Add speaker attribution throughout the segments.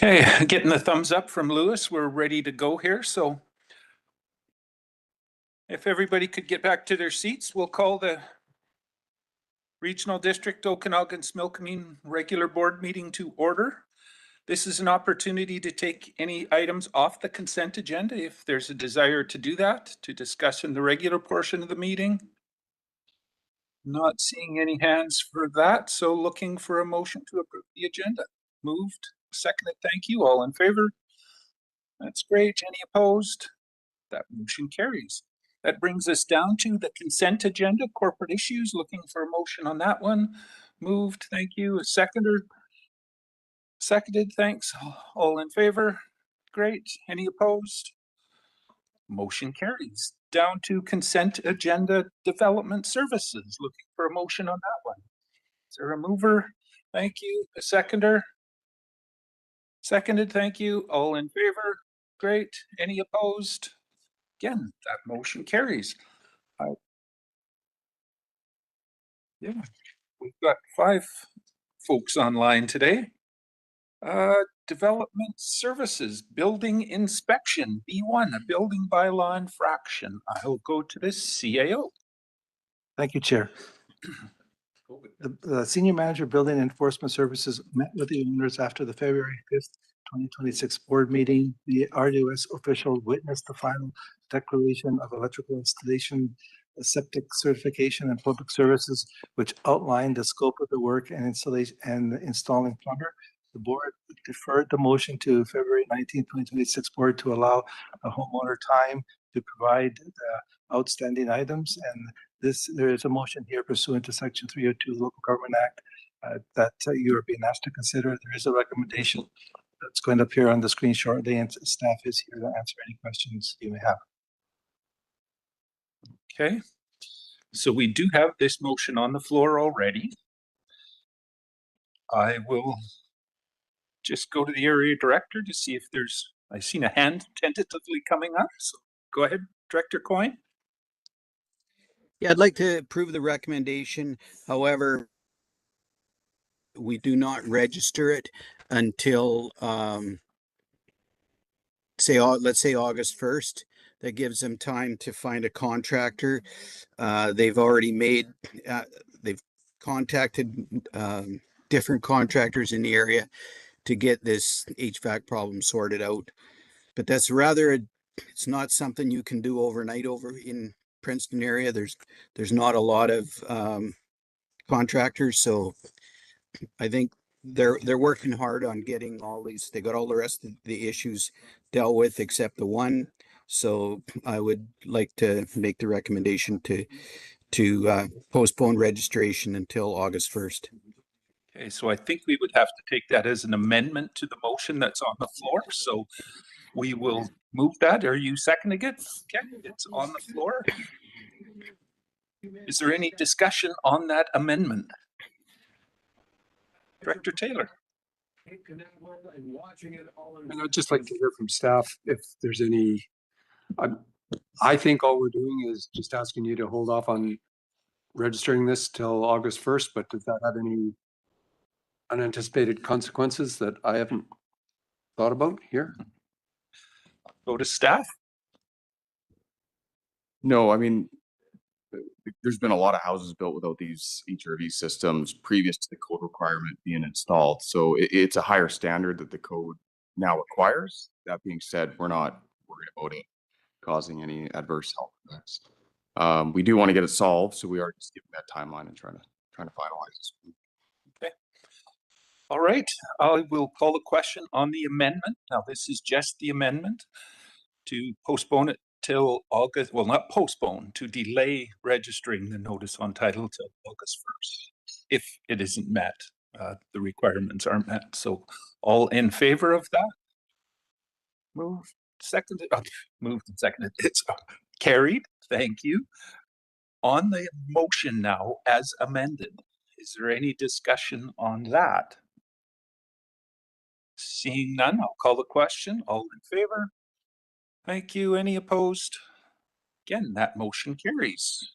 Speaker 1: Okay, getting the thumbs up from Lewis. We're ready to go here. So if everybody could get back to their seats, we'll call the Regional District Okanagan-Smilkameen regular board meeting to order. This is an opportunity to take any items off the consent agenda if there's a desire to do that, to discuss in the regular portion of the meeting. Not seeing any hands for that, so looking for a motion to approve the agenda. Moved, seconded, thank you. All in favor? That's great. Any opposed? That motion carries. That brings us down to the consent agenda, corporate issues. Looking for a motion on that one. Moved, thank you. A seconder? Seconded, thanks. All in favor? Great. Any opposed? Motion carries. Down to consent agenda, development services. Looking for a motion on that one. Is there a mover? Thank you. A seconder? Seconded, thank you. All in favor? Great. Any opposed? Again, that motion carries. Yeah, we've got 5 folks online today. Development services, building inspection, B1, a building bylaw infraction. I'll go to the CAO.
Speaker 2: Thank you, Chair. The Senior Manager Building Enforcement Services met with the owners after the February 5th, 2026 board meeting. The RDOS official witnessed the final declaration of electrical installation, septic certification, and public services, which outlined the scope of the work and installation and installing plumber. The board deferred the motion to February 19, 2026 board to allow a homeowner time to provide the outstanding items, and there is a motion here pursuant to Section 302 of the Local Government Act that you are being asked to consider. There is a recommendation that's going to appear on the screen shortly, and staff is here to answer any questions you may have.
Speaker 1: Okay, so we do have this motion on the floor already. I will just go to the area director to see if there's, I've seen a hand tentatively coming up. So go ahead, Director Coyne.
Speaker 3: Yeah, I'd like to approve the recommendation. However, we do not register it until, let's say August 1st. That gives them time to find a contractor. They've already they've contacted different contractors in the area to get this HVAC problem sorted out. But that's it's not something you can do overnight over in Princeton area. There's not a lot of contractors, so I think they're working hard on getting all these. They got all the rest of the issues dealt with except the one. So I would like to make the recommendation to postpone registration until August 1st.
Speaker 1: Okay, so I think we would have to take that as an amendment to the motion that's on the floor. So we will move that. Are you seconding it? Okay, it's on the floor. Is there any discussion on that amendment? Director Taylor.
Speaker 4: And I'd just like to hear from staff if there's any. I think all we're doing is just asking you to hold off on registering this till August 1st, but does that have any unanticipated consequences that I haven't thought about here?
Speaker 1: Go to staff.
Speaker 5: No, I mean, there's been a lot of houses built without these HRV systems previous to the code requirement being installed. So it's a higher standard that the code now requires. That being said, we're not worried about it causing any adverse health effects. We do want to get it solved, so we are just giving that timeline and trying to finalize this.
Speaker 1: Okay. All right. I will call the question on the amendment. Now, this is just the amendment to postpone it till August. Well, not postpone, to delay registering the notice on title till August 1st, if it isn't met. The requirements aren't met. So, all in favor of that? Moved, seconded. Moved and seconded. It's carried. Thank you. On the motion now, as amended, is there any discussion on that? Seeing none, I'll call the question. All in favor? Thank you. Any opposed? Again, that motion carries.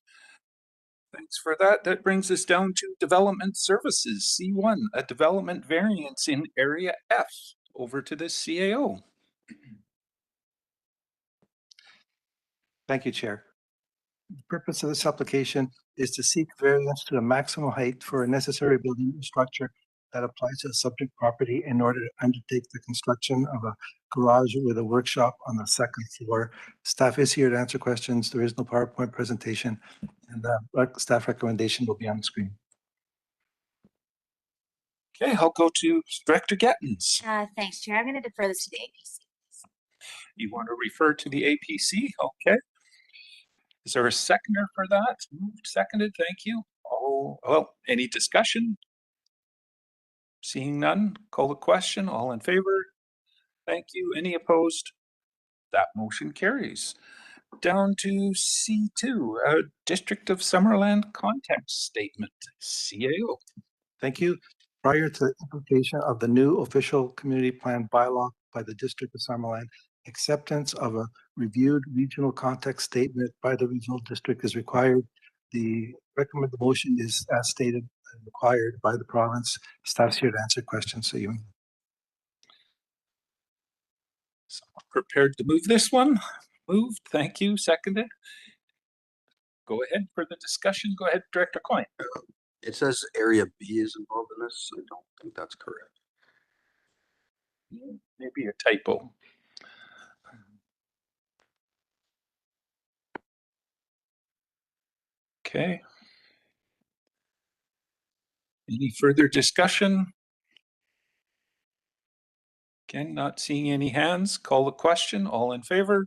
Speaker 1: Thanks for that. That brings us down to development services, C1, a development variance in Area F. over to the CAO.
Speaker 2: Thank you, Chair. The purpose of this application is to seek variance to the maximum height for a necessary building structure that applies to the subject property in order to undertake the construction of a garage with a workshop on the second floor. Staff is here to answer questions. There is no PowerPoint presentation, and the staff recommendation will be on the screen.
Speaker 1: Okay, I'll go to Director Gettins.
Speaker 6: Thanks, Chair. I'm going to defer this to the APC.
Speaker 1: You want to refer to the APC? Okay. Is there a seconder for that? Moved, seconded, thank you. Oh, well, any discussion? Seeing none, call the question. All in favor? Thank you. Any opposed? That motion carries. Down to C2, District of Summerland Context Statement, CAO.
Speaker 2: Thank you. Prior to the implementation of the new official community plan bylaw by the District of Summerland, acceptance of a reviewed regional context statement by the regional district is required. The recommended motion is as stated and required by the province. Staff's here to answer questions. So you
Speaker 1: Prepared to move this one? Moved, thank you, seconded. Go ahead for the discussion. Go ahead, Director Coyne.
Speaker 7: It says Area B is involved in this. I don't think that's correct.
Speaker 1: Maybe a typo. Okay. Any further discussion? Again, not seeing any hands. Call the question. All in favor?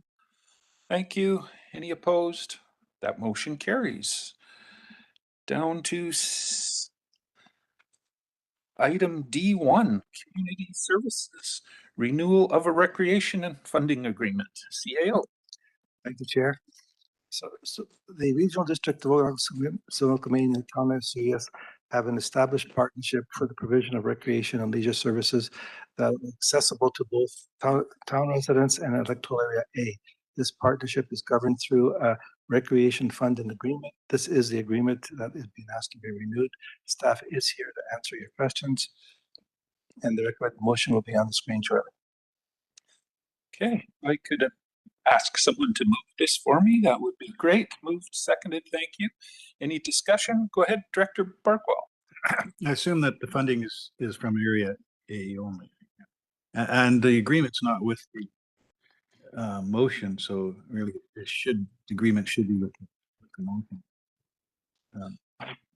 Speaker 1: Thank you. Any opposed? That motion carries. Down to item D1, Community Services, Renewal of a Recreation and Funding Agreement, CAO.
Speaker 2: Thank you, Chair. So the regional district of Silvermane and Town of CS have an established partnership for the provision of recreation and leisure services that are accessible to both town residents and electoral area A. This partnership is governed through a recreation fund and agreement. This is the agreement that is being asked to be renewed. Staff is here to answer your questions, and the recommended motion will be on the screen shortly.
Speaker 1: Okay, I could ask someone to move this for me. That would be great. Moved, seconded, thank you. Any discussion? Go ahead, Director Barkwell.
Speaker 8: I assume that the funding is from Area A only. And the agreement's not with the motion, so really the agreement should be with the motion.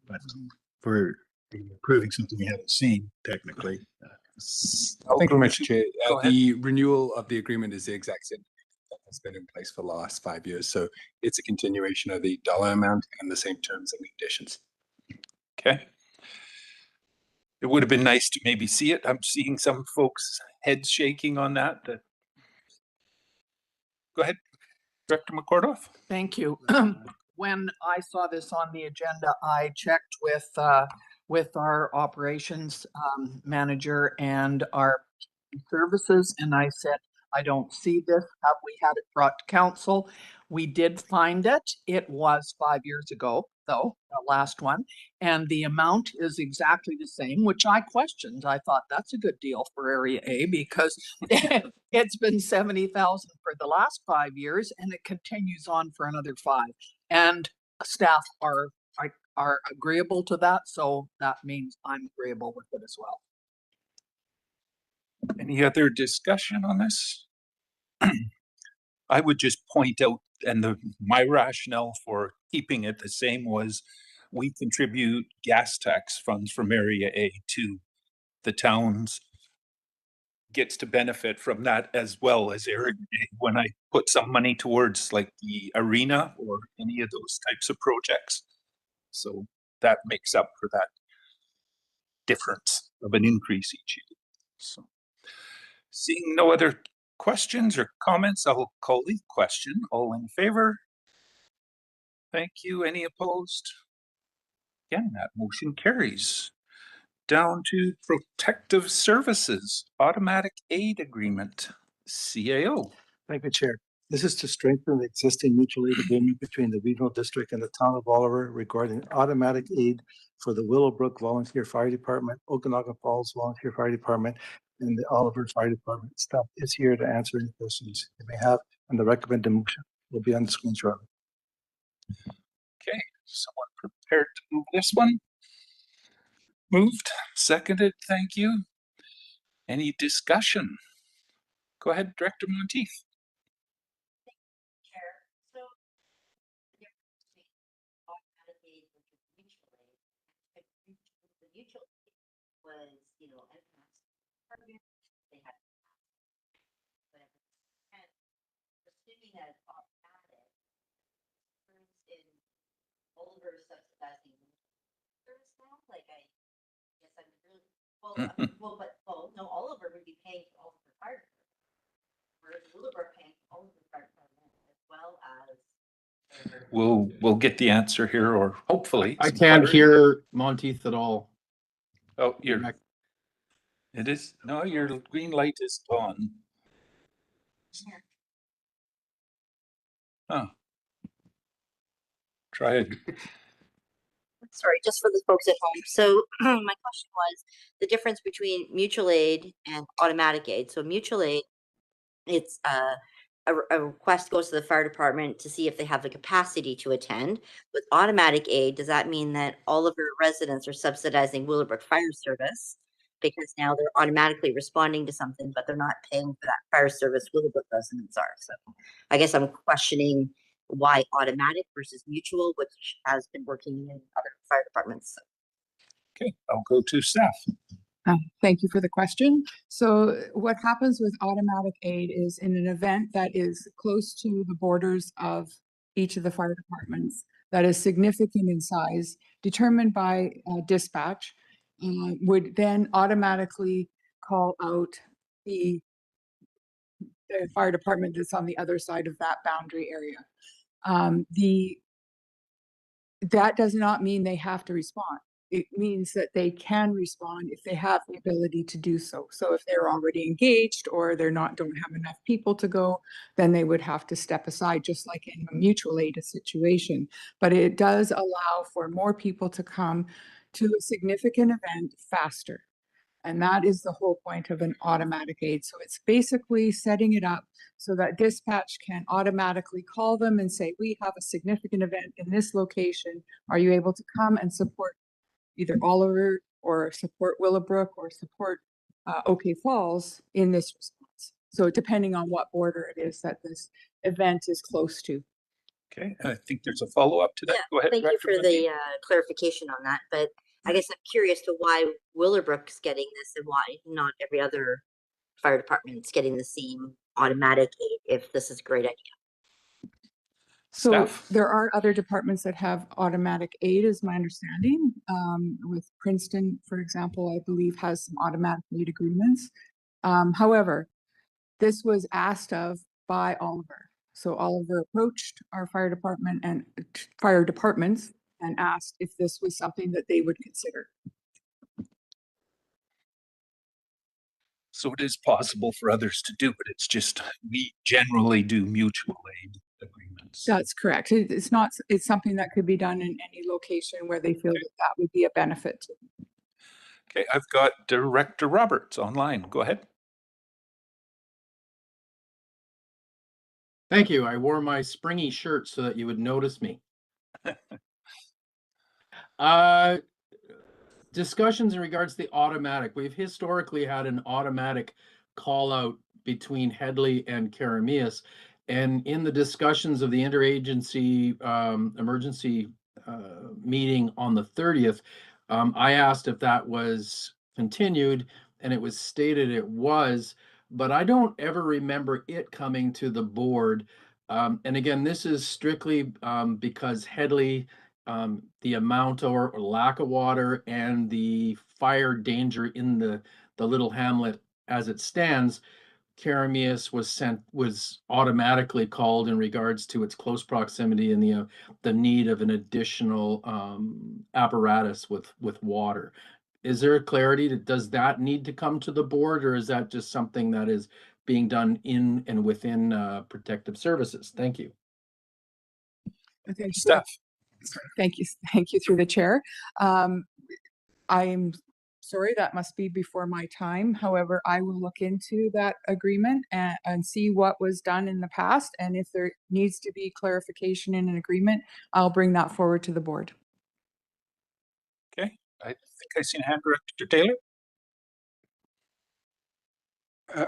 Speaker 8: But for approving something we haven't seen technically.
Speaker 4: Thank you, Mr. Chair.
Speaker 1: Go ahead.
Speaker 9: The renewal of the agreement is the exact same that has been in place for the last 5 years. So it's a continuation of the dollar amount and the same terms and conditions.
Speaker 1: Okay. It would have been nice to maybe see it. I'm seeing some folks' heads shaking on that. Go ahead, Director McCordoff.
Speaker 10: Thank you. When I saw this on the agenda, I checked with our operations manager and our services, and I said, I don't see this. Have we had it brought to council? We did find it. It was 5 years ago, though, the last one. And the amount is exactly the same, which I questioned. I thought that's a good deal for Area A because it's been 70,000 for the last 5 years and it continues on for another 5. And staff are agreeable to that. So that means I'm agreeable with it as well.
Speaker 1: Any other discussion on this? I would just point out, and my rationale for keeping it the same was we contribute gas tax funds from Area A to the towns gets to benefit from that as well as Area A when I put some money towards like the arena or any of those types of projects. So that makes up for that difference of an increase each year. So seeing no other questions or comments, I will call the question. All in favor? Thank you. Any opposed? Again, that motion carries. Down to Protective Services, Automatic Aid Agreement, CAO.
Speaker 2: Thank you, Chair. This is to strengthen the existing mutual aid agreement between the regional district and the town of Oliver regarding automatic aid for the Willowbrook Volunteer Fire Department, Okanagan Falls Volunteer Fire Department, and the Oliver Fire Department staff is here to answer any questions you may have, and the recommended motion will be on the screen shortly.
Speaker 1: Okay, someone prepared to move this one? Moved, seconded, thank you. Any discussion? Go ahead, Director Monteith.
Speaker 6: Chair, so the difference between automatic aid versus mutual aid, the mutual aid was, you know, an program, they had whatever. And assuming that it's automatic, for instance, Oliver subsidizing service now, like I guess I'm really, well, no, Oliver would be paying for Oliver Fire Department, whereas Willowbrook paying for Oliver Fire Department as well as.
Speaker 1: We'll get the answer here, or hopefully.
Speaker 11: I
Speaker 1: some
Speaker 11: can't
Speaker 1: clarity.
Speaker 11: hear Monteith at all.
Speaker 1: Oh, it is, no, your green light is on. Oh. Try it.
Speaker 6: Sorry, just for the folks at home. So my question was the difference between mutual aid and automatic aid. So mutual aid, it's a request goes to the fire department to see if they have the capacity to attend. With automatic aid, does that mean that all of our residents are subsidizing Willowbrook Fire Service because now they're automatically responding to something, but they're not paying for that fire service Willowbrook residents are? So I guess I'm questioning why automatic versus mutual, which has been working in other fire departments.
Speaker 1: Okay, I'll go to staff.
Speaker 12: Thank you for the question. So what happens with automatic aid is in an event that is close to the borders of each of the fire departments, that is significant in size, determined by dispatch, would then automatically call out the fire department that's on the other side of that boundary area. That does not mean they have to respond. It means that they can respond if they have the ability to do so. So if they're already engaged or don't have enough people to go, then they would have to step aside, just like in a mutual aid situation. But it does allow for more people to come to a significant event faster. And that is the whole point of an automatic aid. So it's basically setting it up so that dispatch can automatically call them and say, we have a significant event in this location. Are you able to come and support either Oliver or support Willowbrook or support OK Falls in this response? So depending on what border it is that this event is close to.
Speaker 1: Okay, I think there's a follow-up to that.
Speaker 6: Yeah,
Speaker 1: Go ahead.
Speaker 6: thank
Speaker 1: Director
Speaker 6: you for
Speaker 1: Monteith.
Speaker 6: the clarification on that. But I guess I'm curious to why Willowbrook's getting this and why not every other fire department is getting the same automatic aid if this is a great idea.
Speaker 12: So
Speaker 1: Staff.
Speaker 12: there are other departments that have automatic aid, is my understanding. With Princeton, for example, I believe has some automatic aid agreements. However, this was asked of by Oliver. So Oliver approached our fire department and fire departments and asked if this was something that they would consider.
Speaker 1: So it is possible for others to do, but it's just we generally do mutual aid agreements.
Speaker 12: That's correct. It's something that could be done in any location where they feel that would be a benefit to them.
Speaker 1: Okay, I've got Director Roberts online. Go ahead.
Speaker 11: Thank you. I wore my springy shirt so that you would notice me. Discussions in regards to the automatic. We've historically had an automatic call out between Headley and Karamias. And in the discussions of the interagency emergency meeting on the 30th, I asked if that was continued, and it was stated it was, but I don't ever remember it coming to the board. And again, this is strictly because Headley, the amount or lack of water and the fire danger in the little hamlet as it stands, Karamias was automatically called in regards to its close proximity and the need of an additional apparatus with water. Is there a clarity does that need to come to the board, or is that just something that is being done in and within protective services? Thank you.
Speaker 12: Okay,
Speaker 1: Staff.
Speaker 12: Thank you through the chair. I'm sorry, that must be before my time. However, I will look into that agreement and see what was done in the past. And if there needs to be clarification in an agreement, I'll bring that forward to the board.
Speaker 1: Okay, I think I seen a hand, Director Taylor.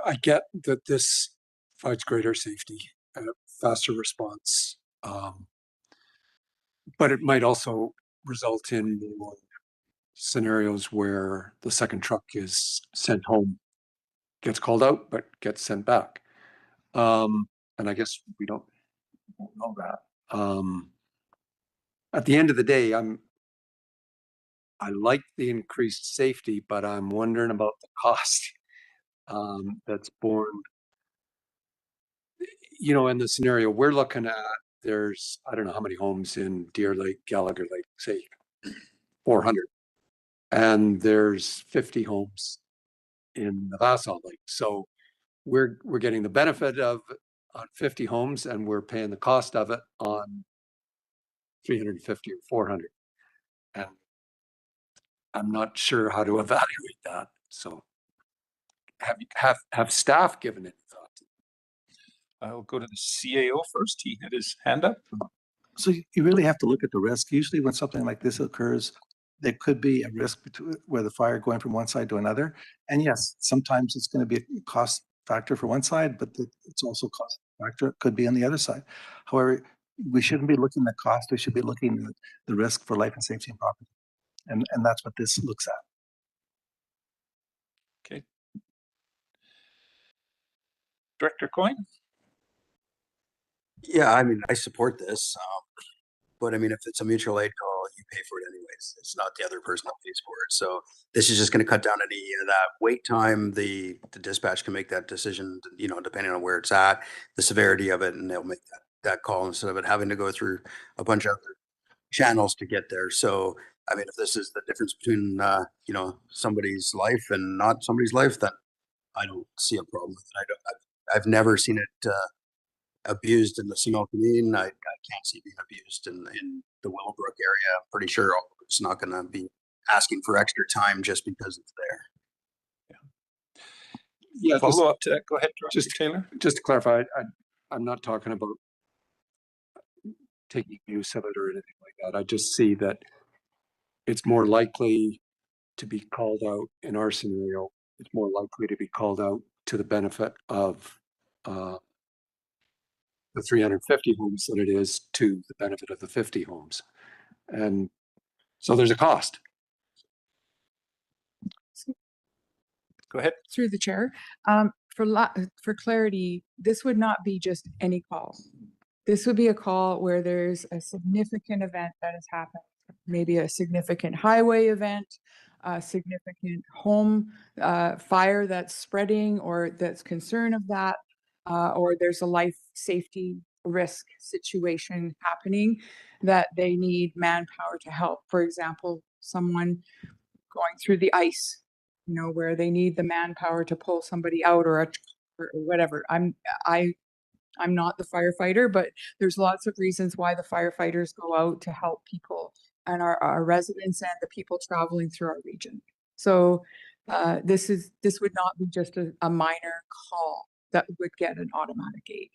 Speaker 4: I get that this provides greater safety, faster response, but it might also result in more scenarios where the second truck is sent home, gets called out, but gets sent back. And I guess we don't know that. At the end of the day, I like the increased safety, but I'm wondering about the cost that's borne. You know, in the scenario we're looking at, there's, I don't know how many homes in Deer Lake, Gallagher Lake, say 400. And there's 50 homes in the Vassal Lake. So we're getting the benefit of on 50 homes and we're paying the cost of it on 350 or 400. And I'm not sure how to evaluate that. So have staff given any thought?
Speaker 1: I'll go to the CAO first. He had his hand up.
Speaker 2: So you really have to look at the risk. Usually when something like this occurs, there could be a risk between where the fire going from one side to another. And yes, sometimes it's going to be a cost factor for one side, but it's also cost factor could be on the other side. However, we shouldn't be looking at cost. We should be looking at the risk for life and safety and property. And that's what this looks at.
Speaker 1: Okay. Director Coyne?
Speaker 7: Yeah, I mean, I support this. But I mean, if it's a mutual aid call, you pay for it anyways. It's not the other person that pays for it. So this is just going to cut down any of that wait time. The dispatch can make that decision, you know, depending on where it's at, the severity of it, and they'll make that call instead of it having to go through a bunch of other channels to get there. So, I mean, if this is the difference between, you know, somebody's life and not somebody's life, then I don't see a problem with it. I've never seen it abused in the Simel community. I can't see it being abused in the Willowbrook area. I'm pretty sure it's not going to be asking for extra time just because it's there.
Speaker 4: Yeah,
Speaker 1: Follow up to that. Go ahead, Director Taylor.
Speaker 4: Just to clarify, I'm not talking about taking use of it or anything like that. I just see that it's more likely to be called out in our scenario. It's more likely to be called out to the benefit of the 350 homes than it is to the benefit of the 50 homes. And so there's a cost.
Speaker 1: Go ahead.
Speaker 12: Through the chair. For clarity, this would not be just any call. This would be a call where there's a significant event that has happened, maybe a significant highway event, a significant home fire that's spreading or that's concern of that, or there's a life safety risk situation happening that they need manpower to help. For example, someone going through the ice, you know, where they need the manpower to pull somebody out or whatever. I'm not the firefighter, but there's lots of reasons why the firefighters go out to help people and our residents and the people traveling through our region. So this would not be just a minor call that would get an automatic aid.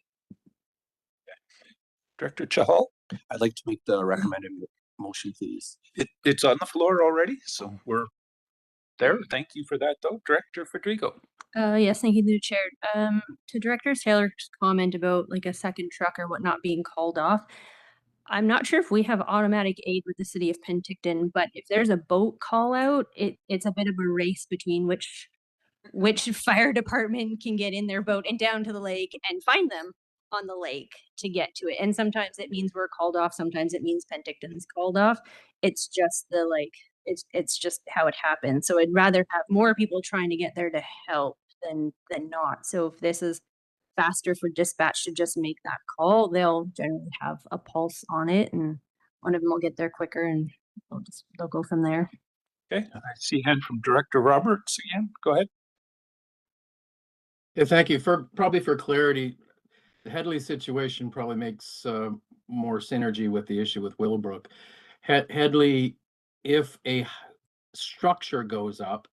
Speaker 1: Director Chahal?
Speaker 13: I'd like to make the recommended motion, please.
Speaker 1: It's on the floor already, so we're there. Thank you for that, though. Director Federico.
Speaker 14: Yes, thank you, through the chair. To Director Taylor's comment about like a second truck or whatnot being called off, I'm not sure if we have automatic aid with the city of Penticton, but if there's a boat call out, it's a bit of a race between which fire department can get in their boat and down to the lake and find them on the lake to get to it. And sometimes it means we're called off, sometimes it means Penticton's called off. It's just it's just how it happens. So I'd rather have more people trying to get there to help than not. So if this is faster for dispatch to just make that call, they'll generally have a pulse on it and one of them will get there quicker and they'll go from there.
Speaker 1: Okay, I see a hand from Director Roberts again. Go ahead.
Speaker 11: Yeah, thank you. For clarity, the Headley situation probably makes more synergy with the issue with Willowbrook. Headley, if a structure goes up,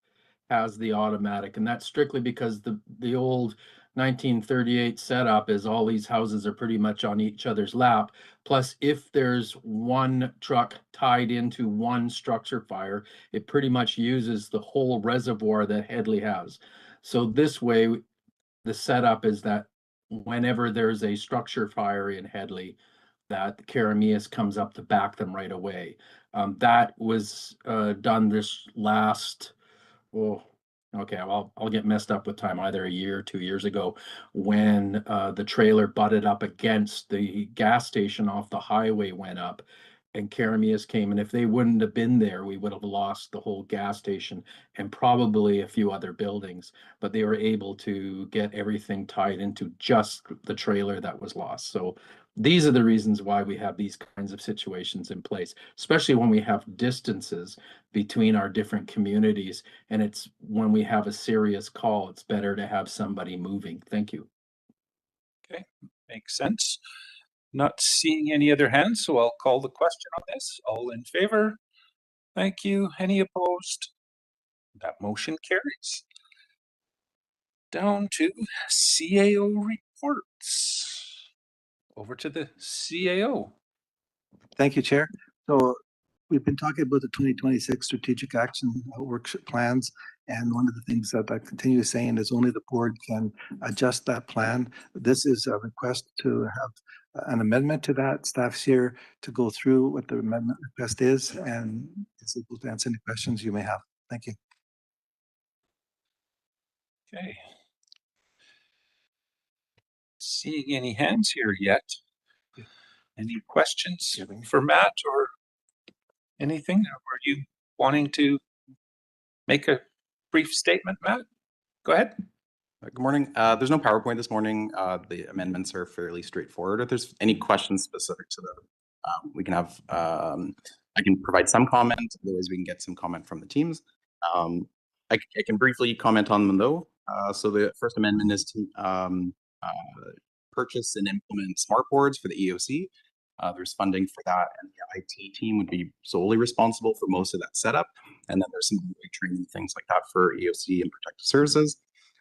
Speaker 11: has the automatic, and that's strictly because the old 1938 setup is all these houses are pretty much on each other's lap. Plus, if there's one truck tied into one structure fire, it pretty much uses the whole reservoir that Headley has. So this way, the setup is that whenever there's a structure fire in Headley, that Karameas comes up to back them right away. That was done this last, oh, okay, well, I'll get messed up with time, either a year or 2 years ago, when the trailer butted up against the gas station off the highway went up, and Karameas came, and if they wouldn't have been there, we would have lost the whole gas station and probably a few other buildings. But they were able to get everything tied into just the trailer that was lost. So these are the reasons why we have these kinds of situations in place, especially when we have distances between our different communities. And it's when we have a serious call, it's better to have somebody moving. Thank you.
Speaker 1: Okay, makes sense. Not seeing any other hands, so I'll call the question on this. All in favor? Thank you. Any opposed? That motion carries. Down to CAO reports. Over to the CAO.
Speaker 2: Thank you, Chair. So we've been talking about the 2026 strategic action workshop plans. And one of the things that I continue saying is only the board can adjust that plan. This is a request to have an amendment to that. Staff's here to go through what the amendment request is and is able to answer any questions you may have. Thank you.
Speaker 1: Okay. Seeing any hands here yet? Any questions for Matt or anything? Are you wanting to make a brief statement, Matt? Go ahead.
Speaker 15: Good morning. There's no PowerPoint this morning. The amendments are fairly straightforward. If there's any questions specific to them, we can have, I can provide some comment, otherwise we can get some comment from the teams. I can briefly comment on them though. So the first amendment is to purchase and implement smart boards for the EOC. There's funding for that, and the IT team would be solely responsible for most of that setup. And then there's some training, things like that for EOC and protective services.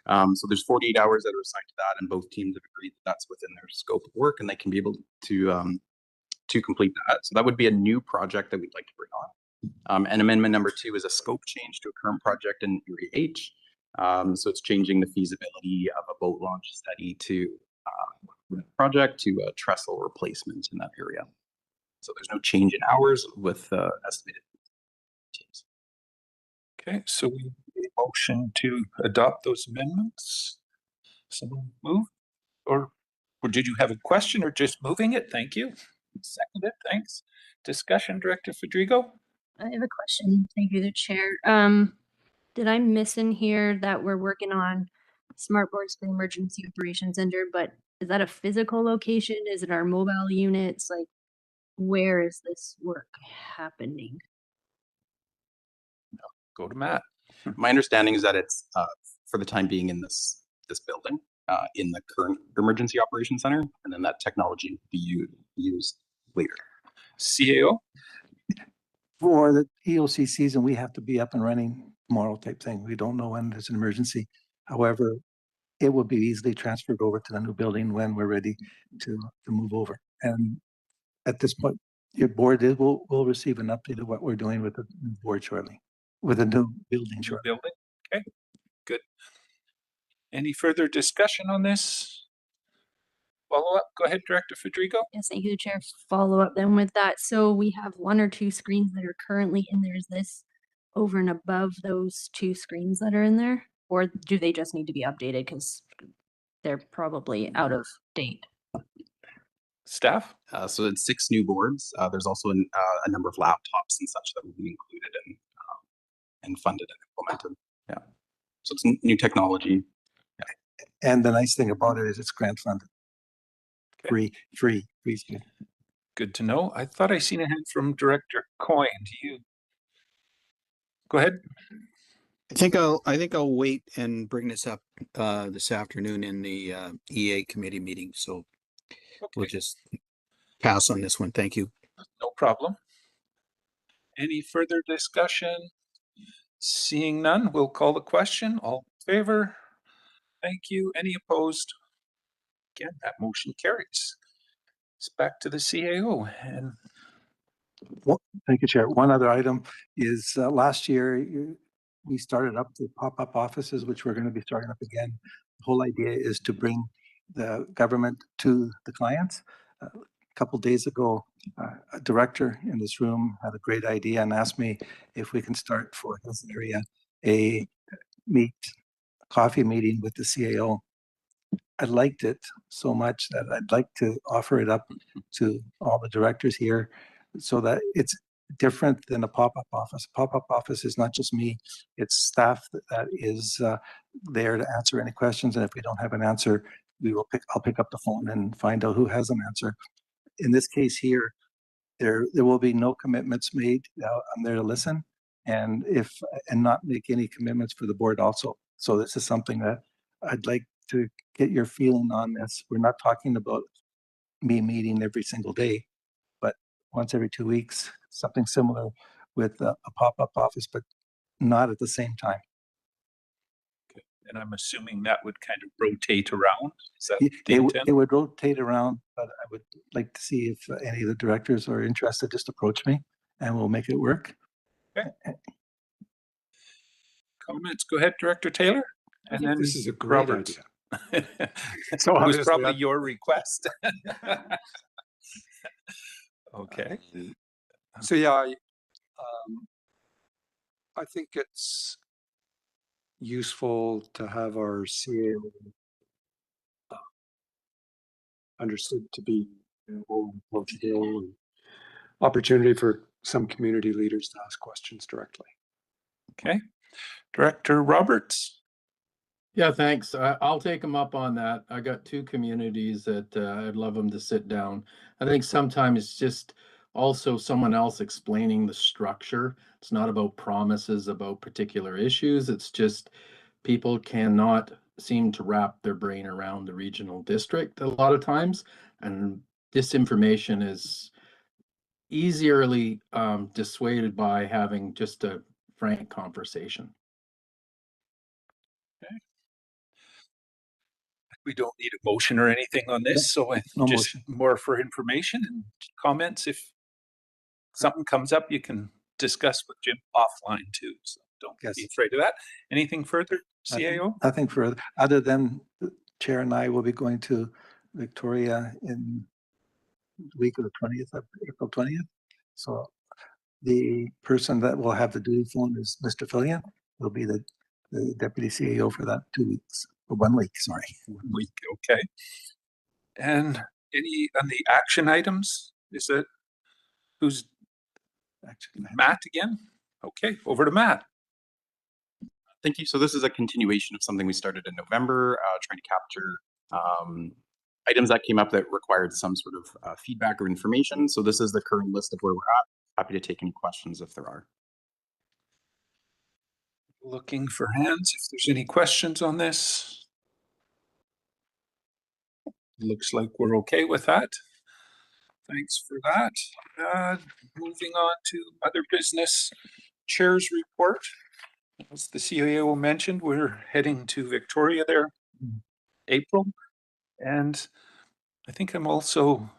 Speaker 15: So there's 48 hours that are assigned to that, and both teams have agreed that that's within their scope of work, and they can be able to complete that. So that would be a new project that we'd like to bring on. And amendment number 2 is a scope change to a current project in Area H. So it's changing the feasibility of a boat launch study to project to a trestle replacement in that area. So there's no change in hours with estimated teams.
Speaker 1: Okay, so we motion to adopt those amendments. Someone move, or did you have a question or just moving it? Thank you. Seconded, thanks. Discussion, Director Federico.
Speaker 14: I have a question. Thank you, the chair. Did I miss in here that we're working on smart boards for the Emergency Operations Center, but is that a physical location? Is it our mobile units? Like, where is this work happening?
Speaker 1: Go to Matt.
Speaker 15: My understanding is that it's for the time being in this building, in the current Emergency Operations Center, and then that technology will be used later.
Speaker 1: CAO?
Speaker 2: For the EOC season, we have to be up and running tomorrow type thing. We don't know when there's an emergency. However, it will be easily transferred over to the new building when we're ready to move over. And at this point, your board will receive an update of what we're doing with the new board shortly, with the new building shortly.
Speaker 1: Building, okay, good. Any further discussion on this? Follow up, go ahead, Director Federico.
Speaker 14: Yes, thank you, Chair. Follow up then with that. So we have 1 or 2 screens that are currently in there. Is this over and above those 2 screens that are in there? Or do they just need to be updated because they're probably out of date?
Speaker 1: Staff?
Speaker 15: So it's 6 new boards. There's also a number of laptops and such that will be included and funded and implemented. Yeah. So it's new technology.
Speaker 2: Yeah. And the nice thing about it is it's grant funded. Okay. Free.
Speaker 1: Good to know. I thought I seen a hand from Director Coyne. Do you? Go ahead.
Speaker 3: I think I'll wait and bring this up this afternoon in the EA committee meeting. So we'll just pass on this one. Thank you.
Speaker 1: No problem. Any further discussion? Seeing none, we'll call the question. All in favor? Thank you. Any opposed? Again, that motion carries. It's back to the CAO. And
Speaker 2: Well, thank you, Chair. One other item is last year we started up the pop-up offices, which we're going to be starting up again. The whole idea is to bring the government to the clients. A couple days ago, a director in this room had a great idea and asked me if we can start for his area a coffee meeting with the CAO. I liked it so much that I'd like to offer it up to all the directors here so that it's different than a pop-up office. A pop-up office is not just me, it's staff that is there to answer any questions. And if we don't have an answer, I'll pick up the phone and find out who has an answer. In this case here, there will be no commitments made. I'm there to listen and not make any commitments for the board also. So this is something that I'd like to get your feeling on this. We're not talking about me meeting every single day, but once every 2 weeks, something similar with a pop-up office, but not at the same time.
Speaker 1: and I'm assuming that would kind of rotate around. Is that the
Speaker 2: It
Speaker 1: intent?
Speaker 2: would rotate around, but I would like to see if any of the directors are interested, just approach me and we'll make it work.
Speaker 1: Okay. Comments? Go ahead, Director Taylor.
Speaker 4: I think this is a great
Speaker 1: Robert.
Speaker 4: idea.
Speaker 1: So it was probably
Speaker 4: I-
Speaker 1: your request. Okay.
Speaker 4: So yeah, I think it's useful to have our CAO understood to be approachable and opportunity for some community leaders to ask questions directly.
Speaker 1: Okay. Director Roberts.
Speaker 11: Yeah, thanks. I'll take them up on that. I got two communities that I'd love them to sit down. I think sometimes it's just also someone else explaining the structure. It's not about promises about particular issues. It's just people cannot seem to wrap their brain around the regional district a lot of times. And this information is easierly dissuaded by having just a frank conversation.
Speaker 1: We don't need a motion or anything on this, so
Speaker 2: No
Speaker 1: just
Speaker 2: motion.
Speaker 1: more for information and comments. If something comes up, you can discuss with Jim offline too. So don't be afraid of that. Anything further, CAO?
Speaker 2: Nothing further, other than the Chair and I will be going to Victoria in the week of the 20th of April 20th. So the person that will have the duty phone is Mr. Fillion. He'll be the deputy CAO for that 2 weeks, or 1 week, sorry.
Speaker 1: 1 week, okay. And any on the action items? Is it who's Matt again? Okay, over to Matt.
Speaker 15: Thank you. So this is a continuation of something we started in November, trying to capture items that came up that required some sort of feedback or information. So this is the current list of where we're at. Happy to take any questions if there are.
Speaker 1: Looking for hands if there's any questions on this. Looks like we're okay with that. Thanks for that. Moving on to other business. Chair's report. As the CAO mentioned, we're heading to Victoria there in April. And I think I'm also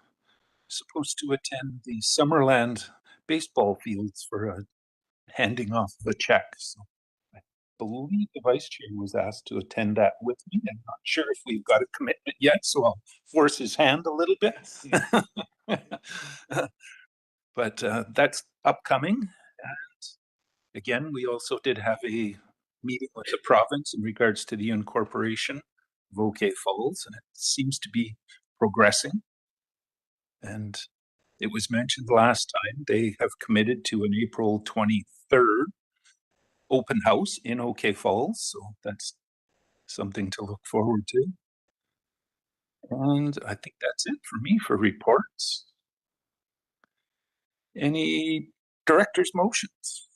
Speaker 1: supposed to attend the Summerland baseball fields for a handing off of a check. So I believe the vice chair was asked to attend that with me. I'm not sure if we've got a commitment yet, so I'll force his hand a little bit. But that's upcoming. And again, we also did have a meeting with the province in regards to the incorporation of OK Falls, and it seems to be progressing. And it was mentioned last time, they have committed to an April 23rd open house in OK Falls. So that's something to look forward to. And I think that's it for me for reports. Any director's motions?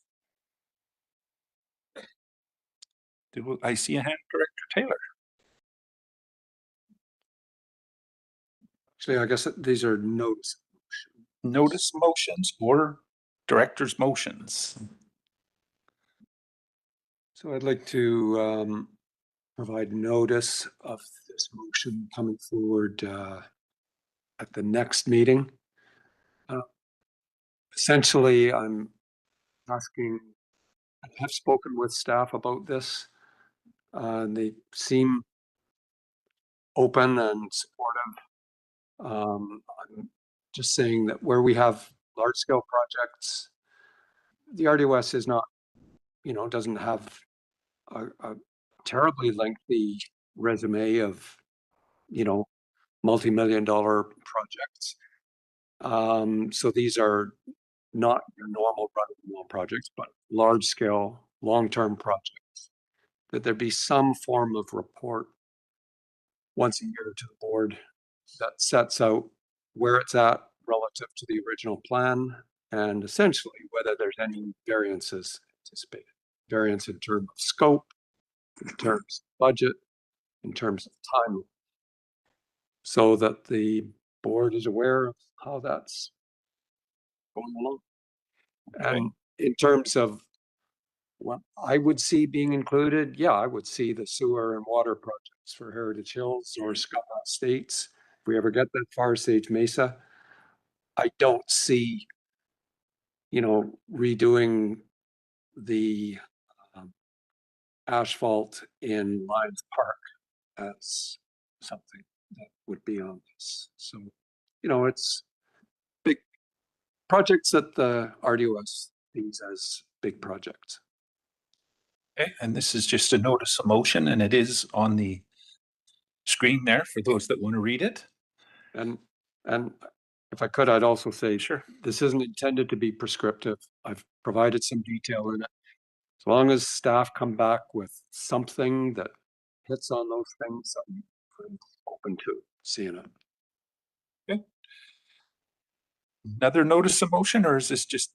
Speaker 1: I see a hand, Director Taylor.
Speaker 4: Actually, I guess these are notes.
Speaker 1: Notice motions or director's motions.
Speaker 4: So I'd like to provide notice of this motion coming forward at the next meeting. Essentially, I'm asking, I have spoken with staff about this. And they seem open and supportive. I'm just saying that where we have large scale projects, the RDOS is not, doesn't have a terribly lengthy resume of, multi-million dollar projects. So these are not your normal run-of-the-mill projects, but large scale, long-term projects. That there be some form of report once a year to the board that sets out where it's at relative to the original plan and essentially whether there's any variances anticipated. Variance in terms of scope, in terms of budget, in terms of time, so that the board is aware of how that's going along. And in terms of what I would see being included, yeah, I would see the sewer and water projects for Heritage Hills or Scott Estates. If we ever get that far, Sage Mesa, I don't see, redoing the asphalt in Lions Park as something that would be on this. So, it's big projects that the RDOS sees as big projects.
Speaker 1: Okay, and this is just a notice of motion, and it is on the screen there for those that want to read it.
Speaker 4: And if I could, I'd also say, sure, this isn't intended to be prescriptive. I've provided some detail in it. As long as staff come back with something that hits on those things, I'm open to seeing it.
Speaker 1: Okay. Another notice of motion, or is this just?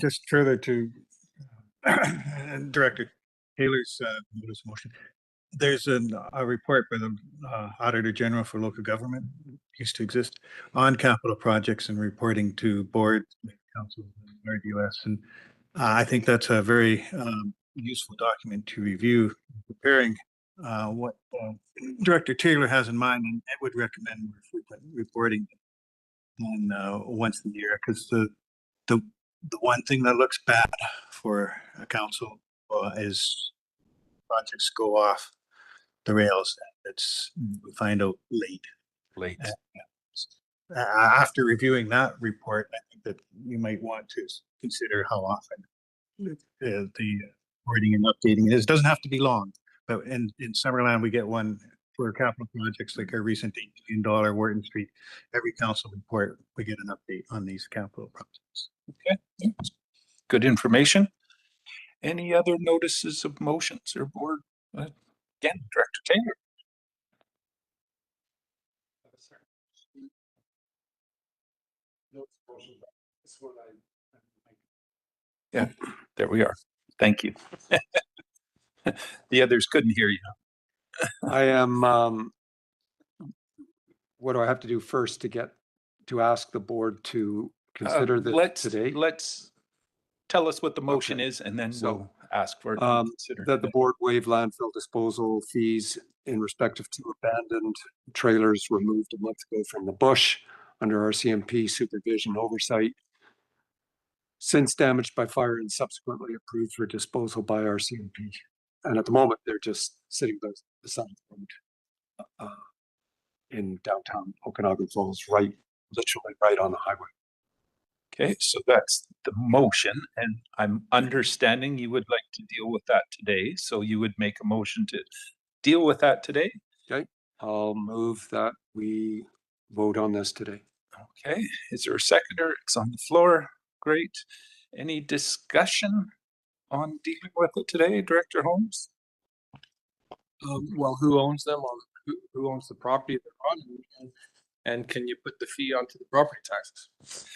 Speaker 8: Just further to Director Taylor's notice of motion. There's a report by the Auditor General for local government, used to exist, on capital projects and reporting to boards, councils, and RDOS. And I think that's a very useful document to review, preparing what Director Taylor has in mind, and I would recommend more frequent reporting on once a year, because the one thing that looks bad for a council is projects go off the rails. It's we find out late. After reviewing that report, I think that you might want to consider how often the reporting and updating is. It doesn't have to be long, but in Summerland we get one for capital projects like our recent $8 million Wharton Street. Every council report we get an update on these capital projects.
Speaker 1: Okay, good information. Any other notices of motions or board? Again, Director Taylor. Yeah, there we are. Thank you. The others couldn't hear you.
Speaker 4: I am, what do I have to do first to ask the board to consider this today?
Speaker 1: Let's tell us what the motion is, and then we'll ask for it to be considered.
Speaker 4: That the board waive landfill disposal fees in respect of 2 abandoned trailers removed a month ago from the bush under RCMP supervision oversight, since damaged by fire and subsequently approved for disposal by RCMP. And at the moment, they're just sitting beside the road in downtown Okanagan Falls, literally right on the highway.
Speaker 1: Okay, so that's the motion, and I'm understanding you would like to deal with that today. So you would make a motion to deal with that today?
Speaker 4: Okay, I'll move that we vote on this today.
Speaker 1: Okay, is there a seconder? It's on the floor. Great. Any discussion on dealing with it today, Director Holmes?
Speaker 13: Well, who owns them? Who owns the property they're on? And can you put the fee onto the property taxes?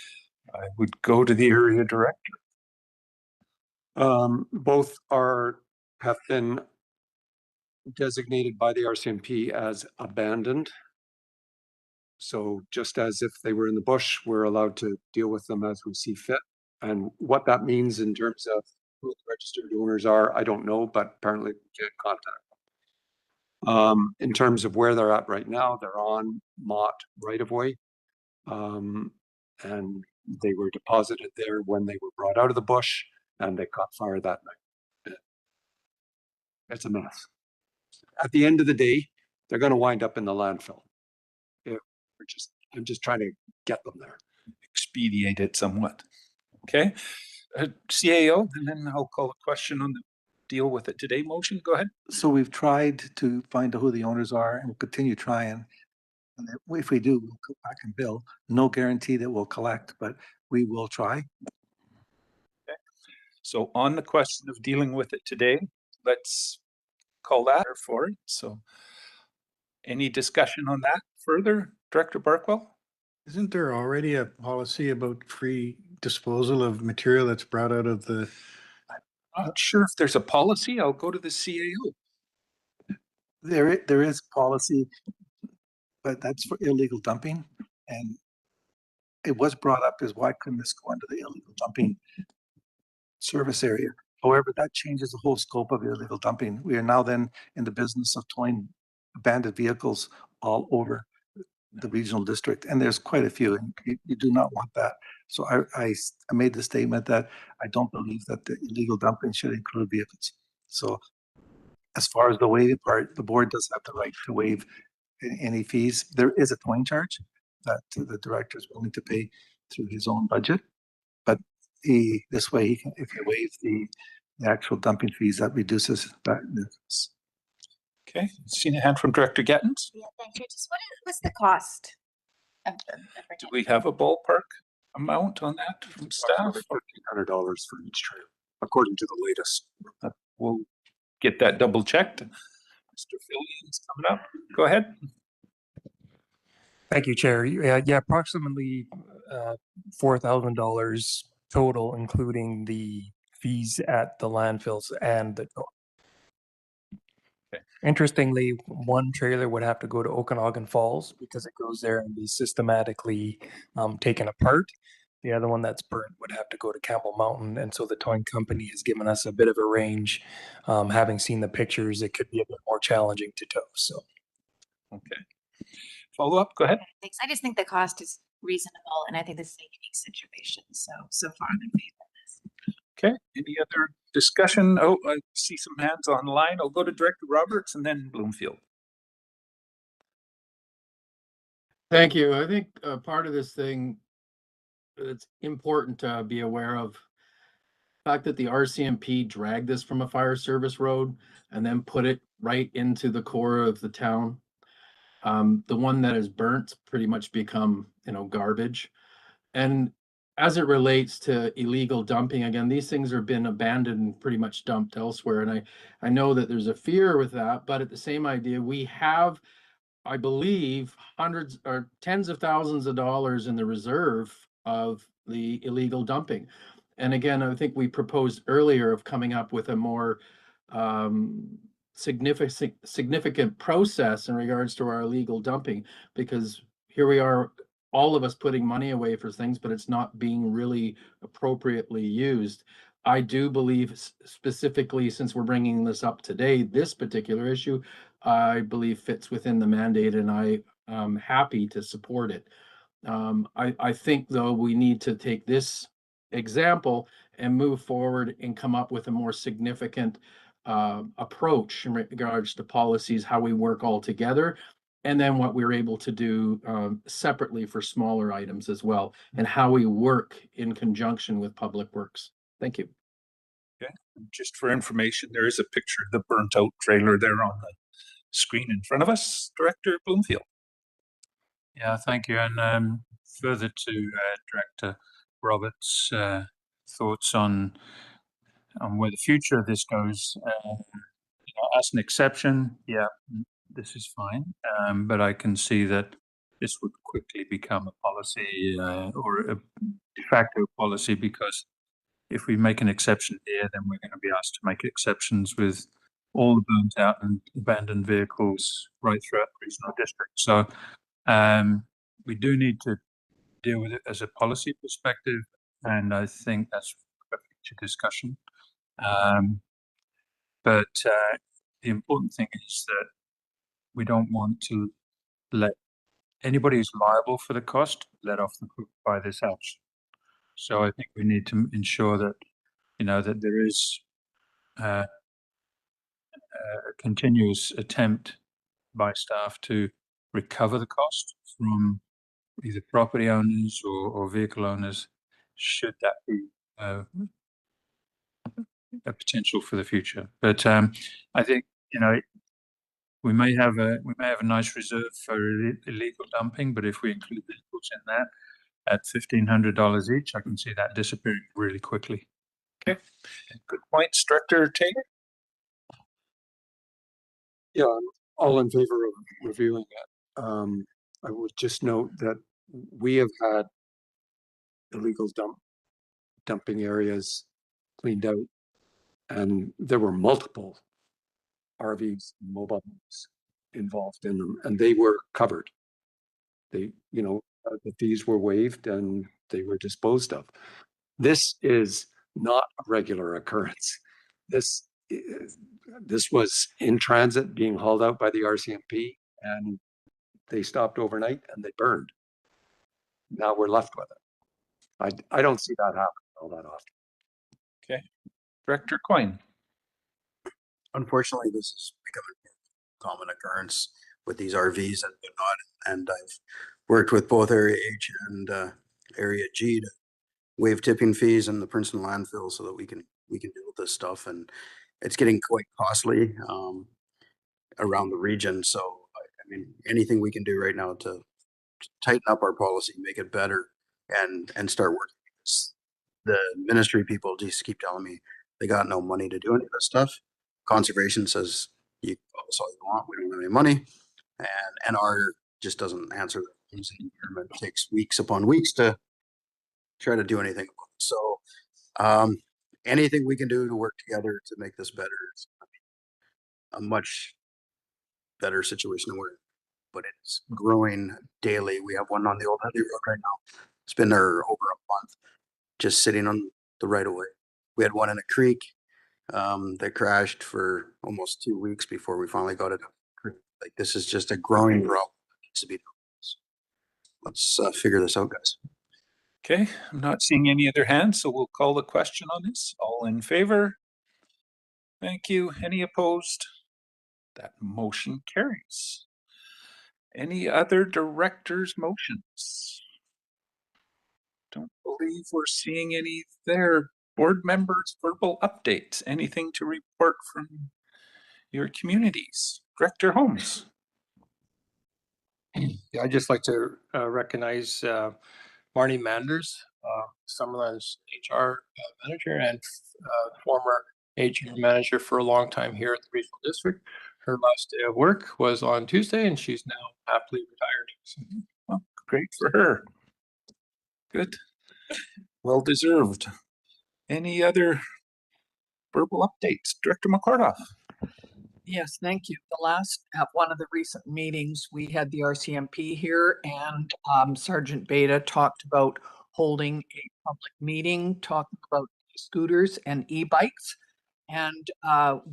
Speaker 1: I would go to the area director.
Speaker 4: Both have been designated by the RCMP as abandoned. So just as if they were in the bush, we're allowed to deal with them as we see fit. And what that means in terms of Who the registered owners are, I don't know, but apparently we can't contact them. In terms of where they're at right now, they're on Mott right of way. And they were deposited there when they were brought out of the bush and they caught fire that night. It's a mess. At the end of the day, they're going to wind up in the landfill. I'm just trying to get them there.
Speaker 1: Expedite it somewhat. Okay. CAO, and then I'll call a question on the deal with it today motion. Go ahead.
Speaker 2: So we've tried to find out who the owners are and we'll continue trying. And if we do, we'll go back and bill. No guarantee that we'll collect, but we will try.
Speaker 1: Okay. So on the question of dealing with it today, let's call that for it. So any discussion on that further, Director Barkwell?
Speaker 8: Isn't there already a policy about free disposal of material that's brought out of the?
Speaker 1: I'm not sure if there's a policy. I'll go to the CAO.
Speaker 2: There is policy, but that's for illegal dumping. And it was brought up as why couldn't this go under the illegal dumping service area? However, that changes the whole scope of illegal dumping. We are now then in the business of towing abandoned vehicles all over the regional district, and there's quite a few, and you do not want that. So I made the statement that I don't believe that the illegal dumping should include vehicles. So as far as the waiving part, the board does have the right to waive any fees. There is a towing charge that the director is willing to pay through his own budget, but this way he can, if you waive the actual dumping fees, that reduces that.
Speaker 1: Okay, seen a hand from Director Gettins.
Speaker 16: Yeah, thank you. Just what's the cost of
Speaker 1: Do we have a ballpark amount on that from staff?
Speaker 4: $1,500 for each trailer, according to the latest.
Speaker 1: We'll get that double checked. Mr. Fillions coming up. Go ahead.
Speaker 17: Thank you, Chair. Yeah, approximately $4,000 total, including the fees at the landfills and the.
Speaker 1: Okay.
Speaker 17: Interestingly, one trailer would have to go to Okanagan Falls because it goes there and be systematically taken apart. The other one that's burnt would have to go to Campbell Mountain. And so the towing company has given us a bit of a range. Having seen the pictures, it could be a bit more challenging to tow. So,
Speaker 1: okay. Follow up, go ahead.
Speaker 16: Thanks. I just think the cost is reasonable, and I think this is a unique situation. So far I'm in favor of this.
Speaker 1: Okay, any other discussion? Oh, I see some hands online. I'll go to Director Roberts and then Bloomfield.
Speaker 11: Thank you. I think part of this thing, it's important to be aware of the fact that the RCMP dragged this from a fire service road and then put it right into the core of the town. The one that is burnt pretty much become, garbage. And as it relates to illegal dumping, again, these things have been abandoned and pretty much dumped elsewhere. And I know that there's a fear with that, but at the same idea, we have, I believe, hundreds or tens of thousands of dollars in the reserve of the illegal dumping. And again, I think we proposed earlier of coming up with a more significant process in regards to our illegal dumping, because here we are, all of us putting money away for things, but it's not being really appropriately used. I do believe specifically, since we're bringing this up today, this particular issue, I believe fits within the mandate, and I am happy to support it. I think, though, we need to take this example and move forward and come up with a more significant approach in regards to policies, how we work all together, and then what we're able to do separately for smaller items as well, and how we work in conjunction with Public Works. Thank you.
Speaker 1: Okay, just for information, there is a picture of the burnt out trailer there on the screen in front of us. Director Bloomfield.
Speaker 18: Yeah, thank you. And further to Director Roberts' thoughts on where the future of this goes. As an exception, yeah, this is fine, but I can see that this would quickly become a policy or a de facto policy, because if we make an exception here, then we're going to be asked to make exceptions with all the burnt out and abandoned vehicles right throughout the regional district. So we do need to deal with it as a policy perspective, and I think that's a future discussion. But the important thing is that we don't want to let anybody who's liable for the cost let off the hook by this action. So I think we need to ensure that, that there is a continuous attempt by staff to recover the cost from either property owners or vehicle owners, should that be a potential for the future. But I think, we may have a nice reserve for illegal dumping, but if we include vehicles in that at $1,500 each, I can see that disappearing really quickly.
Speaker 1: Okay, good points, Director Taylor.
Speaker 4: Yeah, I'm all in favor of reviewing it. I would just note that we have had illegal dumping areas cleaned out, and there were multiple RVs, mobile homes involved in them, and they were covered. They, the fees were waived and they were disposed of. This is not a regular occurrence. This was in transit being hauled out by the RCMP, and they stopped overnight and they burned. Now we're left with it. I don't see that happening all that often.
Speaker 1: Okay, Director Coyne.
Speaker 7: Unfortunately, this is becoming a common occurrence with these RVs and whatnot. And I've worked with both Area H and Area G to waive tipping fees in the Princeton landfill so that we can deal with this stuff. And it's getting quite costly around the region. So I mean, anything we can do right now to tighten up our policy, make it better, and start working. The ministry people just keep telling me they got no money to do any of this stuff. Conservation says you call us all you want, we don't have any money, and NR just doesn't answer the phones. It takes weeks upon weeks to try to do anything about it. So anything we can do to work together to make this better is a much better situation than we're in. But it's growing daily. We have one on the old Headley Road right now. It's been there over a month, just sitting on the right of way. We had one in a creek that crashed for almost 2 weeks before we finally got it. Like, this is just a growing problem. Needs to be done. Let's figure this out, guys.
Speaker 1: Okay, I'm not seeing any other hands, so we'll call the question on this. All in favor? Thank you. Any opposed? That motion carries. Any other directors' motions? Don't believe we're seeing any there. Board members, verbal updates, anything to report from your communities? Director Holmes.
Speaker 13: Yeah, I'd just like to recognize Marnie Manders, Summerland's HR manager and former HR manager for a long time here at the regional district. Her last day of work was on Tuesday, and she's now happily retired. So,
Speaker 1: well, great for her. Good. Well deserved. Any other verbal updates? Director McCordoff.
Speaker 10: Yes, thank you. At one of the recent meetings, we had the RCMP here, and Sergeant Beta talked about holding a public meeting, talking about scooters and e-bikes. And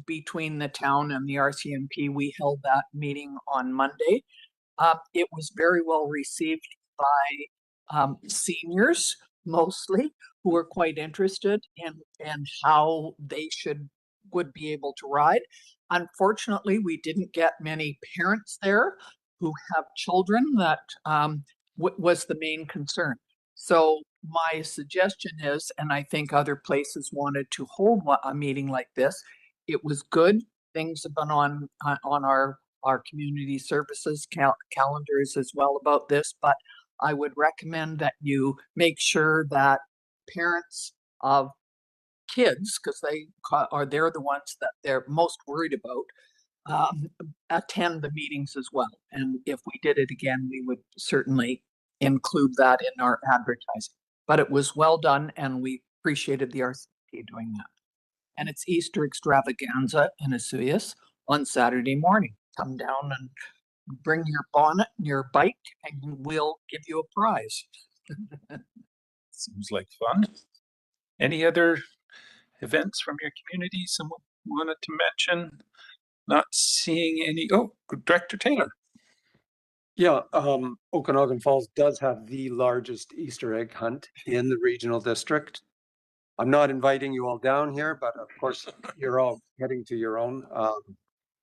Speaker 10: between the town and the RCMP, we held that meeting on Monday. It was very well received by seniors, mostly, who were quite interested in how they would be able to ride. Unfortunately, we didn't get many parents there who have children. That was the main concern. So my suggestion is, and I think other places wanted to hold a meeting like this, it was good. Things have been on our community services calendars as well about this, but I would recommend that you make sure that parents of kids, because they're the ones that they're most worried about, attend the meetings as well. And if we did it again, we would certainly include that in our advertising. But it was well done, and we appreciated the RCP doing that. And it's Easter extravaganza in Esuias on Saturday morning. Come down and bring your bonnet and your bike, and we'll give you a prize.
Speaker 1: Seems like fun. Any other events from your community someone wanted to mention? Not seeing any. Oh, Director Taylor.
Speaker 4: Yeah, Okanagan Falls does have the largest Easter egg hunt in the regional district. I'm not inviting you all down here, but of course you're all heading to your own.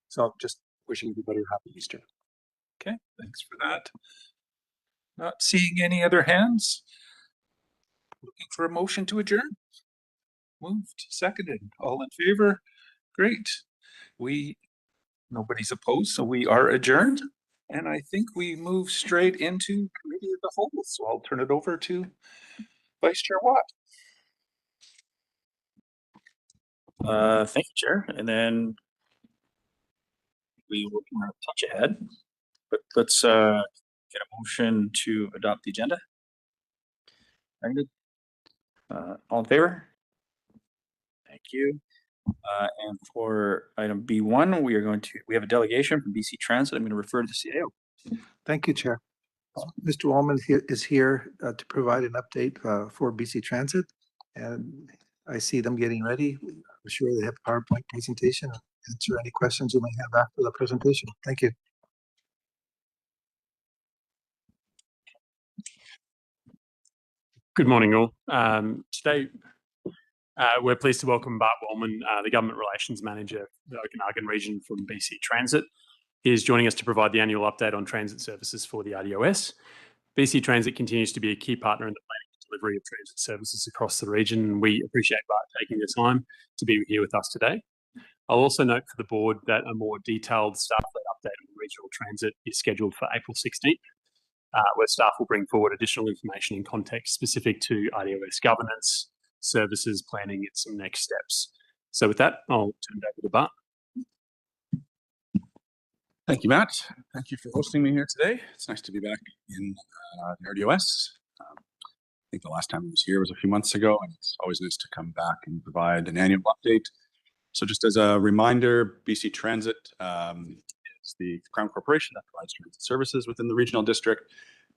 Speaker 4: So just wishing everybody a happy Easter.
Speaker 1: Okay, thanks for that. Not seeing any other hands. Looking for a motion to adjourn. Moved, seconded, all in favor? Great. Nobody's opposed, so we are adjourned. And I think we move straight into committee of the whole. So I'll turn it over to Vice Chair Watt.
Speaker 19: Thank you, Chair. And then we will touch ahead, but let's get a motion to adopt the agenda. All in favor? Thank you. And for item B1, we have a delegation from BC Transit. I'm going to refer to the CAO.
Speaker 2: Thank you, Chair. Mr. Wallman is here to provide an update for BC Transit, and I see them getting ready. I'm sure they have a PowerPoint presentation and answer any questions you may have after the presentation. Thank you.
Speaker 20: Good morning, all. Today, we're pleased to welcome Bart Wallman, the Government Relations Manager for the Okanagan region from BC Transit. He is joining us to provide the annual update on transit services for the RDOS. BC Transit continues to be a key partner in the planning and delivery of transit services across the region. We appreciate Bart taking the time to be here with us today. I'll also note for the board that a more detailed staff-led update on regional transit is scheduled for April 16th, where staff will bring forward additional information in context specific to RDOS governance, services, planning, and some next steps. So with that, I'll turn it over to Bart.
Speaker 21: Thank you, Matt. Thank you for hosting me here today. It's nice to be back in the RDOS. I think the last time I was here was a few months ago, and it's always nice to come back and provide an annual update. So just as a reminder, BC Transit is the Crown Corporation that provides transit services within the regional district.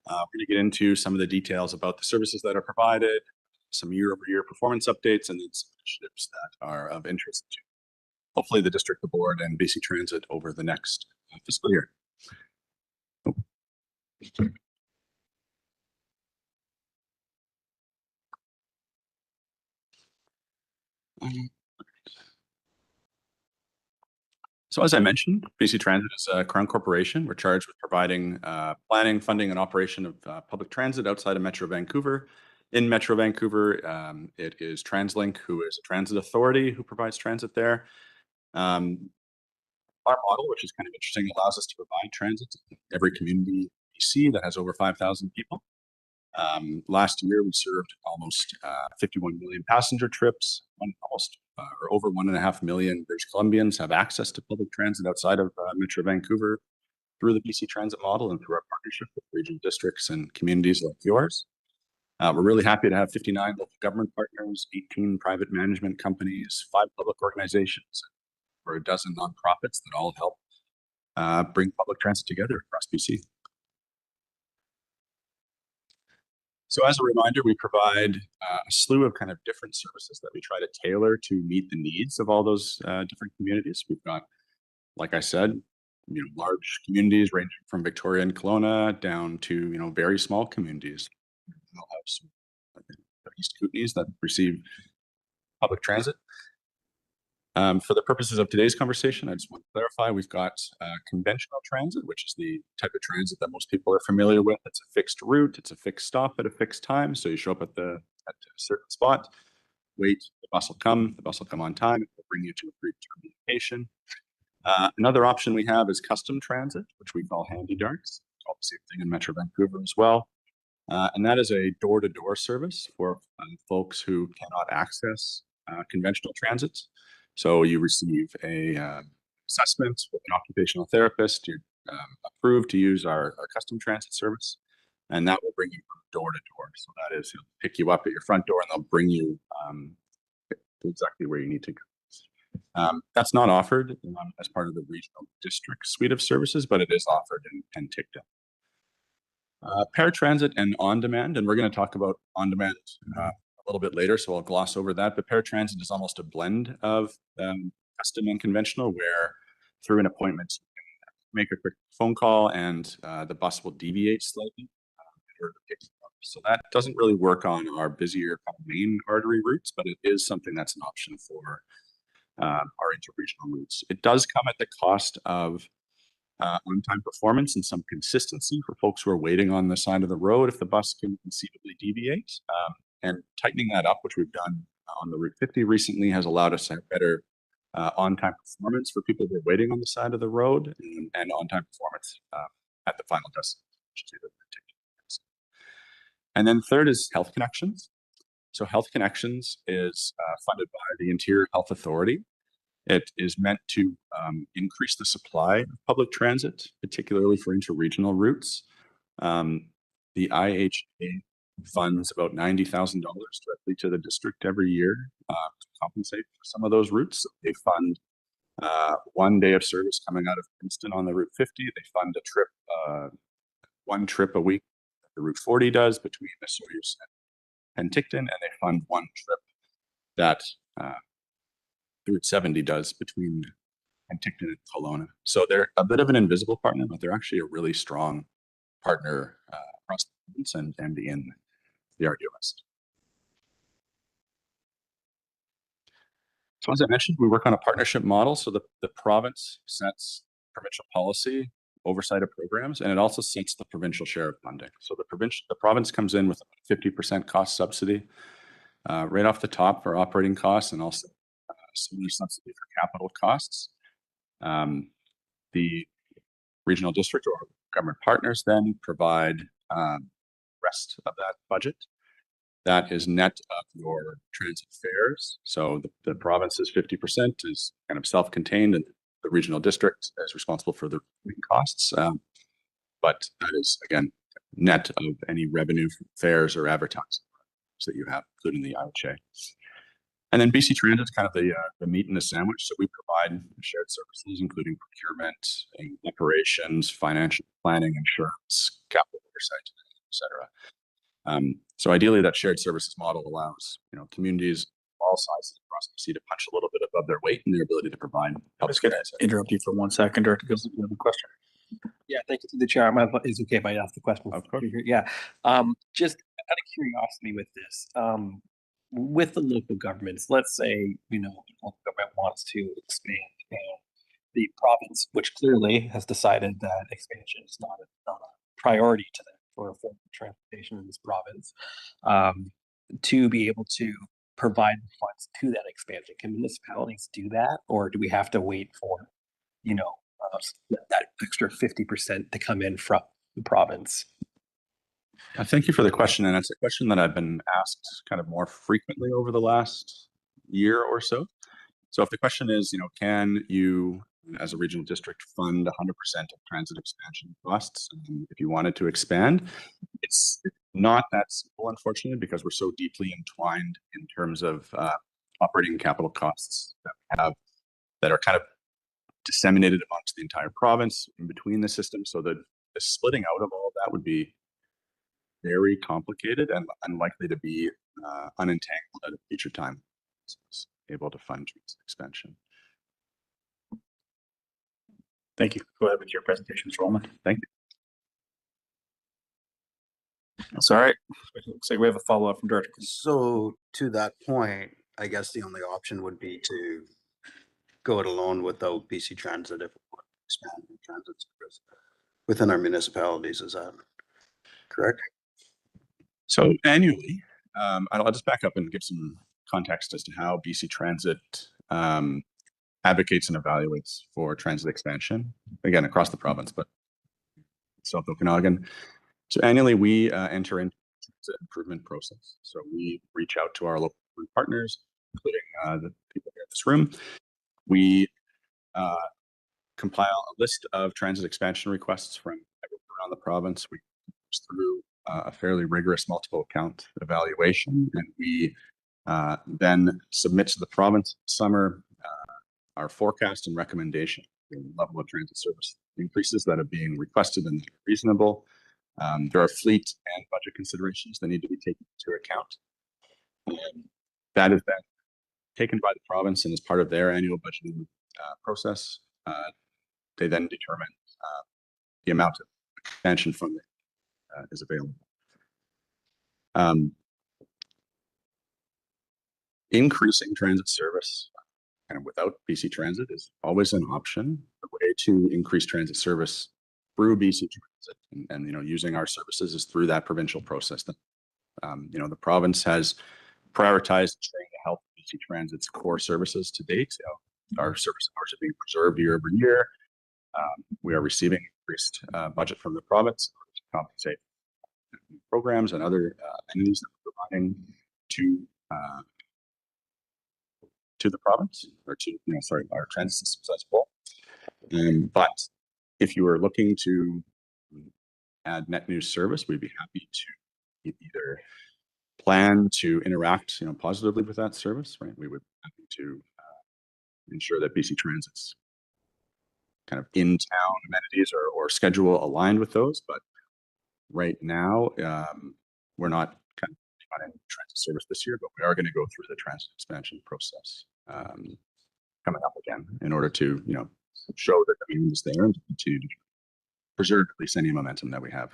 Speaker 21: We're going to get into some of the details about the services that are provided, some year-over-year performance updates, and then some initiatives that are of interest to hopefully the district, the board, and BC Transit over the next fiscal year. So as I mentioned, BC Transit is a Crown Corporation. We're charged with providing planning, funding, and operation of public transit outside of Metro Vancouver. In Metro Vancouver, it is TransLink, who is a transit authority who provides transit there. Our model, which is kind of interesting, allows us to provide transit to every community in BC that has over 5,000 people. Last year, we served almost 51 million passenger trips. Or over 1.5 million British Columbians have access to public transit outside of Metro Vancouver through the BC Transit model and through our partnership with regional districts and communities like yours. We're really happy to have 59 local government partners, 18 private management companies, 5 public organizations, or a dozen nonprofits that all help bring public transit together across BC. So as a reminder, we provide a slew of kind of different services that we try to tailor to meet the needs of all those different communities. We've got, like I said, large communities ranging from Victoria and Kelowna down to, very small communities. We'll have some East Kootenays that receive public transit. For the purposes of today's conversation, I just want to clarify, we've got conventional transit, which is the type of transit that most people are familiar with. It's a fixed route, it's a fixed stop at a fixed time. So you show up at a certain spot, wait, the bus will come on time, it will bring you to a predetermined location. Another option we have is custom transit, which we call handy darts. It's all the same thing in Metro Vancouver as well. And that is a door-to-door service for folks who cannot access conventional transit. So you receive a assessment with an occupational therapist. You're approved to use our custom transit service, and that will bring you from door to door. So that is, pick you up at your front door, and they'll bring you to exactly where you need to go. That's not offered as part of the regional district suite of services, but it is offered in Penticton. Paratransit and on-demand, and we're going to talk about on-demand little bit later, so I'll gloss over that. But paratransit is almost a blend of custom and conventional, where through an appointment, you can make a quick phone call and the bus will deviate slightly in order to pick you up. So that doesn't really work on our busier kind of main artery routes, but it is something that's an option for our interregional routes. It does come at the cost of on-time performance and some consistency for folks who are waiting on the side of the road if the bus can conceivably deviate. And tightening that up, which we've done on the Route 50 recently, has allowed us to have better on-time performance for people who are waiting on the side of the road and on-time performance at the final destination. And then third is Health Connections. So Health Connections is funded by the Interior Health Authority. It is meant to increase the supply of public transit, particularly for interregional routes. The IHA funds about $90,000 directly to the district every year to compensate for some of those routes. They fund 1 day of service coming out of Princeton on the Route 50. They fund a trip, one trip a week that the Route 40 does between the Sawyers and Penticton, and they fund one trip that Route 70 does between Penticton and Kelowna. So they're a bit of an invisible partner, but they're actually a really strong partner across the province and in the RDOS. So as I mentioned, we work on a partnership model. So the province sets provincial policy, oversight of programs, and it also sets the provincial share of funding. So the province comes in with a 50% cost subsidy right off the top for operating costs, and also similar subsidy for capital costs. The regional district or government partners then provide rest of that budget. That is net of your transit fares. So the province's 50% is kind of self-contained, and the regional district is responsible for the costs. But that is, again, net of any revenue from fares or advertising that you have, including the IHA. And then BC Transit is kind of the meat in the sandwich. So we provide shared services, including procurement, operations, financial planning, insurance, capital oversight, et cetera. So ideally, that shared services model allows communities of all sizes across BC to punch a little bit above their weight in their ability to provide.
Speaker 19: I'm just going to interrupt you for 1 second, Director Gilson, if you have a question.
Speaker 5: Yeah, thank you to the chair. Is it okay if I ask the question?
Speaker 21: Of course.
Speaker 5: Yeah. Just out of curiosity with this, with the local governments, let's say, the local government wants to expand and the province, which clearly has decided that expansion is not a priority to them for transportation in this province, to be able to provide the funds to that expansion. Can municipalities do that, or do we have to wait for, that extra 50% to come in from the province?
Speaker 21: Thank you for the question, and it's a question that I've been asked kind of more frequently over the last year or so. So if the question is, can you, as a regional district, fund 100% of transit expansion costs if you wanted to expand? It's not that simple, unfortunately, because we're so deeply entwined in terms of operating capital costs that we have that are kind of disseminated amongst the entire province in between the systems. So the splitting out of all of that would be very complicated and unlikely to be unentangled at a future time. So it's able to fund expansion.
Speaker 19: Thank you. Go ahead with your presentation, Mr. Roman.
Speaker 21: Thank you.
Speaker 19: That's all right. Looks like we have a follow-up from Director.
Speaker 7: So to that point, I guess the only option would be to go it alone without BC Transit if we want to expand the transit service within our municipalities. Is that correct?
Speaker 21: So annually, I'll just back up and give some context as to how BC Transit advocates and evaluates for transit expansion, again, across the province, but South Okanagan. So annually, we enter into the improvement process. So we reach out to our local partners, including the people here in this room. We compile a list of transit expansion requests from everywhere around the province. We go through a fairly rigorous multiple account evaluation, and we then submit to the province this summer our forecast and recommendation for the level of transit service increases that are being requested and reasonable. There are fleet and budget considerations that need to be taken into account. That has been taken by the province and as part of their annual budgeting process. They then determine the amount of expansion funding is available. Increasing transit service kind of without BC Transit is always an option. The way to increase transit service through BC Transit and you know, using our services is through that provincial process. That you know, the province has prioritized ensuring the health of BC Transit's core services to date. Our service hours are being preserved year over year. We are receiving increased budget from the province to compensate programs and other entities that we're providing to the province, or to, you know, sorry, our transit systems as well. But if you are looking to add net new service, we'd be happy to either plan to interact, you know, positively with that service, right? We would be happy to ensure that BC Transit's kind of in-town amenities or schedule aligned with those. But right now, we're not kind of on any transit service this year, but we are going to go through the transit expansion process coming up again in order to, you know, show that the meaning is there and to continue to preserve at least any momentum that we have.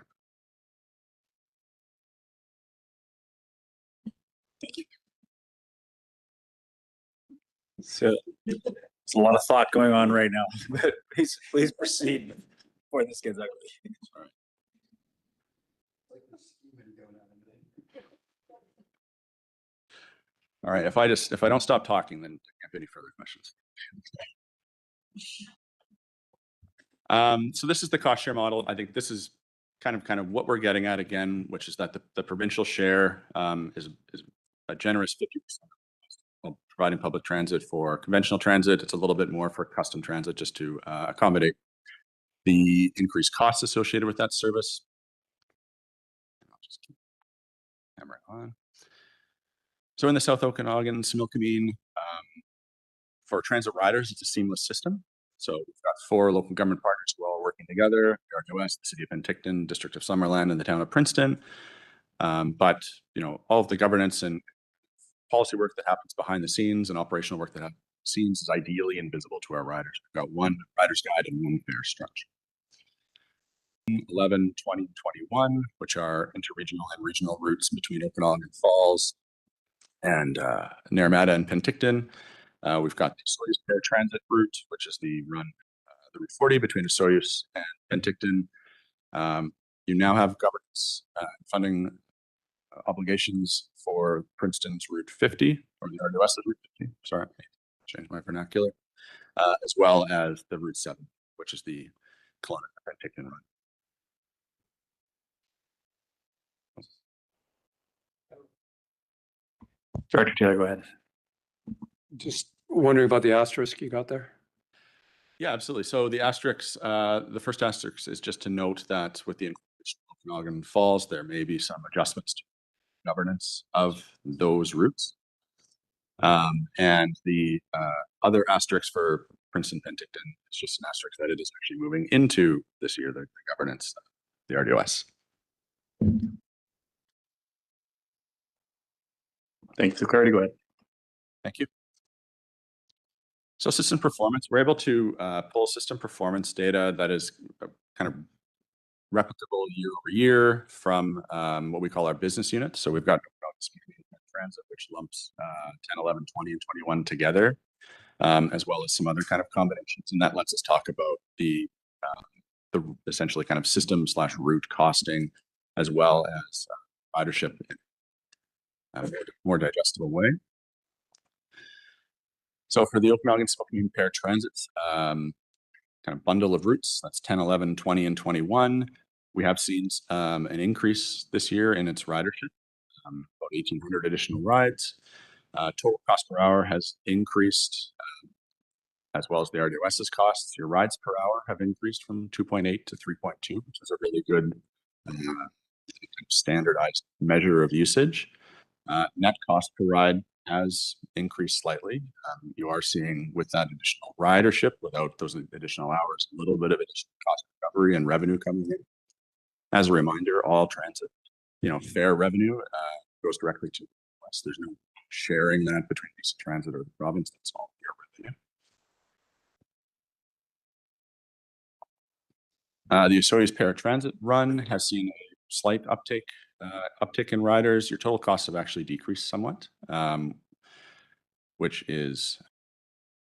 Speaker 19: Thank you. So there's a lot of thought going on right now, but please proceed before this gets ugly. All right.
Speaker 21: All right, if I don't stop talking, then I can't have any further questions. So this is the cost share model. I think this is kind of what we're getting at again, which is that the provincial share is a generous 50% of providing public transit. For conventional transit, it's a little bit more for custom transit, just to accommodate the increased costs associated with that service. I'll just keep the camera on. So in the South Okanagan, Similkameen, for transit riders, it's a seamless system. So we've got 4 local government partners who are all working together: the RDOS, the City of Penticton, District of Summerland, and the Town of Princeton. But you know, all of the governance and policy work that happens behind the scenes and operational work that happens behind the scenes is ideally invisible to our riders. We've got one rider's guide and one fare structure. 11, 20, 21, which are interregional and regional routes between Okanagan Falls and Naramata and Penticton. We've got the Soyuz paratransit route, which is the Route 40 between Soyuz and Penticton. You now have governance funding obligations for Princeton's Route 50, or the RDOS Route 50. Sorry, I changed my vernacular, as well as the Route 7, which is the Kelowna Penticton run.
Speaker 19: Director Taylor, go ahead.
Speaker 4: Just wondering about the asterisk you got there.
Speaker 21: Yeah, absolutely. So the asterisk, the first asterisk is just to note that with the inclusion of Okanagan Falls, there may be some adjustments to governance of those routes. And the other asterisk for Princeton Penticton is just an asterisk that it is actually moving into this year, the governance, the RDOS.
Speaker 19: Thank you for clarity. Go ahead.
Speaker 21: Thank you. So system performance, we're able to pull system performance data that is kind of replicable year over year from what we call our business units. So we've got transit, which lumps 10, 11, 20, and 21 together, as well as some other kind of combinations. And that lets us talk about the essentially kind of system/route costing, as well as ridership in a more digestible way. So for the Okanagan-Similkameen paratransit kind of bundle of routes, that's 10, 11, 20, and 21. We have seen an increase this year in its ridership, about 1,800 additional rides. Total cost per hour has increased, as well as the RDOS's costs. Your rides per hour have increased from 2.8 to 3.2, which is a really good standardized measure of usage. Net cost per ride has increased slightly. You are seeing, with that additional ridership, without those additional hours, a little bit of additional cost recovery and revenue coming in. As a reminder, all transit, fare revenue goes directly to costs. There's no sharing that between BC Transit or the province. That's all your revenue. The Osoyoos paratransit run has seen a slight uptick in riders. Your total costs have actually decreased somewhat, which is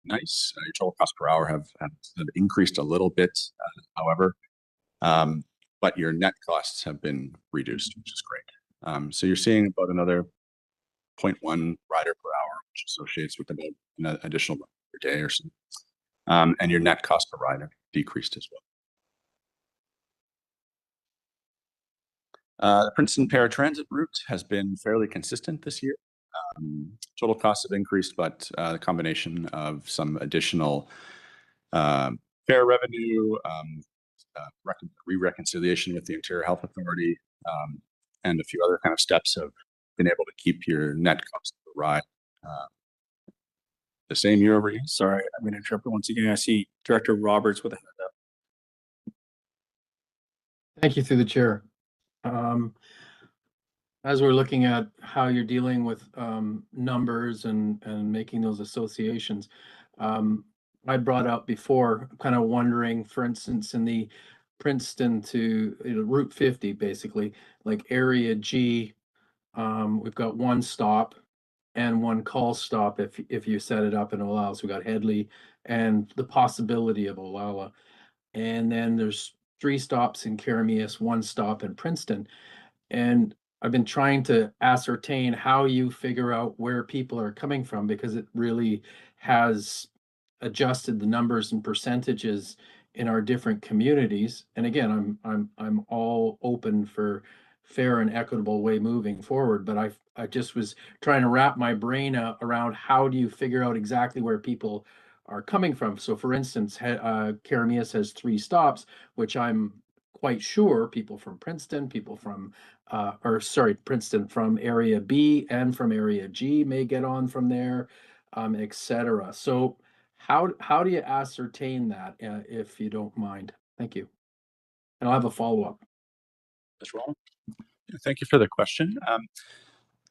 Speaker 21: nice. Your total cost per hour have increased a little bit, however, but your net costs have been reduced, which is great. So you're seeing about another 0.1 rider per hour, which associates with about an additional ride per day or so. And your net cost per rider decreased as well. The Princeton paratransit route has been fairly consistent this year. Total costs have increased, but the combination of some additional fare revenue, re-reconciliation with the Ontario Health Authority, and a few other kind of steps have been able to keep your net cost per ride the same year over year.
Speaker 19: Sorry, I'm going to interrupt once again. I see Director Roberts with a hand up.
Speaker 11: Thank you through the chair. As we're looking at how you're dealing with numbers and making those associations, I brought up before, kind of wondering, for instance, in the Princeton to Route 50, basically, like Area G, we've got one stop and one call stop if you set it up in Olalla. So we got Headley and the possibility of Olalla. And then there's 3 stops in Karameas, 1 stop in Princeton. And I've been trying to ascertain how you figure out where people are coming from, because it really has adjusted the numbers and percentages in our different communities. And again, I'm all open for fair and equitable way moving forward, but I just was trying to wrap my brain around how do you figure out exactly where people are coming from. So for instance, Karameas has 3 stops, which I'm quite sure people from Princeton, people from Princeton from Area B and from Area G may get on from there, etc. So how do you ascertain that, if you don't mind? Thank you. And I'll have a follow-up.
Speaker 21: Mr. Rollin? Thank you for the question.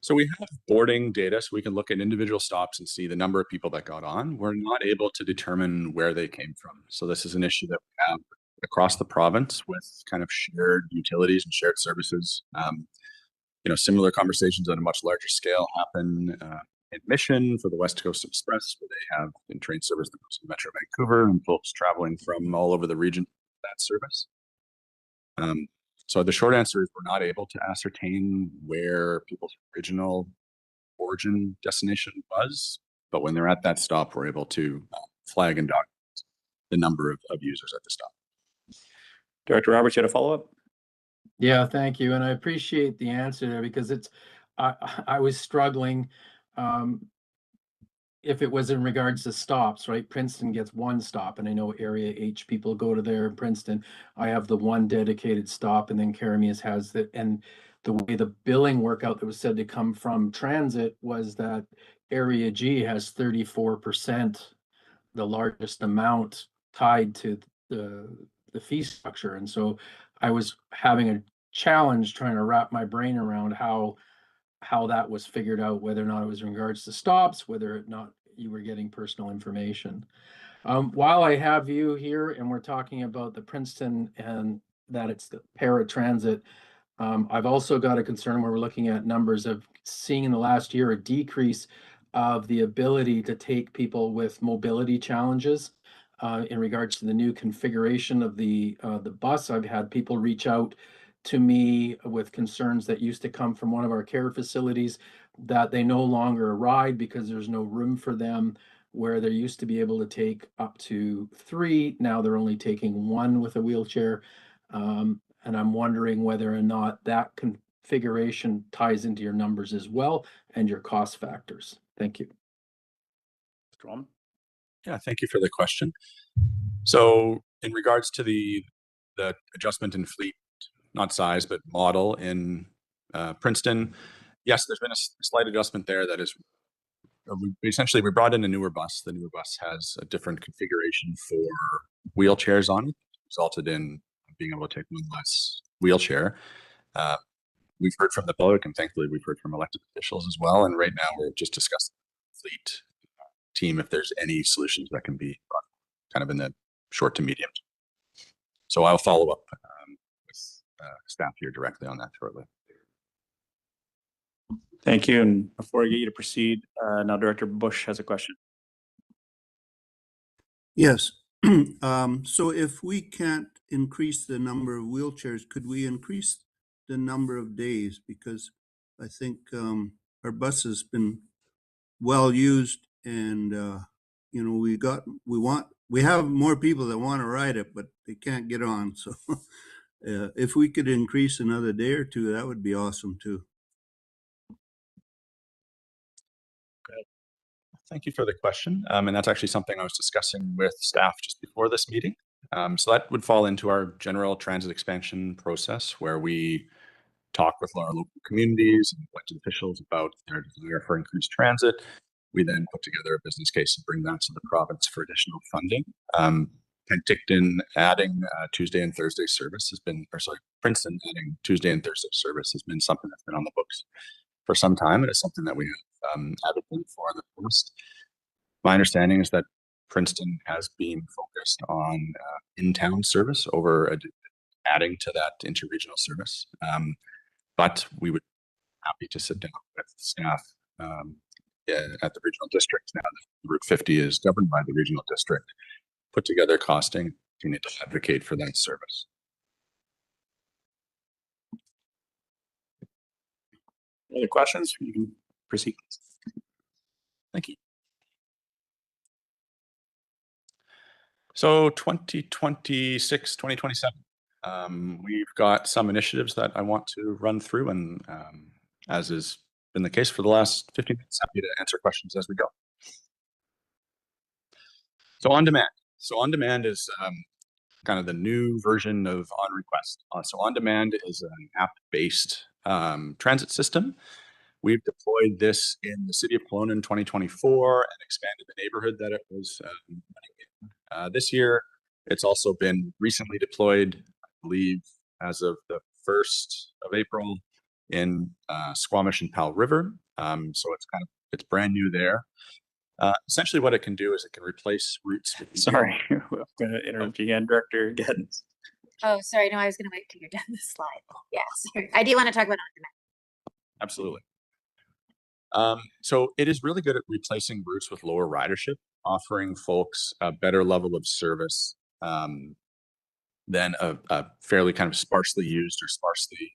Speaker 21: So we have boarding data, so we can look at individual stops and see the number of people that got on. We're not able to determine where they came from. So this is an issue that we have across the province with kind of shared utilities and shared services. Similar conversations on a much larger scale happen in Mission for the West Coast Express, where they have in train service that goes to Metro Vancouver and folks traveling from all over the region for that service. So the short answer is we're not able to ascertain where people's original origin destination was, but when they're at that stop, we're able to flag and document the number of users at the stop.
Speaker 19: Director Roberts, you had a follow-up?
Speaker 11: Yeah, thank you. And I appreciate the answer there, because I was struggling if it was in regards to stops, right? Princeton gets 1 stop, and I know Area H people go to there in Princeton. I have the 1 dedicated stop, and then Karameas has and the way the billing workout that was said to come from transit was that Area G has 34%, the largest amount tied to the fee structure. And so I was having a challenge trying to wrap my brain around how that was figured out, whether or not it was in regards to stops, whether or not you were getting personal information. While I have you here and we're talking about the Princeton and that it's the paratransit, I've also got a concern where we're looking at numbers of seeing in the last year a decrease of the ability to take people with mobility challenges. In regards to the new configuration of the bus, I've had people reach out to me with concerns that used to come from one of our care facilities that they no longer ride because there's no room for them, where they used to be able to take up to 3. Now they're only taking 1 with a wheelchair. And I'm wondering whether or not that configuration ties into your numbers as well and your cost factors. Thank you.
Speaker 21: Mr. Rollin? Yeah, thank you for the question. So in regards to the adjustment in fleet, not size, but model in Princeton, yes, there's been a slight adjustment there. That is, we brought in a newer bus. The newer bus has a different configuration for wheelchairs on it, resulted in being able to take 1 less wheelchair. we've heard from the public, and thankfully we've heard from elected officials as well. And right now we're just discussing fleet team if there's any solutions that can be brought kind of in the short to medium term. So I'll follow up with staff here directly on that shortly.
Speaker 19: Thank you. And before I get you to proceed, now Director Bush has a question.
Speaker 9: Yes. So if we can't increase the number of wheelchairs, could we increase the number of days? Because I think our bus has been well used, and you know, we have more people that want to ride it, but they can't get on. So if we could increase another day or two, that would be awesome too.
Speaker 21: Thank you for the question. And that's actually something I was discussing with staff just before this meeting. So that would fall into our general transit expansion process, where we talk with our local communities and elected officials about their desire for increased transit. We then put together a business case and bring that to the province for additional funding. Penticton adding Tuesday and Thursday service has been, or sorry, Princeton adding Tuesday and Thursday service has been something that's been on the books for some time, and it's something that we have advocated for in the past. My understanding is that Princeton has been focused on in-town service over adding to that interregional service. But we would be happy to sit down with staff at the regional district now that Route 50 is governed by the regional district, put together costing, continue to advocate for that service.
Speaker 19: Any other questions? You can proceed.
Speaker 21: Thank you. So 2026, 2027, we've got some initiatives that I want to run through, and as has been the case for the last 15 minutes, happy to answer questions as we go. So on demand. So on demand is kind of the new version of on request. So on demand is an app-based transit system. We've deployed this in the city of Kelowna in 2024 and expanded the neighborhood that it was running in. This year, it's also been recently deployed, I believe, as of the 1st of April in Squamish and Powell River. So it's brand new there. Essentially what it can do is it can replace routes.
Speaker 19: Sorry, I'm going to interrupt you again, Director Gettins.
Speaker 16: Oh, sorry. No, I was going to wait till you're done this slide. Yeah, sorry. I do want to talk about on-demand.
Speaker 21: Absolutely. So it is really good at replacing routes with lower ridership, offering folks a better level of service than a fairly kind of sparsely used or sparsely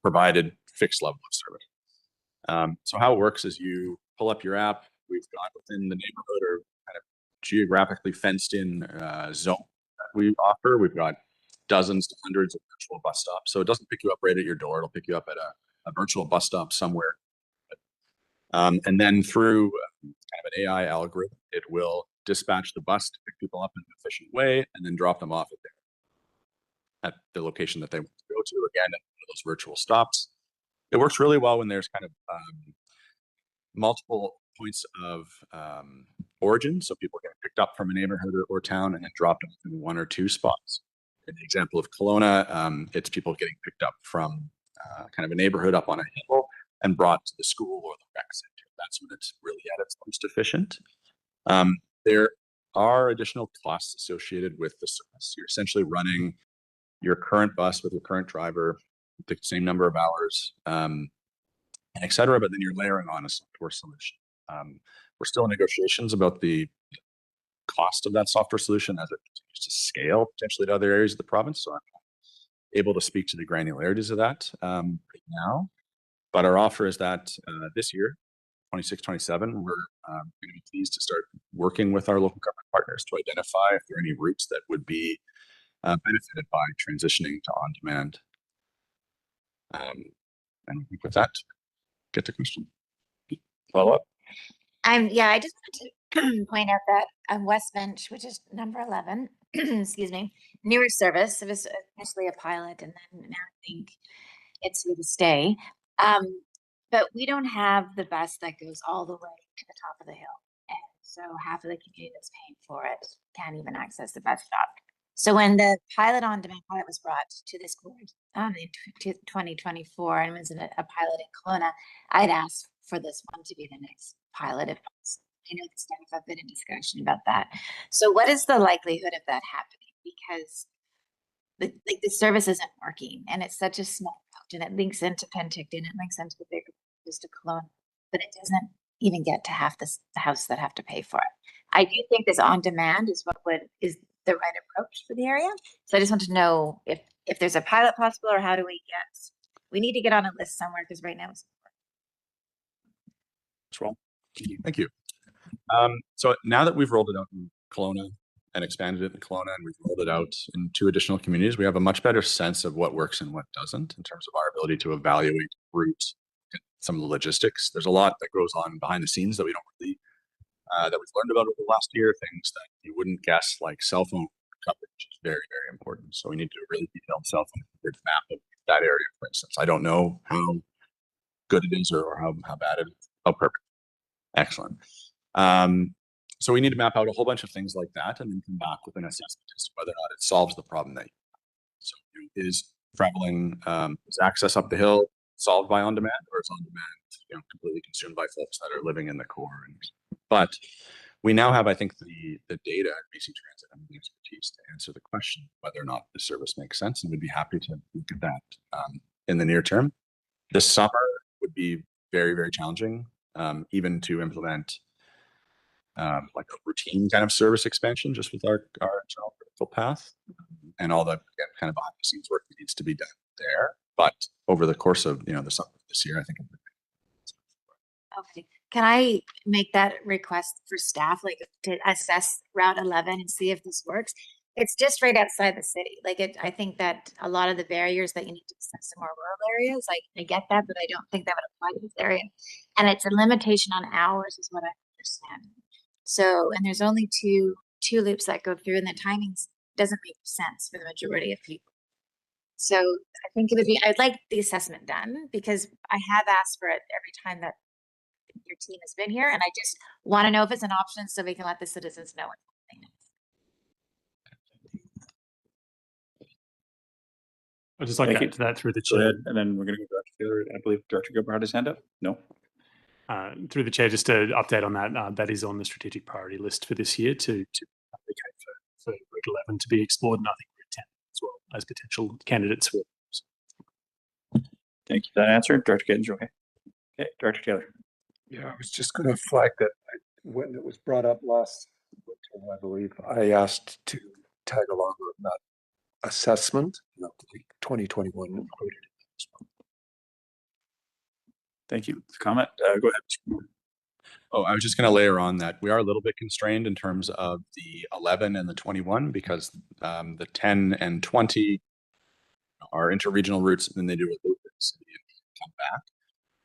Speaker 21: provided fixed level of service. So how it works is you pull up your app. We've got within the neighborhood or kind of geographically fenced in zone that we offer. We've got dozens to hundreds of virtual bus stops. So it doesn't pick you up right at your door. It'll pick you up at a virtual bus stop somewhere. And then through kind of an AI algorithm, it will dispatch the bus to pick people up in an efficient way and then drop them off at the location that they want to go to, again, at one of those virtual stops. It works really well when there's kind of multiple points of origin. So people get picked up from a neighborhood or town and then dropped off in one or two spots. In the example of Kelowna, it's people getting picked up from kind of a neighborhood up on a hill and brought to the school or the rec center. That's when it's really at its most efficient. There are additional costs associated with the service. You're essentially running your current bus with your current driver, the same number of hours, and et cetera, but then you're layering on a software solution. We're still in negotiations about the cost of that software solution as it continues to scale potentially to other areas of the province. So I'm not able to speak to the granularities of that right now. But our offer is that this year, 26, 27, we're going to be pleased to start working with our local government partners to identify if there are any routes that would be benefited by transitioning to on-demand. And with that, get to question. Follow up.
Speaker 16: Yeah, I just wanted to point out that West Bench, which is number 11, excuse me, newer service. It was initially a pilot, and then now I think it's here to stay. But we don't have the bus that goes all the way to the top of the hill. And so half of the community that's paying for it can't even access the bus stop. So when the pilot on demand pilot was brought to this board in 2024 and was a pilot in Kelowna, I'd asked for this one to be the next pilot if possible. I know the staff have been in discussion about that. So what is the likelihood of that happening? Because the service isn't working and it's such a small route and it links into Penticton, it links into the bigger just to Kelowna, but it doesn't even get to half the house that have to pay for it. I do think this on demand is is the right approach for the area. So I just want to know if there's a pilot possible, or how do we need to get on a list somewhere, because right now it's.
Speaker 21: Well, thank you. So now that we've rolled it out in Kelowna and expanded it in Kelowna, and we've rolled it out in 2 additional communities, we have a much better sense of what works and what doesn't in terms of our ability to evaluate routes, some of the logistics. There's a lot that goes on behind the scenes that we don't really, that we've learned about over the last year, things that you wouldn't guess, like cell phone coverage is very, very important. So we need to do a really detailed cell phone coverage map of that area, for instance. I don't know how good it is or how bad it is. Oh, perfect. Excellent. So we need to map out a whole bunch of things like that and then come back with an assessment as to whether or not it solves the problem that you have. So is traveling, is access up the hill solved by on demand, or is on demand completely consumed by folks that are living in the core? But we now have, I think, the data at BC Transit and the expertise to answer the question whether or not the service makes sense, and we'd be happy to look at that in the near term. This summer would be very, very challenging, even to implement like a routine kind of service expansion just with our internal critical path and all the kind of behind the scenes work that needs to be done there. But over the course of the summer of this year, I think.
Speaker 16: Okay, can I make that request for staff, like to assess Route 11 and see if this works? It's just right outside the city. I think that a lot of the barriers that you need to assess in more rural areas, I get that, but I don't think that would apply to this area. And it's a limitation on hours is what I understand. So, and there's only two loops that go through, and the timings doesn't make sense for the majority of people. So I think I'd like the assessment done, because I have asked for it every time that your team has been here, and I just want to know if it's an option so we can let the citizens know what's happening.
Speaker 20: I'd just like to add to that through the chair.
Speaker 19: Go ahead, and then we're going to go to Director Taylor. I believe Director Gilbert had his hand up. No.
Speaker 20: Through the chair, just to update on that, that is on the strategic priority list for this year to advocate for Route 11 to be explored, and I think Route 10 as well as potential candidates for.
Speaker 19: Thank you for that answer. Director Gittins, okay. Okay, Director Taylor.
Speaker 4: Yeah, I was just going to flag that when it was brought up last winter, I believe, I asked to tag along with that assessment, the 2021 included.
Speaker 19: Thank you. Comment. Go ahead.
Speaker 21: Oh, I was just going to layer on that we are a little bit constrained in terms of the 11 and the 21, because the 10 and 20 are interregional routes, and then they do a loop in the city and come back.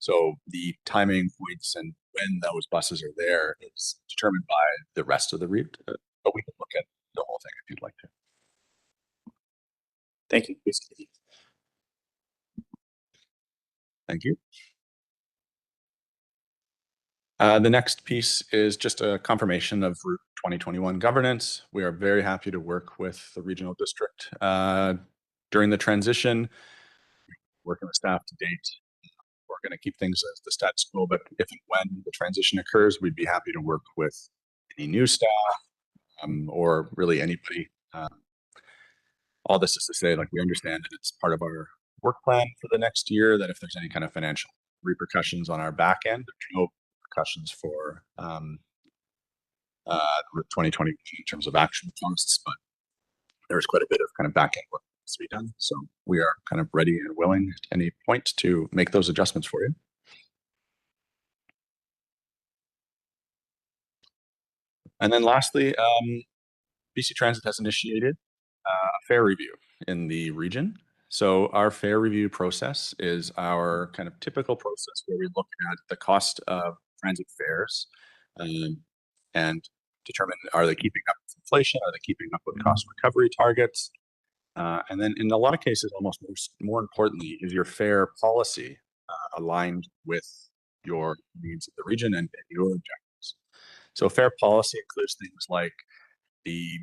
Speaker 21: So the timing points and when those buses are there is determined by the rest of the route, but we can look at the whole thing if you'd like to.
Speaker 19: Thank you.
Speaker 21: Thank you. The next piece is just a confirmation of Route 2021 governance. We are very happy to work with the regional district during the transition, working with staff to date. We're going to keep things as the status quo, but if and when the transition occurs, we'd be happy to work with any new staff or really anybody. All this is to say, we understand that it's part of our work plan for the next year, that if there's any kind of financial repercussions on our back end, there's no repercussions for 2020 in terms of actual costs, but there's quite a bit of kind of back end work to be done. So we are kind of ready and willing at any point to make those adjustments for you. And then lastly, BC Transit has initiated a fare review in the region. So our fare review process is our kind of typical process where we look at the cost of transit fares and determine, are they keeping up with inflation? Are they keeping up with cost recovery targets? And then in a lot of cases, almost more importantly, is your fare policy aligned with your needs of the region and your objectives? So fare policy includes things like the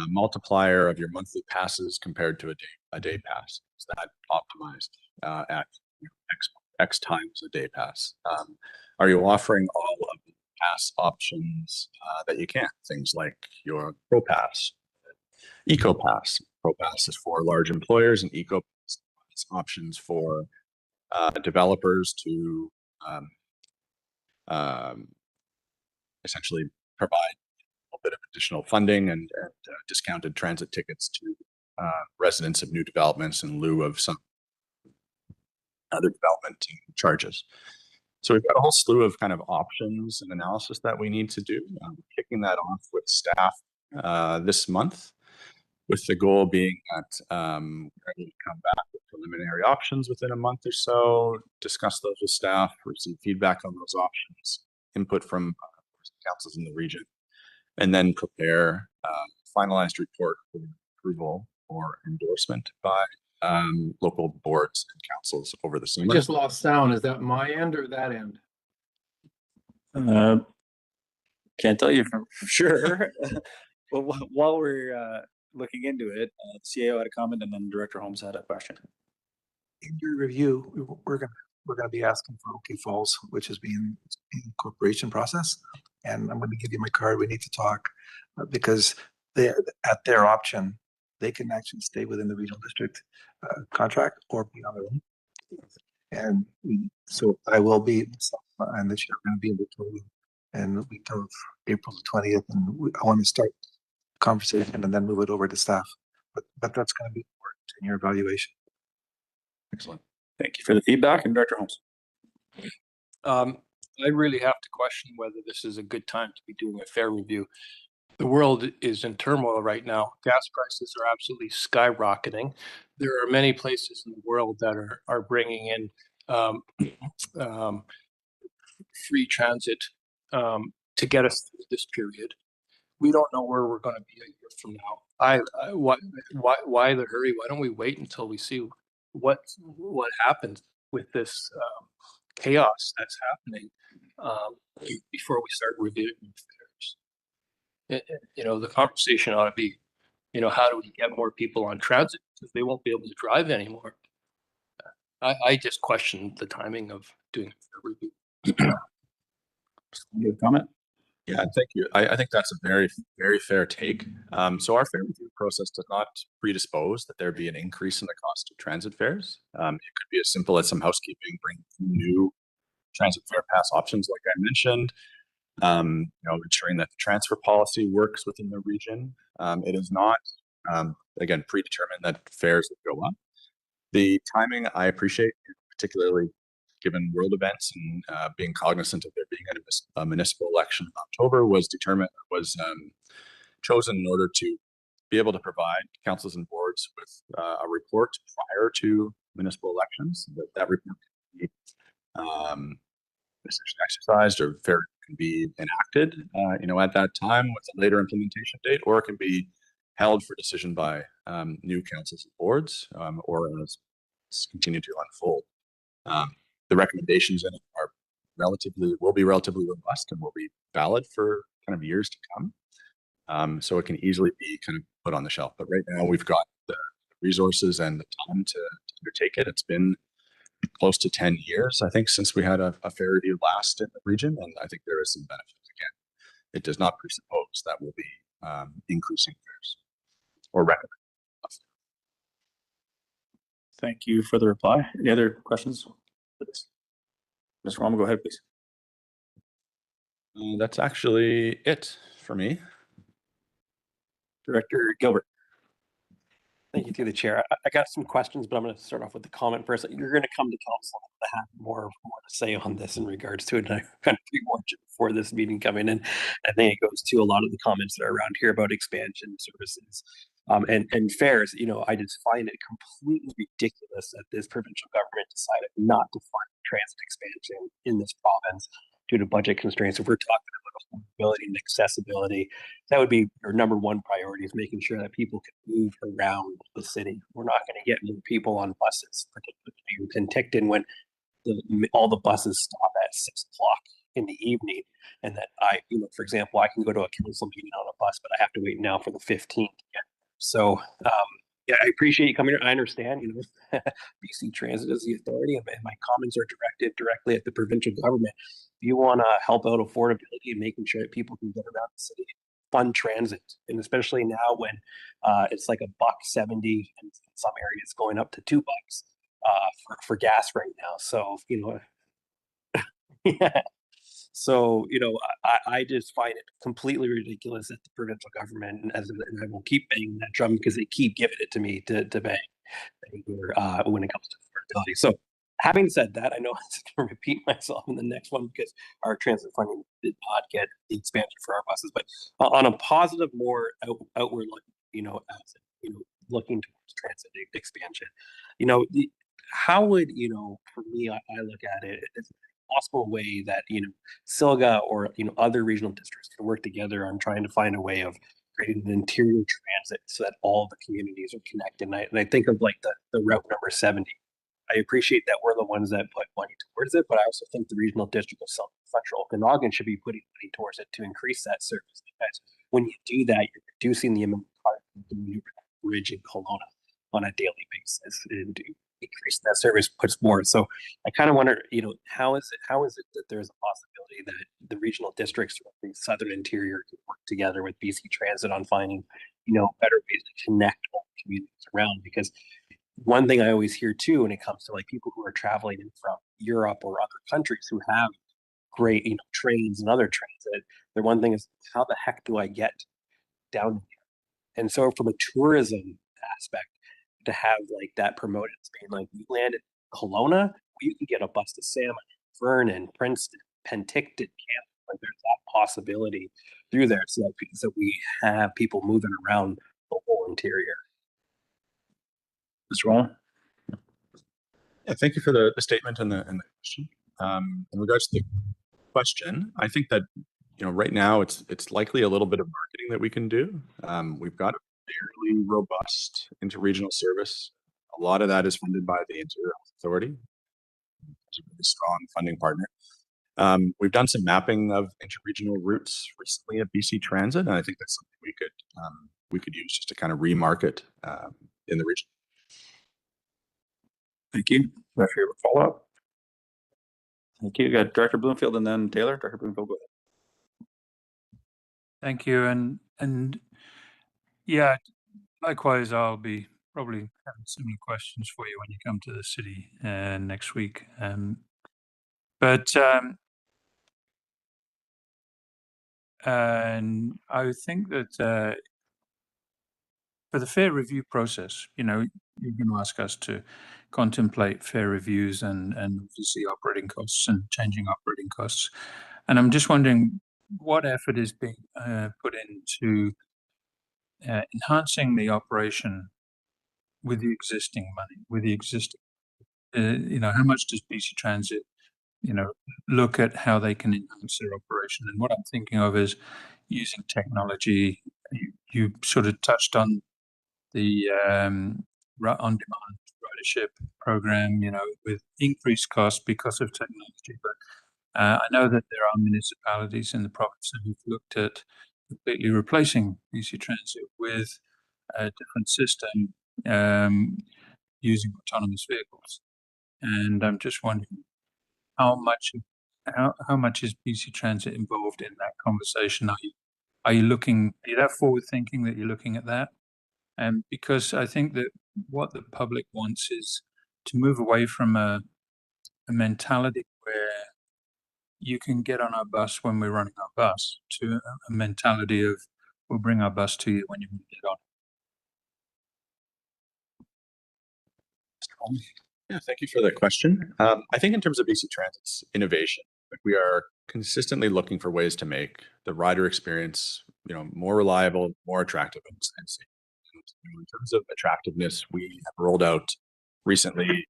Speaker 21: multiplier of your monthly passes compared to a day pass. Is that optimized at X times a day pass? Are you offering all of the pass options that you can? Things like your Pro Pass, Eco Pass. Pro Pass is for large employers, and Eco Pass is options for developers to essentially provide a bit of additional funding and discounted transit tickets to residents of new developments in lieu of some other development charges. So we've got a whole slew of kind of options and analysis that we need to do. Kicking that off with staff this month, with the goal being that we're going to come back with preliminary options within a month or so, discuss those with staff, receive feedback on those options, input from councils in the region, and then prepare a finalized report for approval or endorsement by local boards and councils over the summer.
Speaker 11: Just lost sound. Is that my end or that end?
Speaker 19: Can't tell you for sure. Well, while we're looking into it, the CAO had a comment, and then Director Holmes had a question.
Speaker 2: In your review, we're gonna be asking for OK Falls, which is being in incorporation process, and I'm going to give you my card. We need to talk because at their option, they can actually stay within the regional district contract or be on their own. And so I will be, and the chair going to be in Victoria, and the week of April the 20th, and I want to start the conversation and then move it over to staff. But that's going to be important in your evaluation.
Speaker 19: Excellent. Thank you for the feedback. And Director Holmes.
Speaker 13: I really have to question whether this is a good time to be doing a fare review. The world is in turmoil right now. Gas prices are absolutely skyrocketing. There are many places in the world that are bringing in free transit to get us through this period. We don't know where we're going to be a year from now. Why the hurry? Why don't we wait until we see what happens with this chaos that's happening before we start reviewing fares? The conversation ought to be, how do we get more people on transit because they won't be able to drive anymore? I just question the timing of doing a fare review.
Speaker 19: Good comment.
Speaker 21: Yeah, thank you. I think that's a very, very fair take. So our fare review process does not predispose that there be an increase in the cost of transit fares. It could be as simple as some housekeeping, bring new transit fare pass options, like I mentioned. Ensuring that the transfer policy works within the region. It is not, again, predetermined that fares would go up. The timing I appreciate, particularly given world events and being cognizant of there being a municipal election in October, was chosen in order to be able to provide councils and boards with a report prior to municipal elections. That report can be essentially exercised, or fair can be enacted, at that time with a later implementation date, or it can be held for decision by new councils and boards, or as continue to unfold. The recommendations in it will be relatively robust and will be valid for kind of years to come. So it can easily be kind of put on the shelf. But right now we've got the resources and the time to undertake it. It's been close to 10 years, I think, since we had a fare review last in the region, and I think there is some benefit. Again, it does not presuppose that we'll be increasing fares or recommend.
Speaker 19: Thank you for the reply. Any other questions for this? Mr. Rama, go ahead, please.
Speaker 21: That's actually it for me.
Speaker 19: Director Gilbert.
Speaker 5: Thank you through the chair. I got some questions, but I'm going to start off with the comment first. You're going to come to council to have more to say on this in regards to it. And I kind of pre-warned you before this meeting coming in. I think it goes to a lot of the comments that are around here about expansion services and fares. I just find it completely ridiculous that this provincial government decided not to fund transit expansion in this province due to budget constraints. If we're talking about affordability and accessibility, that would be your number one priority, is making sure that people can move around the city. We're not going to get more people on buses, particularly in Penticton, when all the buses stop at 6 o'clock in the evening, and that for example, I can go to a council meeting on a bus, but I have to wait now for the 15th. So, yeah, I appreciate you coming here. I understand, BC Transit is the authority, and my comments are directed directly at the provincial government. If you want to help out affordability and making sure that people can get around the city, fund transit, and especially now when it's like $1.70, and in some areas going up to $2 for gas right now. So, yeah. So, I just find it completely ridiculous that the provincial government, and I will keep banging that drum because they keep giving it to me to bang when it comes to affordability. So, having said that, I know I'm going to repeat myself in the next one because our transit funding did not get the expansion for our buses. But on a positive, more outward look, looking towards transit expansion, how would for me, I look at it as a possible way that Silga or other regional districts can work together on trying to find a way of creating an interior transit so that all the communities are connected. And I think of like the route number 70. I appreciate that we're the ones that put money towards it, but I also think the regional district of Central Okanagan should be putting money towards it to increase that service, because when you do that, you're reducing the amount of cars to maneuver that bridge in Kelowna on a daily basis, and increase that service puts more. So I kind of wonder, how is it that there's a possibility that the regional districts of the southern interior can work together with BC Transit on finding, better ways to connect all the communities around? Because one thing I always hear too, when it comes to like people who are traveling in from Europe or other countries who have great, trains and other transit, their one thing is, how the heck do I get down here? And so from a tourism aspect, to have like that promoted, it's being like, you land in Kelowna, you can get a bus to Salmon, Vernon, Princeton, Penticton, Canada. Like there's that possibility through there, so that we have people moving around the whole interior.
Speaker 19: Mr. Wall?
Speaker 21: Yeah, thank you for the statement and the question. In regards to the question, I think that right now it's likely a little bit of marketing that we can do. We've got a fairly robust interregional service. A lot of that is funded by the Interior Health Authority. It's a really strong funding partner. We've done some mapping of interregional routes recently at BC Transit, and I think that's something we could use just to kind of remarket in the region.
Speaker 19: Thank you. Director, you have a follow-up? Thank you. Got Director Bloomfield and then Taylor. Director Bloomfield, go ahead.
Speaker 18: Thank you. And yeah, likewise, I'll be probably having similar questions for you when you come to the city next week. But and I think that for the fair review process, you're going to ask us to contemplate fair reviews and obviously operating costs and changing operating costs. And I'm just wondering what effort is being put into enhancing the operation with the existing money, with the existing, how much does BC Transit, look at how they can enhance their operation? And what I'm thinking of is using technology. You sort of touched on the on-demand ridership program, with increased costs because of technology. But I know that there are municipalities in the province who've looked at completely replacing BC Transit with a different system using autonomous vehicles. And I'm just wondering how much is BC Transit involved in that conversation? Are you that forward thinking that you're looking at that? And because I think that what the public wants is to move away from a mentality where you can get on our bus when we're running our bus, to a mentality of, we'll bring our bus to you when you want to get on.
Speaker 21: Yeah, thank you for that question. I think in terms of BC Transit's innovation, we are consistently looking for ways to make the rider experience, more reliable, more attractive, and safe. In terms of attractiveness, we have rolled out recently,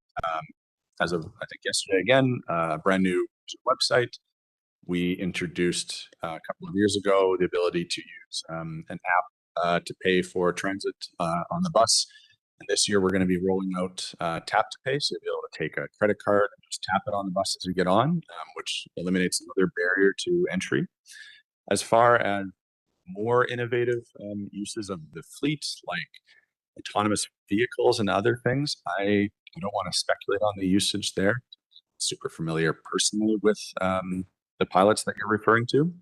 Speaker 21: as of I think yesterday again, a brand new website. We introduced a couple of years ago the ability to use an app to pay for transit on the bus. And this year, we're going to be rolling out tap to pay. So you'll be able to take a credit card and just tap it on the bus as you get on, which eliminates another barrier to entry. As far as more innovative uses of the fleet, like autonomous vehicles and other things, I don't want to speculate on the usage there. Super familiar personally with the pilots that you're referring to.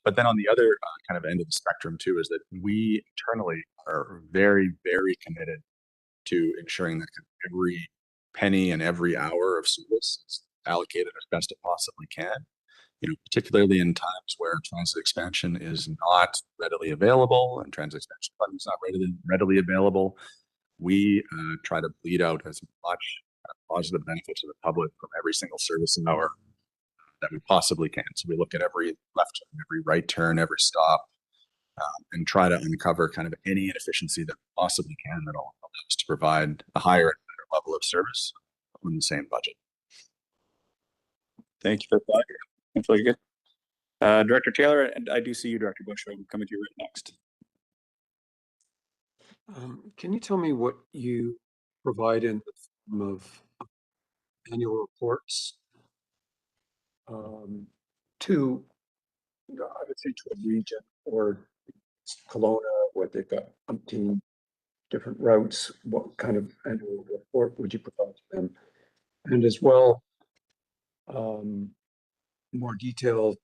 Speaker 21: But then on the other kind of end of the spectrum too, is that we internally are very, very committed to ensuring that every penny and every hour of service is allocated as best it possibly can. You know, particularly in times where transit expansion is not readily available and transit expansion funding is not readily available, we try to bleed out as much positive benefit to the public from every single service hour that we possibly can. So we look at every left turn, every right turn, every stop, and try to uncover kind of any inefficiency that we possibly can that will allow us to provide a higher and better level of service on the same budget.
Speaker 19: Thank you for that. That's really good. Director Taylor, and I do see you, Director Bush. I'm coming to you right next.
Speaker 4: Can you tell me what you provide in the form of annual reports to, I would say, to a region or Kelowna, where they've got umpteen different routes? What kind of annual report would you provide to them? And as well, more detailed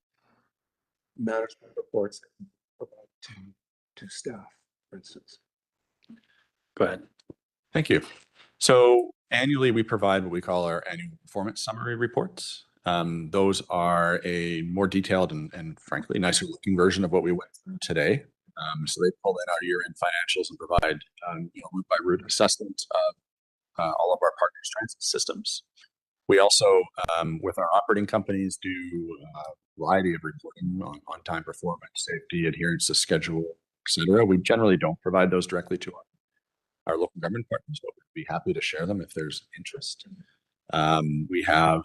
Speaker 4: management reports that you provide to staff, for instance.
Speaker 19: Go ahead.
Speaker 21: Thank you. So annually, we provide what we call our annual performance summary reports. Those are a more detailed and frankly nicer looking version of what we went through today. So they pull in our year-end financials and provide route by route assessment of all of our partners' transit systems. We also, with our operating companies, do a variety of reporting on time performance, safety, adherence to schedule, etc. We generally don't provide those directly to our local government partners, but we'd be happy to share them if there's interest. We have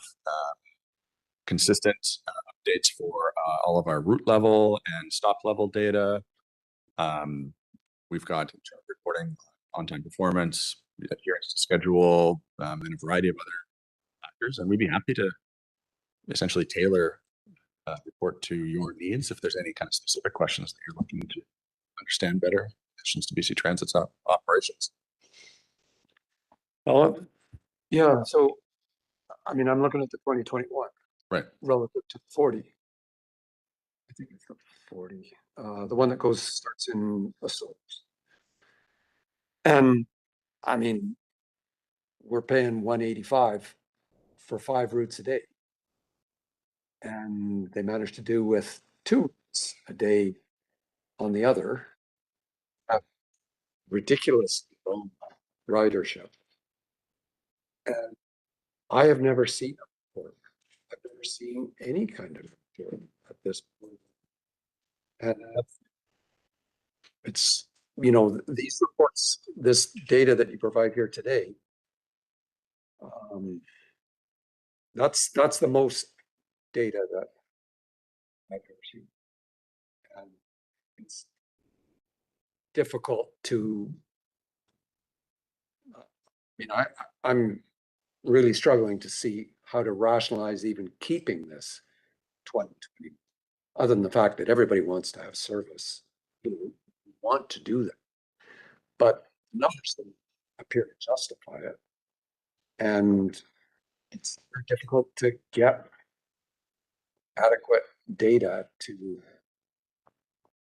Speaker 21: consistent updates for all of our route level and stop level data. We've got reporting on time performance, adherence to schedule, and a variety of other factors. And we'd be happy to essentially tailor a report to your needs if there's any kind of specific questions that you're looking to understand better in addition to BC Transit's operations.
Speaker 4: Well, yeah. So, I mean, I'm looking at the 2021,
Speaker 21: right,
Speaker 4: relative to 40. I think it's the 40. The one that starts in Assault. And I mean, we're paying 185 for 5 routes a day. And they managed to do with 2 routes a day on the other. Ridiculous ridership. And I have never seen a report. I've never seen any kind of report at this point. And it's, these reports, this data that you provide here today, that's the most data that I've ever seen. And it's difficult to, I'm really struggling to see how to rationalize even keeping this 2020, other than the fact that everybody wants to have service. You want to do that, but numbers don't appear to justify it. And it's very difficult to get adequate data to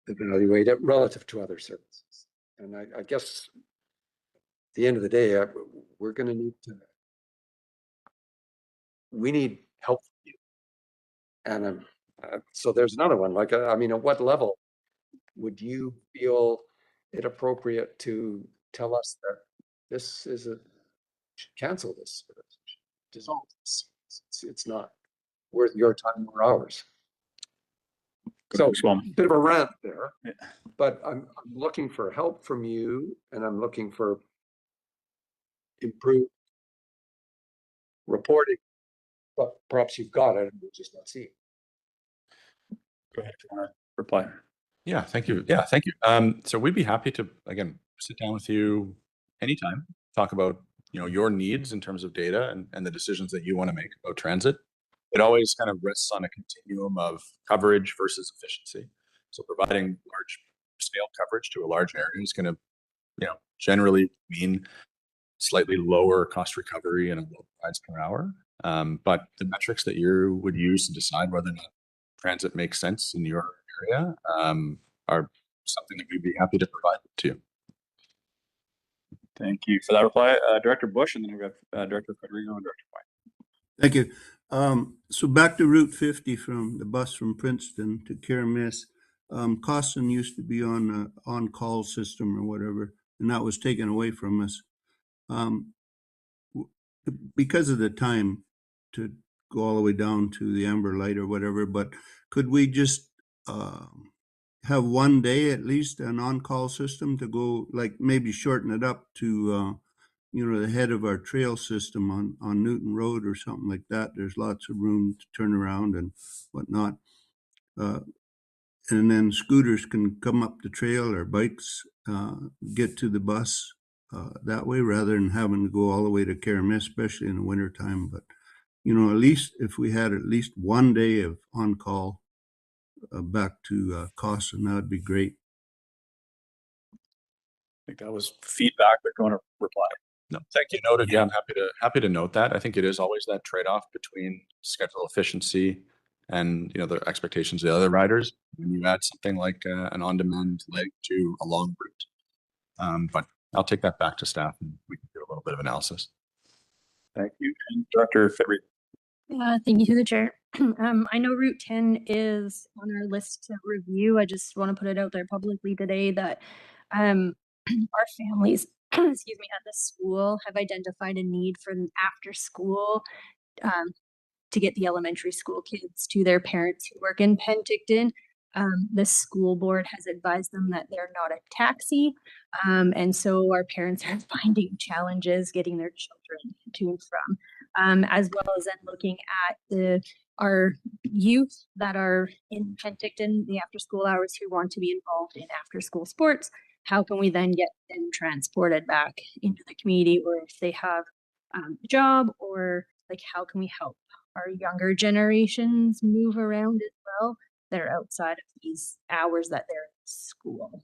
Speaker 4: evaluate it relative to other services. And I guess at the end of the day, we're going to need to, we need help from you. And so there's another one, like, I mean, at what level would you feel it appropriate to tell us that this is cancel this, dissolve this? It's not worth your time or ours. So a bit of a rant there, but I'm looking for help from you, and I'm looking for improved reporting. But perhaps you've got it, and we're just not seeing.
Speaker 19: Go ahead, if you want to reply.
Speaker 21: Yeah, thank you. Yeah, thank you. So we'd be happy to, again, sit down with you, anytime, talk about, your needs in terms of data and the decisions that you want to make about transit. It always kind of rests on a continuum of coverage versus efficiency. So providing large scale coverage to a large area is going to, generally mean slightly lower cost recovery and a low price per hour. But the metrics that you would use to decide whether or not transit makes sense in your area are something that we'd be happy to provide to you.
Speaker 19: Thank you for that reply, Director Bush, and then we've got Director Federico and Director White.
Speaker 9: Thank you. So back to Route 50 from the bus from Princeton to Karamis. Costin used to be on an on-call system or whatever, and that was taken away from us. Because of the time to go all the way down to the Amber Light or whatever, but could we just have one day at least an on-call system to go, like maybe shorten it up to the head of our trail system on Newton Road or something like that. There's lots of room to turn around and whatnot. And then scooters can come up the trail or bikes get to the bus that way rather than having to go all the way to Karamis, especially in the wintertime. But, at least if we had at least one day of on-call back to Costin, that would be great.
Speaker 19: I think that was feedback, but going to reply.
Speaker 21: No, thank you. Noted. Yeah, I'm happy to note that. I think it is always that trade-off between schedule efficiency and the expectations of the other riders when you add something like an on-demand leg to a long route. But I'll take that back to staff and we can do a little bit of analysis.
Speaker 19: Thank you. And Director Federico.
Speaker 14: Thank you to the chair. I know Route 10 is on our list to review. I just want to put it out there publicly today that our families, excuse me, at the school have identified a need for an after school to get the elementary school kids to their parents who work in Penticton. The school board has advised them that they're not a taxi. And so our parents are finding challenges getting their children to and from, as well as then looking at our youth that are in Penticton, the after school hours who want to be involved in after school sports. How can we then get them transported back into the community, or if they have a job, or like how can we help our younger generations move around as well that are outside of these hours that they're in school.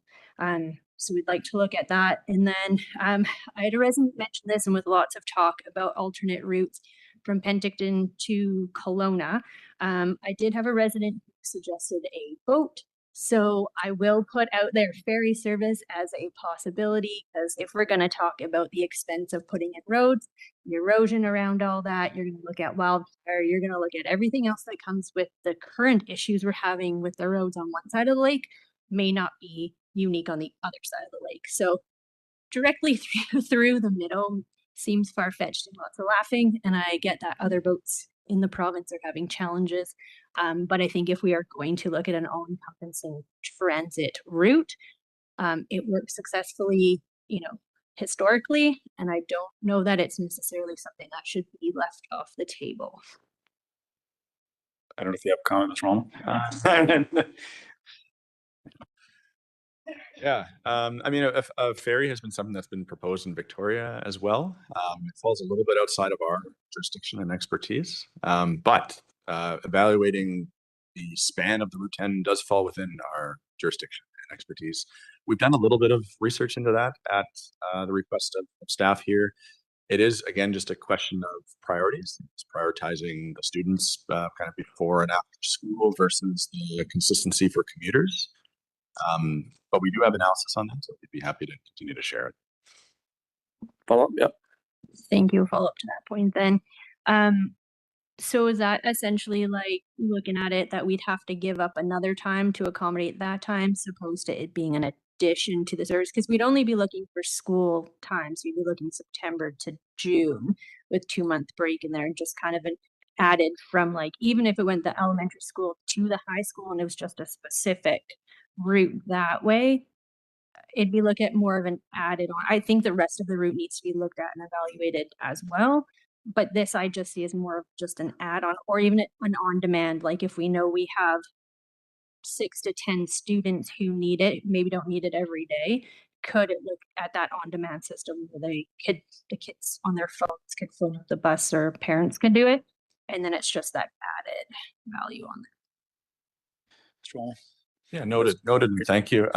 Speaker 14: So we'd like to look at that. And then I had a resident mention this, and with lots of talk about alternate routes from Penticton to Kelowna. I did have a resident who suggested a boat. So I will put out there ferry service as a possibility, because if we're going to talk about the expense of putting in roads, the erosion around all that, you're going to look at wildfire, you're going to look at everything else that comes with the current issues we're having with the roads on one side of the lake may not be unique on the other side of the lake. So directly through the middle seems far-fetched and lots of laughing, and I get that other boats in the province are having challenges. But I think if we are going to look at an all-encompassing transit route, it works successfully, historically, and I don't know that it's necessarily something that should be left off the table.
Speaker 19: I don't know if you have a comment, Ms. Roman.
Speaker 21: Yeah, I mean, a ferry has been something that's been proposed in Victoria as well. It falls a little bit outside of our jurisdiction and expertise, but evaluating the span of the Route 10 does fall within our jurisdiction and expertise. We've done a little bit of research into that at the request of staff here. It is, again, just a question of priorities. It's prioritizing the students kind of before and after school versus the consistency for commuters. But we do have analysis on that, so we'd be happy to continue to share it.
Speaker 19: Follow up, yep.
Speaker 14: Thank you. Follow up to that point then. So is that essentially like looking at it that we'd have to give up another time to accommodate that time, opposed to it being an addition to the service? Because we'd only be looking for school times. We'd be looking September to June with 2-month break in there, and just kind of an added from, like, even if it went the elementary school to the high school and it was just a specific route that way, it'd be look at more of an added on. I think the rest of the route needs to be looked at and evaluated as well. But this I just see as more of just an add-on, or even an on-demand. Like if we know we have 6 to 10 students who need it, maybe don't need it every day, could it look at that on-demand system where the kids on their phones could phone up the bus or parents can do it, and then it's just that added value on there.
Speaker 21: Yeah, noted, and thank you.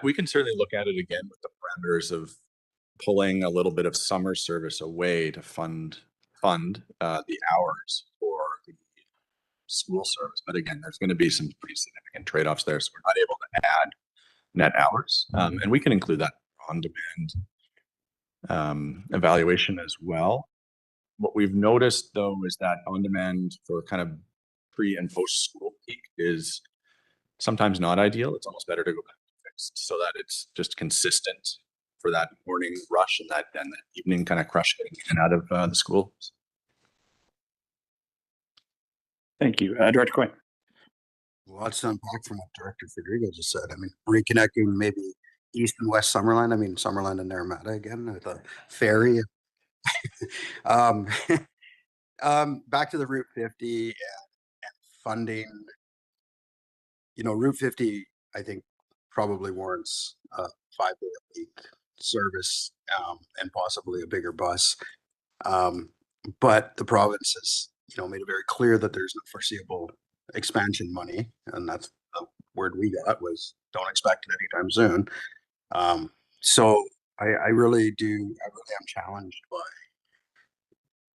Speaker 21: We can certainly look at it again with the parameters of pulling a little bit of summer service away to fund the hours for the school service. But again, there's going to be some pretty significant trade-offs there, so we're not able to add net hours, and we can include that on-demand evaluation as well. What we've noticed though is that on-demand for kind of pre and post school peak is sometimes not ideal. It's almost better to go back to fixed so that it's just consistent for that morning rush and that evening kind of crush getting in and out of the school.
Speaker 19: Thank you. Director Coyne.
Speaker 7: Lots to unpack from what Director Federico just said. I mean, reconnecting maybe East and West Summerland. I mean, Summerland and Naramata again with a ferry. Back to the Route 50 and funding. You know, Route 50, I think, probably warrants a 5-day-a-week service and possibly a bigger bus. But the province has, you know, made it very clear that there's no foreseeable expansion money, and that's the word we got was don't expect it anytime soon. So I really am challenged by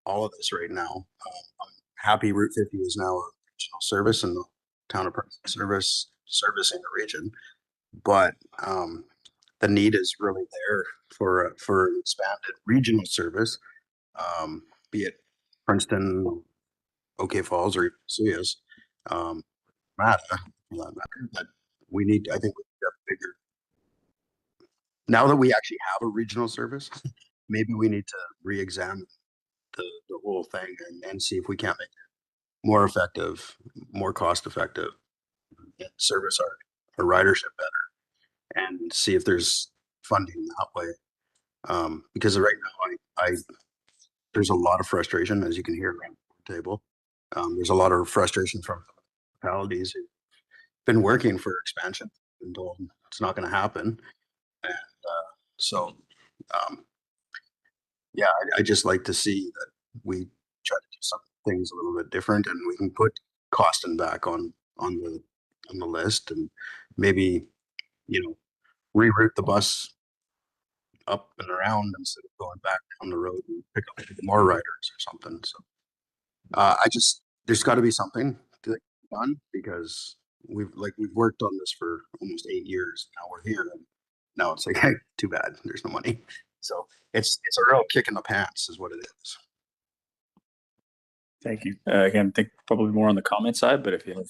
Speaker 7: all of this right now. I'm happy Route 50 is now a regional service and the town of servicing the region, but the need is really there for an expanded regional service, be it Princeton, OK Falls, or Suez, Mata, for that matter. That we need. I think we need a bigger. Now that we actually have a regional service, maybe we need to re-examine the whole thing and see if we can't make it more effective, more cost effective, and service our ridership better, and see if there's funding that way. Because right now, there's a lot of frustration, as you can hear around the table. There's a lot of frustration from municipalities who've been working for expansion and told it's not going to happen. And yeah, I just like to see that we try to do some things a little bit different, and we can put Costin back on the list, and maybe, you know, reroute the bus up and around instead of going back down the road and pick up more riders or something. So there's got to be something to get done, because we've worked on this for almost 8 years. Now we're here, and now it's like, hey, too bad, there's no money. So it's a real kick in the pants is what it is.
Speaker 19: Thank you. Again, I think probably more on the comment side, but if you have.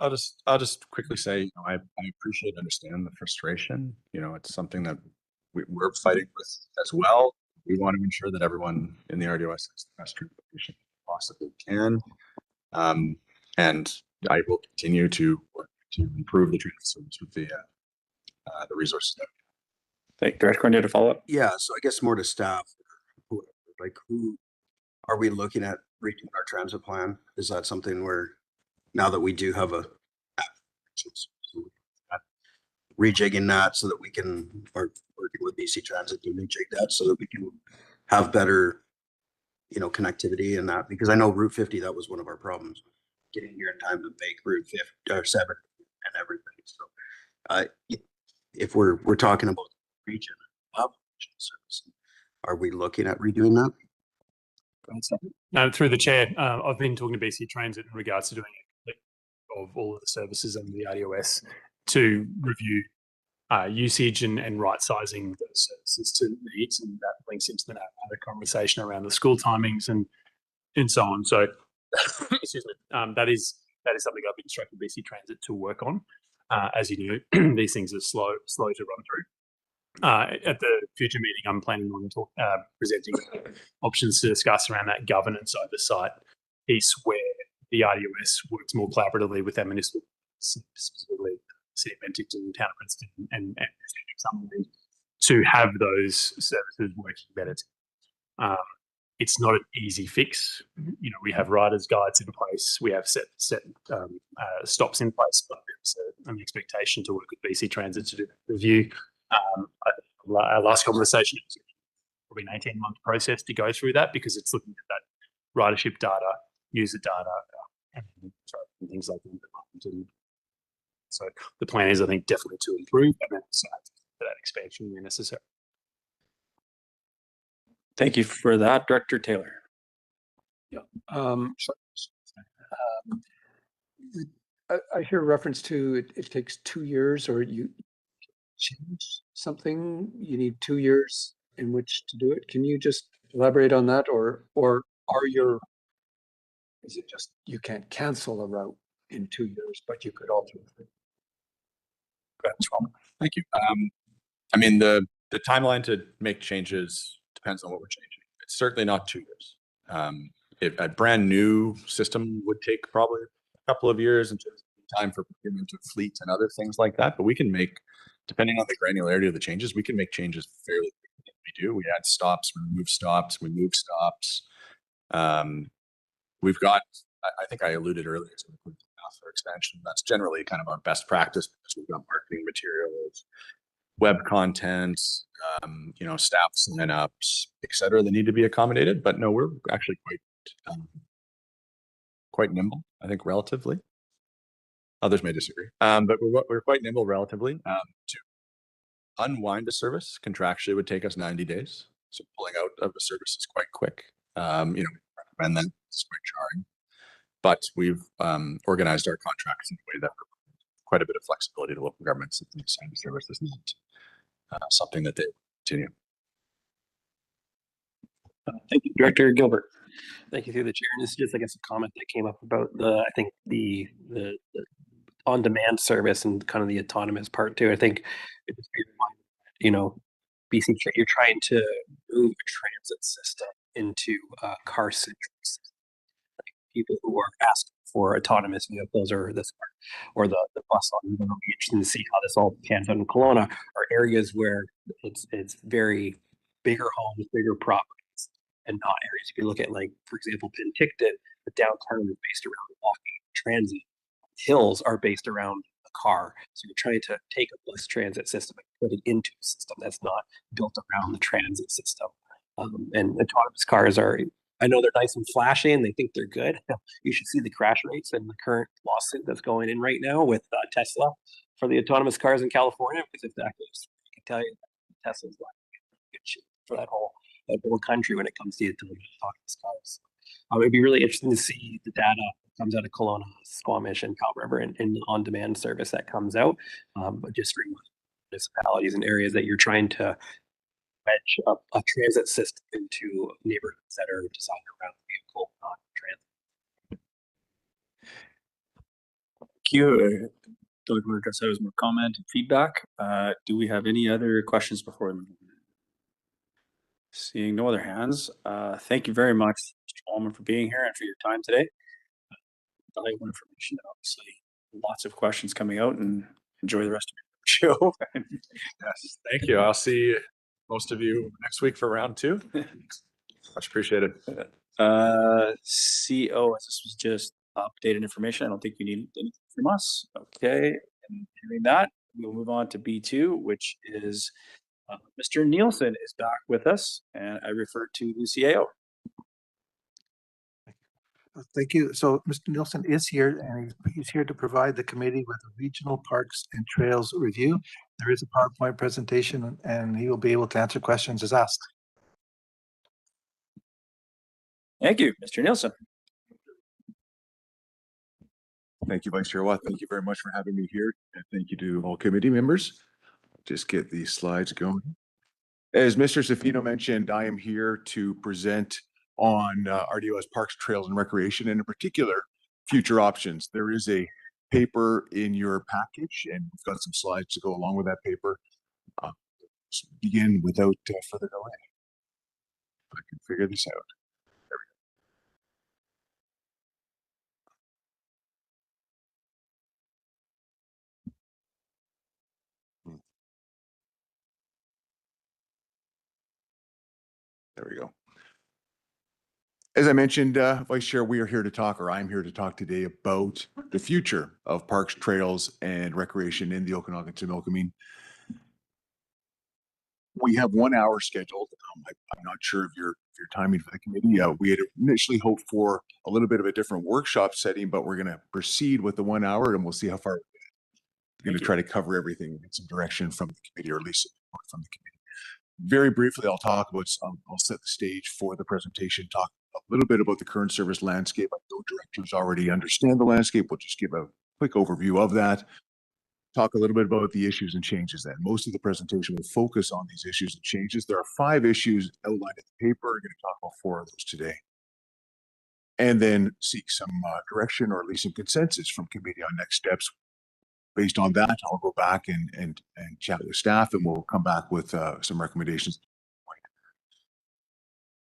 Speaker 21: I'll just quickly say, you know, I appreciate and understand the frustration. You know, it's something that we're fighting with as well. We want to ensure that everyone in the RDOS has the best transportation possibly can. And I will continue to work to improve the transit service with the resources.
Speaker 19: Thank you. Director Coyne, to follow up.
Speaker 7: Yeah, so I guess more to staff, who are we looking at reading our transit plan? Is that something where, now that we do have rejigging that so that we can, or working with BC Transit to rejig that so that we can have better, you know, connectivity in that? Because I know Route 50, that was one of our problems, getting here in time to make Route 50 or 7 and everything. So if we're talking about the region of service, are we looking at redoing that?
Speaker 20: Through the chair, I've been talking to BC Transit in regards to doing it of all of the services under the RDOS to review usage and right-sizing those services to needs, and that links into the other conversation around the school timings and so on. So, excuse me, that is something I've instructed BC Transit to work on. As you know, these things are slow to run through. At the future meeting, I'm planning on presenting options to discuss around that governance oversight piece, where the RDOS works more collaboratively with our municipal, specifically City of Penticton, Town of Princeton, and to have those services working better. it's not an easy fix. You know, we have riders guides in place, we have set stops in place, but there's an expectation to work with BC Transit to do that review. Our last conversation was probably an 18-month process to go through that, because it's looking at that ridership data, user data, and things like that. And so the plan is, I think, definitely to improve, and then that expansion where necessary.
Speaker 19: Thank you for that, Director Taylor.
Speaker 4: I hear reference to it takes 2 years, or you change something, you need 2 years in which to do it. Can you just elaborate on that, or is it just you can't cancel a route in 2 years, but you could alter it?
Speaker 21: Thank you. I mean, the timeline to make changes depends on what we're changing. It's certainly not 2 years. A brand new system would take probably a couple of years in terms of time for procurement of fleet and other things like that. But we can make, depending on the granularity of the changes, we can make changes fairly quickly. We do. We add stops, we remove stops, we move stops. We've got, I think I alluded earlier to the path for expansion. That's generally kind of our best practice, because we've got marketing materials, web content, you know, staff signups, et cetera, that need to be accommodated. But no, we're actually quite nimble, I think, relatively. Others may disagree, but we're quite nimble relatively. To unwind a service contractually would take us 90 days. So pulling out of a service is quite quick. You know, we recommend that. It's quite jarring. But we've organized our contracts in a way that quite a bit of flexibility to local governments if they decide the service is not something that they continue.
Speaker 5: Thank you, Director Gilbert. Thank you through the chair. And this is just, I guess, a comment that came up about I think the on-demand service and kind of the autonomous part too. I think it just be reminded that, you know, BC, you're trying to move a transit system into a car-centric system. Like people who are asking for autonomous vehicles or this or the bus on, it'll be interesting to see how this all pans out in Kelowna, are areas where it's very bigger homes, bigger properties, and not areas. If you look at, like, for example, Penticton, the downtown is based around walking, transit. Hills are based around a car. So you're trying to take a bus transit system and put it into a system that's not built around the transit system. And autonomous cars are, I know they're nice and flashy and they think they're good. You should see the crash rates and the current lawsuit that's going in right now with Tesla for the autonomous cars in California. Because if that goes, I can tell you Tesla's like good shit for that whole country when it comes to autonomous cars. It'd be really interesting to see the data that comes out of Kelowna, Squamish, and Cal River and the on-demand service that comes out. But just for municipalities and areas that you're trying to wedge up a transit system into neighborhoods that are designed around vehicle transit.
Speaker 19: Thank you. Doug, we'll address that as more comment and feedback. Do we have any other questions before we move on? Seeing no other hands, thank you very much, Mr. Allman, for being here and for your time today. Valuable information, obviously. Lots of questions coming out, and enjoy the rest of your show.
Speaker 21: Yes, thank you. I'll see most of you next week for round 2. Much appreciated.
Speaker 19: CO, as this was just updated information, I don't think you need anything from us. Okay, and hearing that, we'll move on to B2, which is Mr. Nielsen is back with us, and I refer to the CAO.
Speaker 2: Thank you. So Mr. Nielsen is here, and he's here to provide the committee with a regional parks and trails review. There is a PowerPoint presentation, and he will be able to answer questions as asked.
Speaker 19: Thank you, Mr. Nielsen.
Speaker 6: Thank you, Vice Chair Watt. Thank you very much for having me here. And thank you to all committee members. Just get these slides going. As Mr. Safino mentioned, I am here to present on RDOS Parks, Trails, and Recreation, and in particular, future options. There is a paper in your package, and we've got some slides to go along with that paper. Let's begin without further delay. If I can figure this out. There we go. There we go. As I mentioned, Vice Chair, we are here to talk, or I'm here to talk today about the future of parks, trails, and recreation in the Okanagan to Milkameen. We have 1 hour scheduled. I'm not sure of your timing for the committee. We had initially hoped for a little bit of a different workshop setting, but we're going to proceed with the 1 hour and we'll see how far. We're going to try to cover everything in some direction from the committee, or at least from the committee. Very briefly, I'll talk about I'll set the stage for the presentation, talk a little bit about the current service landscape. I know directors already understand the landscape. We'll just give a quick overview of that. Talk a little bit about the issues and changes then. Most of the presentation will focus on these issues and changes. There are 5 issues outlined in the paper. We're going to talk about 4 of those today. And then seek some direction, or at least some consensus from committee on next steps. Based on that, I'll go back and chat with staff, and we'll come back with some recommendations.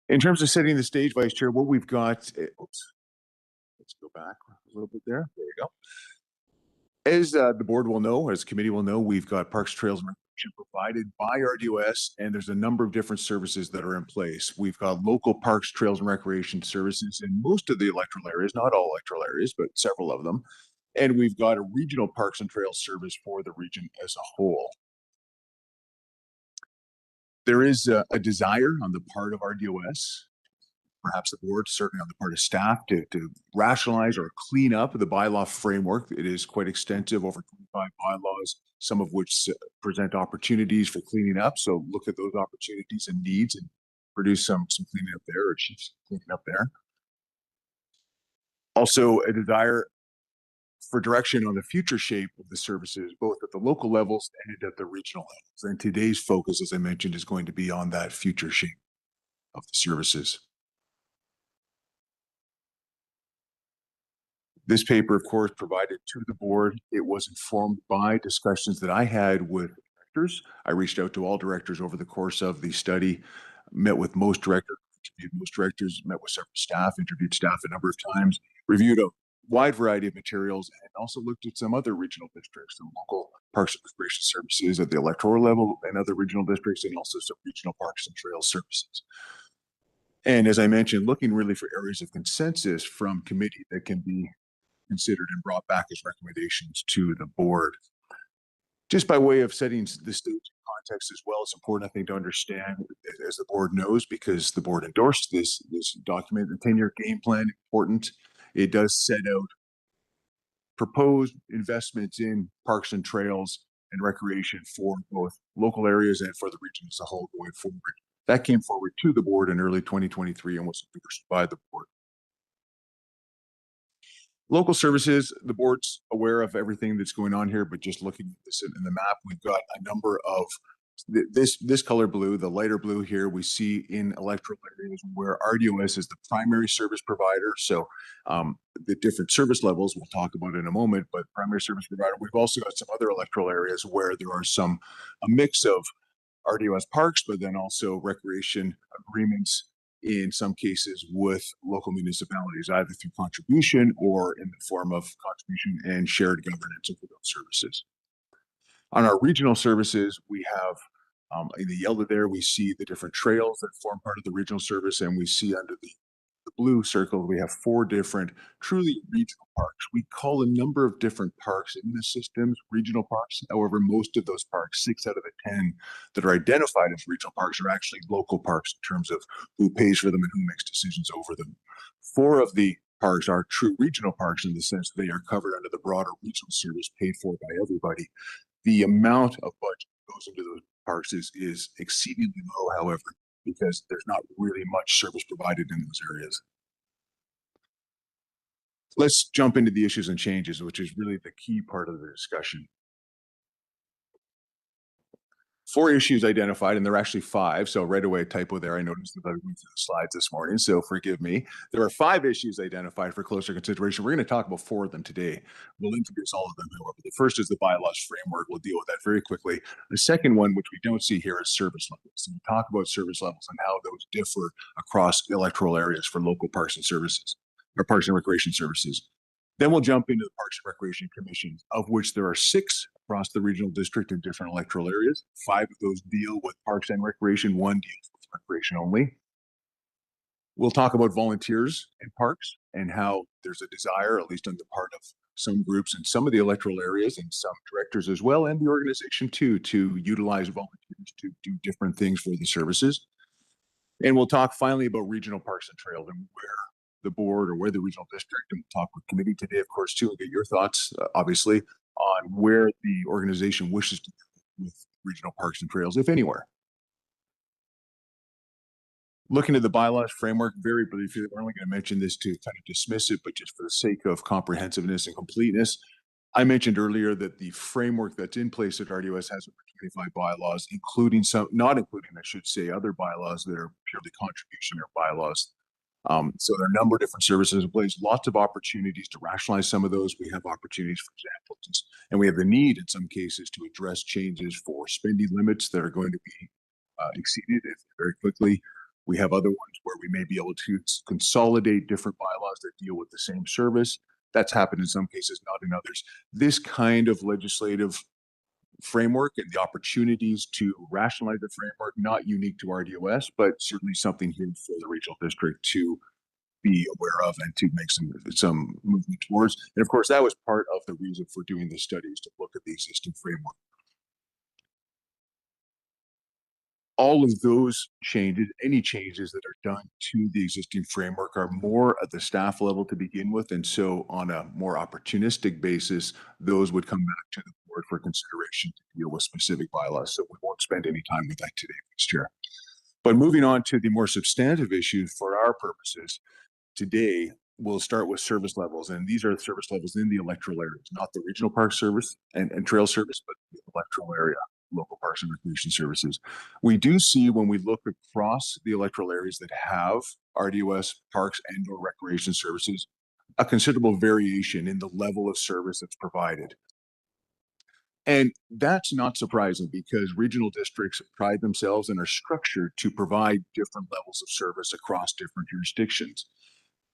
Speaker 6: In terms of setting the stage, Vice Chair, what we've got, let's go back a little bit there. There we go. As the board will know, as committee will know, we've got parks, trails, and recreation provided by RDOS, and there's a number of different services that are in place. We've got local parks, trails, and recreation services in most of the electoral areas, not all electoral areas, but several of them. And we've got a regional parks and trails service for the region as a whole. There is a desire on the part of RDOS, perhaps the board, certainly on the part of staff, to rationalize or clean up the bylaw framework. It is quite extensive, over 25 bylaws, some of which present opportunities for cleaning up. So look at those opportunities and needs and produce some cleaning up there, or achieve some cleaning up there. Also, a desire for direction on the future shape of the services, both at the local levels and at the regional levels. And today's focus, as I mentioned, is going to be on that future shape of the services. This paper, of course, provided to the board. It was informed by discussions that I had with directors. I reached out to all directors over the course of the study, met with most directors, met with several staff, interviewed staff a number of times, reviewed a wide variety of materials, and also looked at some other regional districts, some local parks and recreation services at the electoral level, and other regional districts, and also some regional parks and trail services. And as I mentioned, looking really for areas of consensus from committee that can be considered and brought back as recommendations to the board. Just by way of setting the stage context as well, it's important, I think, to understand, as the board knows, because the board endorsed this document, the 10-year game plan, important. It does set out proposed investments in parks and trails and recreation for both local areas and for the region as a whole going forward. That came forward to the board in early 2023 and was endorsed by the board. Local services, the board's aware of everything that's going on here, but just looking at this in the map, we've got a number of this color blue, the lighter blue here, we see in electoral areas where RDOS is the primary service provider. So the different service levels we'll talk about in a moment, but primary service provider. We've also got some other electoral areas where there are a mix of RDOS parks, but then also recreation agreements in some cases with local municipalities, either through contribution or in the form of contribution and shared governance of those services. On our regional services, we have in the yellow there, we see the different trails that form part of the regional service, and we see under the blue circle, we have 4 different truly regional parks. We call a number of different parks in the systems regional parks. However, most of those parks, 6 out of the 10 that are identified as regional parks, are actually local parks in terms of who pays for them and who makes decisions over them. 4 of the parks are true regional parks in the sense that they are covered under the broader regional service paid for by everybody. The amount of budget that goes into those parks is exceedingly low, however, because there's not really much service provided in those areas. Let's jump into the issues and changes, which is really the key part of the discussion. 4 issues identified, and there are actually 5. So right away, a typo there. I noticed that I went through the slides this morning, so forgive me. There are 5 issues identified for closer consideration. We're going to talk about 4 of them today. We'll introduce all of them, however. The first is the bylaws framework. We'll deal with that very quickly. The second one, which we don't see here, is service levels. So we'll talk about service levels and how those differ across electoral areas for local parks and services, or parks and recreation services. Then we'll jump into the Parks and Recreation Commissions, of which there are 6 across the regional district in different electoral areas. 5 of those deal with parks and recreation. 1 deals with recreation only. We'll talk about volunteers in parks and how there's a desire, at least on the part of some groups in some of the electoral areas and some directors as well, and the organization too, to utilize volunteers to do different things for the services. And we'll talk finally about regional parks and trails and where the board or where the regional district, and we'll talk with committee today, of course, too, and get your thoughts, obviously, on where the organization wishes to go with regional parks and trails, if anywhere. Looking at the bylaws framework, very briefly, we're only going to mention this to kind of dismiss it, but just for the sake of comprehensiveness and completeness, I mentioned earlier that the framework that's in place at RDOS has over 25 bylaws, including some, not including, I should say, other bylaws that are purely contribution or bylaws. So there are a number of different services in place, lots of opportunities to rationalize some of those. We have opportunities, for example, and we have the need in some cases to address changes for spending limits that are going to be exceeded very quickly. We have other ones where we may be able to consolidate different bylaws that deal with the same service. That's happened in some cases, not in others. This kind of legislative framework and the opportunities to rationalize the framework, not unique to RDOS, but certainly something here for the regional district to be aware of and to make some movement towards. And of course, that was part of the reason for doing the studies, to look at the existing framework. All of those changes, any changes that are done to the existing framework, are more at the staff level to begin with. And so on a more opportunistic basis, those would come back to the board for consideration to deal with specific bylaws. So we won't spend any time with that today, Mr. Chair. But moving on to the more substantive issues for our purposes, today we'll start with service levels. And these are the service levels in the electoral areas, not the regional park service and trail service, but the electoral area. Local parks and recreation services. We do see, when we look across the electoral areas that have RDOS parks and or recreation services, a considerable variation in the level of service that's provided. And that's not surprising, because regional districts pride themselves and are structured to provide different levels of service across different jurisdictions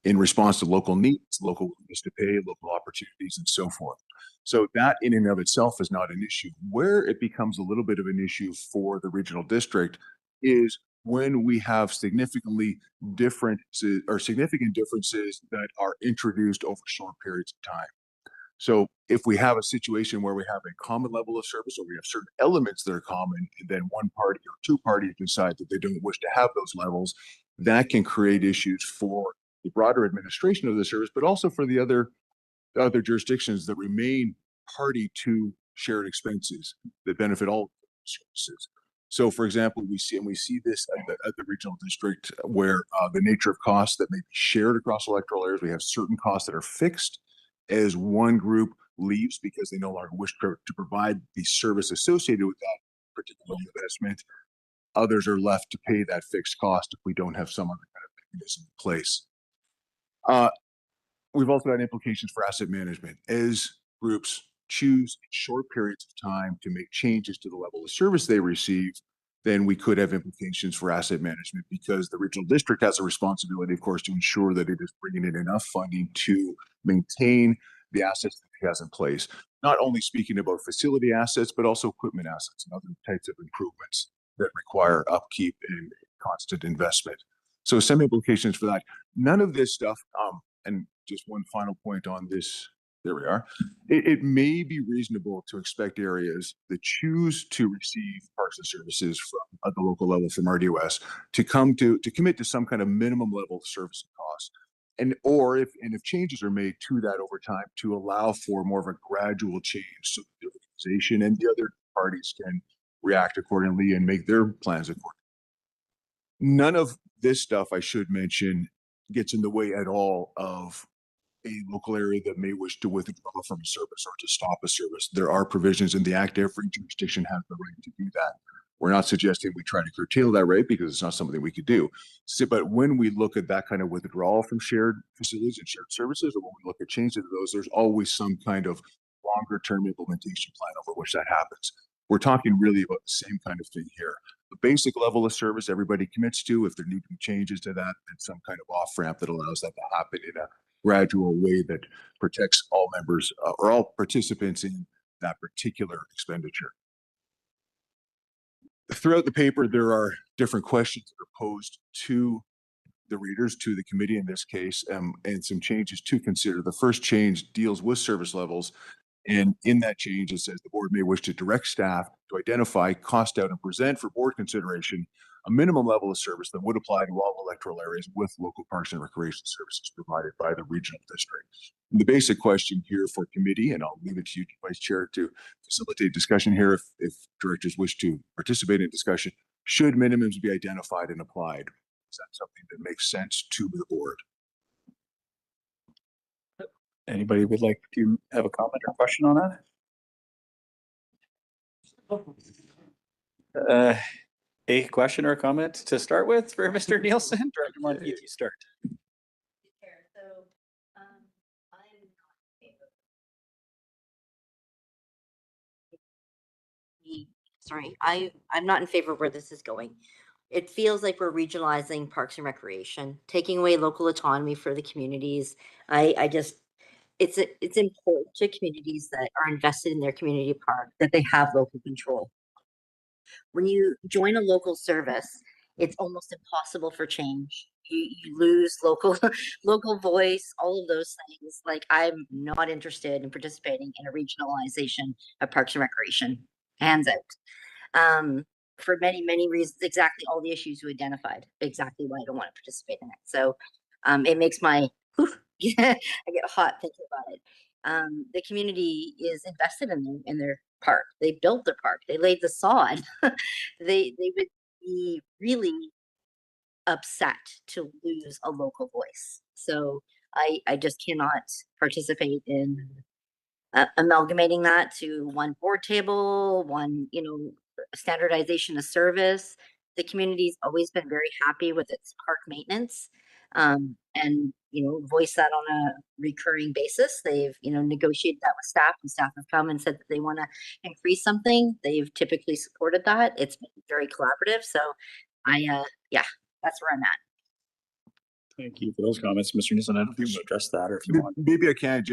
Speaker 6: in response to local needs, local willingness to pay, local opportunities, and so forth. So that in and of itself is not an issue. Where it becomes a little bit of an issue for the regional district is when we have significant differences that are introduced over short periods of time. So if we have a situation where we have a common level of service, or we have certain elements that are common, and then one party or two parties decide that they don't wish to have those levels, that can create issues for the broader administration of the service, but also for the other jurisdictions that remain party to shared expenses that benefit all services. So, for example, we see this at the regional district, where the nature of costs that may be shared across electoral areas, we have certain costs that are fixed as one group leaves because they no longer wish to provide the service associated with that particular investment. Others are left to pay that fixed cost if we don't have some other kind of mechanism in place. We've also had implications for asset management. As groups choose in short periods of time to make changes to the level of service they receive, then we could have implications for asset management, because the regional district has a responsibility, of course, to ensure that it is bringing in enough funding to maintain the assets that it has in place. Not only speaking about facility assets, but also equipment assets and other types of improvements that require upkeep and constant investment. So some implications for that. None of this stuff, and just one final point on this, there we are. It may be reasonable to expect areas that choose to receive parks and services from at the local level from RDOS to commit to some kind of minimum level of service and cost. And if changes are made to that over time, to allow for more of a gradual change, so the organization and the other parties can react accordingly and make their plans accordingly. None of this stuff, I should mention, gets in the way at all of a local area that may wish to withdraw from a service or to stop a service. There are provisions in the Act. Every jurisdiction has the right to do that. We're not suggesting we try to curtail that right, because it's not something we could do. But when we look at that kind of withdrawal from shared facilities and shared services, or when we look at changes to those, there's always some kind of longer term implementation plan over which that happens. We're talking really about the same kind of thing here. The basic level of service everybody commits to. If there need to be changes to that, and some kind of off ramp that allows that to happen in a gradual way that protects all members or all participants in that particular expenditure. Throughout the paper, there are different questions that are posed to the readers, to the committee in this case, and some changes to consider. The first change deals with service levels. And in that change, it says the board may wish to direct staff to identify, cost out, and present for board consideration a minimum level of service that would apply to all electoral areas with local parks and recreation services provided by the regional district. And the basic question here for committee, and I'll leave it to you, Vice Chair, to facilitate discussion here if directors wish to participate in discussion, should minimums be identified and applied? Is that something that makes sense to the board?
Speaker 19: Anybody would like to have a comment or question on that? A question or a comment to start with for Mr. Nielsen? Director Monteith, you start.
Speaker 12: Sorry, I'm not in favor of where this is going. It feels like we're regionalizing parks and recreation, taking away local autonomy for the communities. I just, it's important to communities that are invested in their community park that they have local control. When you join a local service, it's almost impossible for change. You lose local local voice, all of those things. Like, I'm not interested in participating in a regionalization of parks and recreation. Hands out. For many, many reasons, exactly all the issues you identified, exactly why I don't want to participate in it. So it makes my, I get hot thinking about it. The community is invested in their park. They built their park. They laid the sod. They would be really upset to lose a local voice. So I just cannot participate in amalgamating that to one board table, one, standardization of service. The community's always been very happy with its park maintenance, and voice that on a recurring basis. They've negotiated that with staff, and staff have come and said that they want to increase something. They've typically supported that. It's been very collaborative. So yeah, that's where I'm at.
Speaker 19: Thank you for those comments, Mr. Nielsen. I don't know if you want to address that or if you want.
Speaker 6: Maybe I can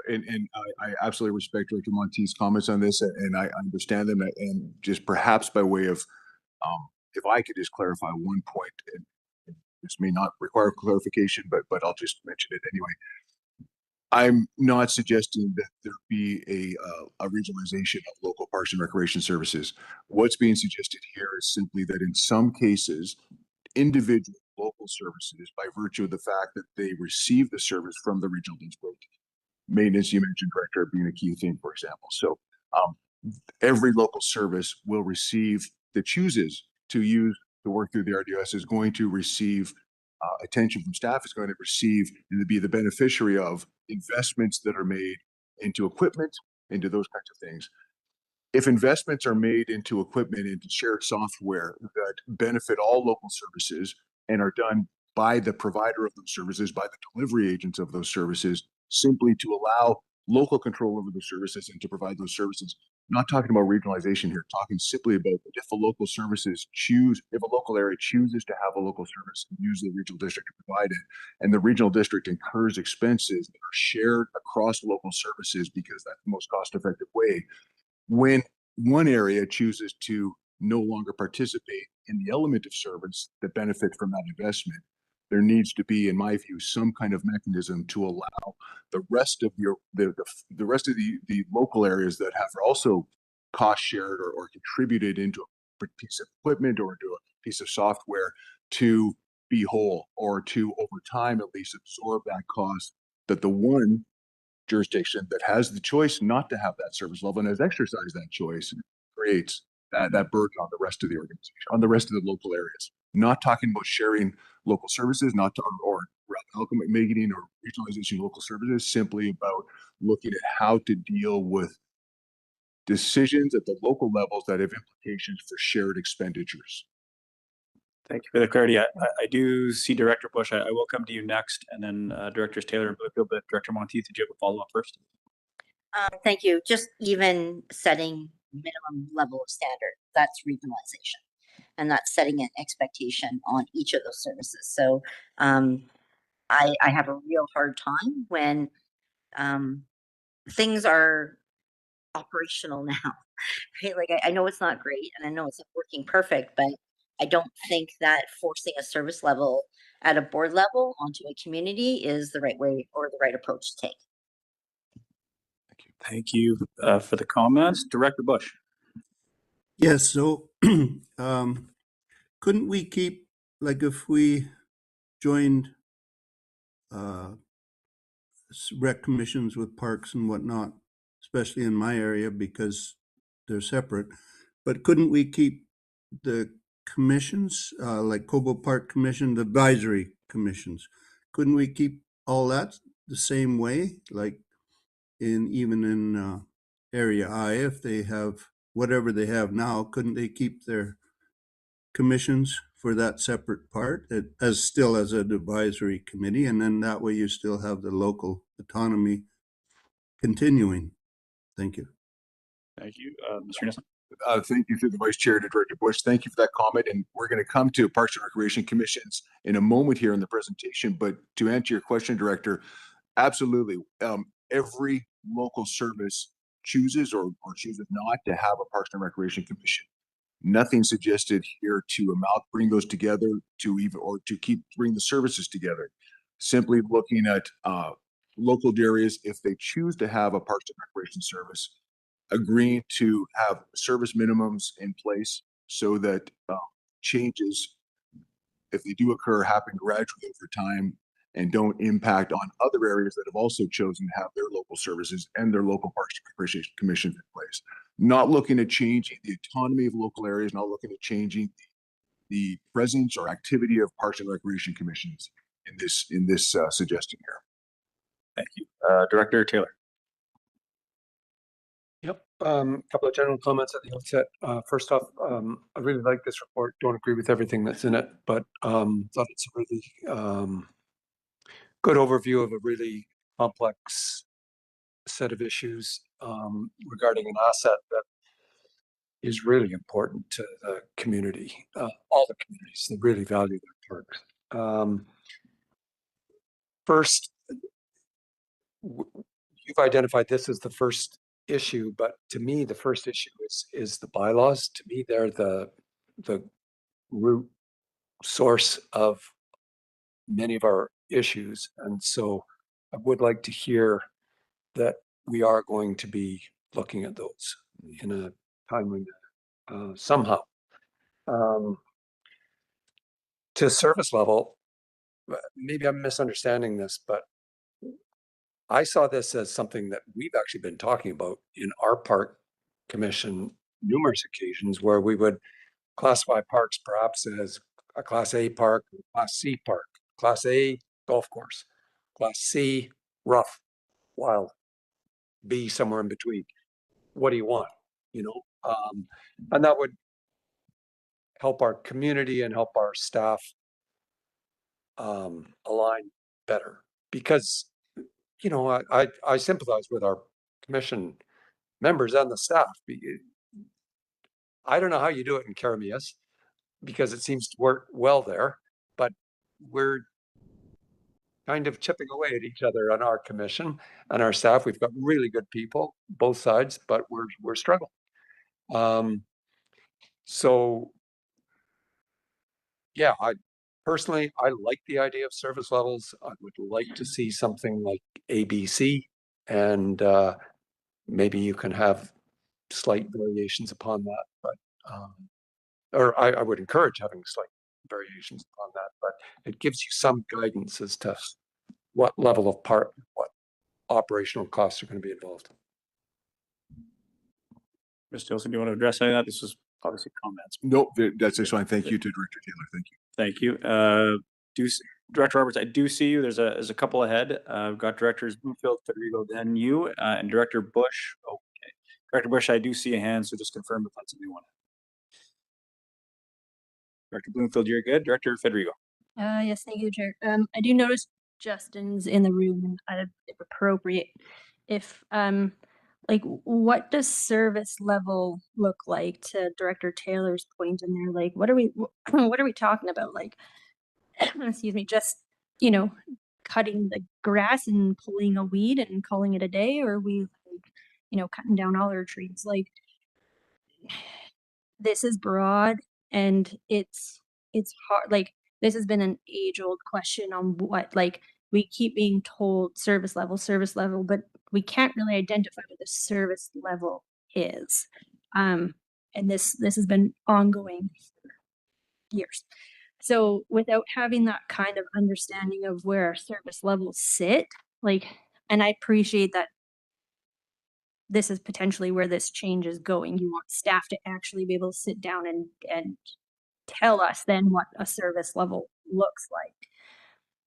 Speaker 6: and I absolutely respect Director Monteith's comments on this, and I understand them, and just perhaps by way of, if I could just clarify one point, and this may not require clarification, but I'll just mention it anyway. I'm not suggesting that there be a regionalization of local parks and recreation services. What's being suggested here is simply that in some cases, individual local services, by virtue of the fact that they receive the service from the regional district, maintenance, you mentioned, Director, being a key thing, for example. So every local service will receive, that chooses to work through the RDOS, is going to receive attention from staff, is going to receive and to be the beneficiary of investments that are made into equipment, into those kinds of things. If investments are made into equipment, into shared software that benefit all local services and are done by the provider of those services, by the delivery agents of those services, simply to allow local control over the services and to provide those services, not talking about regionalization here, talking simply about if a local area chooses to have a local service and use the regional district to provide it, and the regional district incurs expenses that are shared across local services because that's the most cost-effective way. When one area chooses to no longer participate in the element of service that benefits from that investment, there needs to be, in my view, some kind of mechanism to allow the rest of the rest of the local areas that have also cost shared or contributed into a piece of equipment or into a piece of software to be whole, or to over time at least absorb that cost that the one jurisdiction that has the choice not to have that service level and has exercised that choice creates that burden on the rest of the organization, on the rest of the local areas. Not talking about sharing local services, or amalgamating or regionalization of local services, simply about looking at how to deal with decisions at the local levels that have implications for shared expenditures.
Speaker 19: Thank you for the clarity. I do see Director Bush. I will come to you next, and then Directors Taylor and Bluefield. But Director Monteith, did you have a follow-up first?
Speaker 12: Thank you. Just even setting minimum level of standard, that's regionalization. And that's setting an expectation on each of those services. So I have a real hard time when things are operational now, right? Like, I know it's not great and I know it's not working perfect, but I don't think that forcing a service level at a board level onto a community is the right way or the right approach to take.
Speaker 19: Thank you for the comments. Director Bush.
Speaker 9: Yes, so couldn't we keep, like if we joined rec commissions with parks and whatnot, especially in my area because they're separate, but couldn't we keep the commissions, like Cobo Park Commission, the advisory commissions, couldn't we keep all that the same way? Like even in area I, if they have whatever they have now, couldn't they keep their commissions for that separate part as still as an advisory committee? And then that way you still have the local autonomy continuing. Thank you.
Speaker 19: Thank you. Mr. Nielsen.
Speaker 6: Thank you through the Vice Chair to Director Bush. Thank you for that comment. And we're going to come to Parks and Recreation Commissions in a moment here in the presentation. But to answer your question, Director, absolutely. Every local service chooses or chooses not to have a Parks and Recreation Commission. Nothing suggested here to bring those together or to bring the services together. Simply looking at local areas, if they choose to have a Parks and Recreation service, agreeing to have service minimums in place so that changes, if they do occur, happen gradually over time and don't impact on other areas that have also chosen to have their local services and their local Parks and Recreation Commissions in place. Not looking at changing the autonomy of local areas, not looking at changing the presence or activity of Parks and Recreation Commissions in this suggestion here.
Speaker 19: Thank you. Director Taylor.
Speaker 4: Yep. Couple of general comments at the outset. First off, I really like this report. Don't agree with everything that's in it, but thought it's a really good overview of a really complex set of issues regarding an asset that is really important to the community. All the communities, they really value their parks. First, you've identified this as the first issue, but to me, the first issue is the bylaws. To me, they're the root source of many of our issues. And so I would like to hear that we are going to be looking at those in a timely manner somehow. To service level, maybe I'm misunderstanding this, but I saw this as something that we've actually been talking about in our park commission numerous occasions, where we would classify parks perhaps as a Class A park, Class C park, Class A golf course, Class C rough, wild, B somewhere in between. What do you want? And that would help our community and help our staff align better, because I sympathize with our commission members and the staff. I don't know how you do it in Karamias because it seems to work well there, but we're kind of chipping away at each other on our commission and our staff. We've got really good people, both sides, but we're struggling. So yeah, I like the idea of service levels. I would like to see something like ABC, and maybe you can have slight variations upon that, but or I would encourage having slight variations upon that, but it gives you some guidance as to what level of what operational costs are going to be involved.
Speaker 19: Mr. Nielsen, do you want to address any of that? This was obviously comments.
Speaker 6: No, that's just fine. Thank you to Director Taylor. Thank you.
Speaker 19: Thank you. Director Roberts, I do see you. There's a couple ahead. I've got Directors Bloomfield, Federico, then you, and Director Bush. Okay. Director Bush, I do see a hand, so just confirm if that's a new one. Director Bloomfield, you're good. Director Federico.
Speaker 14: Yes, thank you, Chair. I do notice Justin's in the room, if appropriate. If like, what does service level look like, to Director Taylor's point in there? Like, what are we talking about? Like, excuse me, just, cutting the grass and pulling a weed and calling it a day? Or are we, like, cutting down all our trees? Like, this is broad, And it's hard. Like, this has been an age-old question on what, like, we keep being told service level, but we can't really identify what the service level is. And this has been ongoing for years. So without having that kind of understanding of where our service levels sit, like, and I appreciate that this is potentially where this change is going. You want staff to actually be able to sit down and tell us then what a service level looks like.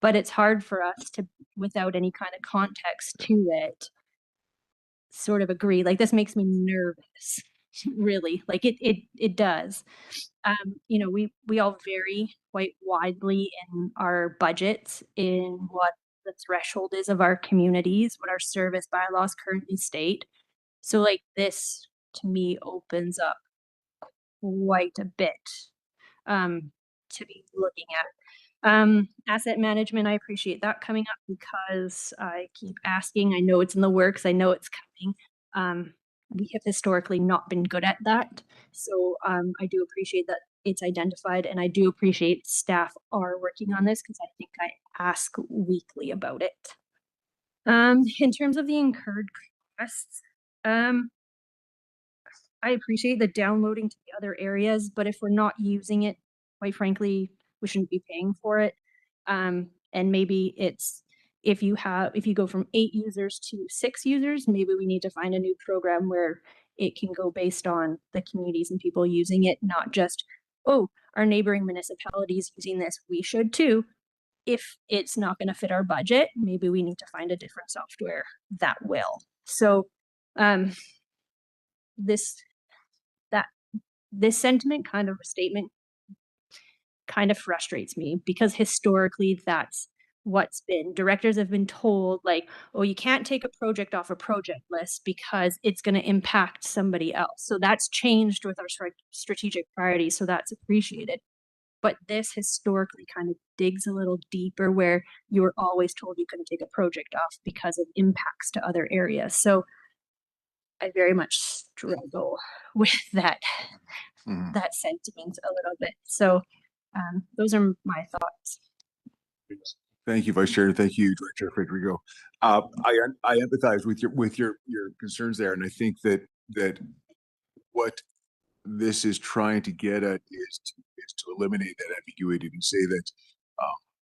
Speaker 14: But it's hard for us to, without any kind of context to it, sort of agree. Like, this makes me nervous, really. Like, it does. You know, we all vary quite widely in our budgets, in what the threshold is of our communities, what our service bylaws currently state. So, like, this to me opens up quite a bit to be looking at. Asset management, I appreciate that coming up because I keep asking. I know it's in the works. I know it's coming. We have historically not been good at that. So I do appreciate that it's identified, and I do appreciate staff are working on this because I think I ask weekly about it. In terms of the incurred costs, I appreciate the downloading to the other areas, but if we're not using it, quite frankly, we shouldn't be paying for it. And maybe it's, if you go from 8 users to 6 users, maybe we need to find a new program where it can go based on the communities and people using it, not just, oh, our neighboring municipalities using this, we should too. If it's not going to fit our budget, maybe we need to find a different software that will. So this sentiment kind of statement kind of frustrates me because historically that's what's been. Directors have been told, like, oh, you can't take a project off a project list because it's going to impact somebody else. So that's changed with our strategic priorities. So that's appreciated. But this historically kind of digs a little deeper, where you were always told you couldn't take a project off because of impacts to other areas. So I very much struggle with that sentiment a little bit. So those are my thoughts.
Speaker 6: Thank you, Vice Chair. Thank you, Director Federico. I empathize with your concerns there, and I think that what this is trying to get at is to eliminate that ambiguity and say that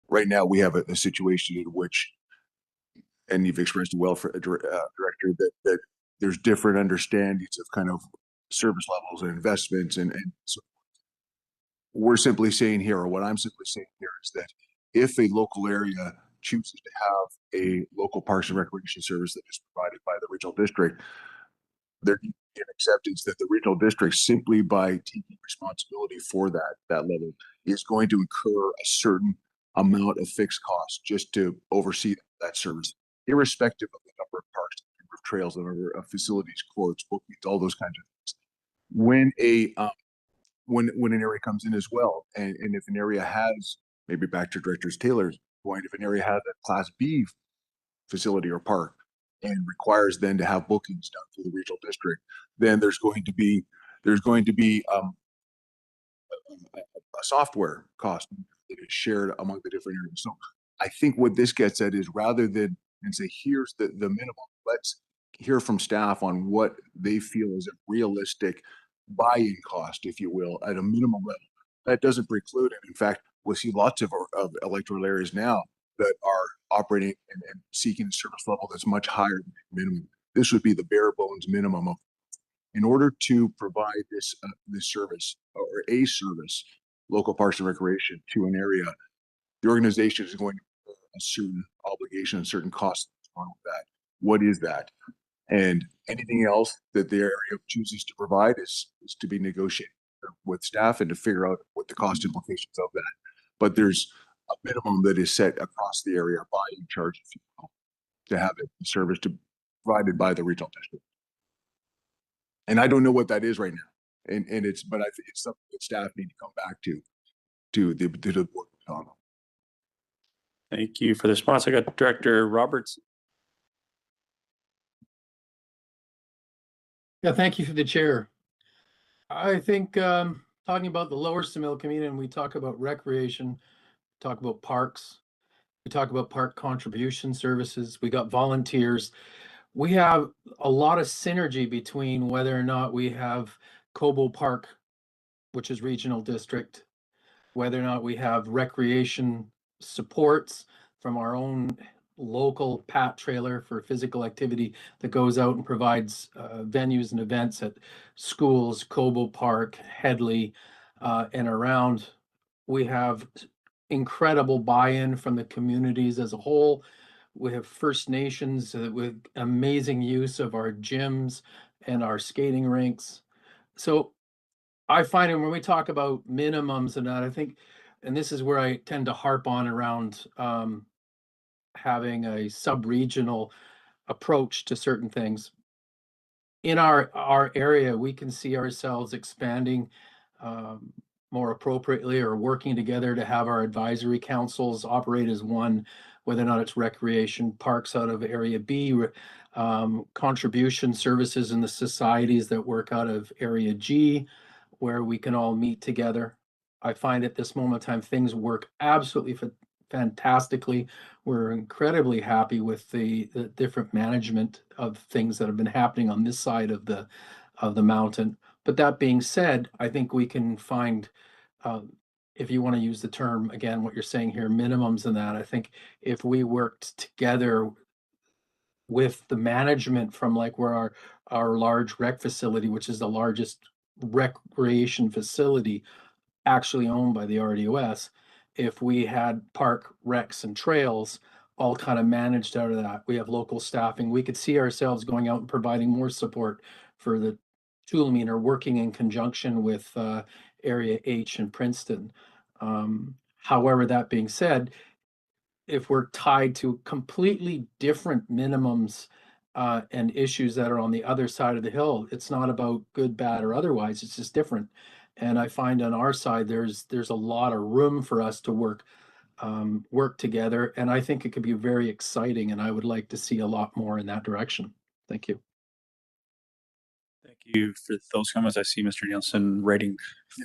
Speaker 6: right now we have a situation in which, and you've expressed it well, for Director, that there's different understandings of kind of service levels and investments, and so we're simply saying here, or what I'm simply saying here, is that if a local area chooses to have a local parks and recreation service that is provided by the regional district, there needs to be an acceptance that the regional district, simply by taking responsibility for that level, is going to incur a certain amount of fixed costs just to oversee that service, irrespective of the number of parks, the number of trails, the number of facilities, courts, bookings, all those kinds of things. When an area comes in as well, and if an area has, maybe back to Director Taylor's point, if an area has a Class B facility or park and requires then to have bookings done for the regional district, then there's going to be a software cost that is shared among the different areas. So I think what this gets at is, rather than and say, here's the minimum, let's hear from staff on what they feel is a realistic buy-in cost, if you will, at a minimum level. That doesn't preclude it. In fact, we see lots of electoral areas now that are operating and seeking a service level that's much higher than minimum. This would be the bare bones minimum in order to provide this service, or a service, local parks and recreation, to an area. The organization is going to have a certain obligation, a certain cost on that. What is that? And anything else that the area chooses to provide is to be negotiated with staff and to figure out what the cost implications of that. But there's a minimum that is set across the area by charge, if you will, to have it service provided by the regional district. And I don't know what that is right now. And but I think it's something that staff need to come back to the board.
Speaker 19: Thank you for the response. I got Director Roberts.
Speaker 11: Yeah, thank you for the chair. I think talking about the lower Similkameen, and we talk about recreation, talk about parks, we talk about park contribution services, we got volunteers. We have a lot of synergy between whether or not we have Cobo Park, which is regional district, whether or not we have recreation supports from our own local PAT trailer for physical activity that goes out and provides venues and events at schools, Cobo Park, Headley, and around. We have incredible buy-in from the communities as a whole. We have First Nations with amazing use of our gyms and our skating rinks. So I find it when we talk about minimums and that, I think, and this is where I tend to harp on around having a sub-regional approach to certain things. In our area, we can see ourselves expanding more appropriately or working together to have our advisory councils operate as one, whether or not it's recreation, parks out of Area B, contribution services in the societies that work out of Area G, where we can all meet together. I find at this moment in time, things work absolutely fantastically. We're incredibly happy with the different management of things that have been happening on this side of the mountain. But that being said, I think we can find, if you want to use the term, again, what you're saying here, minimums and that, I think if we worked together with the management from like where our large rec facility, which is the largest recreation facility actually owned by the RDOS, if we had park recs and trails all kind of managed out of that, we have local staffing, we could see ourselves going out and providing more support for the Tulameen or working in conjunction with Area H in Princeton. However, that being said, if we're tied to completely different minimums and issues that are on the other side of the hill, it's not about good, bad, or otherwise, it's just different. And I find on our side, there's a lot of room for us to work together. And I think it could be very exciting. And I would like to see a lot more in that direction. Thank you.
Speaker 19: Thank you for those comments. I see Mr. Nielsen writing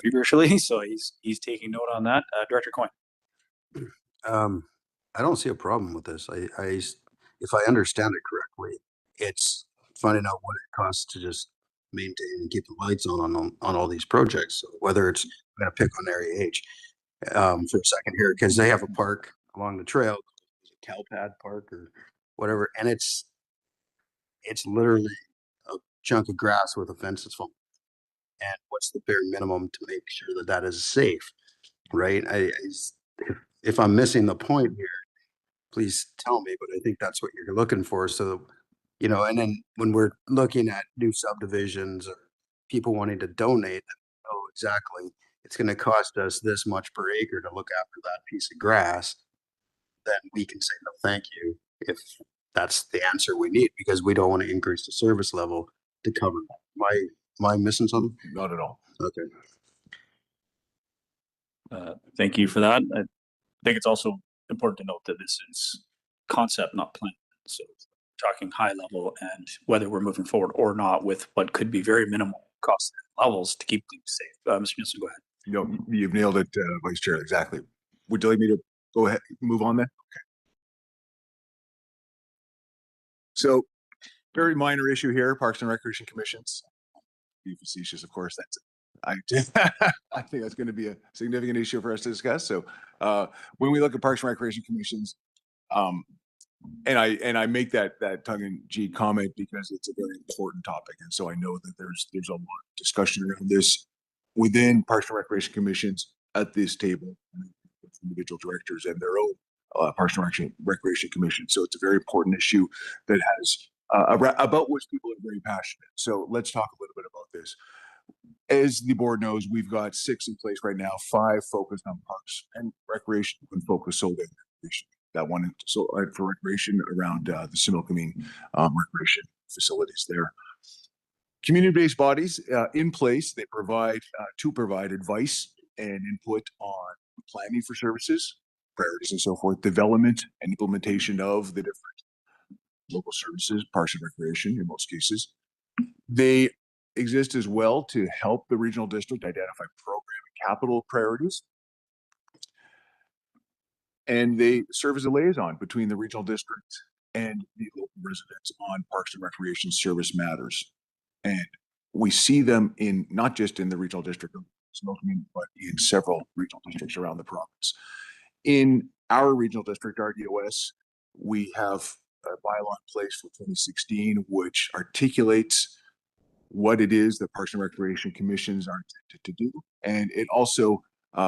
Speaker 19: feverishly, so he's taking note on that. Director Coyne.
Speaker 7: I don't see a problem with this. If I understand it correctly, it's finding out what it costs to just maintain and keep the lights on all these projects. So whether it's, I'm going to pick on Area H for a second here, because they have a park along the trail, Calpad Park or whatever, and it's literally a chunk of grass with a fence that's falling. And what's the bare minimum to make sure that that is safe, right? If I'm missing the point here, please tell me, but I think that's what you're looking for. So, and then when we're looking at new subdivisions or people wanting to donate, oh, exactly, it's going to cost us this much per acre to look after that piece of grass, then we can say no thank you if that's the answer we need, because we don't want to increase the service level to cover that. Am I missing something?
Speaker 6: Not at all.
Speaker 7: Okay.
Speaker 19: Thank you for that. I think it's also important to note that this is concept, not plan. So talking high level and whether we're moving forward or not with what could be very minimal cost levels to keep things safe. Mr. Nielsen, go ahead.
Speaker 6: No, you've nailed it, Vice Chair. Exactly. Would you like me to go ahead, move on then? Okay. So very minor issue here, Parks and Recreation Commissions. Be facetious, of course. That's I think that's going to be a significant issue for us to discuss. So when we look at Parks and Recreation Commissions, and I make that tongue-in-cheek comment because it's a very important topic, and so I know that there's a lot of discussion around this within Parks and Recreation Commissions at this table, with individual directors and their own Parks and Recreation Commission. So it's a very important issue that has about which people are very passionate. So let's talk a little bit about this. As the board knows, we've got 6 in place right now, 5 focused on parks and recreation, and focus solely on recreation. That one for recreation around the Similkameen recreation facilities there. Community-based bodies in place, they provide advice and input on planning for services, priorities and so forth, development and implementation of the different local services, parks and recreation in most cases. They exist as well to help the regional district identify programs capital priorities. And they serve as a liaison between the regional district and the local residents on parks and recreation service matters. And we see them in not just in the regional district of Smoking, but in several regional districts around the province. In our regional district, RDOS, we have a bylaw in place for 2016, which articulates what it is that Parks and Recreation Commissions are intended to do. And it also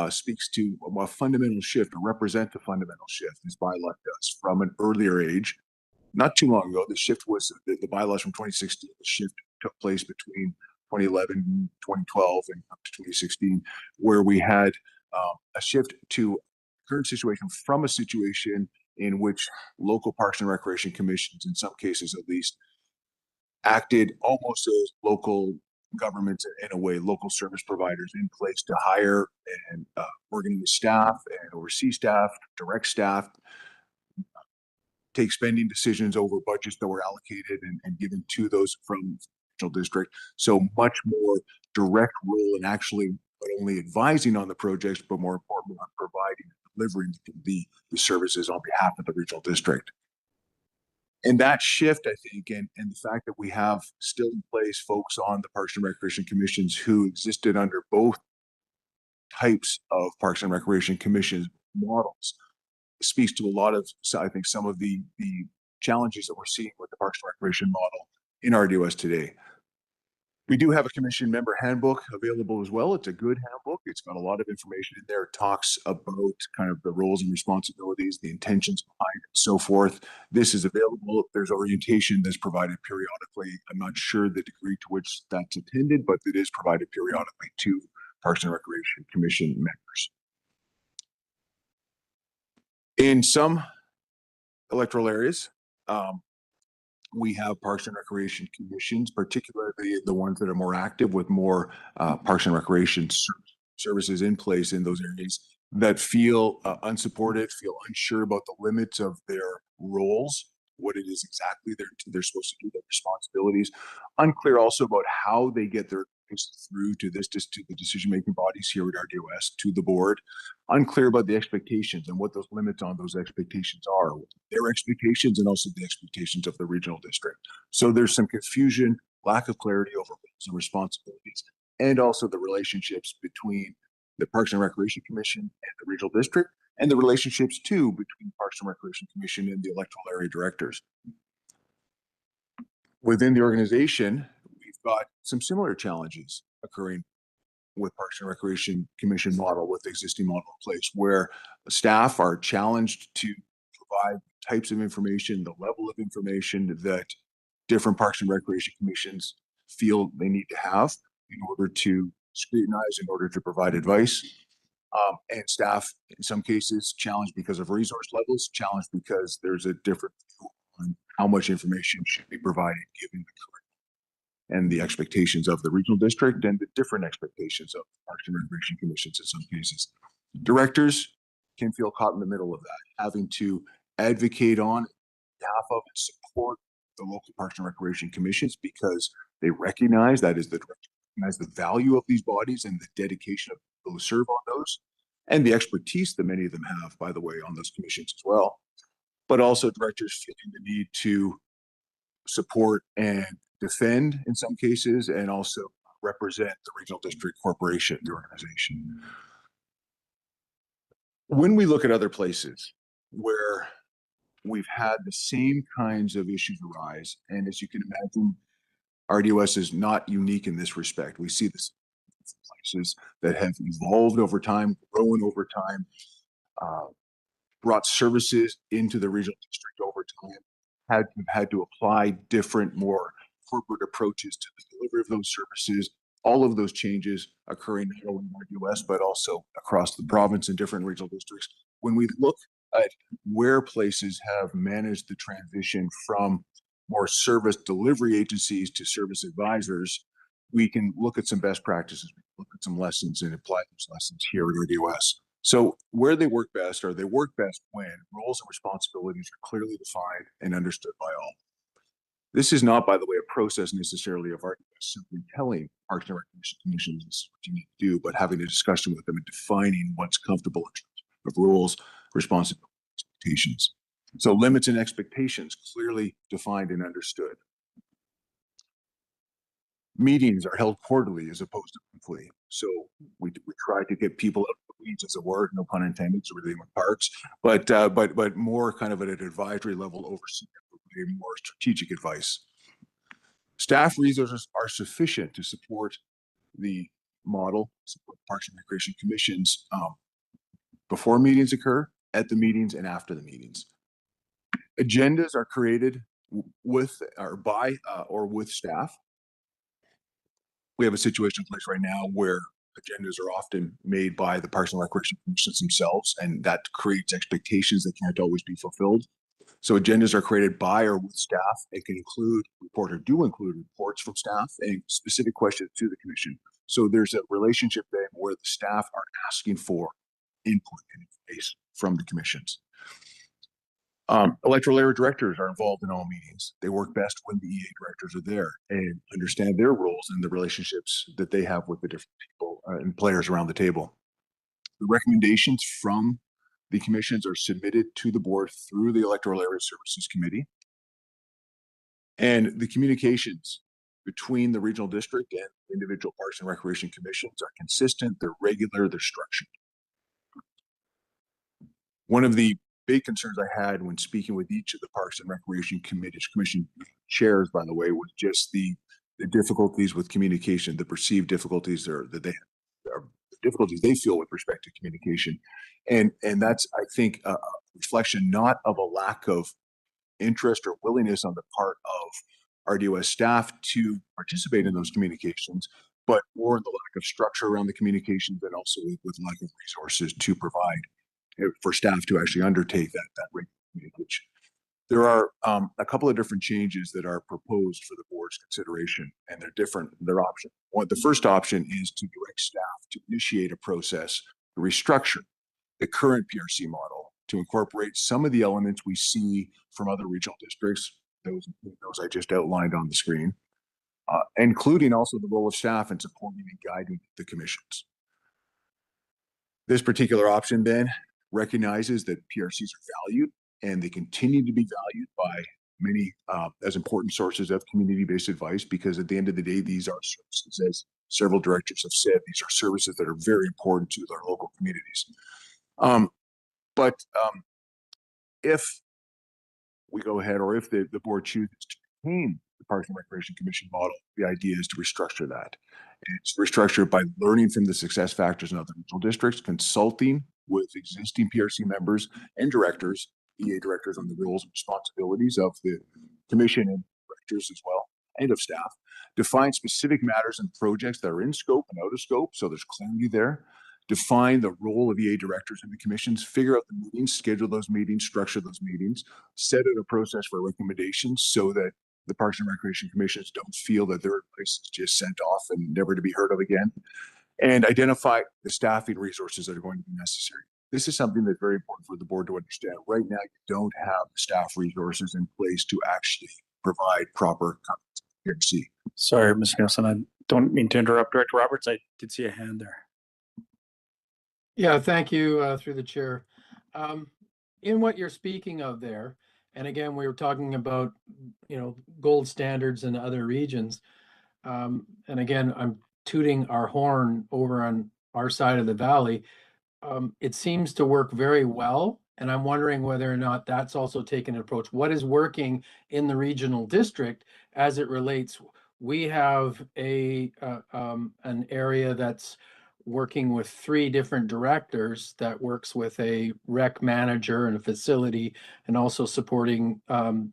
Speaker 6: speaks to a fundamental shift, or represents a fundamental shift, this bylaw does, from an earlier age. Not too long ago, the shift was, the bylaws from 2016, the shift took place between 2011, 2012, and up to 2016, where we had a shift to current situation from a situation in which local Parks and Recreation Commissions, in some cases at least, acted almost as local governments, in a way, local service providers in place to hire and organize staff and oversee staff, direct staff, take spending decisions over budgets that were allocated and given to those from the regional district. So much more direct role in actually not only advising on the projects, but more importantly on providing and delivering the services on behalf of the regional district. And that shift, I think, and the fact that we have still in place folks on the Parks and Recreation Commissions who existed under both types of Parks and Recreation Commission models, speaks to a lot of, I think, some of the challenges that we're seeing with the Parks and Recreation model in RDOS today. We do have a commission member handbook available as well. It's a good handbook. It's got a lot of information in there. It talks about kind of the roles and responsibilities, the intentions behind it, and so forth. This is available. There's orientation that's provided periodically. I'm not sure the degree to which that's attended, but it is provided periodically to Parks and Recreation Commission members. In some electoral areas, we have Parks and Recreation Commissions, particularly the ones that are more active with more Parks and Recreation services in place in those areas, that feel unsupported, feel unsure about the limits of their roles, what it is exactly they're supposed to do, their responsibilities, unclear also about how they get their through to the decision-making bodies here at RDOS, to the board, unclear about the expectations and what those limits on those expectations are, their expectations and also the expectations of the regional district. So there's some confusion, lack of clarity over roles and responsibilities, and also the relationships between the Parks and Recreation Commission and the regional district, and the relationships too between Parks and Recreation Commission and the electoral area directors. Within the organization, got some similar challenges occurring with Parks and Recreation Commission model, with the existing model in place, where staff are challenged to provide types of information, the level of information that different Parks and Recreation Commissions feel they need to have in order to scrutinize, in order to provide advice. And staff, in some cases, challenged because of resource levels, challenged because there's a different view on how much information should be provided given the current and the expectations of the regional district and the different expectations of Parks and Recreation Commissions in some cases. Directors can feel caught in the middle of that, having to advocate on behalf of and support the local Parks and Recreation Commissions because they recognize that is the director recognize the value of these bodies and the dedication of those who serve on those, and the expertise that many of them have, by the way, on those commissions as well. But also directors feeling the need to support and defend in some cases, and also represent the regional district corporation, the organization. When we look at other places where we've had the same kinds of issues arise, and as you can imagine, RDOS is not unique in this respect. We see this in places that have evolved over time, grown over time, brought services into the regional district over time, had to apply different, more corporate approaches to the delivery of those services. All of those changes occurring not only in the US, but also across the province in different regional districts. When we look at where places have managed the transition from more service delivery agencies to service advisors, we can look at some best practices, look at some lessons and apply those lessons here at RDOS. So where they work best, or they work best when roles and responsibilities are clearly defined and understood by all. This is not, by the way, a process necessarily of RDOS simply telling Parks and Recreation Commissions this is what you need to do, but having a discussion with them and defining what's comfortable in terms of rules, responsibilities, expectations. So limits and expectations clearly defined and understood. Meetings are held quarterly as opposed to monthly. So we try to get people out of the weeds, as it were, no pun intended, so we're dealing with parks, but more kind of at an advisory level, overseeing more strategic advice. Staff resources are sufficient to support the model, support Parks and Recreation Commissions before meetings occur, at the meetings, and after the meetings. Agendas are created with or by or with staff. We have a situation in place right now where agendas are often made by the Parks and Recreation Commissions themselves, and that creates expectations that can't always be fulfilled. So agendas are created by or with staff. It can include do include reports from staff and specific questions to the commission. So there's a relationship there where the staff are asking for input and advice from the commissions. Electoral area directors are involved in all meetings. They work best when the EA directors are there and understand their roles and the relationships that they have with the different people and players around the table. The recommendations from the commissions are submitted to the board through the Electoral Area Services Committee. And the communications between the regional district and individual Parks and Recreation Commissions are consistent, they're regular, they're structured. One of the big concerns I had when speaking with each of the Parks and Recreation Commission chairs, by the way, was just the difficulties with communication, the perceived difficulties difficulties they feel with respect to communication. And that's, I think, a reflection not of a lack of interest or willingness on the part of RDOS staff to participate in those communications, but more the lack of structure around the communications and also with lack of resources to provide for staff to actually undertake that regular communication. There are a couple of different changes that are proposed for the board's consideration, and they're options. The first option is to direct staff to initiate a process to restructure the current PRC model to incorporate some of the elements we see from other regional districts, those I just outlined on the screen, including also the role of staff in supporting and guiding the commissions. This particular option then recognizes that PRCs are valued and they continue to be valued by many as important sources of community-based advice, because at the end of the day, these are services, as several directors have said, these are services that are very important to their local communities. If we go ahead, or if the board chooses to retain the Parks and Recreation Commission model, the idea is to restructure that. And it's restructured by learning from the success factors in other regional districts, consulting with existing PRC members and directors, EA directors, on the roles and responsibilities of the commission and directors as well, and of staff, define specific matters and projects that are in scope and out of scope, so there's clarity there. Define the role of EA directors in the commissions, figure out the meetings, schedule those meetings, structure those meetings, set out a process for recommendations so that the Parks and Recreation Commissions don't feel that their advice is just sent off and never to be heard of again, and identify the staffing resources that are going to be necessary. This is something that's very important for the board to understand. Right now, you don't have staff resources in place to actually provide proper competency.
Speaker 19: Sorry, Ms. Nielsen, I don't mean to interrupt Director Roberts. I did see a hand there.
Speaker 11: Yeah, thank you, through the chair. In what you're speaking of there, and again, we were talking about, gold standards in other regions. And again, I'm tooting our horn over on our side of the valley. It seems to work very well. And I'm wondering whether or not that's also taken an approach. What is working in the regional district as it relates? We have an area that's working with 3 different directors that works with a rec manager and a facility, and also supporting,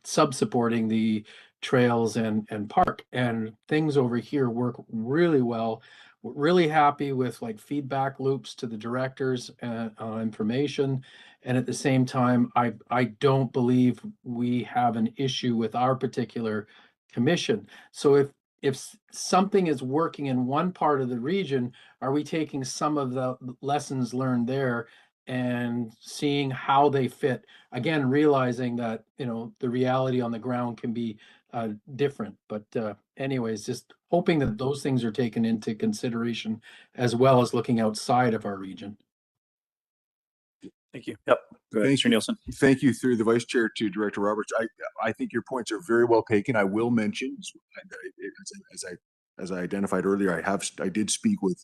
Speaker 11: sub-supporting the trails and park. And things over here work really well. We're really happy with like feedback loops to the directors and information. And at the same time, I don't believe we have an issue with our particular commission. So if something is working in one part of the region, are we taking some of the lessons learned there and seeing how they fit. Again, realizing that, you know, the reality on the ground can be different. But anyways, just hoping that those things are taken into consideration as well as looking outside of our region.
Speaker 19: Thank you. Yep. Go ahead, Mr. Nielsen.
Speaker 6: Thank you through the vice chair to Director Roberts. I think your points are very well taken. I will mention, as I identified earlier, I did speak with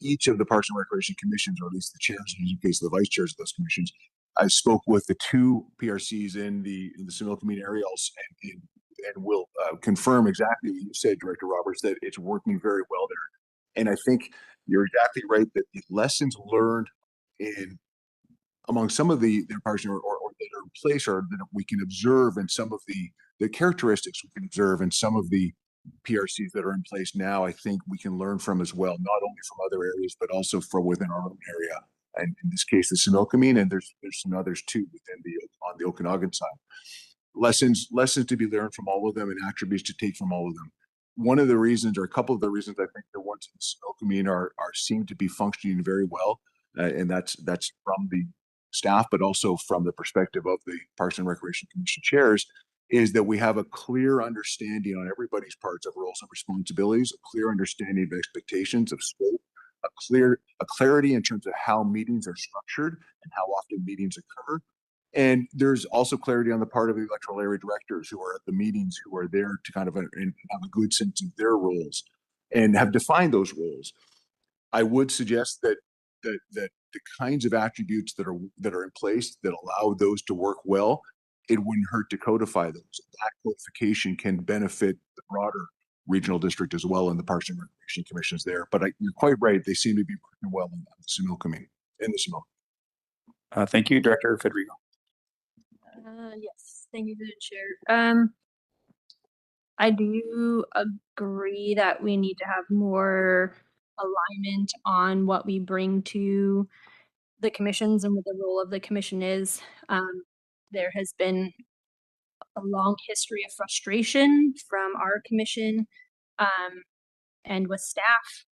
Speaker 6: each of the Parks and Recreation commissions, or at least the chairs, in the case of the vice chairs of those commissions. I spoke with the two PRCs in the Similkameen area, and will confirm exactly what you said, Director Roberts, that it's working very well there. And I think you're exactly right that the lessons learned among some of the parks or that are in place, or that we can observe in some of the characteristics we can observe in some of the PRCs that are in place now, I think we can learn from as well, not only from other areas, but also from within our own area. And in this case, the Similkameen, and there's some others too within on the Okanagan side. Lessons to be learned from all of them, and attributes to take from all of them. One of the reasons, or a couple of the reasons, I think the ones in the Similkameen are seem to be functioning very well, and that's from the staff, but also from the perspective of the Parks and Recreation Commission chairs, is that we have a clear understanding on everybody's parts of roles and responsibilities, a clear understanding of expectations of scope, a clarity in terms of how meetings are structured and how often meetings occur. And there's also clarity on the part of the electoral area directors who are at the meetings, who are there to kind of have a good sense of their roles and have defined those roles. I would suggest that the kinds of attributes that are in place that allow those to work well, it wouldn't hurt to codify those. That codification can benefit the broader regional district as well, and the Parks and Recreation commissions there. But you're quite right; they seem to be working well in the Similkameen.
Speaker 19: Thank you, Director Federico.
Speaker 14: Yes, thank you for the chair. I do agree that we need to have more alignment on what we bring to the commissions and what the role of the commission is. There has been a long history of frustration from our commission and with staff.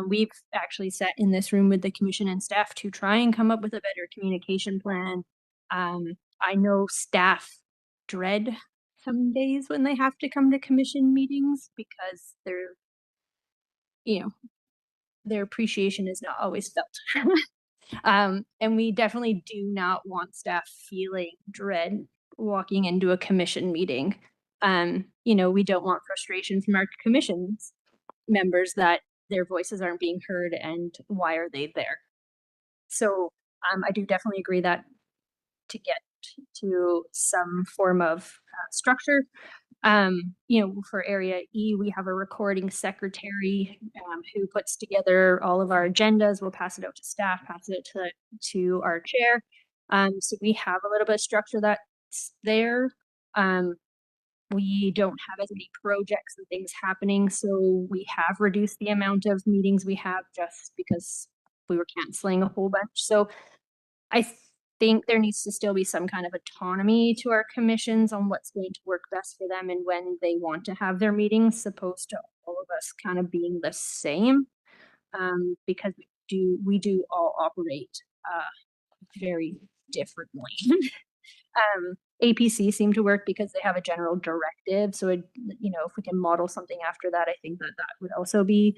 Speaker 14: We've actually sat in this room with the commission and staff to try and come up with a better communication plan. I know staff dread some days when they have to come to commission meetings because their appreciation is not always felt. And we definitely do not want staff feeling dread walking into a commission meeting. We don't want frustration from our commissions members that their voices aren't being heard and why are they there. So I do definitely agree that to get to some form of structure. For Area E, we have a recording secretary who puts together all of our agendas. We'll pass it out to staff, pass it to our chair. So we have a little bit of structure that's there. We don't have as many projects and things happening, so we have reduced the amount of meetings we have just because we were canceling a whole bunch. So I think there needs to still be some kind of autonomy to our commissions on what's going to work best for them and when they want to have their meetings, opposed to all of us kind of being the same, because we do all operate very differently. APC seem to work because they have a general directive. So, if we can model something after that, I think that would also be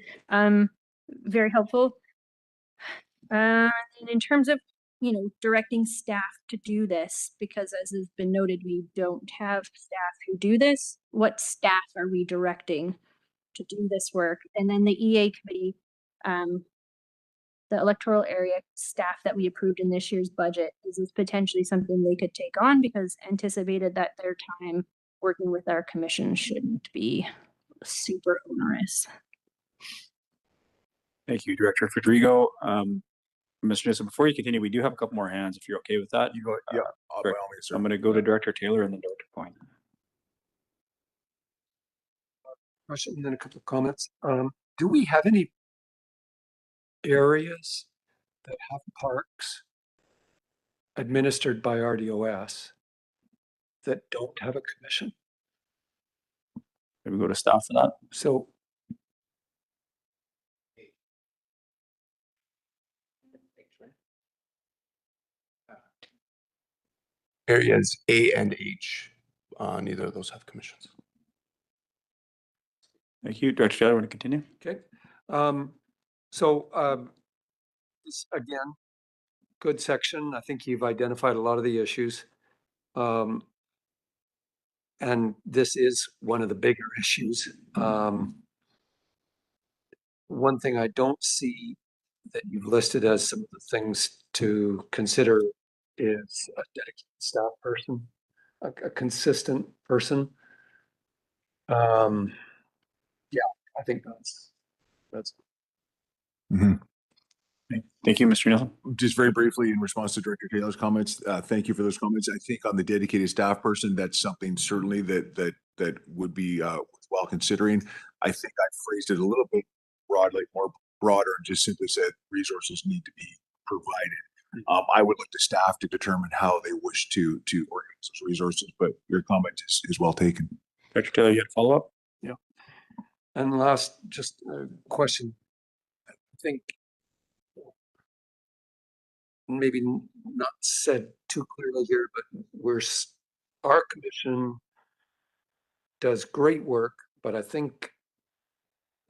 Speaker 14: very helpful. And in terms of, directing staff to do this, because as has been noted, we don't have staff who do this. What staff are we directing to do this work? And then the EA committee, the electoral area staff that we approved in this year's budget, is this potentially something they could take on, because anticipated that their time working with our commission shouldn't be super onerous.
Speaker 19: Thank you, Director Federico. Mr. Nielsen, before you continue, we do have a couple more hands, if you're okay with that.
Speaker 6: You go, yeah, by all means, sir.
Speaker 19: I'm going to go to Director Taylor and then Director Point.
Speaker 4: Question and then a couple of comments. Do we have any areas that have parks administered by RDOS that don't have a commission?
Speaker 19: Maybe go to staff for that.
Speaker 4: So areas A and H. Neither of those have commissions.
Speaker 19: Thank you. Director Taylor, want to continue?
Speaker 4: Okay. This again, good section. I think you've identified a lot of the issues. And this is one of the bigger issues. One thing I don't see that you've listed as some of the things to consider is a dedicated staff person, a consistent person. Yeah, I think that's.
Speaker 19: Thank you, Mr. Nielsen.
Speaker 6: Just very briefly, in response to Director Taylor's comments, thank you for those comments. I think on the dedicated staff person, that's something certainly that would be well considering. I think I phrased it a little bit broadly, more broader, and just simply said resources need to be provided. I would look to staff to determine how they wish to organize those resources, but your comment is well taken.
Speaker 19: Director Taylor, you had a follow-up?
Speaker 4: Yeah. And last, just a question. I think maybe not said too clearly here, but our commission does great work, but I think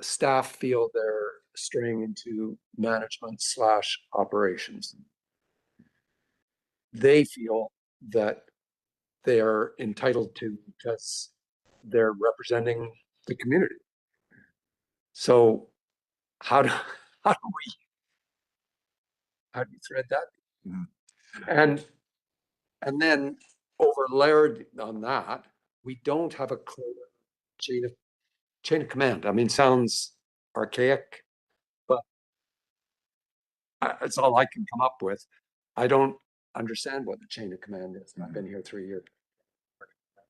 Speaker 4: staff feel they're straying into management / operations. They feel that they are entitled to because they're representing the community. So how do you thread that? Mm-hmm. And then overlaid on that, we don't have a clear chain of command. I mean, sounds archaic, but it's all I can come up with. I don't understand what the chain of command is. I've been here 3 years.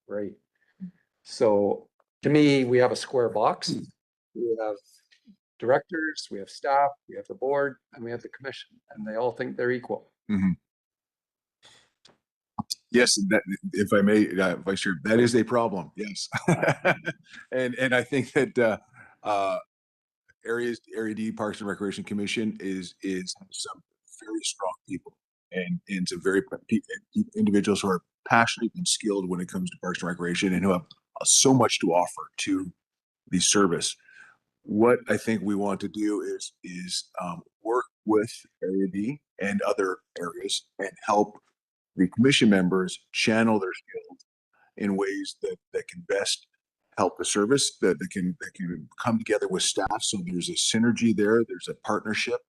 Speaker 4: Great. So to me, we have a square box. We have directors, we have staff, we have the board, and we have the commission, and they all think they're equal.
Speaker 6: Mm-hmm. Yes, that, if I may, Vice Chair, that is a problem. Yes, and I think that Area D Parks and Recreation Commission is some very strong people and some very individuals who are passionate and skilled when it comes to Parks and Recreation and who have so much to offer to the service. What I think we want to do is work with Area D and other areas and help the commission members channel their skills in ways that can best help the service, that can come together with staff. So there's a synergy there. There's a partnership.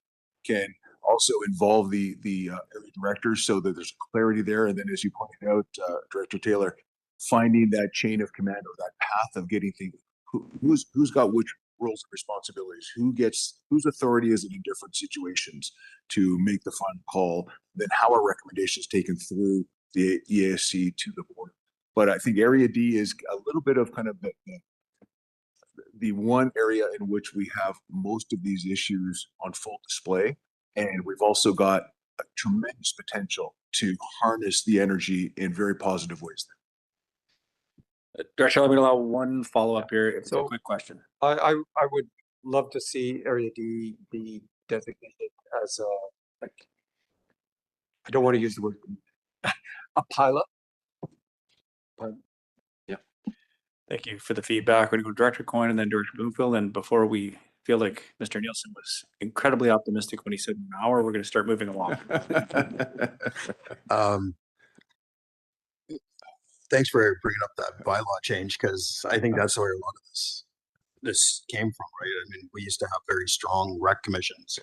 Speaker 6: Can also involve the area directors so that there's clarity there. And then, as you pointed out, Director Taylor, finding that chain of command or that path of getting things, who's got which roles and responsibilities, whose authority is it in different situations to make the final call, then how are recommendations taken through the EASC to the board. But I think Area D is a little bit of kind of the one area in which we have most of these issues on full display. And we've also got a tremendous potential to harness the energy in very positive ways.
Speaker 19: Director, let me allow one follow-up here. It's a quick question.
Speaker 4: I would love to see Area D be designated as I don't want to use the word a pilot. But yeah.
Speaker 19: Thank you for the feedback. We're going to go to Director Coyne and then Director Bloomfield. And before we feel like Mr. Nielsen was incredibly optimistic when he said an hour, we're going to start moving along.
Speaker 7: Thanks for bringing up that bylaw change, because I think that's where a lot of this came from, right? I mean, we used to have very strong rec commissions,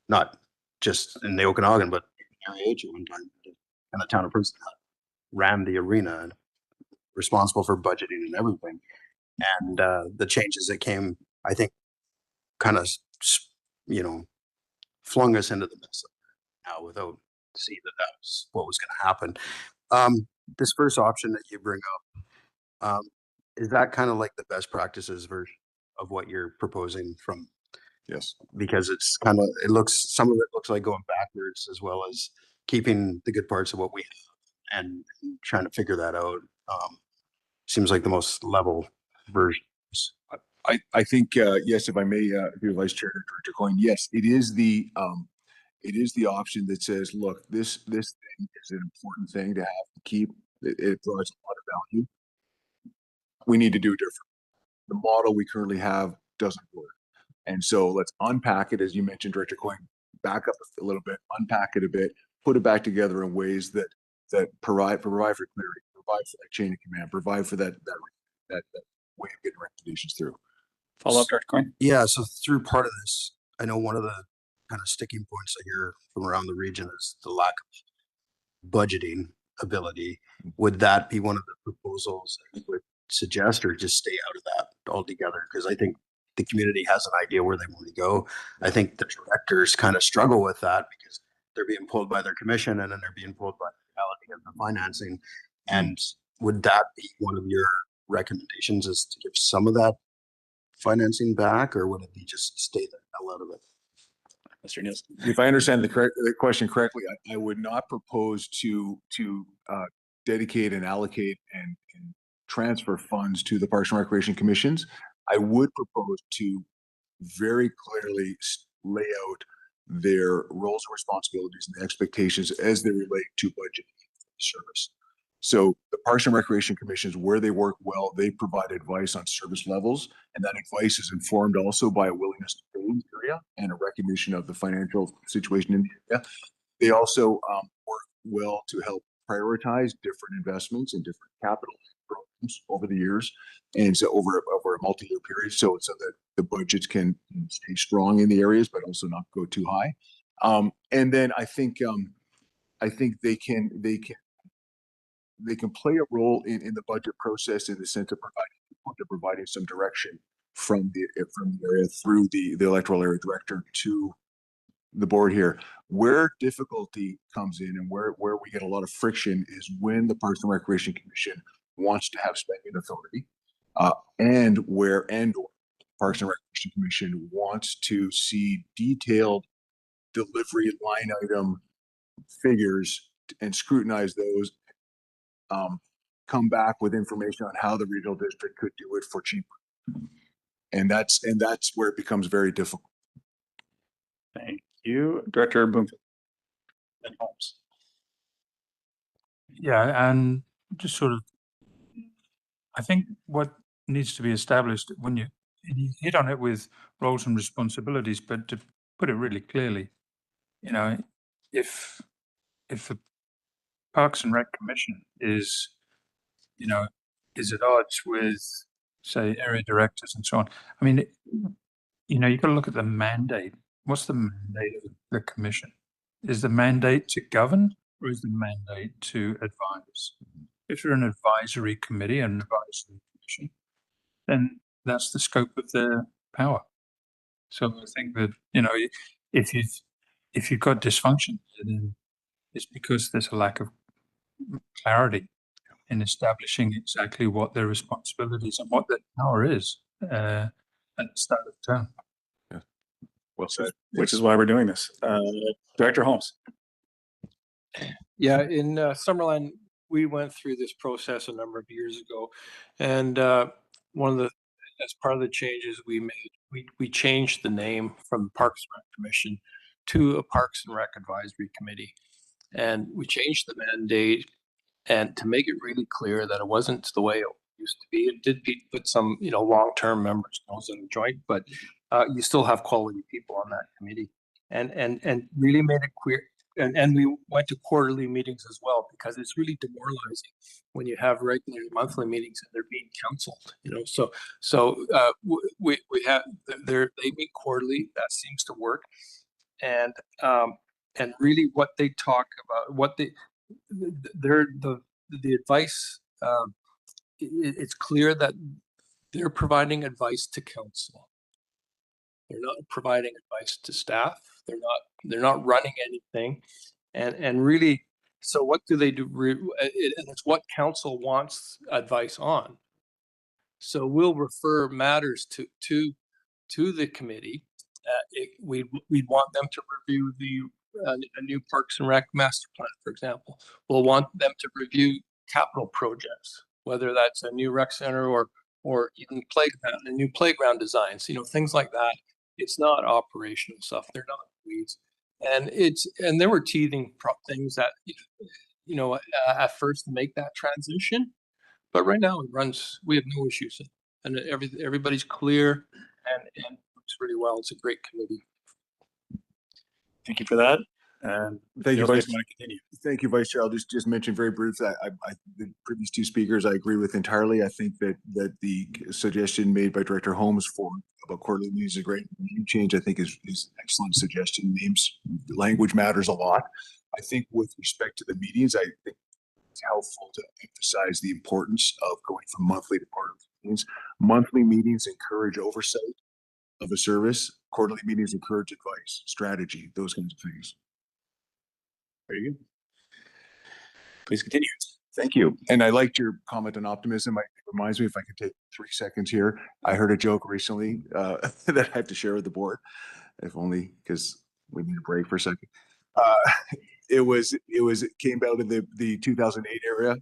Speaker 7: not just in the Okanagan, but in Area H at one time, and the town of Princeton ran the arena and responsible for budgeting and everything. And the changes that came, I think, kind of, flung us into the mess now without seeing that was what was going to happen. This first option that you bring up, is that kind of like the best practices version of what you're proposing from?
Speaker 6: Yes.
Speaker 7: Because it's kind of, some of it looks like going backwards as well as keeping the good parts of what we have and trying to figure that out. Seems like the most level version.
Speaker 6: I think, yes, if I may, your Vice Chair, Director Coyne, yes, it is the option that says, look, this thing is an important thing to have to keep. it provides a lot of value. We need to do different. The model we currently have doesn't work. And so let's unpack it, as you mentioned, Director Coyne, back up a little bit, unpack it a bit, put it back together in ways that provide for clarity, provide for that chain of command, provide for that way of getting recommendations through.
Speaker 19: Follow up, Director Coyne?
Speaker 7: Yeah, so through part of this, I know one of the kind of sticking points I hear from around the region is the lack of budgeting ability. Would that be one of the proposals that you would suggest, or just stay out of that altogether? Because I think the community has an idea where they want to go. I think the directors kind of struggle with that because they're being pulled by their commission and then they're being pulled by the reality of the financing. And would that be one of your recommendations, is to give some of that financing back, or would it be just stay the hell out of it?
Speaker 19: Mr. Nielsen.
Speaker 6: If I understand the question correctly, I would not propose to dedicate and allocate and transfer funds to the Parks and Recreation Commissions. I would propose to very clearly lay out their roles and responsibilities and the expectations as they relate to budget service. So the Parks and Recreation Commissions, where they work well, they provide advice on service levels, and that advice is informed also by a willingness to pay in the area and a recognition of the financial situation in the area. They also work well to help prioritize different investments and different capital programs over the years, and so over a multi-year period, so that the budgets can stay strong in the areas, but also not go too high. And then I think they can play a role in the budget process in the sense of providing some direction from the area through the electoral area director to the board here. Where difficulty comes in and where we get a lot of friction is when the Parks and Recreation Commission wants to have spending authority, and or Parks and Recreation Commission wants to see detailed delivery line item figures and scrutinize those, come back with information on how the regional district could do it for cheaper. And that's where it becomes very difficult.
Speaker 19: Thank you, Director Bloomfield. And Holmes.
Speaker 18: Yeah, and just sort of, I think what needs to be established when you hit on it with roles and responsibilities, but to put it really clearly, you know, if the Parks and Rec Commission is at odds with, say, area directors and so on, I mean, you've got to look at the mandate. What's the mandate of the commission? Is the mandate to govern, or is the mandate to advise? If you're an advisory committee, an advisory commission, then that's the scope of their power. So I think that, if you've got dysfunction, then it's because there's a lack of clarity in establishing exactly what their responsibilities and what their power is at the start of the term.
Speaker 6: Yeah. Well said.
Speaker 19: Which is why we're doing this. Director Holmes.
Speaker 13: Yeah, in Summerland, we went through this process a number of years ago, and as part of the changes we made, we changed the name from Parks and Rec Commission to a Parks and Rec Advisory Committee, and we changed the mandate, and to make it really clear that it wasn't the way it used to be. It did put some long-term members nose in the joint, but you still have quality people on that committee, and really made it clear. And we went to quarterly meetings as well, because it's really demoralizing when you have regular monthly meetings and they're being counseled. We have they meet quarterly. That seems to work, and really what they talk about, the advice. It's clear that they're providing advice to council. They're not providing advice to staff. They're not running anything, and really, so what do they do? And it's what council wants advice on. So we'll refer matters to the committee. We'd want them to review a new Parks and Rec master plan, for example. We'll want them to review capital projects, whether that's a new rec center or even new playground designs. Things like that. It's not operational stuff. They're not weeds, and there were teething things that you know, at first to make that transition. But right now we have no issues, and everybody's clear and works really well. It's a great committee.
Speaker 19: Thank you for that. And
Speaker 6: Thank you,
Speaker 19: Vice.
Speaker 6: Vice. Thank you, Vice Chair. I'll just mention very briefly, the previous two speakers, I agree with entirely. I think that the suggestion made by Director Holmes about quarterly meetings is a great name change. I think is excellent suggestion. Names, language matters a lot. I think with respect to the meetings, I think it's helpful to emphasize the importance of going from monthly to quarterly meetings. Monthly meetings encourage oversight of a service. Quarterly meetings encourage advice, strategy, those kinds of things.
Speaker 19: Very good. Please continue.
Speaker 6: Thank you. And I liked your comment on optimism. It reminds me, if I could take 3 seconds here, I heard a joke recently that I have to share with the board, if only because we need a break for a second. It came out of the 2008 area,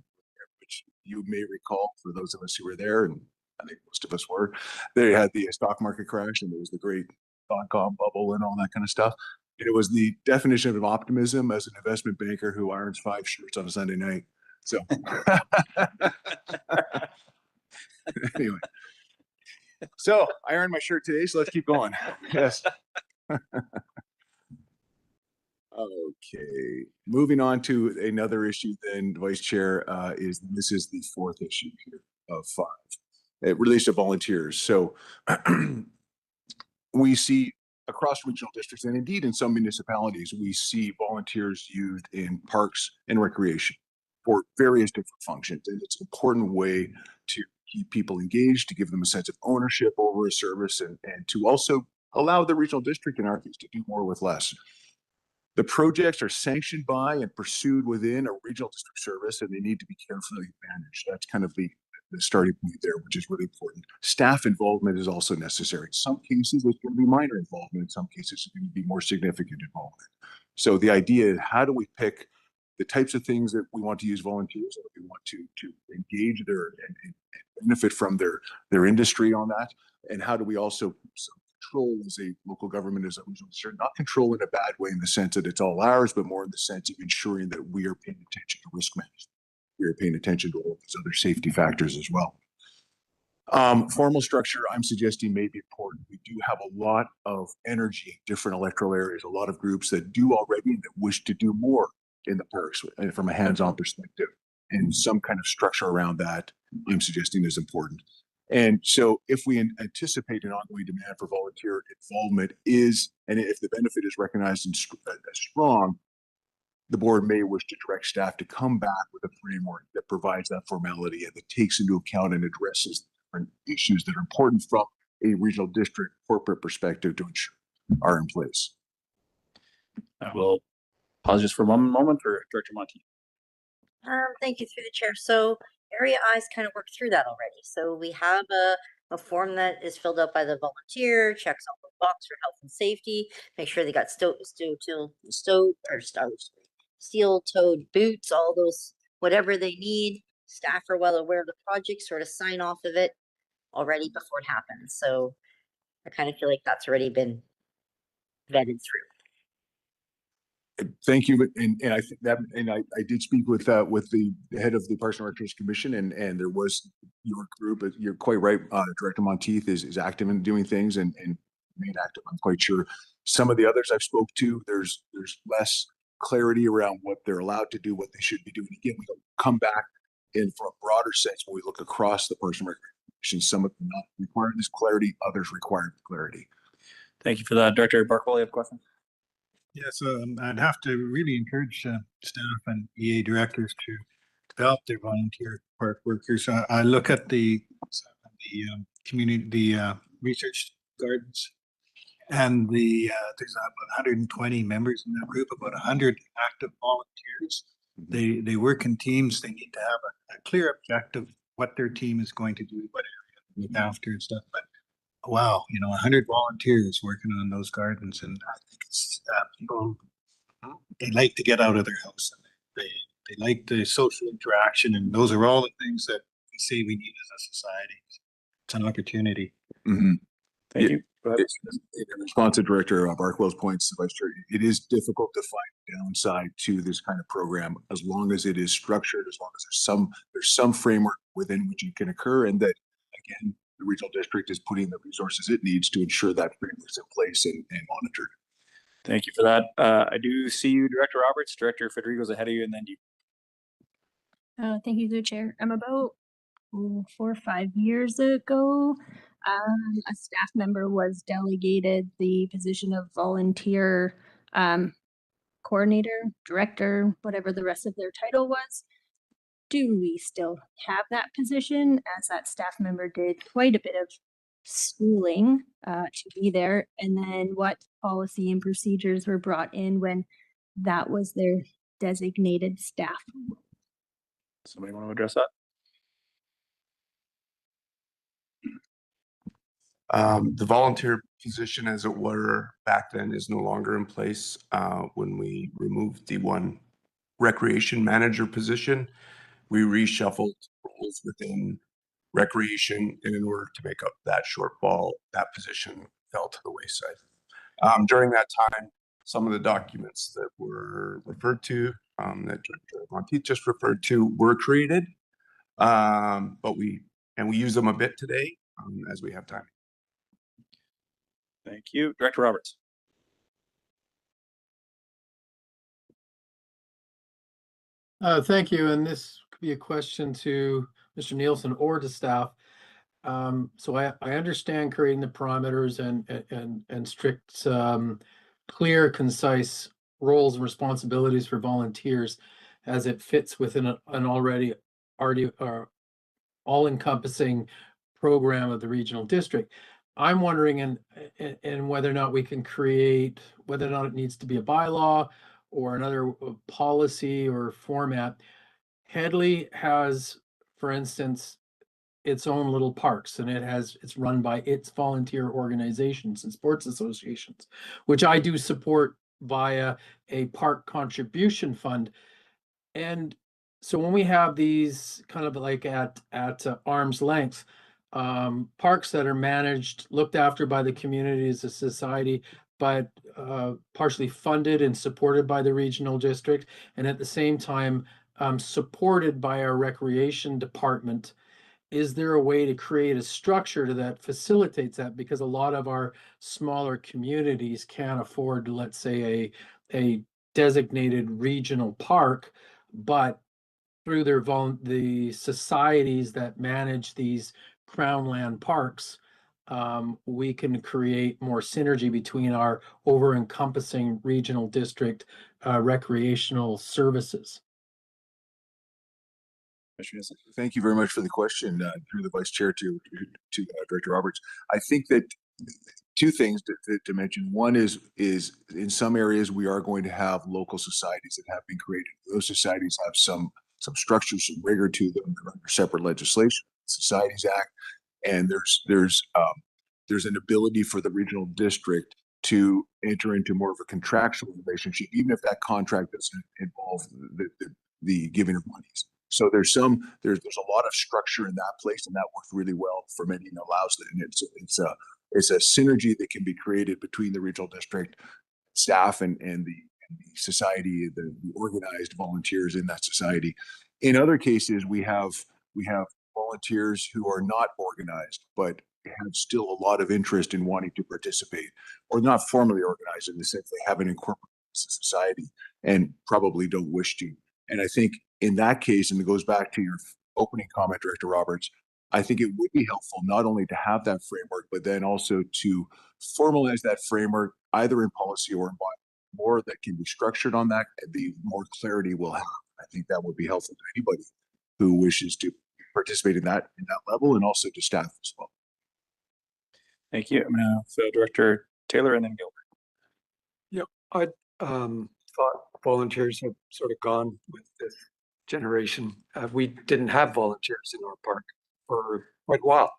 Speaker 6: which you may recall for those of us who were there, and I think most of us were. They had the stock market crash, and there was the great dot-com bubble and all that kind of stuff. And it was the definition of optimism as an investment banker who irons 5 shirts on a Sunday night. So anyway, so I ironed my shirt today, so let's keep going. Yes. Okay, moving on to another issue then, Vice Chair, this is the 4th issue here of 5. It relates to volunteers. So we see across regional districts, and indeed in some municipalities, we see volunteers used in parks and recreation for various different functions. And it's an important way to keep people engaged, to give them a sense of ownership over a service, and to also allow the regional district in our case to do more with less. The projects are sanctioned by and pursued within a regional district service, and they need to be carefully managed. That's kind of the starting point there, which is really important. Staff involvement is also necessary. In some cases, there's going to be minor involvement. In some cases, it's going to be more significant involvement. So the idea is, how do we pick the types of things that we want to use volunteers, that we want to engage their and benefit from their industry on that, and how do we also control as a local government, as a regional district, not control in a bad way in the sense that it's all ours, but more in the sense of ensuring that we are paying attention to risk management. We are paying attention to all these other safety factors as well. Formal structure, I'm suggesting, may be important. We do have a lot of energy in different electoral areas, a lot of groups that do already and that wish to do more in the parks from a hands-on perspective, and some kind of structure around that, I'm suggesting, is important. And so if we anticipate an ongoing demand for volunteer involvement and if the benefit is recognized as strong, the board may wish to direct staff to come back with a framework that provides that formality and that takes into account and addresses different issues that are important from a regional district corporate perspective to ensure are in place.
Speaker 19: I will pause just for one moment for Director Monteith.
Speaker 12: Thank you, through the chair. So Area I's kind of worked through that already. So we have a form that is filled out by the volunteer, checks off the box for health and safety, make sure they got steel-toed boots, all those, whatever they need. Staff are well aware of the project, sort of sign off of it already before it happens. So I kind of feel like that's already been vetted through.
Speaker 6: Thank you, and I think that, and I did speak with the head of the Parks and Recreation Commission, and there was your group. You're quite right. Director Monteith is active in doing things and remain active. I'm quite sure. Some of the others I've spoke to, there's less clarity around what they're allowed to do, what they should be doing. Again, we come back in for a broader sense when we look across the Parks and Recreation. Some of them not require this clarity, others require clarity.
Speaker 19: Thank you for that. Director Barkwell, you have a question?
Speaker 8: Yeah, so I'd have to really encourage staff and EA directors to develop their volunteer park workers. I look at the community, research gardens, and there's about 120 members in that group, about 100 active volunteers. They work in teams. They need to have a clear objective, what their team is going to do, what area to look after and stuff. But wow, 100 volunteers working on those gardens, and I think it's people, they like to get out of their house, and they like the social interaction, and those are all the things that we say we need as a society. It's an opportunity.
Speaker 6: Mm-hmm.
Speaker 19: Thank you.
Speaker 6: In response to Director Barkwell's points, Vice Chair, it is difficult to find downside to this kind of program as long as it is structured, as long as there's some framework within which it can occur, and that again the regional district is putting the resources it needs to ensure that framework is in place and monitored.
Speaker 19: Thank you for that. I do see you, Director Roberts. Director Federico's ahead of you, and then you.
Speaker 14: Thank you, through the chair. About 4 or 5 years ago, a staff member was delegated the position of volunteer coordinator, director, whatever the rest of their title was. Do we still have that position, as that staff member did quite a bit of schooling to be there? And then what policy and procedures were brought in when that was their designated staff?
Speaker 19: Somebody want to address that?
Speaker 3: The volunteer position, as it were, back then is no longer in place when we removed the one recreation manager position. We reshuffled roles within recreation, and in order to make up that shortfall, that position fell to the wayside. During that time, some of the documents that were referred to, that Director Monteith just referred to, were created, but we use them a bit today as we have time.
Speaker 19: Thank you, Director Roberts.
Speaker 11: Thank you, and this could be a question to Mr. Nielsen or to staff. So I understand creating the parameters and strict, clear, concise roles and responsibilities for volunteers as it fits within an already all-encompassing program of the regional district. I'm wondering in whether or not we can create, whether or not it needs to be a bylaw or another policy or format. Headley has, for instance, its own little parks, and it's run by its volunteer organizations and sports associations, which I do support via a park contribution fund. And so when we have these kind of like at arm's length, parks that are managed, looked after by the community as a society, but partially funded and supported by the regional district, and at the same time supported by our recreation department, is there a way to create a structure that facilitates that? Because a lot of our smaller communities can't afford, let's say, a designated regional park, but through the societies that manage these crown land parks, we can create more synergy between our over-encompassing regional district recreational services.
Speaker 6: Thank you very much for the question, through the Vice Chair to Director Roberts. I think that two things to mention. One is in some areas we are going to have local societies that have been created. Those societies have some structure, some rigor to them. They're under separate legislation, Societies Act, and there's an ability for the regional district to enter into more of a contractual relationship, even if that contract doesn't involve the giving of monies. So there's a lot of structure in that place, and that works really well for many, and allows that. And it's a synergy that can be created between the regional district staff and the society, the organized volunteers in that society. In other cases, we have volunteers who are not organized, but have still a lot of interest in wanting to participate, or not formally organized in the sense they haven't incorporated society and probably don't wish to. And I think in that case, and it goes back to your opening comment, Director Roberts, I think it would be helpful not only to have that framework, but then also to formalize that framework either in policy or in bylaw. More that can be structured on that, the more clarity we'll have. I think that would be helpful to anybody who wishes to participate in that level, and also to staff as well.
Speaker 19: Thank you. I'm going to Director Taylor and then Gilbert.
Speaker 4: Yeah, I thought volunteers have sort of gone with this generation. We didn't have volunteers in our park for quite a while,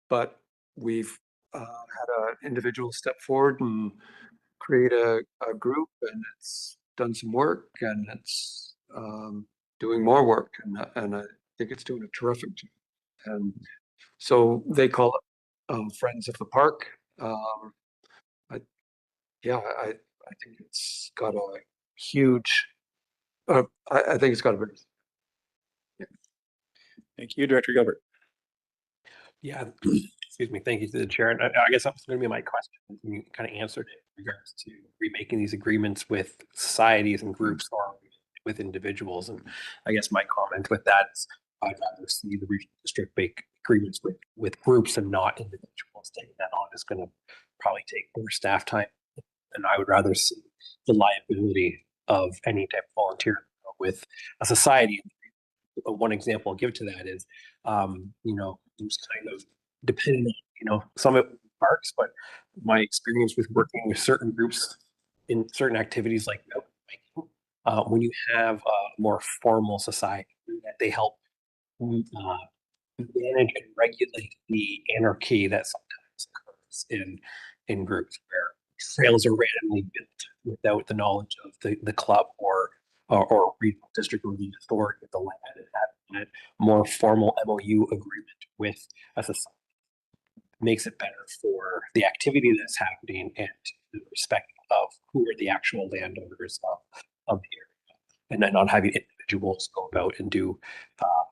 Speaker 4: but we've had an individual step forward and create a group, and it's done some work, and it's doing more work, and I think it's doing a terrific job. And so they call it Friends of the Park. I, yeah, I think it's got a huge, I think it's got a very.
Speaker 20: Thank you, Director Gilbert.
Speaker 5: Yeah, excuse me. Thank you to the chair. And I guess that was going to be my question. You kind of answered it in regards to remaking these agreements with societies and groups or with individuals. And I guess my comment with that is I'd rather see the regional district make agreements with groups and not individuals. Taking that on is going to probably take more staff time. And I would rather see the liability of any type of volunteer with a society. One example I'll give to that is, there's kind of depending on, some of parks, but my experience with working with certain groups in certain activities like mountain biking, when you have a more formal society, that they help manage and regulate the anarchy that sometimes occurs in groups where trails are randomly built without the knowledge of the club or regional district or the authority of the land, and having a more formal MOU agreement with a society makes it better for the activity that's happening and the respect of who are the actual landowners of the area, and then not having individuals go about and do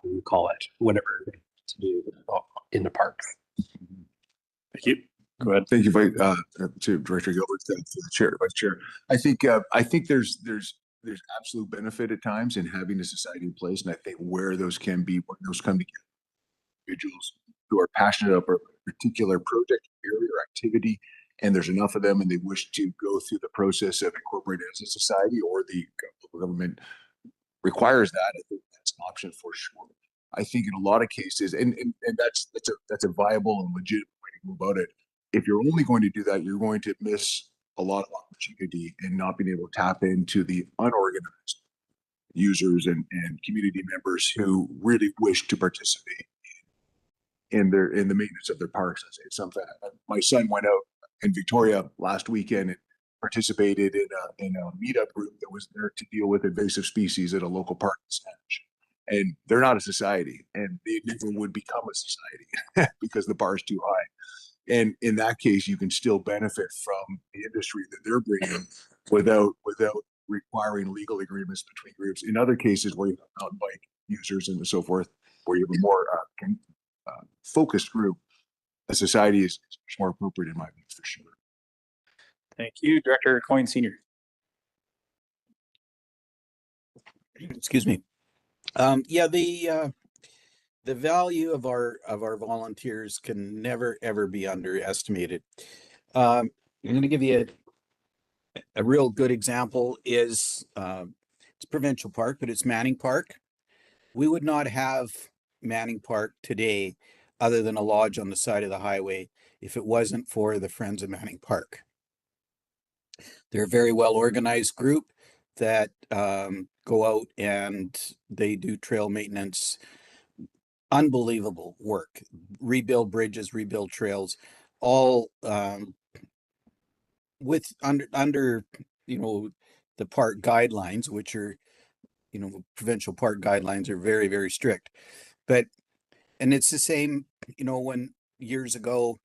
Speaker 5: we call it whatever to do in the parks.
Speaker 20: Thank you. Go ahead.
Speaker 6: Thank you, to Director Gilbert, to the chair, vice chair. I think there's absolute benefit at times in having a society in place, and I think where those come together, individuals who are passionate about a particular project, area, or activity, and there's enough of them, and they wish to go through the process of incorporating as a society, or the government requires that. I think that's an option for sure. I think in a lot of cases, and that's a viable and legitimate way to go about it. If you're only going to do that, you're going to miss a lot of opportunity and not being able to tap into the unorganized users and community members who really wish to participate in the maintenance of their parks. It's something my son went out in Victoria last weekend and participated in a meetup group that was there to deal with invasive species at a local park in Spanish. And they're not a society, and they never would become a society because the bar is too high. And in that case, you can still benefit from the industry that they're bringing without requiring legal agreements between groups. In other cases where you have mountain bike users and so forth, where you have a more focused group, a society is much more appropriate in my view, for sure.
Speaker 20: Thank you, Director Coyne Senior.
Speaker 15: Excuse me. The value of our volunteers can never ever be underestimated. I'm going to give you a real good example. It's Provincial Park, but it's Manning Park. We would not have Manning Park today, other than a lodge on the side of the highway, if it wasn't for the Friends of Manning Park. They're a very well organized group that go out and they do trail maintenance. Unbelievable work, rebuild bridges, rebuild trails, all with under the park guidelines, which are provincial park guidelines are very, very strict. And it's the same, when years ago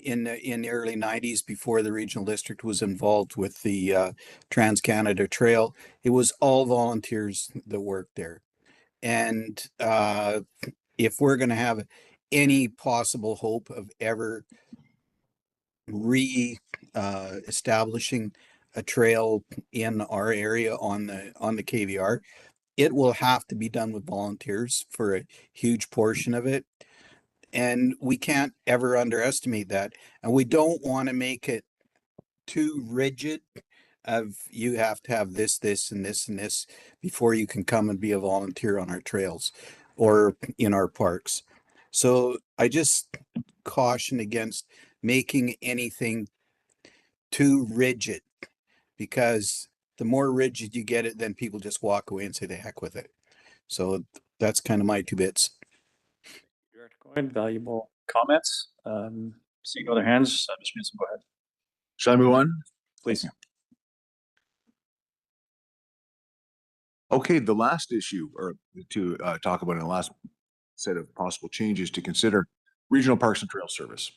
Speaker 15: in the early 90s, before the regional district was involved with the Trans-Canada Trail, it was all volunteers that worked there. And if we're going to have any possible hope of ever establishing a trail in our area on the KVR, it will have to be done with volunteers for a huge portion of it. And we can't ever underestimate that. And we don't want to make it too rigid of you have to have this, and this, and this before you can come and be a volunteer on our trails or in our parks. So I just caution against making anything too rigid, because the more rigid you get it, then people just walk away and say the heck with it. So that's kind of my 2 bits.
Speaker 20: Director Coyne, valuable comments. Seeing other hands, Mr. Newsom, go ahead.
Speaker 6: Shall I move on?
Speaker 20: Please.
Speaker 6: Okay, the last issue or to talk about in the last set of possible changes to consider, Regional Parks and Trail Service.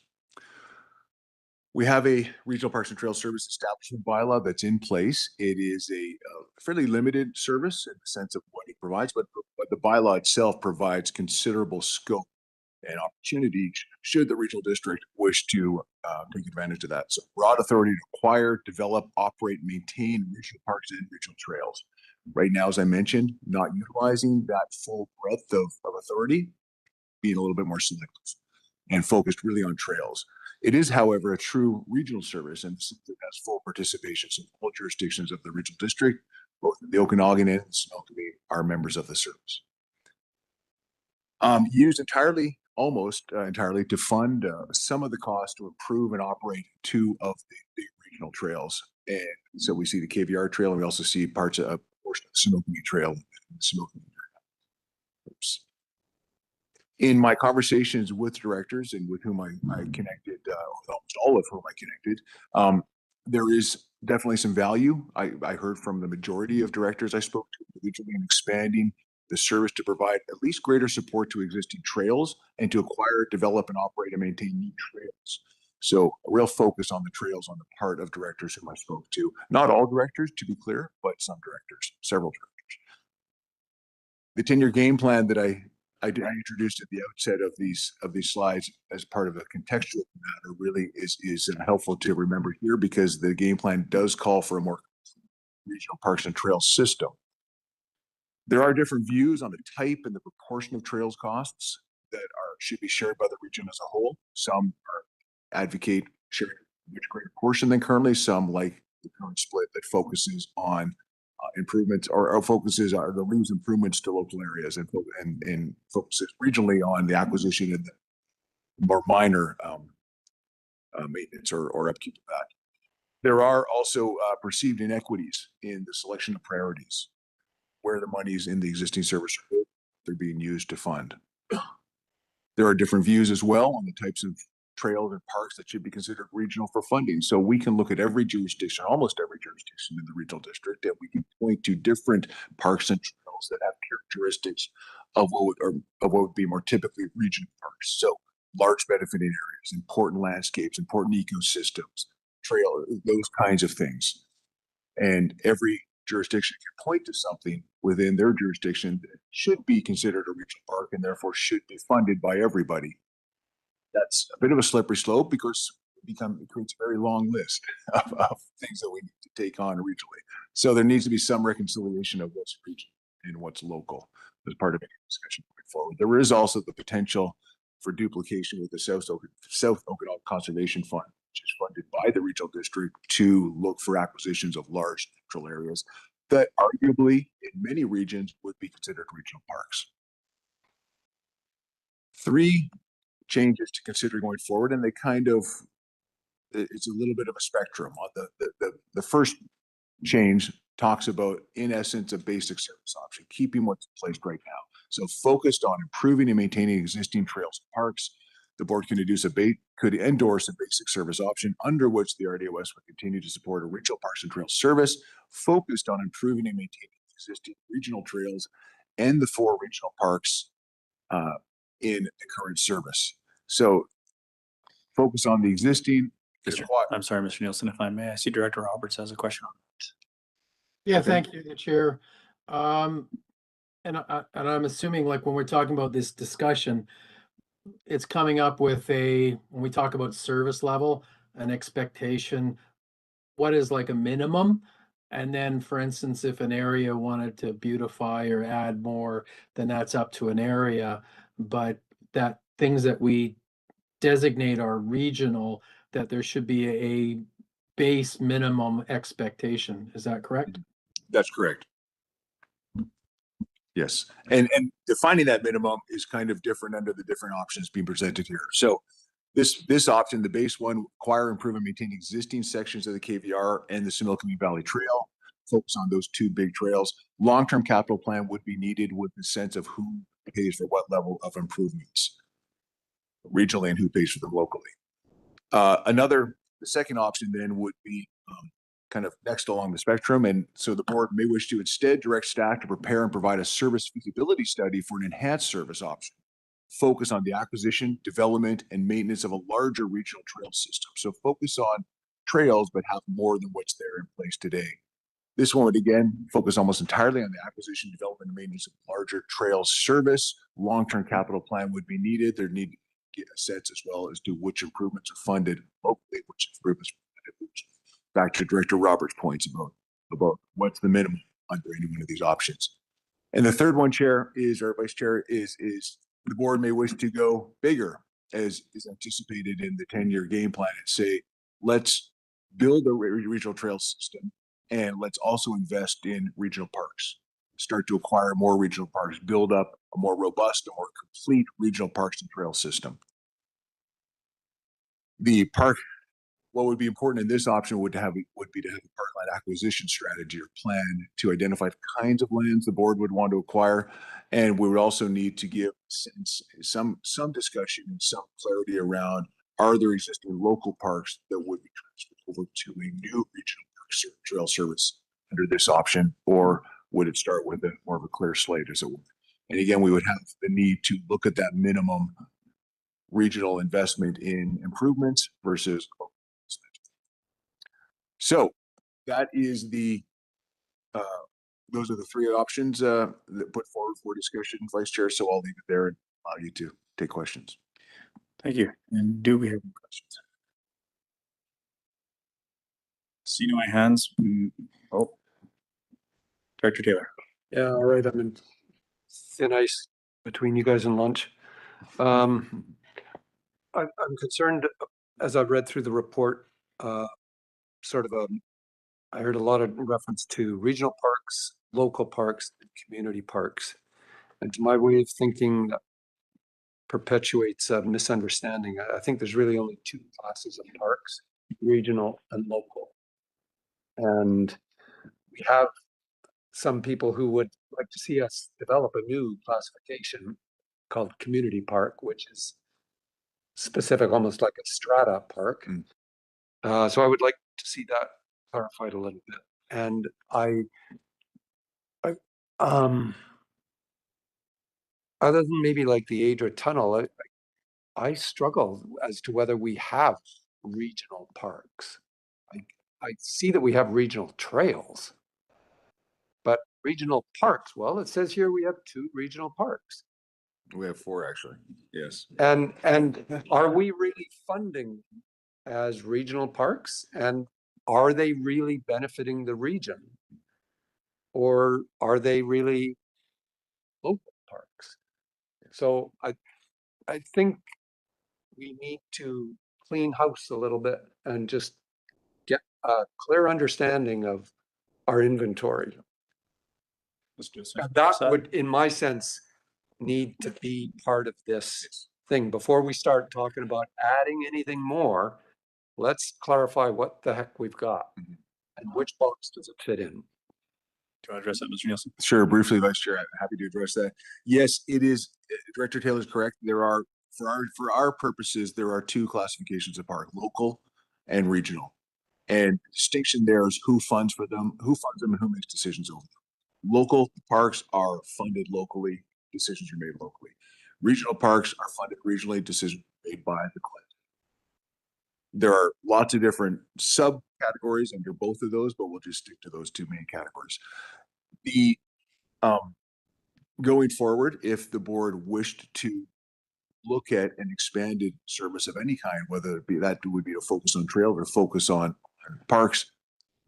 Speaker 6: We have a regional parks and trail service establishment bylaw that's in place. It is a fairly limited service in the sense of what it provides, but the bylaw itself provides considerable scope and opportunity should the regional district wish to take advantage of that. So broad authority to acquire, develop, operate, maintain regional parks and regional trails. Right now, as I mentioned, not utilizing that full breadth of authority, being a little bit more selective and focused really on trails. It is, however, a true regional service and it has full participation. So all jurisdictions of the regional district, both the Okanagan and the Similkameen, are members of the service. Used entirely, almost entirely, to fund some of the cost to improve and operate two of the regional trails. And so we see the KVR trail, and we also see parts of a portion of the Similkameen trail. Oops. In my conversations with directors and with whom I connected, almost all of whom I connected, there is definitely some value. I heard from the majority of directors I spoke to individually in expanding the service to provide at least greater support to existing trails and to acquire, develop, and operate and maintain new trails. So a real focus on the trails on the part of directors whom I spoke to. Not all directors, to be clear, but some directors, several directors. The 10-year game plan that I introduced at the outset of these slides as part of a contextual matter really is helpful to remember here, because the game plan does call for a more regional parks and trails system. There are different views on the type and the proportion of trails costs that should be shared by the region as a whole. Some advocate sharing a much greater portion than currently. Some, like the current split, that focuses on improvements or focuses on the leaves improvements to local areas and focuses regionally on the acquisition and the more minor maintenance or upkeep of that. There are also perceived inequities in the selection of priorities, where the monies in the existing service they're being used to fund. There are different views as well on the types of trails and parks that should be considered regional for funding. So we can look at every jurisdiction, almost every jurisdiction in the regional district, and we can point to different parks and trails that have characteristics of what would be more typically regional parks. So large benefiting areas, important landscapes, important ecosystems, trail, those kinds of things. And every jurisdiction can point to something within their jurisdiction that should be considered a regional park and therefore should be funded by everybody. That's a bit of a slippery slope, because it creates a very long list of things that we need to take on regionally. So there needs to be some reconciliation of what's regional and what's local as part of any discussion going forward. There is also the potential for duplication with the South Okanagan Conservation Fund, which is funded by the regional district to look for acquisitions of large natural areas that arguably in many regions would be considered regional parks. 3 changes to consider going forward, and it's a little bit of a spectrum. The first change talks about, in essence, a basic service option, keeping what's in place right now. So focused on improving and maintaining existing trails and parks. The board could endorse a basic service option under which the RDOS would continue to support a regional parks and trails service focused on improving and maintaining existing regional trails and the 4 regional parks in the current service. So focus on the existing.
Speaker 19: I'm sorry, Mr. Nielsen, if I may, I see Director Roberts has a question on that.
Speaker 11: Yeah, thank you, Chair. And I'm assuming, like, when we're talking about this discussion, it's coming up with when we talk about service level, an expectation, what is like a minimum? And then, for instance, if an area wanted to beautify or add more, then that's up to an area. But that things that we designate are regional, that there should be a base minimum expectation. Is that correct?
Speaker 6: That's correct. Yes. And defining that minimum is kind of different under the different options being presented here. So this option, the base one, acquire, improve, and maintain existing sections of the KVR and the Similkameen Valley Trail. Focus on those 2 big trails. Long-term capital plan would be needed with the sense of who pays for what level of improvements regionally and who pays for them locally. The second option then would be kind of next along the spectrum. And so the board may wish to instead direct staff to prepare and provide a service feasibility study for an enhanced service option focus on the acquisition, development, and maintenance of a larger regional trail system. So focus on trails, but have more than what's there in place today. This one would again focus almost entirely on the acquisition, development, and maintenance of larger trail service. Long-term capital plan would be needed. There need to be sets as well as to which improvements are funded locally, which improvements are funded. Back to Director Roberts' points about what's the minimum under any one of these options. And the third one, Chair, is, or Vice Chair, is the board may wish to go bigger, as is anticipated in the 10-year game plan, and say, let's build a regional trail system, and let's also invest in regional parks. Start to acquire more regional parks, build up a more robust, a more complete regional parks and trail system. The park, what would be important in this option would be to have a parkland acquisition strategy or plan to identify the kinds of lands the board would want to acquire, and we would also need to give some discussion and some clarity around, are there existing local parks that would be transferred over to a new regional park trail service under this option, or would it start with more of a clear slate, as it were? And again, we would have the need to look at that minimum regional investment in improvements versus local investment. So that is those are the three options that put forward for discussion, Vice Chair. So I'll leave it there and allow you to take questions.
Speaker 19: Thank you. And do we have any questions? See no hands. Oh, Director Taylor.
Speaker 4: Yeah, all right. I'm in thin ice between you guys and lunch. I'm concerned, as I've read through the report, I heard a lot of reference to regional parks, local parks, and community parks. And to my way of thinking, that perpetuates a misunderstanding. I think there's really only two classes of parks, regional and local. And we have some people who would like to see us develop a new classification called community park, which is specific, almost like a strata park. So I would like to see that clarified a little bit. And other than maybe like the Adra Tunnel, I struggle as to whether we have regional parks. I see that we have regional trails, but regional parks, well, it says here we have 2 regional parks.
Speaker 6: We have 4, actually. Yes.
Speaker 4: And are we really funding as regional parks? And are they really benefiting the region? Or are they really local parks? So I think we need to clean house a little bit and just get a clear understanding of our inventory. And that would, in my sense, need to be part of this thing. Before we start talking about adding anything more, let's clarify what the heck we've got and which box does it fit in.
Speaker 19: Do you want to address that, Mr. Nielsen?
Speaker 6: Sure, briefly, Vice Chair, I'm happy to address that. Yes, it is. Director Taylor is correct. There are, for our purposes, there are 2 classifications of park: local and regional. And the distinction there is who funds them, and who makes decisions over them. Local parks are funded locally, decisions are made locally. Regional parks are funded regionally, decisions made by the CLIT. There are lots of different subcategories under both of those, but we'll just stick to those 2 main categories. The going forward, if the board wished to look at an expanded service of any kind, whether it be that would be a focus on trail or focus on parks,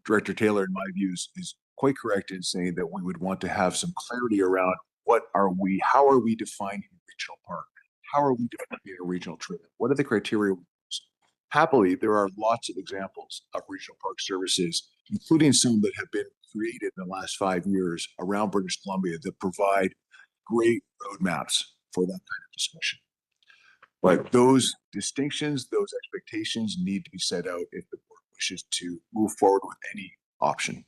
Speaker 6: Director Taylor, in my views, is quite correct in saying that we would want to have some clarity around how are we defining a regional park? How are we defining a regional trail? What are the criteria? Happily, there are lots of examples of regional park services, including some that have been created in the last 5 years around British Columbia, that provide great roadmaps for that kind of discussion. But those distinctions, those expectations need to be set out if the board wishes to move forward with any option.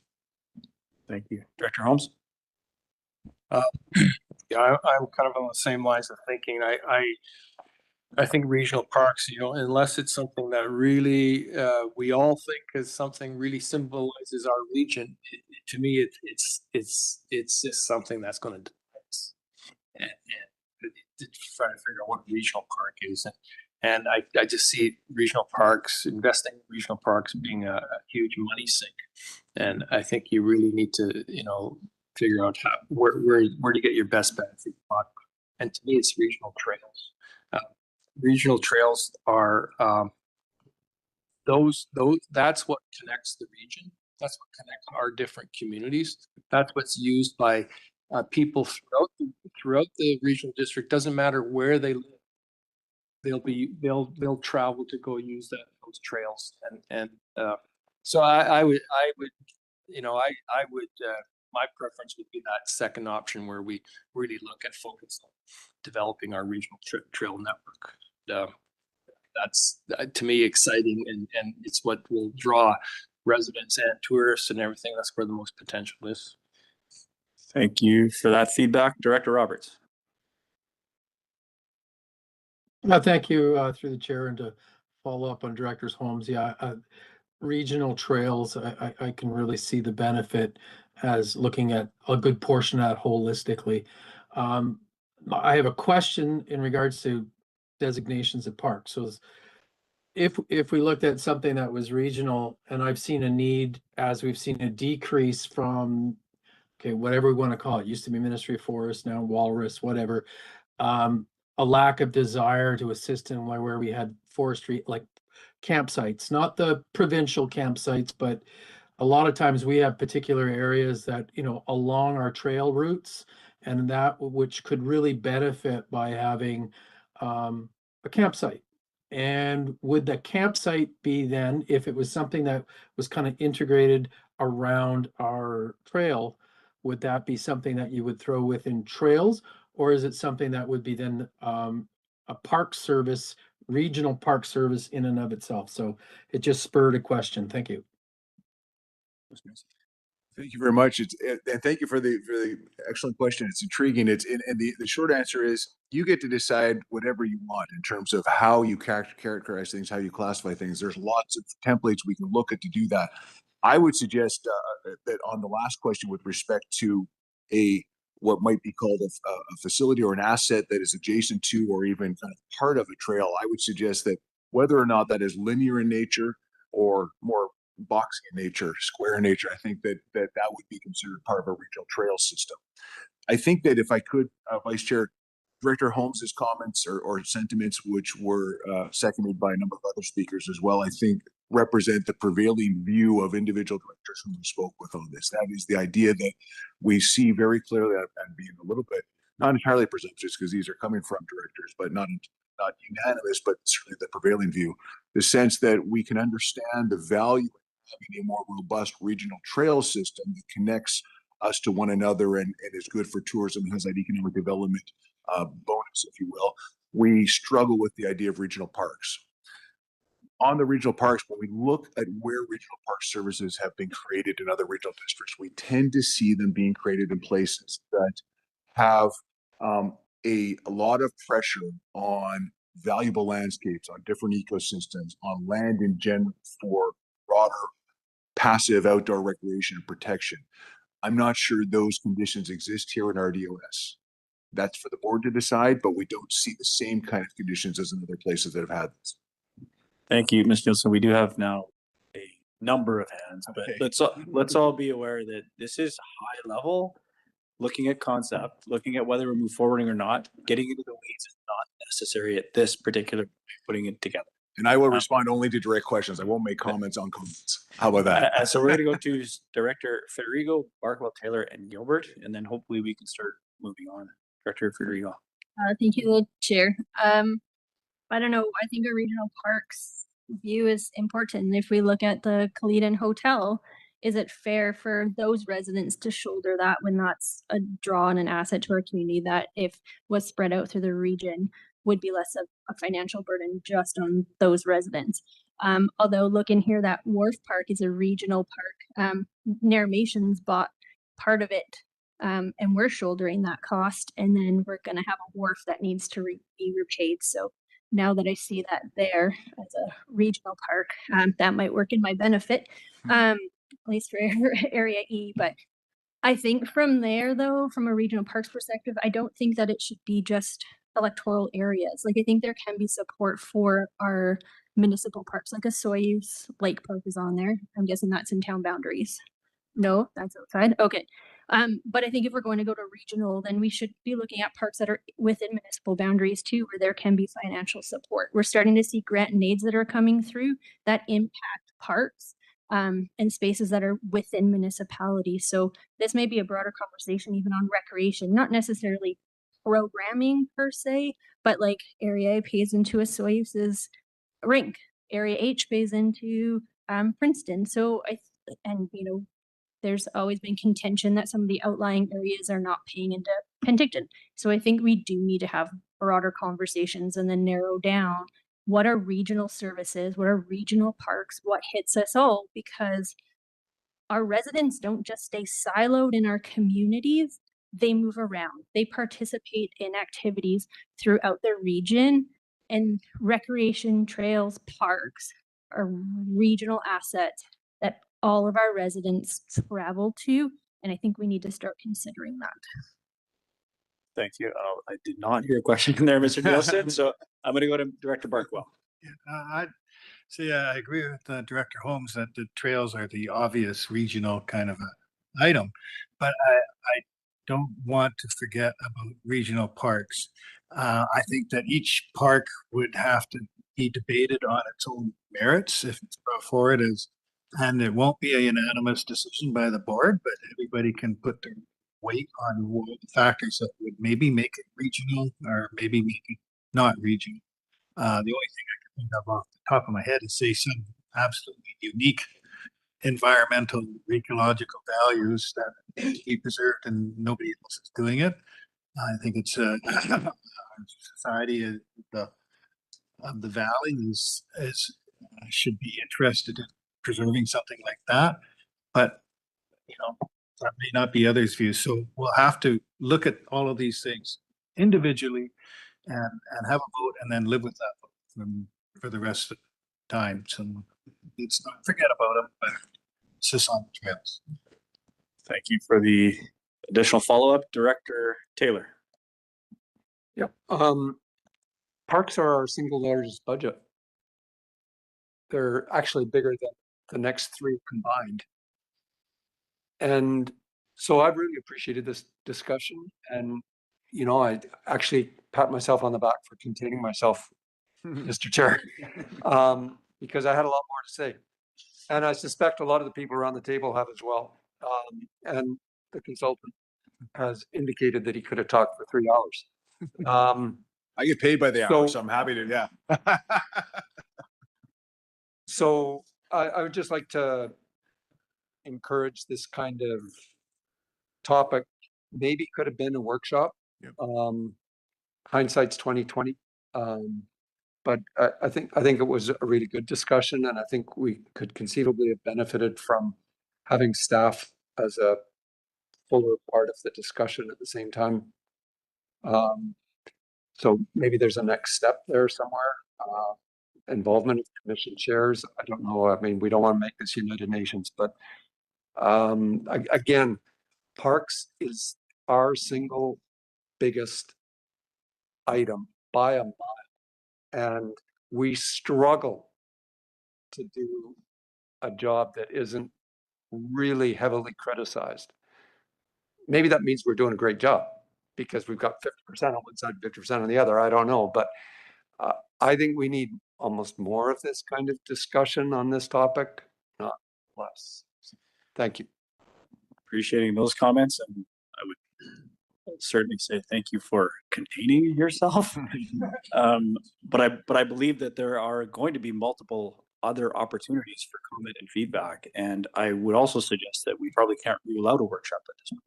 Speaker 19: Thank you. Director Holmes?
Speaker 13: Yeah, I'm kind of on the same lines of thinking. I think regional parks, unless it's something that really we all think is something really symbolizes our region, to me, it's just something that's going to. trying to figure out what regional park is. And I just see regional parks, investing in regional parks being a huge money sink. And I think you really need to, figure out where to get your best bang for your buck. And to me, it's regional trails. Regional trails are that's what connects the region. That's what connects our different communities. That's what's used by people throughout the regional district. Doesn't matter where they live. They'll travel to go use those trails. So I would my preference would be that second option where we really look at focus on developing our regional trail network. That's to me exciting, and it's what will draw residents and tourists and everything. That's where the most potential is.
Speaker 19: Thank you for that feedback, Director Roberts.
Speaker 11: Thank you through the chair, and to follow up on Director Holmes. Yeah, regional trails, I can really see the benefit as looking at a good portion of that holistically. I have a question in regards to designations of parks. So if we looked at something that was regional, and I've seen a need, as we've seen a decrease from, okay, whatever we want to call it, used to be Ministry of Forest, now Walrus, whatever, a lack of desire to assist in where we had forestry, like campsites, not the provincial campsites, but a lot of times we have particular areas that, along our trail routes, and that which could really benefit by having a campsite. And would the campsite be then, if it was something that was kind of integrated around our trail, would that be something that you would throw within trails? Or is it something that would be then a park service, regional park service in and of itself? So it just spurred a question. Thank you.
Speaker 6: Thank you very much. And thank you for the excellent question. It's intriguing. And the short answer is you get to decide whatever you want in terms of how you characterize things, how you classify things. There's lots of templates we can look at to do that. I would suggest that on the last question with respect to what might be called a facility or an asset that is adjacent to or even kind of part of a trail, I would suggest that whether or not that is linear in nature or more boxy in nature, square in nature, I think that would be considered part of a regional trail system. I think that if I could, Vice Chair, Director Holmes's comments or sentiments, which were seconded by a number of other speakers as well, I think represent the prevailing view of individual directors whom we spoke with on this. That is the idea that we see very clearly, and being a little bit, not entirely presumptuous, because these are coming from directors, but not unanimous, but certainly the prevailing view, the sense that we can understand the value of having a more robust regional trail system that connects us to one another and is good for tourism, has that economic development bonus, if you will. We struggle with the idea of regional parks. On the regional parks, when we look at where regional park services have been created in other regional districts, we tend to see them being created in places that have a lot of pressure on valuable landscapes, on different ecosystems, on land in general for broader passive outdoor recreation and protection. I'm not sure those conditions exist here in RDOS. That's for the board to decide, but we don't see the same kind of conditions as in other places that have had this.
Speaker 19: Thank you, Ms. Nielsen. We do have now a number of hands, but let's all be aware that this is high level, looking at concept, looking at whether we're moving forward or not. Getting into the weeds is not necessary at this particular point, putting it together.
Speaker 6: And I will respond only to direct questions. I won't make comments on comments. How about that?
Speaker 19: So we're going to go to Director Federico, Barkwell, Taylor, and Gilbert, and then hopefully we can start moving on. Director Federico.
Speaker 14: Thank you, Chair. I don't know. I think a regional parks view is important. If we look at the Caledon Hotel, is it fair for those residents to shoulder that when that's a draw and an asset to our community that if was spread out through the region would be less of a financial burden just on those residents? Although look in here, that Wharf Park is a regional park. Narramations bought part of it, and we're shouldering that cost, and then we're going to have a wharf that needs to be repaid. So now that I see that there as a regional park, that might work in my benefit, at least for Area E. But I think from there, though, from a regional parks perspective, I don't think that it should be just electoral areas. Like I think there can be support for our municipal parks, like a Soyuz Lake Park is on there. I'm guessing that's in town boundaries. No, that's outside. Okay. But I think if we're going to go to regional, then we should be looking at parks that are within municipal boundaries too, where there can be financial support. We're starting to see grant and aids that are coming through that impact parks and spaces that are within municipalities. So this may be a broader conversation even on recreation, not necessarily programming per se, but like Area A pays into a Soyuz's rink, Area H pays into Princeton. So and you know, there's always been contention that some of the outlying areas are not paying into Penticton. So I think we do need to have broader conversations and then narrow down what are regional services, what are regional parks, what hits us all, because our residents don't just stay siloed in our communities, they move around. They participate in activities throughout their region, and recreation trails, parks are regional assets that all of our residents travel to. And I think we need to start considering that.
Speaker 19: Thank you. I did not hear a question in there, Mr. Nielsen. So I'm going to go to Director Barkwell.
Speaker 8: I'd say I agree with Director Holmes that the trails are the obvious regional kind of a item, but I don't want to forget about regional parks. I think that each park would have to be debated on its own merits if it's brought forward as, and it won't be a unanimous decision by the board, but everybody can put their weight on what the factors that would maybe make it regional or maybe make it not regional. The only thing I can think of off the top of my head is say some absolutely unique environmental ecological values that need to be preserved and nobody else is doing it. I think it's a society of the valley is should be interested in preserving something like that, but you know that may not be others' views. So we'll have to look at all of these things individually and have a vote and then live with that vote for the rest of the time. So let's not forget about them, but it's just on the trails.
Speaker 19: Thank you for the additional follow-up, Director Taylor.
Speaker 4: Yep. Parks are our single largest budget. They're actually bigger than the next three combined. And so I've really appreciated this discussion. And, you know, I actually pat myself on the back for containing myself, Mr. Chair, because I had a lot more to say. And I suspect a lot of the people around the table have as well. And the consultant has indicated that he could have talked for 3 hours.
Speaker 6: I get paid by the hour, so I'm happy to, yeah.
Speaker 4: So I would just like to encourage this kind of topic. Maybe could have been a workshop.
Speaker 6: Yep.
Speaker 4: Hindsight's 2020. But I think it was a really good discussion, and I think we could conceivably have benefited from having staff as a fuller part of the discussion at the same time. So maybe there's a next step there somewhere. Involvement of commission chairs. I don't know. I mean, we don't want to make this United Nations, but again, parks is our single biggest item by a mile, and we struggle to do a job that isn't really heavily criticized. Maybe that means we're doing a great job because we've got 50% on one side, 50% on the other. I don't know, but I think we need almost more of this kind of discussion on this topic, not less. Thank you.
Speaker 19: Appreciating those comments, and I would certainly say thank you for containing yourself. But I believe that there are going to be multiple other opportunities for comment and feedback, and I would also suggest that we probably can't rule out a workshop at this point.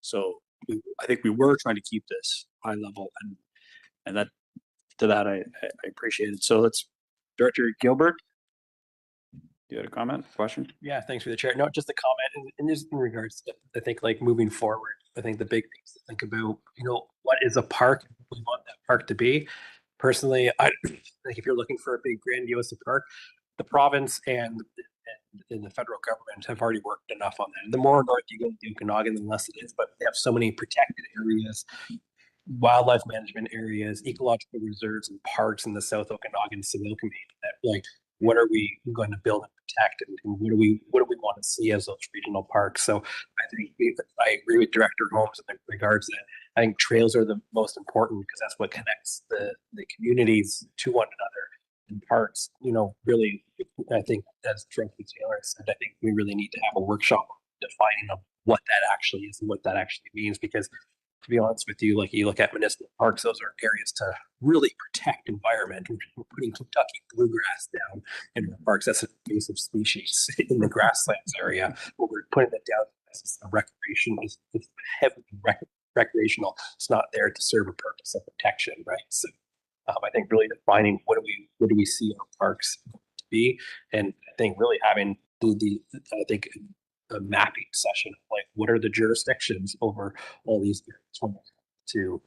Speaker 19: So I think we were trying to keep this high level, and that to that I appreciate it. So let's, Director Gilbert, you had a comment, question?
Speaker 5: Yeah, thanks for the chair. No, just a comment, and just in regards to, I think, like moving forward, I think the big things to think about, you know, what is a park? We want that park to be. Personally, I think if you're looking for a big grandiose park, the province and the federal government have already worked enough on that. The more north you go to Okanagan, the less it is, but they have so many protected areas. wildlife management areas, ecological reserves, and parks in the South Okanagan Civil Committee. That, like, what are we going to build and protect, and what do we want to see as those regional parks? So I think I agree with Director Holmes in regards that I think trails are the most important because that's what connects the communities to one another. And parks, you know, really, I think as Director Taylor said, I think we really need to have a workshop defining of what that actually is and what that actually means, because to be honest with you, like you look at municipal parks, those are areas to really protect environment. We're putting Kentucky bluegrass down in the parks. That's an invasive species in the grasslands area. But we're putting it down as a recreation. It's heavily recreational. It's not there to serve a purpose of protection, right? So I think really defining what do we see our parks to be, and I think really having I think a mapping session of like what are the jurisdictions over all these areas to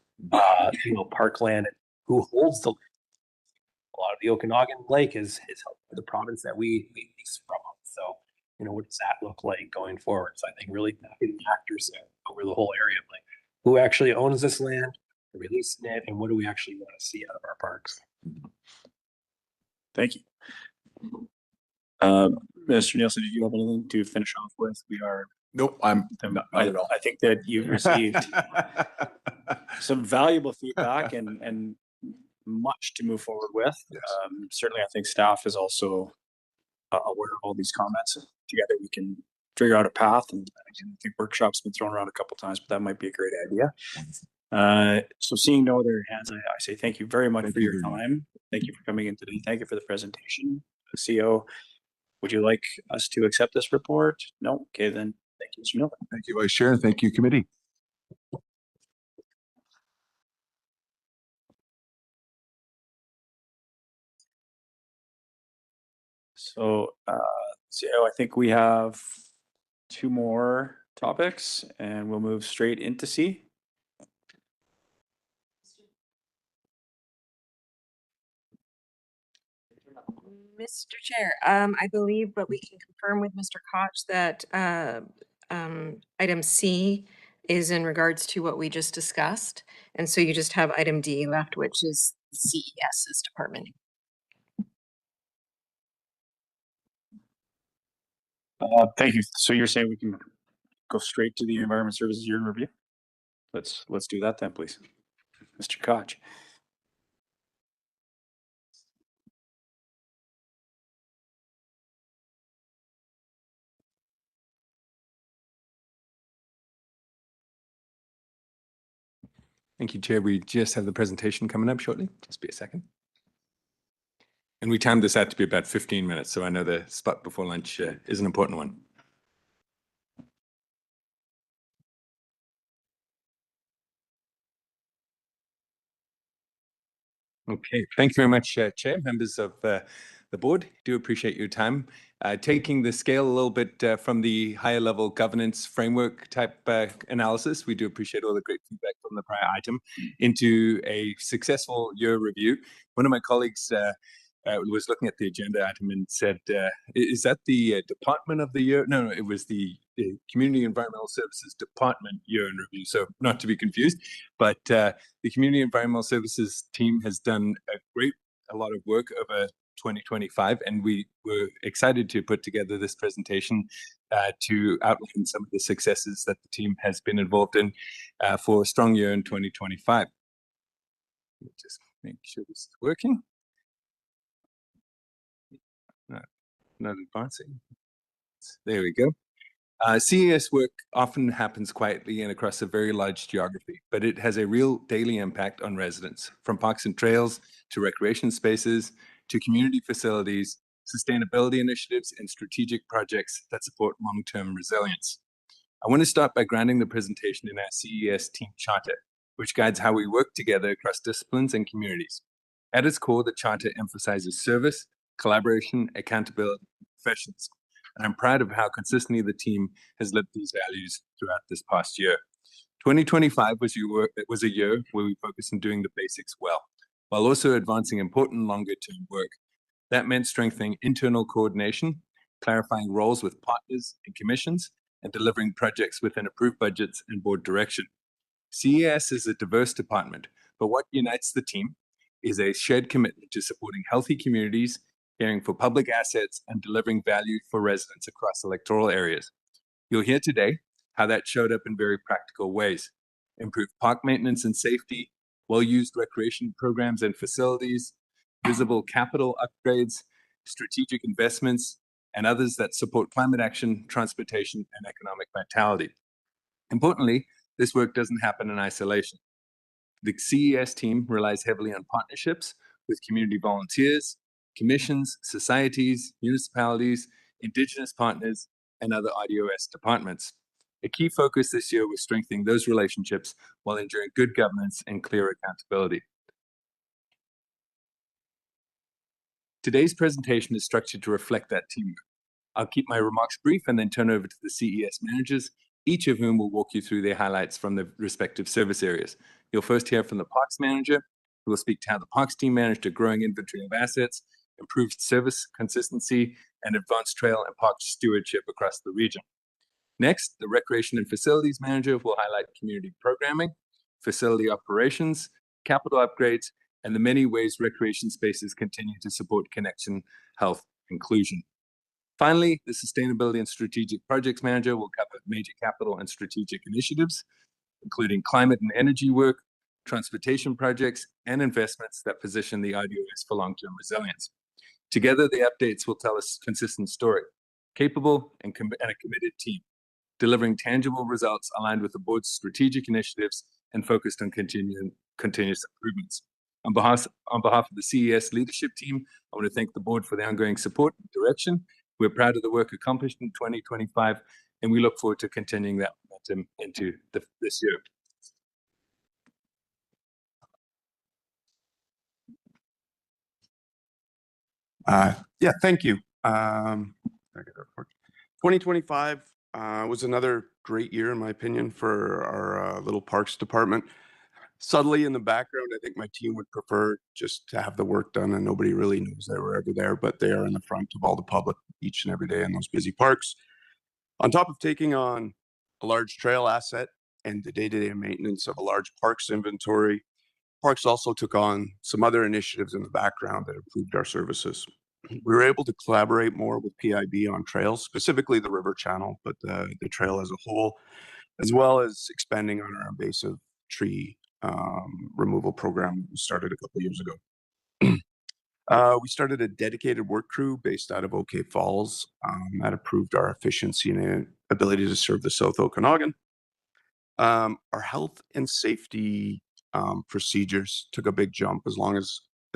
Speaker 5: you know, parkland, and who holds the. A lot of the Okanagan Lake is held by the province that we lease from. So, you know, what does that look like going forward? So I think really mapping the actors over the whole area, like who actually owns this land, releasing it, and what do we actually want to see out of our parks?
Speaker 19: Thank you. Mr. Nielsen, did you have anything to finish off with? We are.
Speaker 6: Nope, I'm not at all.
Speaker 19: I think that you've received some valuable feedback and much to move forward with.
Speaker 6: Yes.
Speaker 19: Certainly, I think staff is also aware of all these comments. Together, we can figure out a path. And again, I think workshop's been thrown around a couple of times, but that might be a great idea. So seeing no other hands, I say thank you very much for your time. Thank you for coming in today. Thank you for the presentation. CO, would you like us to accept this report? No? Okay, then thank you, Mr. Miller.
Speaker 6: Thank you, Vice Chair. Thank you, committee.
Speaker 19: So, CO, I think we have 2 more topics and we'll move straight into C.
Speaker 17: Mr. Chair, I believe, but we can confirm with Mr. Koch that item C is in regards to what we just discussed. And so you just have item D left, which is CES's department.
Speaker 19: Thank you. So you're saying we can go straight to the Environment Services Year in Review? Let's do that then, please. Mr. Koch.
Speaker 22: Thank you, Chair. We just have the presentation coming up shortly. Just be a second. And we timed this out to be about 15 minutes, so I know the spot before lunch is an important one. Okay, thank you very much, Chair, members of the board. Do appreciate your time. Taking the scale a little bit from the higher level governance framework type analysis, we do appreciate all the great feedback from the prior item into a successful year review. One of my colleagues was looking at the agenda item and said, is that the Department of the Year? No, it was the Community Environmental Services Department Year in Review. So not to be confused, but the Community Environmental Services team has done a lot of work over 2025, and we were excited to put together this presentation to outline some of the successes that the team has been involved in for a strong year in 2025. Just make sure this is working. Not advancing. There we go. CES work often happens quietly and across a very large geography, but it has a real daily impact on residents, from parks and trails to recreation spaces to community facilities, sustainability initiatives, and strategic projects that support long-term resilience. I want to start by grounding the presentation in our CES team charter, which guides how we work together across disciplines and communities. At its core, the charter emphasizes service, collaboration, accountability, and professionalism. And I'm proud of how consistently the team has lived these values throughout this past year. 2025 was a year where we focused on doing the basics well, while also advancing important longer-term work. That meant strengthening internal coordination, clarifying roles with partners and commissions, and delivering projects within approved budgets and board direction. CES is a diverse department, but what unites the team is a shared commitment to supporting healthy communities, caring for public assets, and delivering value for residents across electoral areas. You'll hear today how that showed up in very practical ways. Improved park maintenance and safety, well-used recreation programs and facilities, visible capital upgrades, strategic investments, and others that support climate action, transportation, and economic vitality. Importantly, this work doesn't happen in isolation. The CES team relies heavily on partnerships with community volunteers, commissions, societies, municipalities, Indigenous partners, and other RDOS departments. A key focus this year was strengthening those relationships while ensuring good governance and clear accountability. Today's presentation is structured to reflect that teamwork. I'll keep my remarks brief and then turn over to the CES managers, each of whom will walk you through their highlights from the respective service areas. You'll first hear from the Parks manager, who will speak to how the Parks team managed a growing inventory of assets, improved service consistency, and advanced trail and park stewardship across the region. Next, the Recreation and Facilities manager will highlight community programming, facility operations, capital upgrades, and the many ways recreation spaces continue to support connection, health, inclusion. Finally, the Sustainability and Strategic Projects Manager will cover major capital and strategic initiatives, including climate and energy work, transportation projects, and investments that position the RDOS for long-term resilience. Together, the updates will tell a consistent story, capable and a committed team, delivering tangible results aligned with the board's strategic initiatives and focused on continuous improvements. On behalf of the CES leadership team, I want to thank the board for the ongoing support and direction. We're proud of the work accomplished in 2025, and we look forward to continuing that momentum into this year.
Speaker 3: Yeah, thank you. 2025 was another great year, in my opinion, for our little parks department. Subtly in the background, I think my team would prefer just to have the work done and nobody really knows they were ever there, but they are in the front of all the public each and every day in those busy parks. On top of taking on a large trail asset and the day-to-day maintenance of a large parks inventory, Parks also took on some other initiatives in the background that improved our services. We were able to collaborate more with PIB on trails, specifically the river channel, but the trail as a whole, as well as expanding on our invasive tree removal program we started a couple years ago. We started a dedicated work crew based out of OK Falls that improved our efficiency and ability to serve the South Okanagan. Our health and safety procedures took a big jump as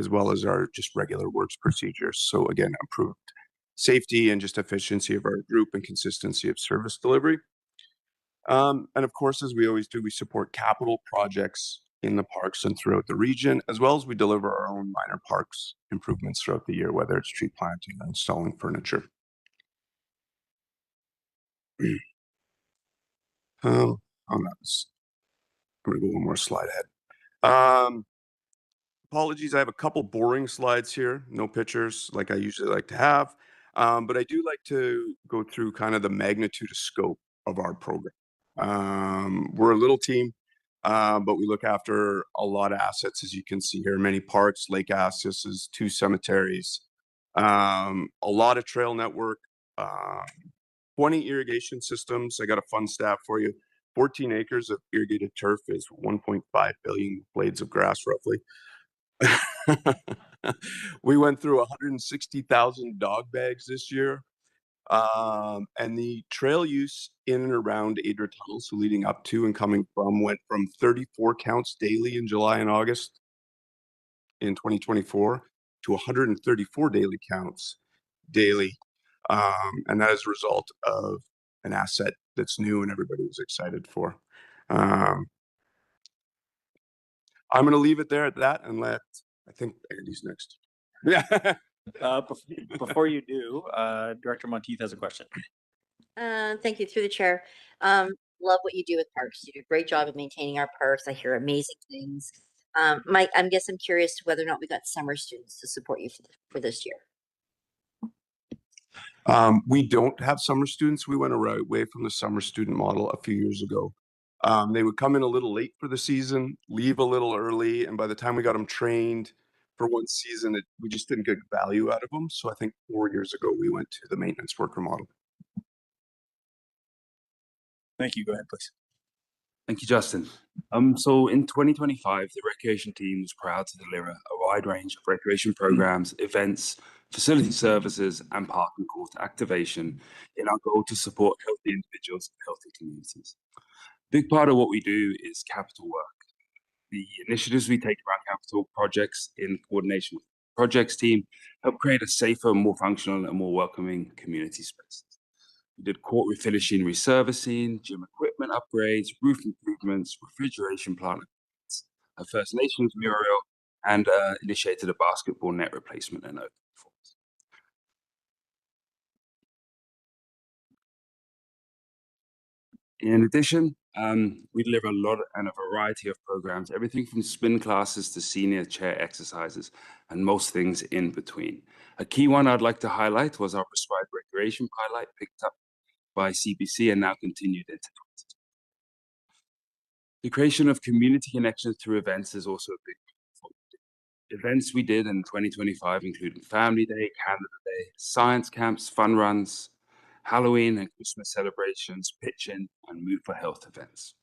Speaker 3: well as our just regular works procedures. So again, improved safety and just efficiency of our group and consistency of service delivery. And of course, as we always do, we support capital projects in the parks and throughout the region, as well as we deliver our own minor parks improvements throughout the year, whether it's tree planting or installing furniture. I'm going to go one more slide ahead. Apologies, I have a couple boring slides here, no pictures like I usually like to have, but I do like to go through kind of the magnitude of scope of our program. We're a little team, but we look after a lot of assets, as you can see here, many parks, lake accesses, 2 cemeteries, a lot of trail network, 20 irrigation systems. I got a fun stat for you. 14 acres of irrigated turf is 1.5 billion blades of grass, roughly. We went through 160,000 dog bags this year. And the trail use in and aroad Adria Tunnel, so leading up to and coming from, went from 34 counts daily in July and August in 2024 to 134 daily counts daily. And that is a result of an asset that's new and everybody was excited for. I'm going to leave it there at that and I think Andy's next. Yeah.
Speaker 19: Before you do, Director Monteith has a question.
Speaker 12: Thank you, through the chair. Love what you do with parks. You do a great job of maintaining our parks. I hear amazing things. Mike, I'm curious to whether or not we got summer students to support you for this year.
Speaker 3: We don't have summer students. We went away from the summer student model a few years ago. They would come in a little late for the season, leave a little early, and by the time we got them trained for one season, we just didn't get value out of them. So I think 4 years ago, we went to the maintenance worker model.
Speaker 1: Thank you. Go ahead, please. Thank you, Justin. So in 2025, the recreation team was proud to deliver a wide range of recreation programs, events, facility services, and park and court activation in our goal to support healthy individuals and healthy communities. Big part of what we do is capital work. The initiatives we take around capital projects in coordination with the projects team help create a safer, more functional, and more welcoming community space. We did court refinishing, resurfacing, gym equipment upgrades, roof improvements, refrigeration plant upgrades, a First Nations mural, and initiated a basketball net replacement and open performance. In addition, we deliver a lot and a variety of programs, everything from spin classes to senior chair exercises, and most things in between. A key one I'd like to highlight was our prescribed recreation pilot picked up by CBC and now continued into 2022. The creation of community connections through events is also a big part. Events we did in 2025 included Family Day, Canada Day, science camps, fun runs, Halloween and Christmas celebrations, pitch-in, and Move for Health events.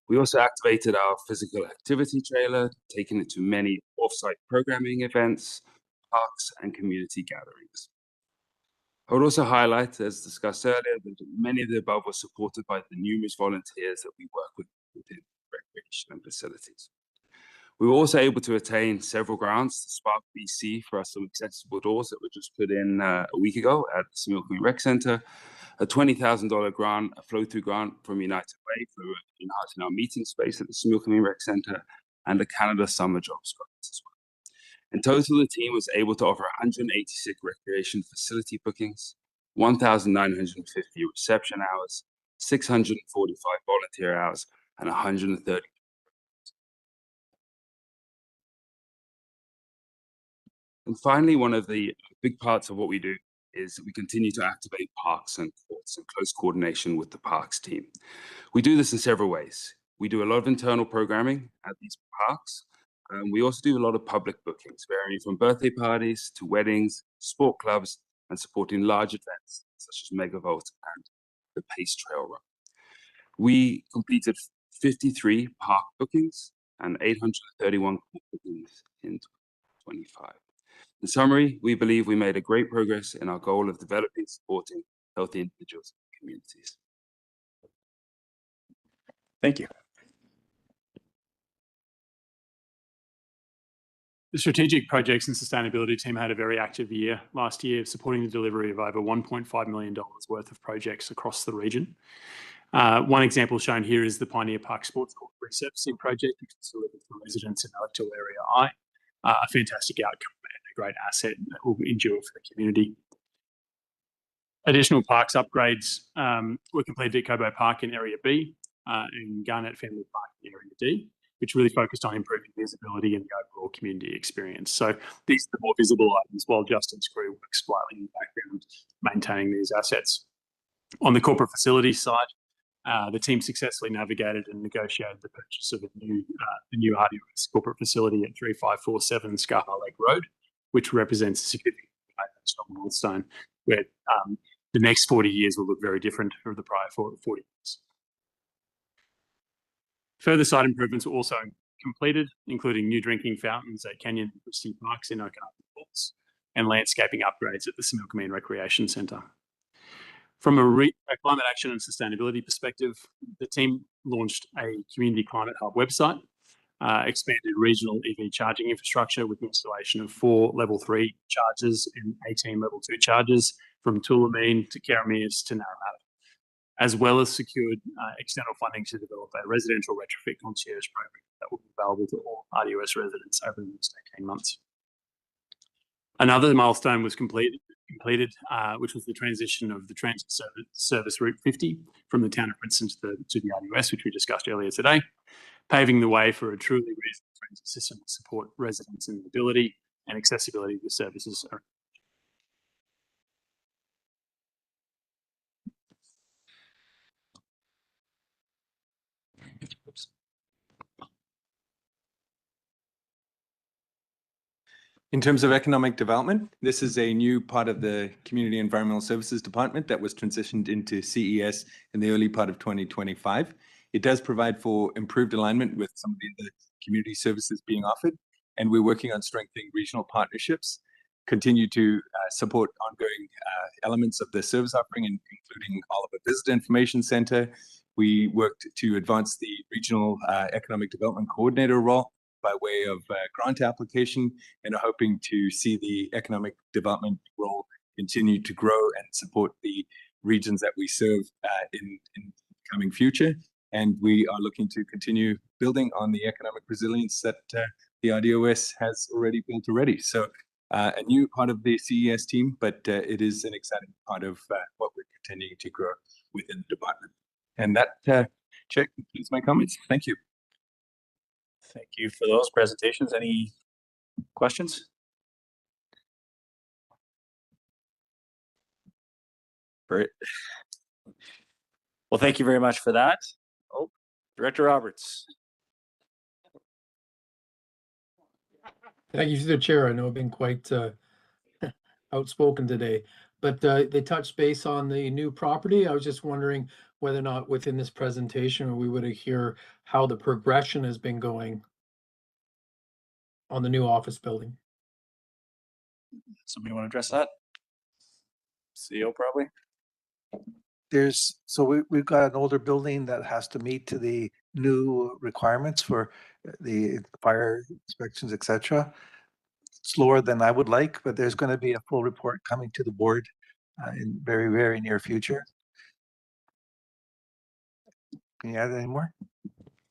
Speaker 1: We also activated our physical activity trailer, taking it to many off-site programming events, parks, and community gatherings. I would also highlight, as discussed earlier, that many of the above were supported by the numerous volunteers that we work with within recreation and facilities. We were also able to attain several grants to Spark BC for our some accessible doors that were just put in a week ago at the Smil Community Rec Centre, a $20,000 grant, a flow-through grant from United Way for enhancing our meeting space at the Smil Community Rec Centre, and a Canada Summer Jobs grant as well. In total, the team was able to offer 186 recreation facility bookings, 1,950 reception hours, 645 volunteer hours, and 130. And finally, one of the big parts of what we do is that we continue to activate parks and courts in close coordination with the parks team. We do this in several ways. We do a lot of internal programming at these parks. We also do a lot of public bookings, varying from birthday parties to weddings, sport clubs, and supporting large events such as Megavolt and the Pace Trail Run. We completed 53 park bookings and 831 bookings in 2025. In summary, we believe we made a great progress in our goal of developing and supporting healthy individuals and communities. Thank you.
Speaker 20: The strategic projects and sustainability team had a very active year last year, supporting the delivery of over $1.5 million worth of projects across the region. One example shown here is the Pioneer Park Sports Court resurfacing project, which was delivered for residents in electoral area I. A fantastic outcome and a great asset that will endure for the community. Additional parks upgrades were completed at Cobo Park in Area B and Garnett Family Park in Area D, which really focused on improving visibility and the overall community experience. So these are the more visible items, while Justin's crew works slightly in the background, maintaining these assets. On the corporate facilities side, the team successfully navigated and negotiated the purchase of the new RDOS corporate facility at 3547 Scarha Lake Road, which represents a significant milestone where the next 40 years will look very different from the prior 40 years. Further site improvements were also completed, including new drinking fountains at Canyon and Christie Parks in Okanagan Falls and landscaping upgrades at the Smil Community Recreation Centre. From a climate action and sustainability perspective, the team launched a Community Climate Hub website, expanded regional EV charging infrastructure with installation of 4 level 3 chargers and 18 level 2 chargers from Tulameen to Karameas to Naramata, as well as secured external funding to develop a residential retrofit concierge program that will be available to all RDOS residents over the next 18 months. Another milestone was completed, which was the transition of the transit service Route 50 from the town of Princeton to the RDOS, which we discussed earlier today, paving the way for a truly reasonable transit system to support residents in mobility and accessibility of the services.
Speaker 22: In terms of economic development, this is a new part of the Community Environmental Services Department that was transitioned into CES in the early part of 2025. It does provide for improved alignment with some of the other community services being offered, and we're working on strengthening regional partnerships, continue to support ongoing elements of the service offering, including all of the Visitor Information Center. We worked to advance the Regional Economic Development Coordinator role by way of grant application, and are hoping to see the economic development role continue to grow and support the regions that we serve in the coming future. And we are looking to continue building on the economic resilience that the RDOS has already built already. So a new part of the CES team, but it is an exciting part of what we're continuing to grow within the department. And that, Chair, concludes my comments. Thank you.
Speaker 19: Thank you for those presentations. Any questions? Great. Well, thank you very much for that. Oh, Director Roberts.
Speaker 11: Thank you to the chair. I know I've been quite outspoken today, but they touched base on the new property. I was just wondering whether or not within this presentation we would hear how the progression has been going on the new office building.
Speaker 19: Somebody want to address that? CEO probably.
Speaker 2: We've got an older building that has to meet to the new requirements for the fire inspections, etc. Slower than I would like, but there's going to be a full report coming to the board in very, very near future. Can you add any more?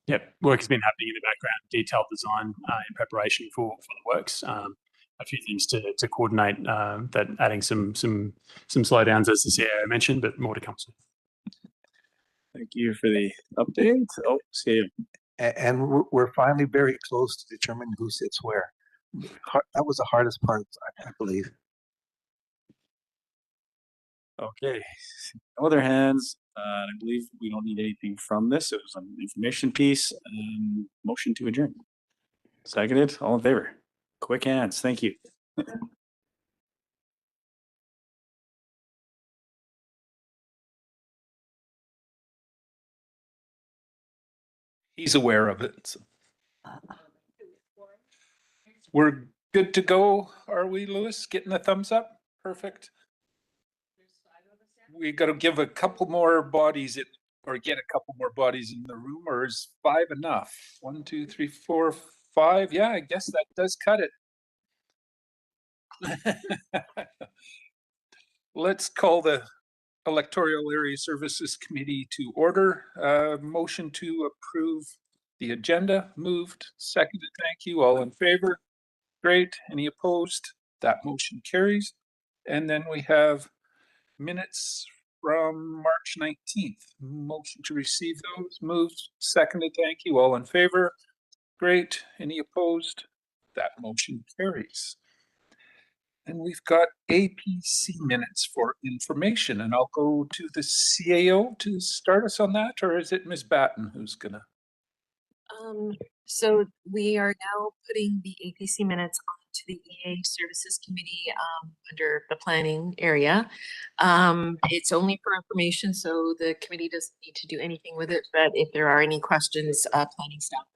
Speaker 20: Yep, work has been happening in the background, detailed design in preparation for the works. A few things to coordinate that adding some slowdowns as the CEO mentioned, but more to come soon.
Speaker 19: Thank you for the update. Oh, CEO.
Speaker 2: And we're finally very close to determining who sits where. That was the hardest part, I believe.
Speaker 19: Okay, no other hands. I believe we don't need anything from this. It was an information piece. Motion to adjourn. Seconded. All in favor? Quick hands. Thank you.
Speaker 10: He's aware of it. So. We're good to go, are we, Lewis? Getting a thumbs up? Perfect. We got to give a couple more bodies or get a couple more bodies in the room, or is 5 enough? 1, 2, 3, 4, 5. Yeah, I guess that does cut it. Let's call the Electoral Area Services Committee to order. Motion to approve the agenda. Moved. Seconded. Thank you. All in favor? Great. Any opposed? That motion carries. And then we have minutes from March 19th. Motion to receive those. Moved. Seconded. Thank you. All in favor? Great. Any opposed? That motion carries. And we've got APC minutes for information, and I'll go to the CAO to start us on that, or is it Ms. Batten who's gonna?
Speaker 17: So we are now putting the APC minutes onto the EA Services Committee under the planning area. It's only for information, so the committee doesn't need to do anything with it, but if there are any questions, planning staff.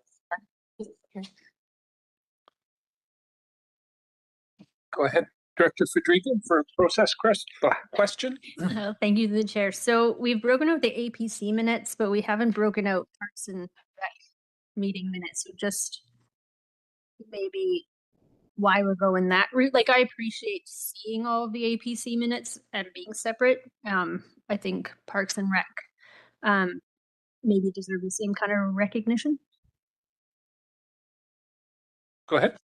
Speaker 10: Go ahead, Director Federico, for a process question.
Speaker 14: Thank you to the chair. So we've broken out the APC minutes, but we haven't broken out Parks and Rec meeting minutes. So just maybe why we're going that route. Like, I appreciate seeing all of the APC minutes and being separate. I think Parks and Rec maybe deserve the same kind of recognition.
Speaker 10: Go ahead.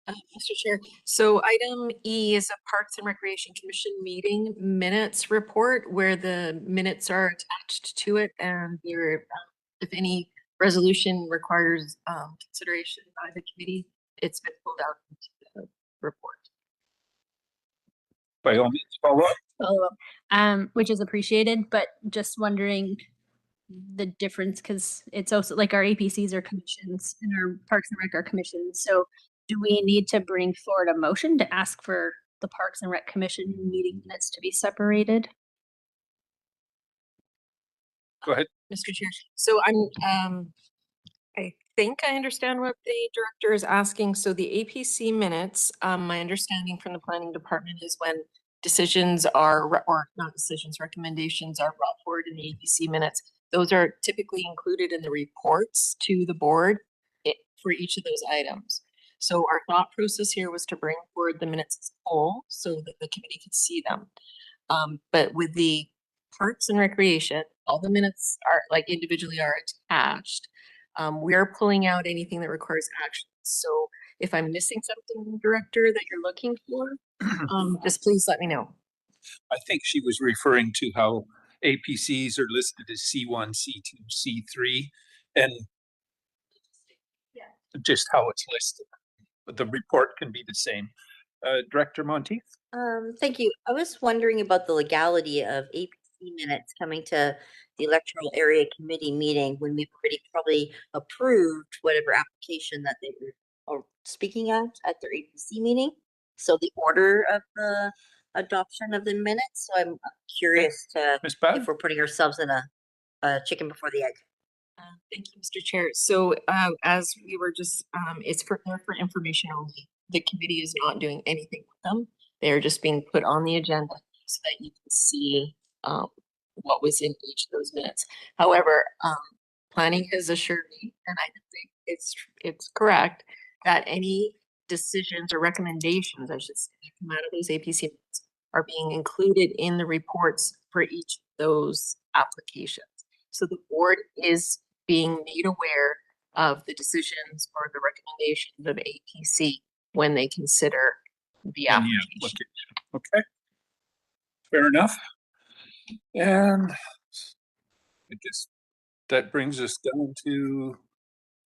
Speaker 17: Mr. Chair, so item E is a Parks and Recreation Commission meeting minutes report where the minutes are attached to it, and there, if any resolution requires consideration by the committee, it's been pulled out into the report.
Speaker 10: By all means, follow up.
Speaker 14: Follow up, which is appreciated, but just wondering the difference, because it's also like our APCs are commissions and our Parks and Rec are commissions. So do we need to bring forward a motion to ask for the Parks and Rec Commission meeting minutes to be separated?
Speaker 10: Go ahead.
Speaker 17: Mr. Chair. So I think I understand what the director is asking. So the APC minutes, my understanding from the planning department is when decisions are, or not decisions, recommendations are brought forward in the APC minutes. Those are typically included in the reports to the board for each of those items. So our thought process here was to bring forward the minutes as a whole so that the committee could see them. But with the Parks and Recreation, all the minutes are like individually are attached. We are pulling out anything that requires action. So if I'm missing something, director, that you're looking for, just please let me know.
Speaker 10: I think she was referring to how APCs are listed as C1, C2, C3, and just how it's listed. But the report can be the same. Director Monteith?
Speaker 12: Thank you. I was wondering about the legality of APC minutes coming to the electoral area committee meeting when we've already probably approved whatever application that they were speaking at their APC meeting. So the order of the adoption of the minutes. So I'm curious to if we're putting ourselves in a chicken before the egg.
Speaker 17: Thank you, Mr. Chair. So as we were just, it's for information only. The committee is not doing anything with them. They're just being put on the agenda so that you can see what was in each of those minutes. However, planning has assured me, and I think it's correct, that any decisions or recommendations, I should say, that come out of those APC minutes are being included in the reports for each of those applications. So the board is being made aware of the decisions or the recommendations of APC when they consider the application.
Speaker 10: Okay. Fair enough. And I guess that brings us down to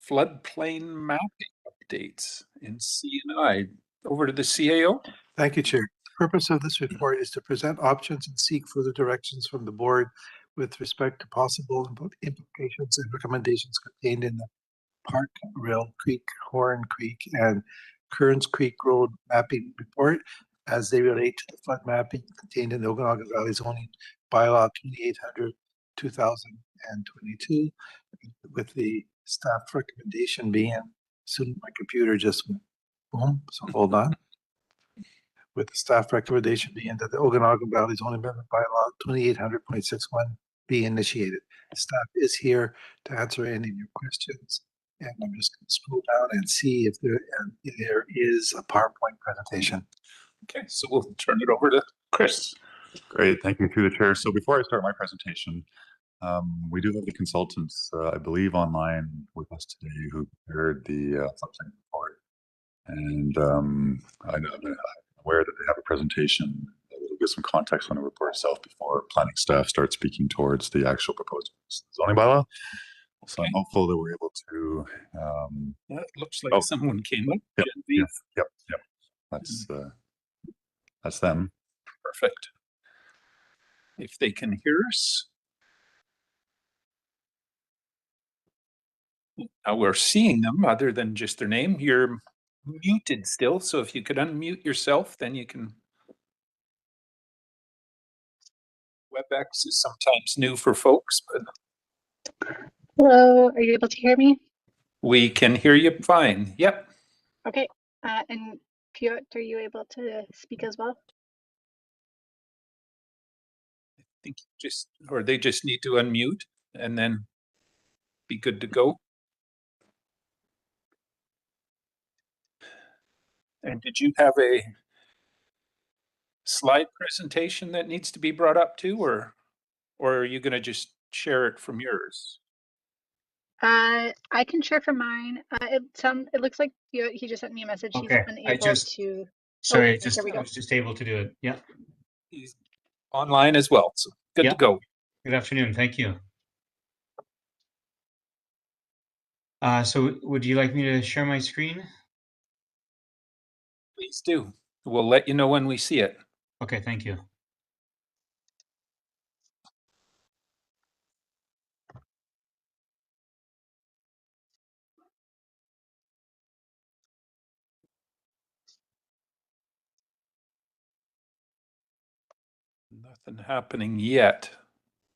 Speaker 10: floodplain mapping updates in CNI. Over to the CAO.
Speaker 2: Thank you, Chair. The purpose of this report is to present options and seek further directions from the board with respect to possible implications and recommendations contained in the Park, Rail Creek, Horn Creek, and Kearns Creek Road mapping report as they relate to the flood mapping contained in the Okanagan Valley Zoning Bylaw 2800/2022, with the staff recommendation being, soon my computer just went boom, so hold on. With the staff recommendation being that the Okanagan Valley Zoning Amendment Bylaw 2800.61 be initiated. Staff is here to answer any of your questions. And I'm just going to scroll down and see if there is a PowerPoint presentation.
Speaker 10: Okay, so we'll turn it over to Chris.
Speaker 16: Great, thank you through the chair. So before I start my presentation, we do have the consultants, I believe, online with us today who prepared the floodplain report. And I'm aware that they have a presentation that will give some context on the report itself before planning staff start speaking towards the actual proposed zoning bylaw. So I'm hopeful that we're able to.
Speaker 10: It looks like someone came up.
Speaker 16: Yep. That's them.
Speaker 10: Perfect. If they can hear us. Now we're seeing them other than just their name. You're muted still, so if you could unmute yourself, then you can. WebEx is sometimes new for folks, but.
Speaker 21: Hello, are you able to hear me?
Speaker 10: We can hear you fine. Yep.
Speaker 21: Okay, and Piotr, are you able to speak as well?
Speaker 10: I think they just need to unmute and then be good to go. And did you have a slide presentation that needs to be brought up too, or are you going to just share it from yours?
Speaker 21: I can share from mine. It looks like he just sent me a message.
Speaker 23: Okay,
Speaker 21: He's unable to.
Speaker 23: Sorry,
Speaker 21: There we
Speaker 23: I was just able to do it. Yeah.
Speaker 10: He's online as well, so good to go.
Speaker 23: Good afternoon. Thank you. So would you like me to share my screen?
Speaker 10: Please do. We'll let you know when we see it.
Speaker 23: Okay, thank you.
Speaker 10: Nothing happening yet.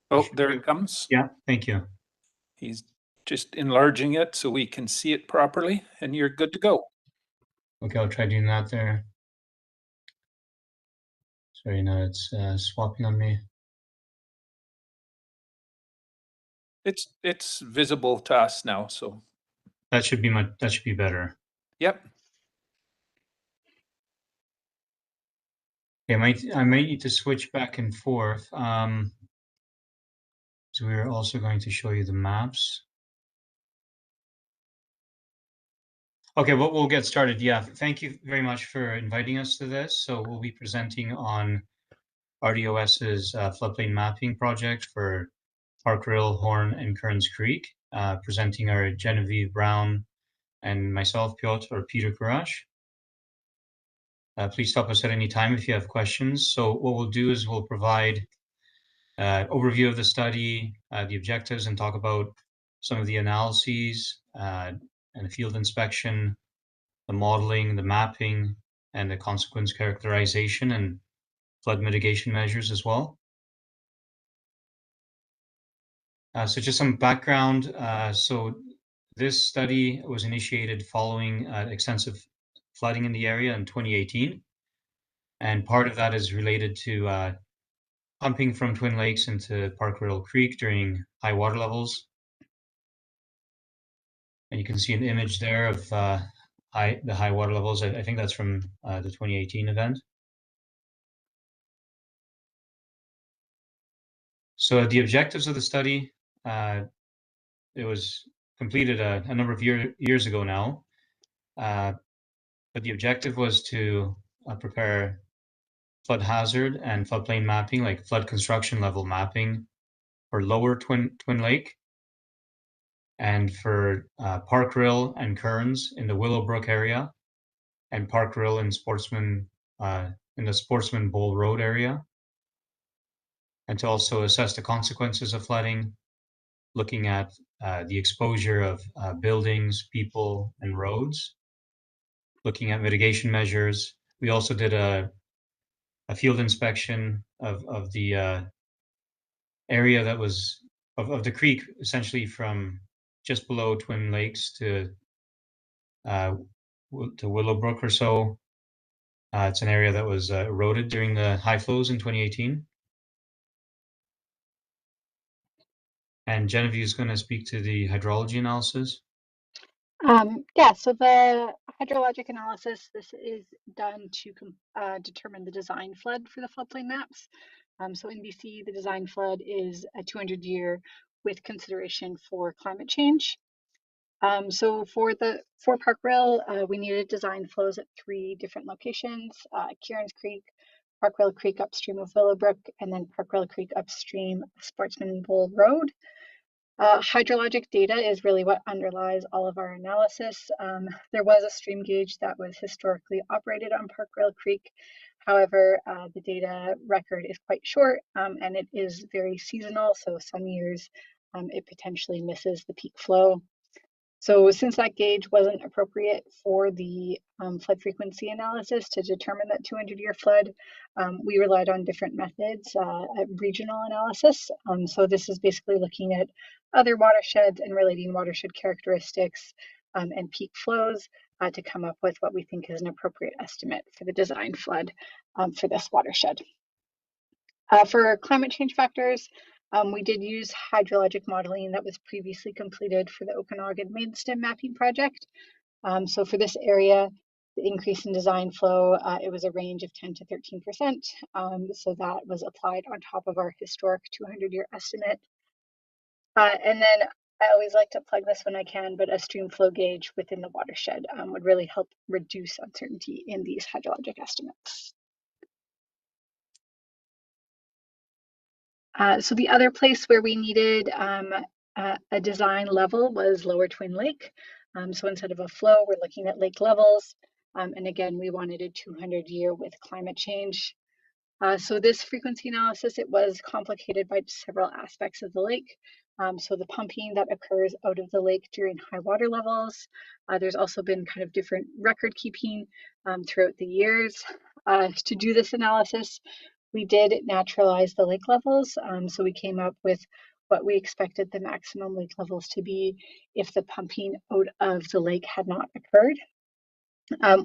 Speaker 10: Oh, there it comes.
Speaker 23: Yeah, thank you.
Speaker 10: He's just enlarging it so we can see it properly, and you're good to go.
Speaker 23: Okay, I'll try doing that there. Sorry, now it's swapping on me.
Speaker 10: It's visible to us now, so.
Speaker 23: That should be better.
Speaker 10: Yep.
Speaker 23: Okay, I might need to switch back and forth. So we're also going to show you the maps. Okay, well, we'll get started. Yeah, thank you very much for inviting us to this. So we'll be presenting on RDOS's floodplain mapping project for Park Rill, Horn, and Kearns Creek. Presenting are Genevieve Brown and myself, Piotr or Peter Kurash. Please stop us at any time if you have questions. So what we'll do is we'll provide overview of the study, the objectives, and talk about some of the analyses and the field inspection, the modeling, the mapping, and the consequence characterization and flood mitigation measures as well. So just some background. So this study was initiated following extensive flooding in the area in 2018. And part of that is related to pumping from Twin Lakes into Park Rill Creek during high water levels. And you can see an image there of the high water levels. I think that's from the 2018 event. So the objectives of the study, it was completed a number of years ago now. But the objective was to prepare flood hazard and floodplain mapping, like flood construction level mapping for lower Twin Lake and for Park Rill and Kearns in the Willowbrook area and Park Rill and in the Sportsman Bowl Road area. And to also assess the consequences of flooding, looking at the exposure of buildings, people, and roads, looking at mitigation measures. We also did a field inspection of the area that was of the creek, essentially from just below Twin Lakes to Willowbrook or so. It's an area that was eroded during the high flows in 2018. And Genevieve is going to speak to the hydrology analysis.
Speaker 21: Yeah, so the hydrologic analysis, this is done to determine the design flood for the floodplain maps. So in BC, the design flood is a 200-year with consideration for climate change. So for Park Rill, we needed design flows at 3 different locations, Kearns Creek, Park Rill Creek upstream of Willowbrook, and then Park Rill Creek upstream of Sportsman Bowl Road. Hydrologic data is really what underlies all of our analysis. There was a stream gauge that was historically operated on Park Rill Creek. However, the data record is quite short and it is very seasonal. So some years it potentially misses the peak flow. So since that gauge wasn't appropriate for the flood frequency analysis to determine that 200-year flood, we relied on different methods at regional analysis. So this is basically looking at other watersheds and relating watershed characteristics and peak flows to come up with what we think is an appropriate estimate for the design flood for this watershed. For climate change factors, we did use hydrologic modeling that was previously completed for the Okanagan main stem mapping project. So for this area, the increase in design flow, it was a range of 10 to 13%. So that was applied on top of our historic 200-year estimate. And then I always like to plug this when I can, but a stream flow gauge within the watershed would really help reduce uncertainty in these hydrologic estimates. So the other place where we needed a design level was Lower Twin Lake. So instead of a flow, we're looking at lake levels. And again, we wanted a 200-year with climate change. So this frequency analysis, it was complicated by several aspects of the lake. So the pumping that occurs out of the lake during high water levels. There's also been kind of different record keeping throughout the years. To do this analysis, We did naturalize the lake levels, so we came up with what we expected the maximum lake levels to be if the pumping out of the lake had not occurred.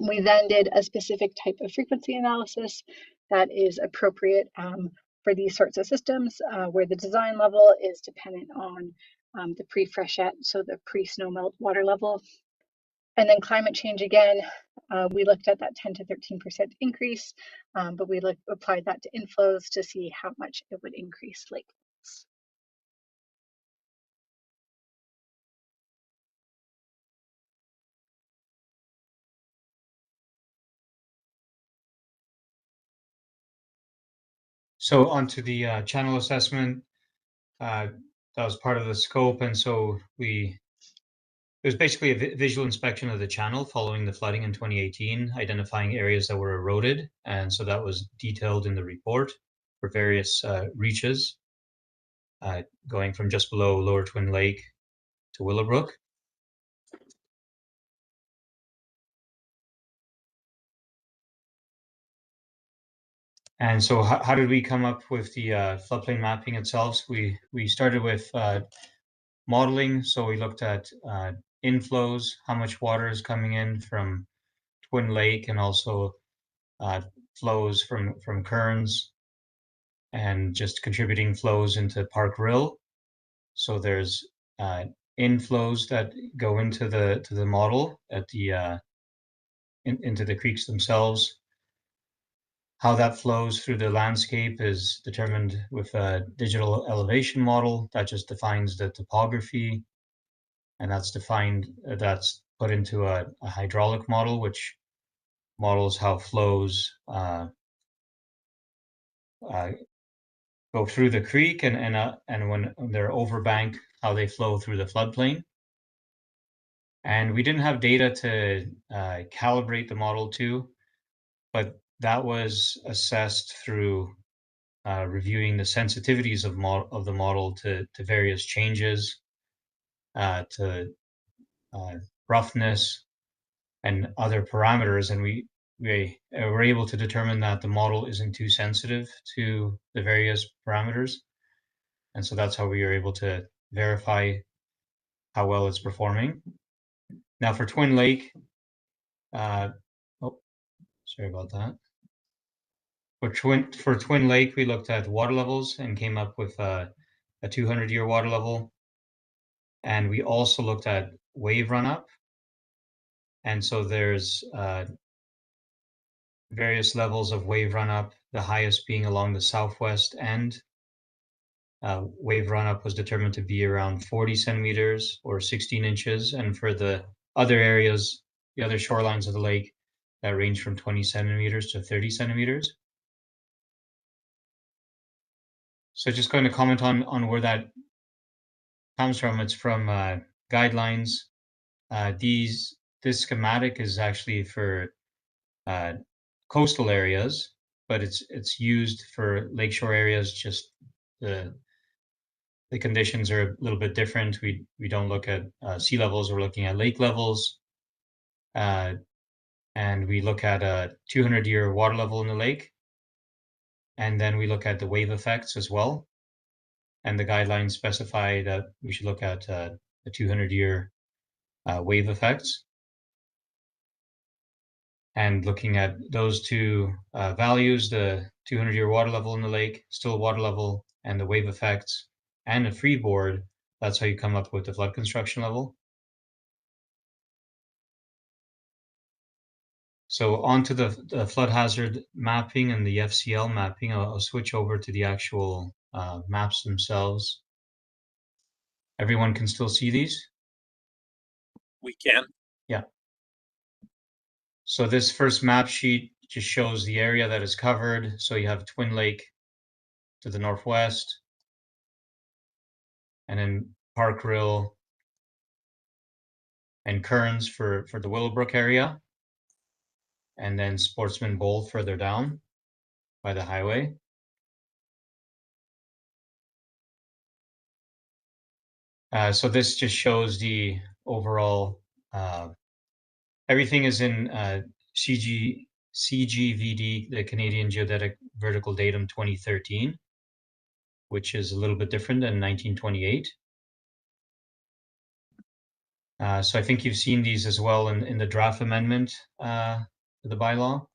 Speaker 21: We then did a specific type of frequency analysis that is appropriate for these sorts of systems, where the design level is dependent on the pre-freshet, so the pre-snowmelt water level. And then climate change again, we looked at that 10 to 13% increase, but we applied that to inflows to see how much it would increase lake levels.
Speaker 23: So onto the channel assessment, that was part of the scope, and so it was basically a visual inspection of the channel following the flooding in 2018, identifying areas that were eroded, and so that was detailed in the report for various reaches, going from just below Lower Twin Lake to Willowbrook. And so how did we come up with the floodplain mapping itself? We started with modeling. So we looked at inflows, how much water is coming in from Twin Lake, and also flows from Kearns, and just contributing flows into Park Rill. So there's inflows that go into the model at the into the creeks themselves. How that flows through the landscape is determined with a digital elevation model that just defines the topography, and that's put into a hydraulic model, which models how flows go through the creek, and when they're overbank, how they flow through the floodplain. And we didn't have data to calibrate the model to, but that was assessed through reviewing the sensitivities of the model to various changes, to roughness and other parameters, and we were able to determine that the model isn't too sensitive to the various parameters, and so that's how we were able to verify how well it's performing. Now for Twin Lake, oh, sorry about that. For Twin Lake, we looked at water levels and came up with a 200-year water level. And we also looked at wave run-up. And so there's various levels of wave run-up, the highest being along the southwest end. Wave run-up was determined to be around 40 centimeters or 16 inches. And for the other areas, the other shorelines of the lake, that range from 20 centimeters to 30 centimeters. So just going to comment on where that comes from. It's from guidelines. This schematic is actually for coastal areas, but it's used for lakeshore areas. Just the conditions are a little bit different. We don't look at sea levels. We're looking at lake levels, and we look at a 200-year water level in the lake. And then we look at the wave effects as well. And the guidelines specify that we should look at the 200-year wave effects. And looking at those two values, the 200-year water level in the lake, still water level, and the wave effects, and a freeboard, that's how you come up with the flood construction level. So onto the flood hazard mapping and the FCL mapping, I'll switch over to the actual maps themselves. Everyone can still see these?
Speaker 10: We can.
Speaker 23: Yeah. So this first map sheet just shows the area that is covered. So you have Twin Lake to the northwest, and then Park Rill and Kearns for the Willowbrook area, and then Sportsman Bowl further down by the highway. So this just shows the overall, everything is in CGVD, the Canadian Geodetic vertical datum 2013, which is a little bit different than 1928. So I think you've seen these as well in the draft amendment to the bylaw.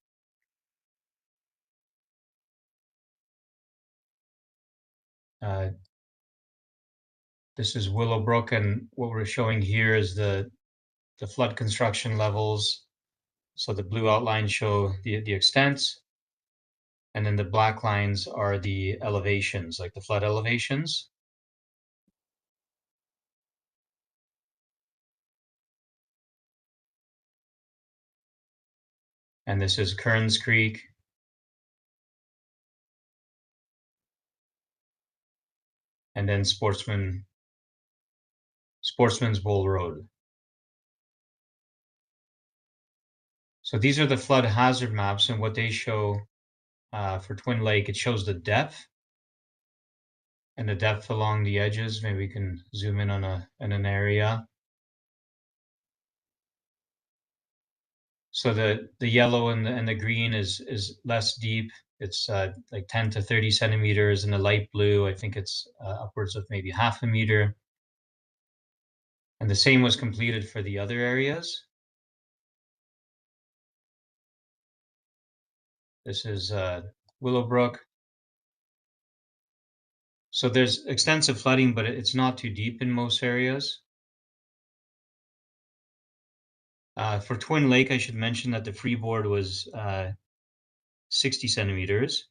Speaker 23: This is Willowbrook, and what we're showing here is the flood construction levels. So the blue outlines show the extents, and then the black lines are the elevations, like the flood elevations. And this is Kearns Creek. And then Sportsman's Bowl Road. So these are the flood hazard maps, and what they show for Twin Lake, it shows the depth and the depth along the edges. Maybe we can zoom in on an area. So the yellow and the green is less deep. It's like 10 to 30 centimeters, and the light blue, I think it's upwards of maybe half a meter. And the same was completed for the other areas. This is Willowbrook. So there's extensive flooding, but it's not too deep in most areas. For Twin Lake, I should mention that the freeboard was 60 centimeters.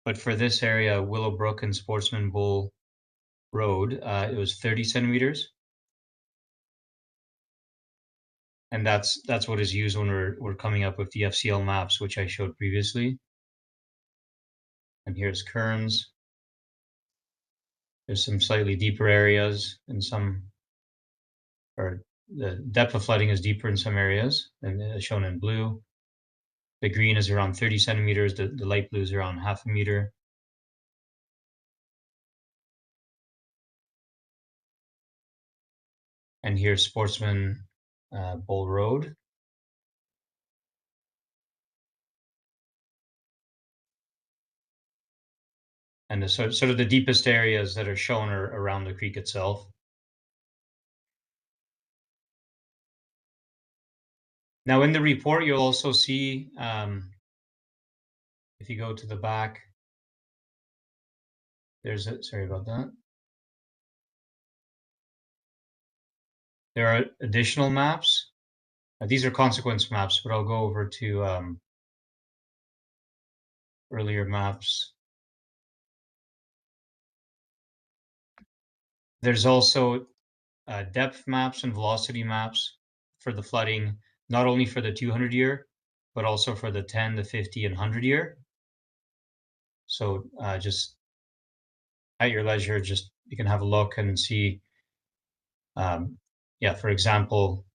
Speaker 23: But for this area, Willowbrook and Sportsman Bowl Road, it was 30 centimeters. And that's what is used when we're coming up with the FCL maps, which I showed previously. And here's Kearns. There's some slightly deeper areas in some, or the depth of flooding is deeper in some areas, and shown in blue. The green is around 30 centimeters. The light blue is around half a meter. And here's Sportsman Bowl Road. And the sort of the deepest areas that are shown are around the creek itself. Now in the report, you'll also see, if you go to the back, there's a, sorry about that. There are additional maps. These are consequence maps, but I'll go over to earlier maps. There's also depth maps and velocity maps for the flooding, not only for the 200 year, but also for the 10, the 50, and 100 year. So just at your leisure, just you can have a look and see. Yeah, for example,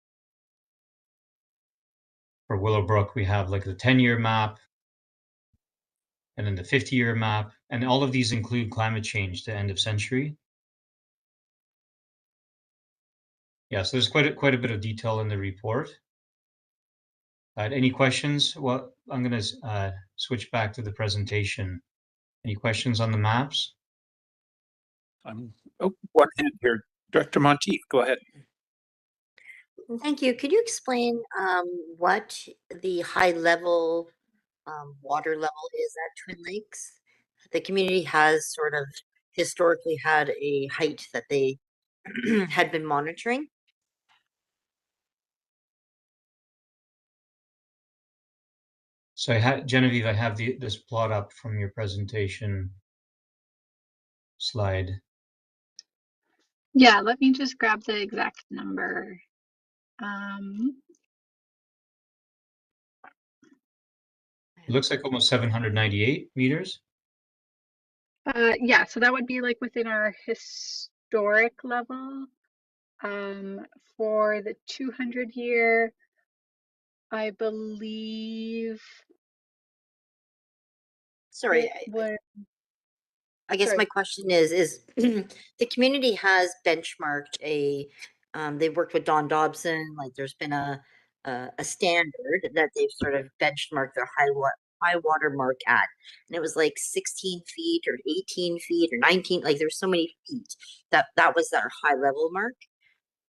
Speaker 23: for Willowbrook, we have like the 10-year map, and then the 50-year map, and all of these include climate change to end of century. Yeah, so there's quite a bit of detail in the report. Any questions? Well, I'm going to switch back to the presentation. Any questions on the maps?
Speaker 10: Oh, one hand here. Director Monteith, go ahead.
Speaker 12: Thank you. Could you explain what the high level water level is at Twin Lakes? The community has sort of historically had a height that they had been monitoring.
Speaker 23: So Genevieve, I have this plot up from your presentation slide.
Speaker 21: Yeah, let me just grab the exact number.
Speaker 23: It looks like almost 798 meters.
Speaker 21: Yeah, so that would be like within our historic level. For the 200 year, I believe.
Speaker 12: Sorry, I guess
Speaker 21: sorry.
Speaker 12: my question is the community has benchmarked they've worked with Don Dobson, like there's been a standard that they've sort of benchmarked their high water mark at? And it was like 16 feet or 18 feet or 19, like there's so many feet that was our high level mark.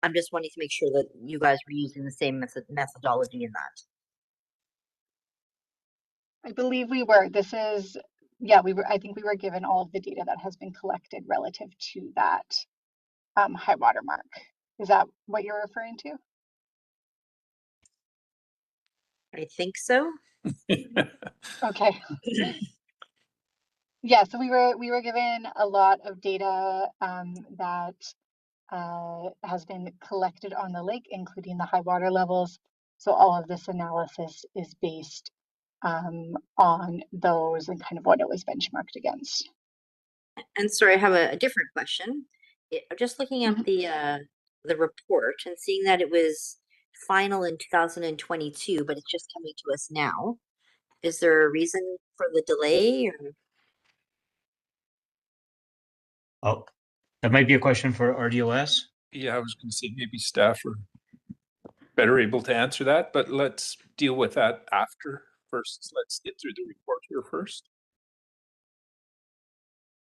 Speaker 12: I'm just wanting to make sure that you guys were using the same methodology in that.
Speaker 21: I believe we were. This is, yeah, we were, I think we were given all of the data that has been collected relative to that high water mark. Is that what you're referring to?
Speaker 12: I think so.
Speaker 21: Okay. Yeah, so we were given a lot of data that has been collected on the lake, including the high water levels. So all of this analysis is based on those and kind of what it was benchmarked against.
Speaker 12: And sorry, I have a different question. Just looking at the report and seeing that it was final in 2022, but it's just coming to us now. Is there a reason for the delay? Or?
Speaker 23: Oh, that might be a question for RDOS.
Speaker 10: Yeah, I was going to say maybe staff are better able to answer that, but let's deal with that after. First, let's get through the report here first.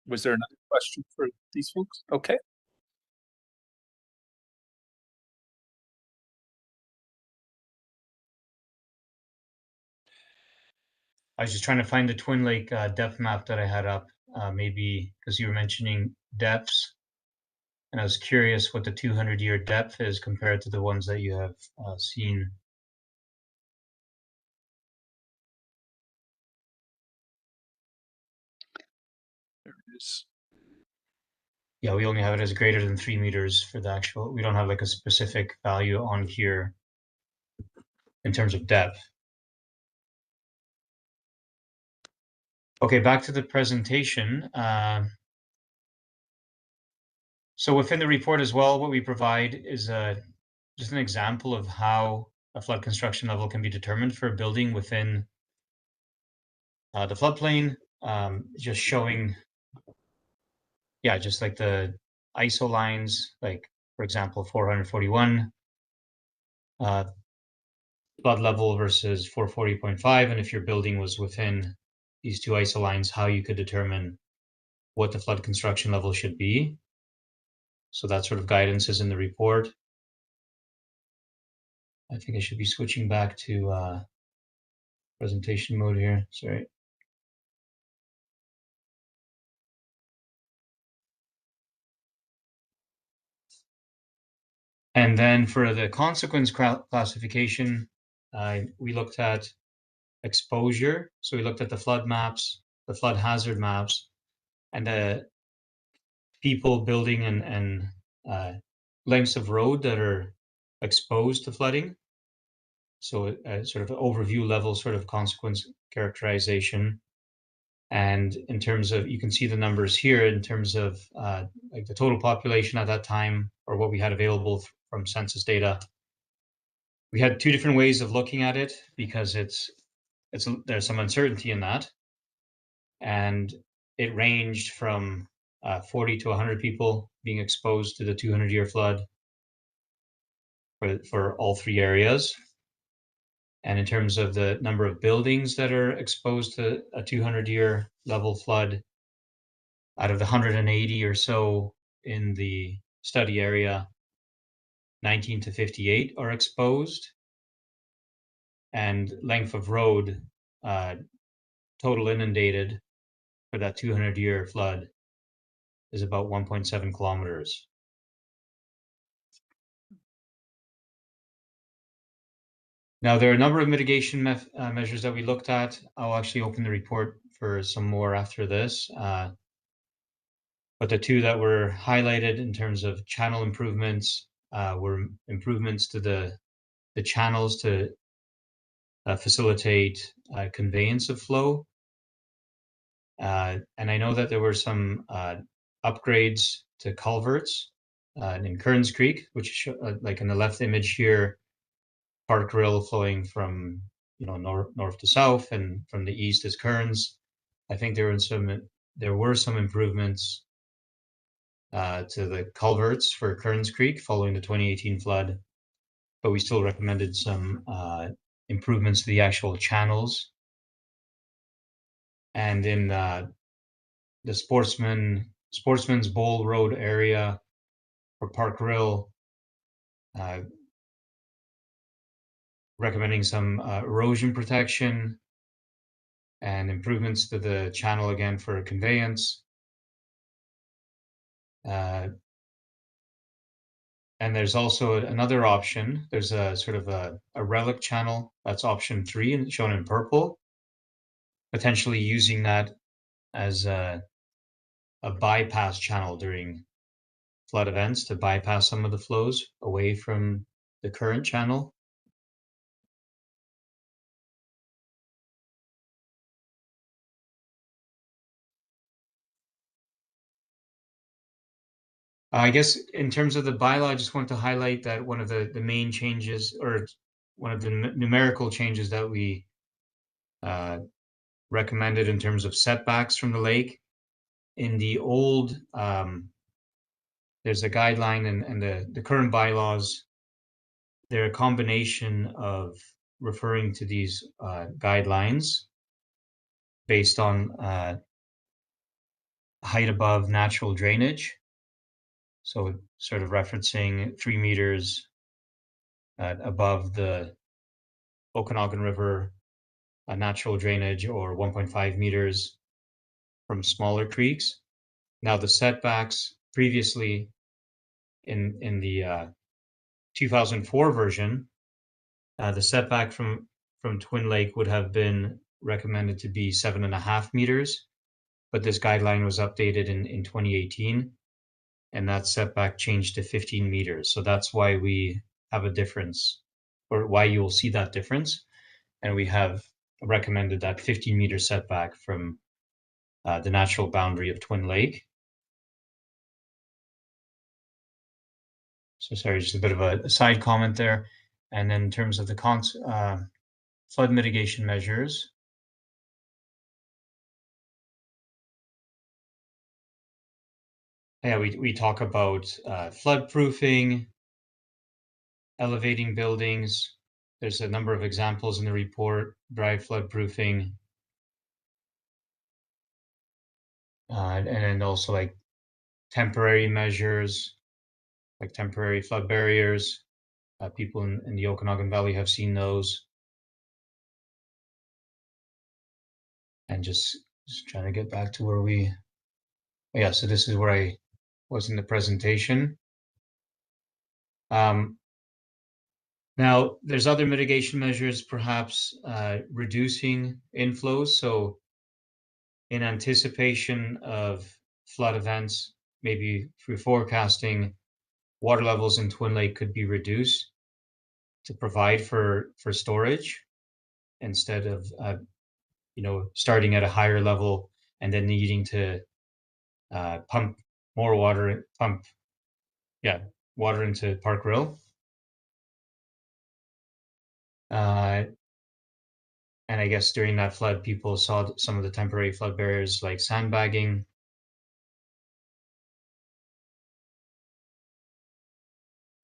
Speaker 10: Was there another question for these folks? Okay.
Speaker 23: I was just trying to find the Twin Lake depth map that I had up, maybe because you were mentioning depths. And I was curious what the 200-year depth is compared to the ones that you have seen.
Speaker 10: There it is.
Speaker 23: Yeah, we only have it as greater than 3 meters for the actual, we don't have like a specific value on here in terms of depth. Okay, back to the presentation. So within the report as well, what we provide is just an example of how a flood construction level can be determined for a building within the floodplain, just showing, yeah, just like the ISO lines, like for example, 441 flood level versus 440.5, and if your building was within these two ISO lines, how you could determine what the flood construction level should be. So that sort of guidance is in the report. I think I should be switching back to presentation mode here, sorry. And then for the consequence classification, we looked at exposure. So we looked at the flood maps, the flood hazard maps, and the people, building, and lengths of road that are exposed to flooding. So a sort of overview level sort of consequence characterization. And in terms of, you can see the numbers here in terms of like the total population at that time, or what we had available from census data. We had two different ways of looking at it because there's some uncertainty in that. And it ranged from 40 to 100 people being exposed to the 200-year flood for all three areas. And in terms of the number of buildings that are exposed to a 200-year level flood, out of the 180 or so in the study area, 19 to 58 are exposed. And length of road, total inundated for that 200-year flood is about 1.7 kilometers. Now, there are a number of mitigation measures that we looked at. I'll actually open the report for some more after this. But the two that were highlighted in terms of channel improvements were improvements to the channels to facilitate conveyance of flow. And I know that there were some upgrades to culverts in Kearns Creek, which like in the left image here, Park Grill flowing from north to south, and from the east is Kearns. I think there were some improvements to the culverts for Kearns Creek following the 2018 flood, but we still recommended some improvements to the actual channels and in the Sportsman's Bowl Road area for Park Grill, recommending some erosion protection and improvements to the channel again for conveyance. And there's also another option. There's a sort of a relic channel. That's option 3 and shown in purple. Potentially using that as a bypass channel during flood events to bypass some of the flows away from the current channel. I guess in terms of the bylaw, I just want to highlight that one of the main changes, or one of the numerical changes that we recommended in terms of setbacks from the lake. In the old, there's a guideline, and the current bylaws, they're a combination of referring to these guidelines based on height above natural drainage. So sort of referencing 3 meters above the Okanagan River natural drainage, or 1.5 meters from smaller creeks. Now the setbacks previously in the 2004 version, the setback from Twin Lake would have been recommended to be 7.5 meters, but this guideline was updated in 2018, and that setback changed to 15 meters. So that's why we have a difference, or why you will see that difference. And we have recommended that 15-meter setback from the natural boundary of Twin Lake. So sorry, just a bit of a side comment there. And then in terms of the flood mitigation measures, yeah, we talk about flood proofing, elevating buildings. There's a number of examples in the report: dry flood proofing, and then also like temporary measures, like temporary flood barriers. People in the Okanagan Valley have seen those. And just trying to get back to where we, yeah, so this is where I was in the presentation. Now, there's other mitigation measures, perhaps reducing inflows. So in anticipation of flood events, maybe through forecasting, water levels in Twin Lake could be reduced to provide for storage, instead of starting at a higher level and then needing to pump more water, water into Park Grill. And I guess during that flood, people saw some of the temporary flood barriers like sandbagging.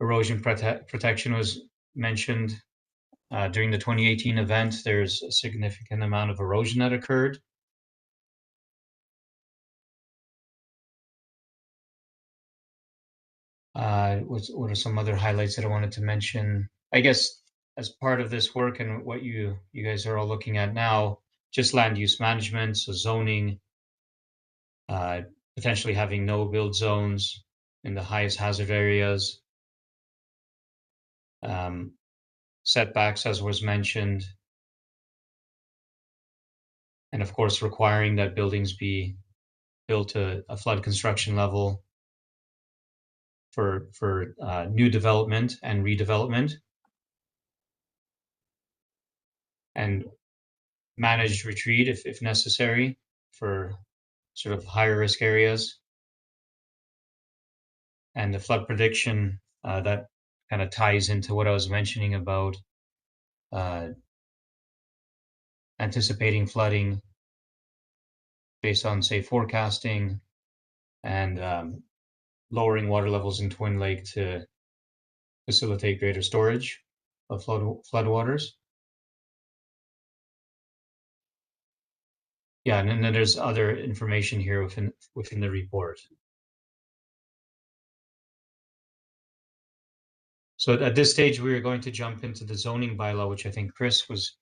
Speaker 23: Erosion protection was mentioned. During the 2018 event, there's a significant amount of erosion that occurred. What are some other highlights that I wanted to mention? I guess as part of this work and what you guys are all looking at now, just land use management, so zoning, potentially having no build zones in the highest hazard areas, setbacks, as was mentioned, and of course requiring that buildings be built to a flood construction level for new development and redevelopment, and managed retreat if necessary for sort of higher risk areas. And the flood prediction, that kind of ties into what I was mentioning about anticipating flooding based on, say, forecasting, and lowering water levels in Twin Lake to facilitate greater storage of floodwaters. Yeah, and then there's other information here within the report. So at this stage, we are going to jump into the zoning bylaw, which I think Chris was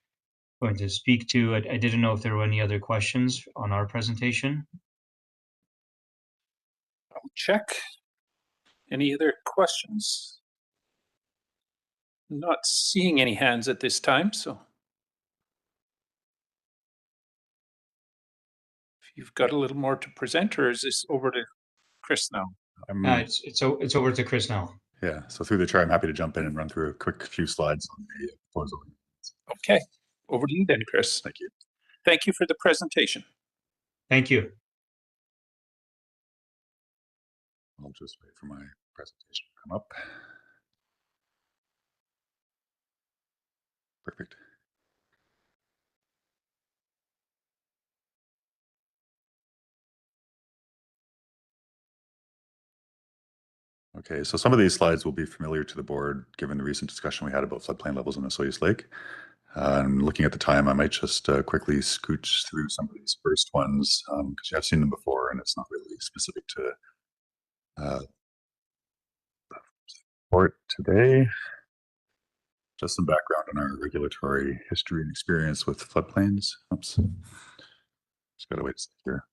Speaker 23: going to speak to. I didn't know if there were any other questions on our presentation.
Speaker 10: I'll check. Any other questions? Not seeing any hands at this time, so if you've got a little more to present, or is this over to Chris now?
Speaker 23: It's over to Chris now.
Speaker 16: Yeah, so through the chair, I'm happy to jump in and run through a quick few slides on the proposal.
Speaker 10: Okay, over to you then, Chris.
Speaker 16: Thank you.
Speaker 10: Thank you for the presentation.
Speaker 23: Thank you.
Speaker 16: I'll just wait for my presentation to come up. Perfect. Okay, so some of these slides will be familiar to the board, given the recent discussion we had about floodplain levels in the Soyuz Lake. And looking at the time, I might just quickly scooch through some of these first ones, because you have seen them before, and it's not really specific to the report today. Just some background on our regulatory history and experience with floodplains. Oops, just gotta wait a second here.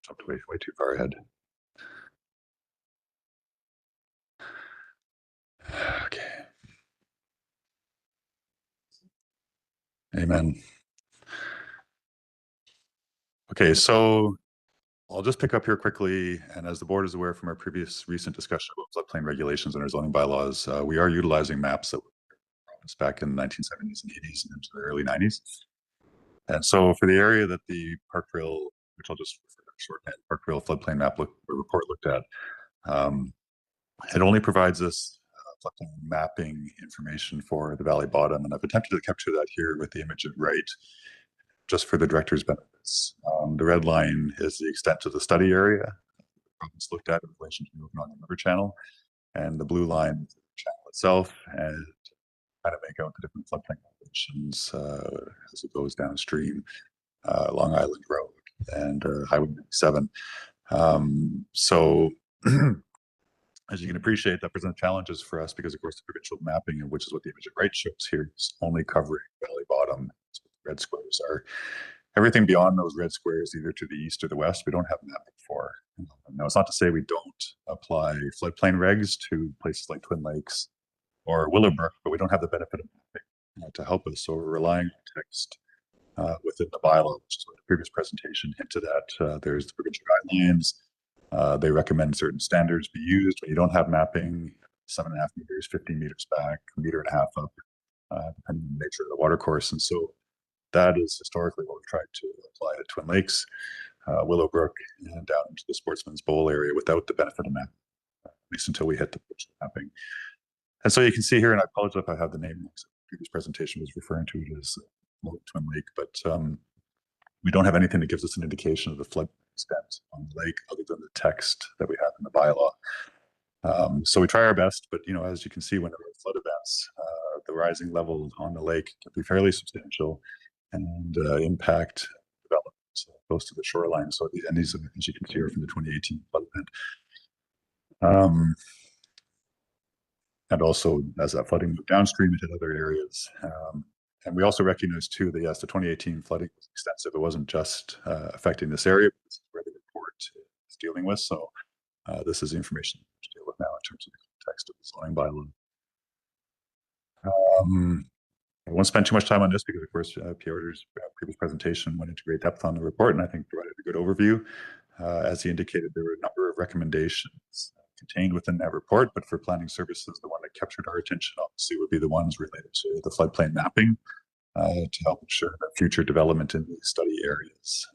Speaker 16: Jumped way too far ahead. Okay. Amen. Okay, so I'll just pick up here quickly. And as the board is aware from our previous recent discussion about floodplain regulations and our zoning bylaws, we are utilizing maps that were promised back in the 1970s and 80s and into the early 90s. And so for the area that the Park Rail, which I'll just refer to shorthand, Park Rail floodplain map report looked at, it only provides us floodplain mapping information for the valley bottom. And I've attempted to capture that here with the image at right, just for the director's benefits. The red line is the extent of the study area the province looked at in relation to the Okanagan River Channel, and the blue line is the channel itself, and kind of make out the different floodplain elevations as it goes downstream, Long Island Road and Highway 97. So as you can appreciate, that presents challenges for us because, of course, the provincial mapping, which is what the image at right shows here, is only covering valley bottom. That's what the red squares are. Everything beyond those red squares, either to the east or the west, we don't have mapping for. Now, it's not to say we don't apply floodplain regs to places like Twin Lakes or Willowbrook, but we don't have the benefit of mapping to help us. So we're relying on text within the bylaw, which is what the previous presentation hinted at. There's the provincial guidelines. They recommend certain standards be used when you don't have mapping, 7.5 meters, 15 meters back, 1.5 meters up, depending on the nature of the water course. And so that is historically what we've tried to apply at Twin Lakes, Willowbrook, and down into the Sportsman's Bowl area without the benefit of mapping, at least until we hit the mapping. And so you can see here, and I apologize if I have the name, the previous presentation was referring to it as Twin Lake, but we don't have anything that gives us an indication of the flood extent on the lake other than the text that we have in the bylaw. So we try our best, but as you can see, when there are flood events, the rising level on the lake can be fairly substantial and impact development close to the shoreline. So these, as you can see, are from the 2018 flood event. And also, as that flooding moved downstream, it hit other areas. And we also recognize, too, that yes, the 2018 flooding was extensive. It wasn't just affecting this area, but this is where the report is dealing with. So this is the information to deal with now in terms of the context of the zoning bylaw. I won't spend too much time on this because, of course, Pieter's previous presentation went into great depth on the report and I think provided a good overview. As he indicated, there were a number of recommendations contained within that report, but for planning services, the one that captured our attention obviously would be the ones related to the floodplain mapping to help ensure that future development in these study areas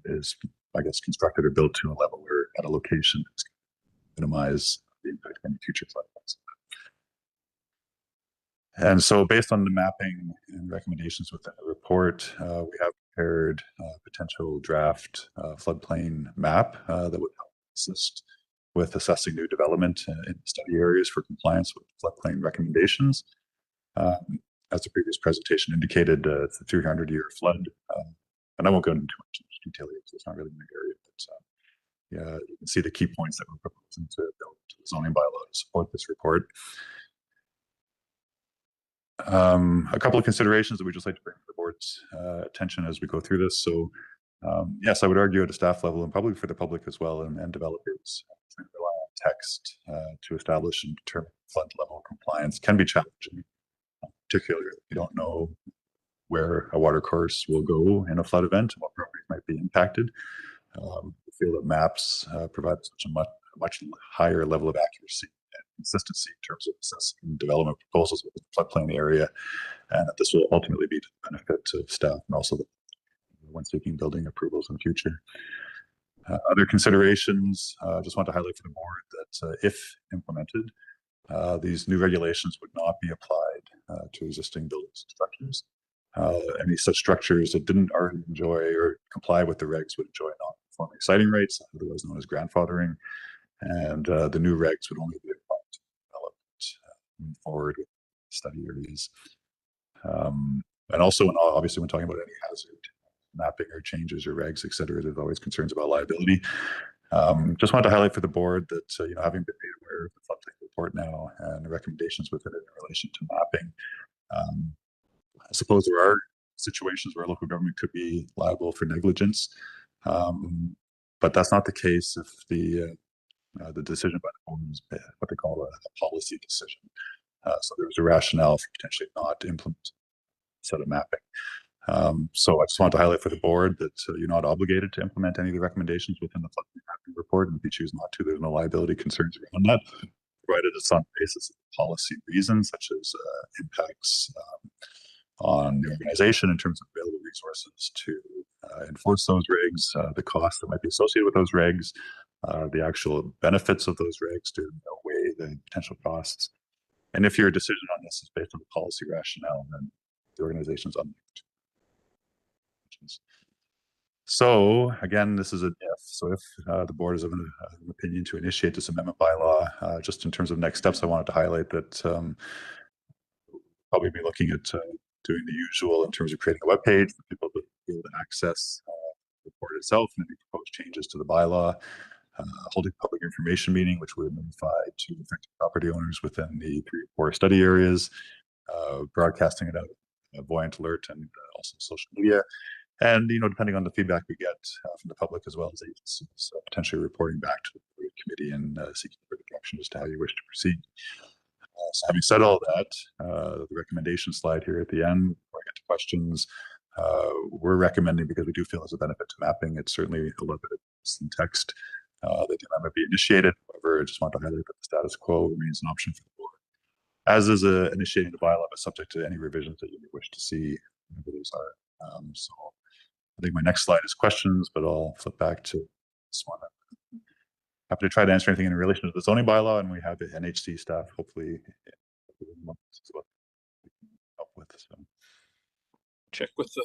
Speaker 16: is, I guess, constructed or built to a level where at a location is going to minimize the impact of any future floodplains. And so based on the mapping and recommendations within the report, we have prepared a potential draft floodplain map that would help assist with assessing new development in study areas for compliance with floodplain recommendations. as the previous presentation indicated, it's a 300-year flood. And I won't go into too much detail here because it's not really my area, but yeah, you can see the key points that we're proposing to build to the zoning bylaw to support this report. A couple of considerations that we'd just like to bring to the board's attention as we go through this. So yes, I would argue at a staff level and probably for the public as well and developers, rely on text to establish and determine flood level compliance can be challenging, particularly if you don't know where a water course will go in a flood event and what properties might be impacted. We feel that maps provide such a much higher level of accuracy and consistency in terms of assessing development proposals within the floodplain area, and that this will ultimately be to the benefit of staff and also the when seeking building approvals in the future. Other considerations, just want to highlight for the board that if implemented, these new regulations would not be applied to existing buildings and structures. Any such structures that didn't already enjoy or comply with the regs would enjoy non-conforming siting rates, otherwise known as grandfathering, and the new regs would only be applied to development moving forward with study areas. And also, obviously, when talking about any hazard mapping or changes or regs, et cetera, there's always concerns about liability. Just wanted to highlight for the board that, having been made aware of the floodplain report now and the recommendations within it in relation to mapping, I suppose there are situations where local government could be liable for negligence, but that's not the case if the decision by the board is what they call a policy decision. So there's a rationale for potentially not to implement a set of mapping. So I just want to highlight for the board that you're not obligated to implement any of the recommendations within the floodplain mapping report, and if you choose not to, there's no liability concerns around that, provided it's on the basis of policy reasons such as impacts on the organization in terms of available resources to enforce those regs, the costs that might be associated with those regs, the actual benefits of those regs to outweigh the potential costs. And if your decision on this is based on the policy rationale, then the organization's on. So again, this is a if. So if the board is of an opinion to initiate this amendment bylaw, just in terms of next steps, I wanted to highlight that probably be looking at doing the usual in terms of creating a web page for people to be able to access the report itself and any proposed changes to the bylaw, holding a public information meeting, which would notify to affected property owners within the 3 or 4 study areas, broadcasting it out, Voyant Alert, and also social media. And, depending on the feedback we get from the public as well as agencies, potentially reporting back to the committee and seeking further direction as to how you wish to proceed. So having said all that, the recommendation slide here at the end, before I get to questions, we're recommending, because we do feel there's a benefit to mapping, it's certainly a little bit of some text that the amendment be initiated. However, I just want to highlight that the status quo remains an option for the board, as is initiating the bylaw, but subject to any revisions that you may wish to see, whatever those are. So I think my next slide is questions, but I'll flip back to this one. Happy to try to answer anything in relation to the zoning bylaw, and we have the NHC staff hopefully help with. So.
Speaker 10: Check with the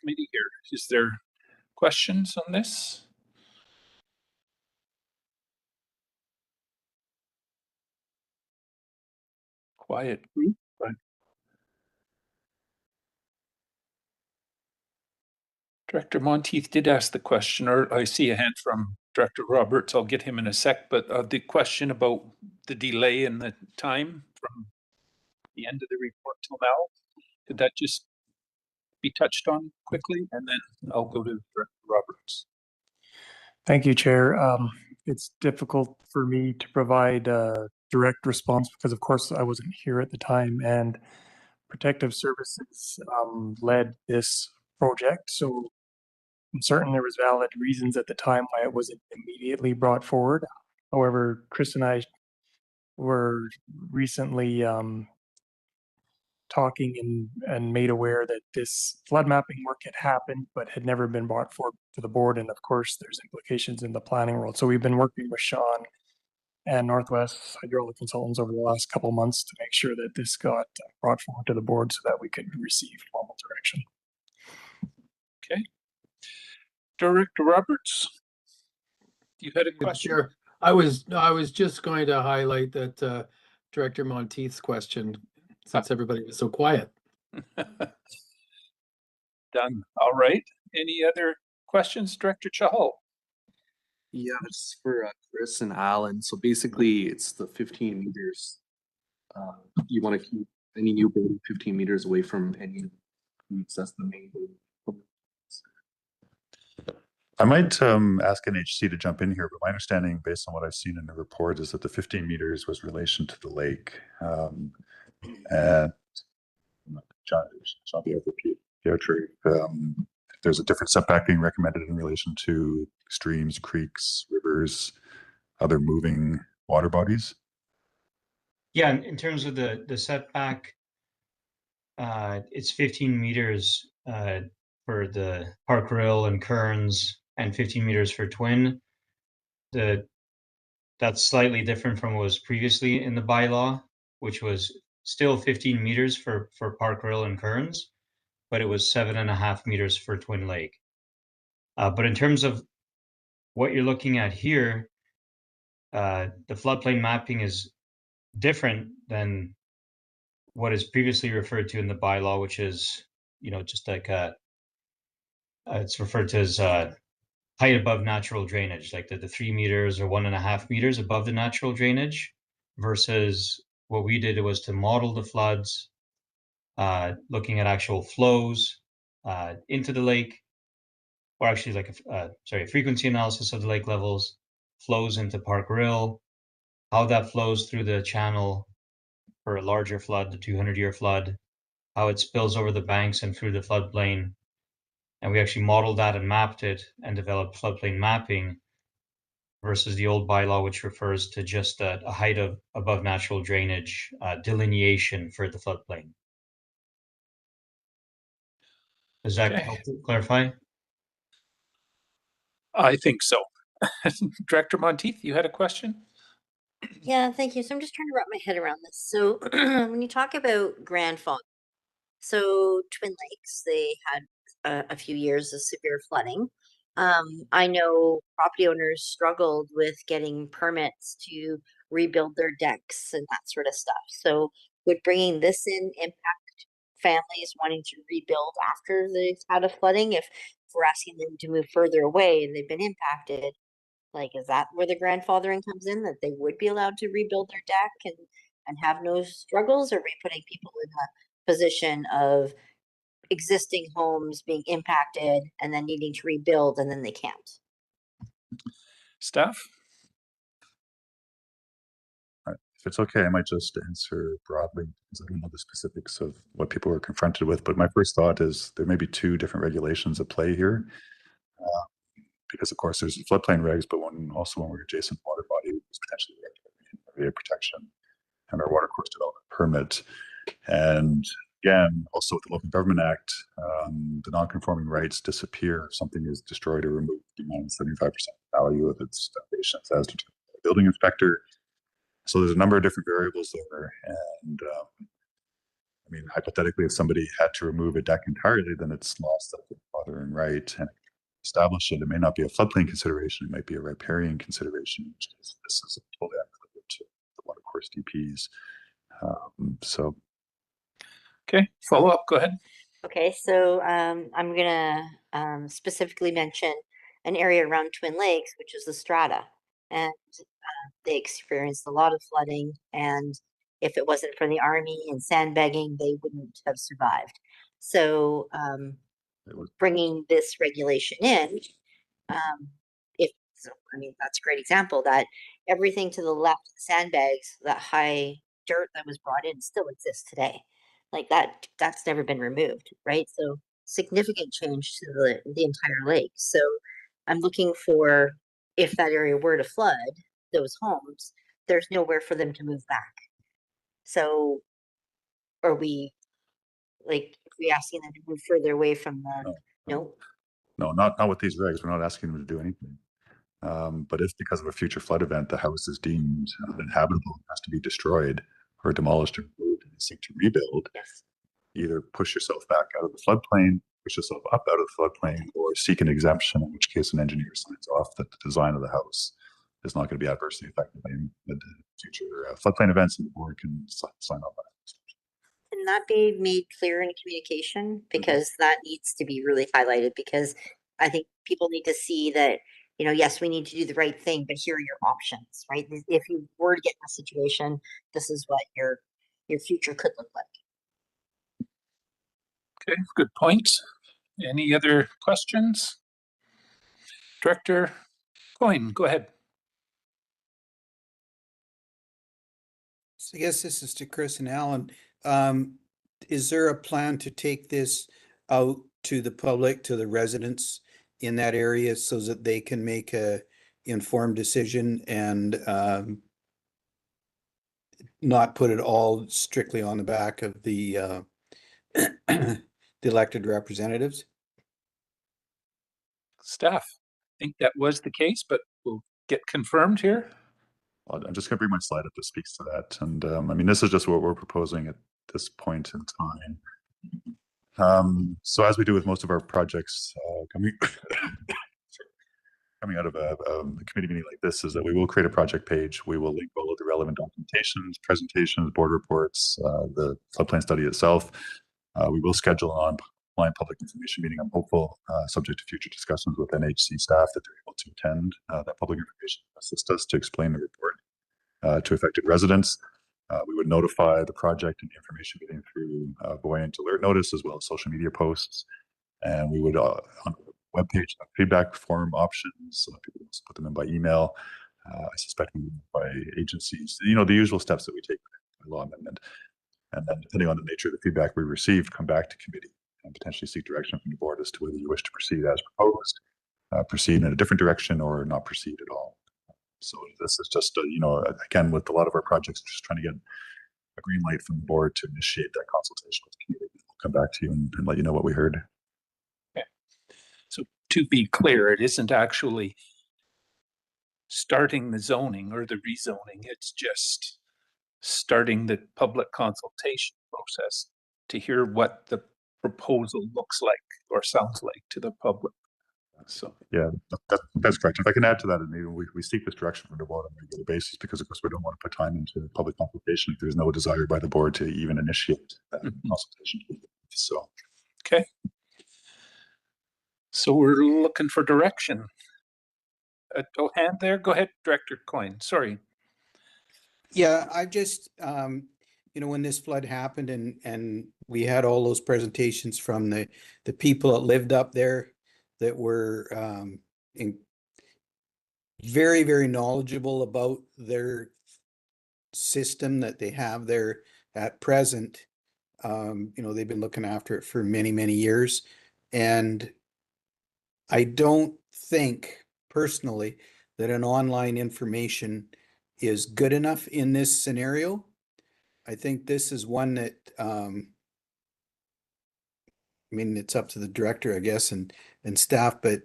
Speaker 10: committee here. Is there questions on this? Quiet group. Director Monteith did ask the question, or I see a hand from Director Roberts. I'll get him in a sec, but the question about the delay and the time from the end of the report till now, could that just be touched on quickly? And then I'll go to Director Roberts.
Speaker 7: Thank you, Chair. It's difficult for me to provide a direct response because, of course, I wasn't here at the time, and Protective Services led this project. So I'm certain there was valid reasons at the time why it wasn't immediately brought forward. However, Chris and I were recently talking and made aware that this flood mapping work had happened, but had never been brought forward to the board. And of course, there's implications in the planning world. So we've been working with Sean and Northwest Hydraulic Consultants over the last couple of months to make sure that this got brought forward to the board so that we could receive formal direction.
Speaker 10: Okay. Director Roberts, you had a question?
Speaker 11: Sure. I was just going to highlight that Director Monteith's question since everybody was so quiet.
Speaker 10: Done. All right. Any other questions, Director Chahal?
Speaker 9: Yeah, it's for Chris and Alan. So basically, it's the 15 meters. You want to keep any new building 15 meters away from any routes. That's the main goal.
Speaker 16: I might ask NHC to jump in here, but my understanding, based on what I've seen in the report, is that the 15 meters was relation to the lake. And John, Pietri, there's a different setback being recommended in relation to streams, creeks, rivers, other moving water bodies.
Speaker 23: Yeah, in terms of the setback, it's 15 meters for the Park Rail and Kearns, and 15 meters for Twin. That's slightly different from what was previously in the bylaw, which was still 15 meters for Park Rail and Kearns, but it was 7.5 meters for Twin Lake. But in terms of what you're looking at here, the floodplain mapping is different than what is previously referred to in the bylaw, which is, just like it's referred to as height above natural drainage, like the 3 meters or 1.5 meters above the natural drainage, versus what we did was to model the floods, looking at actual flows into the lake, or actually like a frequency analysis of the lake levels, flows into Park Rill, how that flows through the channel for a larger flood, the 200-year flood, how it spills over the banks and through the floodplain. And we actually modeled that and mapped it and developed floodplain mapping versus the old bylaw, which refers to just a height of above natural drainage delineation for the floodplain. Does that help to clarify?
Speaker 10: I think so. Director Monteith, you had a question?
Speaker 12: Yeah, thank you. So I'm just trying to wrap my head around this. So when you talk about grandfather, so Twin Lakes, they had a few years of severe flooding. I know property owners struggled with getting permits to rebuild their decks and that sort of stuff. So would bringing this in impact families wanting to rebuild after they've had a flooding? If we're asking them to move further away and they've been impacted, like, is that where the grandfathering comes in, that they would be allowed to rebuild their deck and have no struggles? Or are we putting people in a position of existing homes being impacted and then needing to rebuild and then they can't?
Speaker 10: Staff?
Speaker 16: If it's okay, I might just answer broadly, because I don't know the specifics of what people were confronted with. But my first thought is there may be two different regulations at play here. Because of course there's floodplain regs, but also when we're adjacent water body, there's potentially area protection and our water course development permit. And again, also with the Local Government Act, the non-conforming rights disappear if something is destroyed or removed beyond 75% value of its foundations as determined by the building inspector. So there's a number of different variables there. And I mean, hypothetically, if somebody had to remove a deck entirely, then it's lost that grandfathering right. And establish it. It may not be a floodplain consideration. It might be a riparian consideration, which is this is totally applicable to the water course DPs. So,
Speaker 10: okay, follow up. Go ahead.
Speaker 12: Okay, so I'm gonna specifically mention an area around Twin Lakes, which is the strata, and they experienced a lot of flooding. And if it wasn't for the army and sandbagging, they wouldn't have survived. So bringing this regulation in, I mean, that's a great example that everything to the left of the sandbags, that high dirt that was brought in, still exists today. Like that's never been removed, right? So significant change to the entire lake. So I'm looking for, if that area were to flood, those homes, there's nowhere for them to move back. So are we, like, are we asking them to move further away from the, no?
Speaker 16: No, not with these regs. We're not asking them to do anything. But if because of a future flood event, the house is deemed uninhabitable and has to be destroyed or demolished or moved and seek to rebuild, either push yourself back out of the floodplain, push yourself up out of the floodplain, or seek an exemption, in which case an engineer signs off that the design of the house is not going to be adversely affected by the future floodplain events, and the board can sign off on it.
Speaker 12: can that be made clear in communication? Because that needs to be really highlighted, because I think people need to see that, you know, yes, we need to do the right thing, but here are your options, right? If you were to get in a situation, this is what your future could look like.
Speaker 10: Okay, good point. Any other questions? Director Coyne, go ahead.
Speaker 13: So I guess this is to Chris and Alan. Is there a plan to take this out to the public, to the residents in that area so that they can make a informed decision and not put it all strictly on the back of the the elected representatives?
Speaker 10: Staff, I think that was the case, but we'll get confirmed here.
Speaker 16: Well, I'm just going to bring my slide up that speaks to that. And I mean, this is just what we're proposing at this point in time. So as we do with most of our projects coming out of a committee meeting like this, is that we will create a project page. We will link all of the relevant documentations, presentations, board reports, the floodplain study itself. We will schedule an online public information meeting. I'm hopeful, subject to future discussions with NHC staff, that they're able to attend that public information, assist us to explain the report to affected residents. We would notify the project and the information meeting through buoyant alert notice, as well as social media posts. And we would, on the webpage, feedback form options. People also put them in by email. I suspect by agencies, you know, the usual steps that we take by law amendment. And then depending on the nature of the feedback we receive, come back to committee and potentially seek direction from the board as to whether you wish to proceed as proposed, proceed in a different direction, or not proceed at all. So this is just, you know, again, with a lot of our projects, just trying to get a green light from the board to initiate that consultation with the community. We'll come back to you and let you know what we heard.
Speaker 10: Okay. So to be clear, it isn't actually starting the zoning or the rezoning. It's just starting the public consultation process to hear what the proposal looks like or sounds like to the public. So
Speaker 16: yeah, that's correct. If I can add to that, and maybe we seek this direction from the board on a regular basis, because of course we don't want to put time into public consultation if there's no desire by the board to even initiate that consultation. So
Speaker 10: okay, so we're looking for direction. Oh, hand there. Go ahead, Director Coyne. Sorry.
Speaker 13: Yeah, I just you know, when this flood happened and we had all those presentations from the people that lived up there that were very, very knowledgeable about their system that they have there at present. You know, they've been looking after it for many, many years. And I don't think personally that an online information is good enough in this scenario. I think this is one that, I mean, it's up to the director, I guess, and staff, but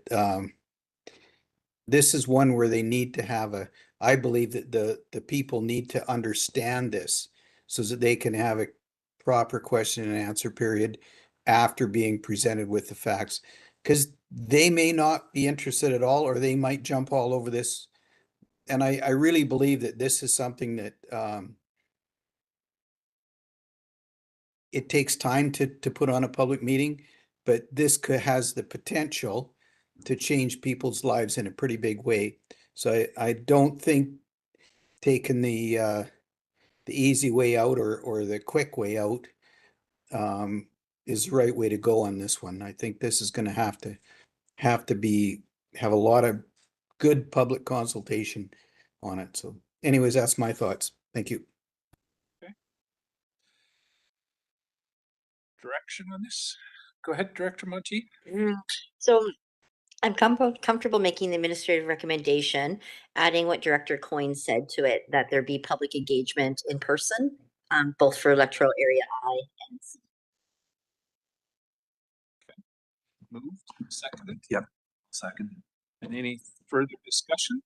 Speaker 13: this is one where they need to have I believe that the people need to understand this so that they can have a proper question and answer period after being presented with the facts, because they may not be interested at all, or they might jump all over this. And I really believe that this is something that it takes time to put on a public meeting, but this has the potential to change people's lives in a pretty big way. So I don't think taking the easy way out or the quick way out is the right way to go on this one. I think this is going to have to have a lot of good public consultation on it. So anyways, that's my thoughts. Thank you.
Speaker 10: Okay. Direction on this? Go ahead, Director Monteith.
Speaker 12: So I'm comfortable making the administrative recommendation, adding what Director Coyne said to it, that there be public engagement in person, both for electoral area I and C.
Speaker 10: Okay. Moved, seconded.
Speaker 22: Yep, second.
Speaker 10: And any further discussion?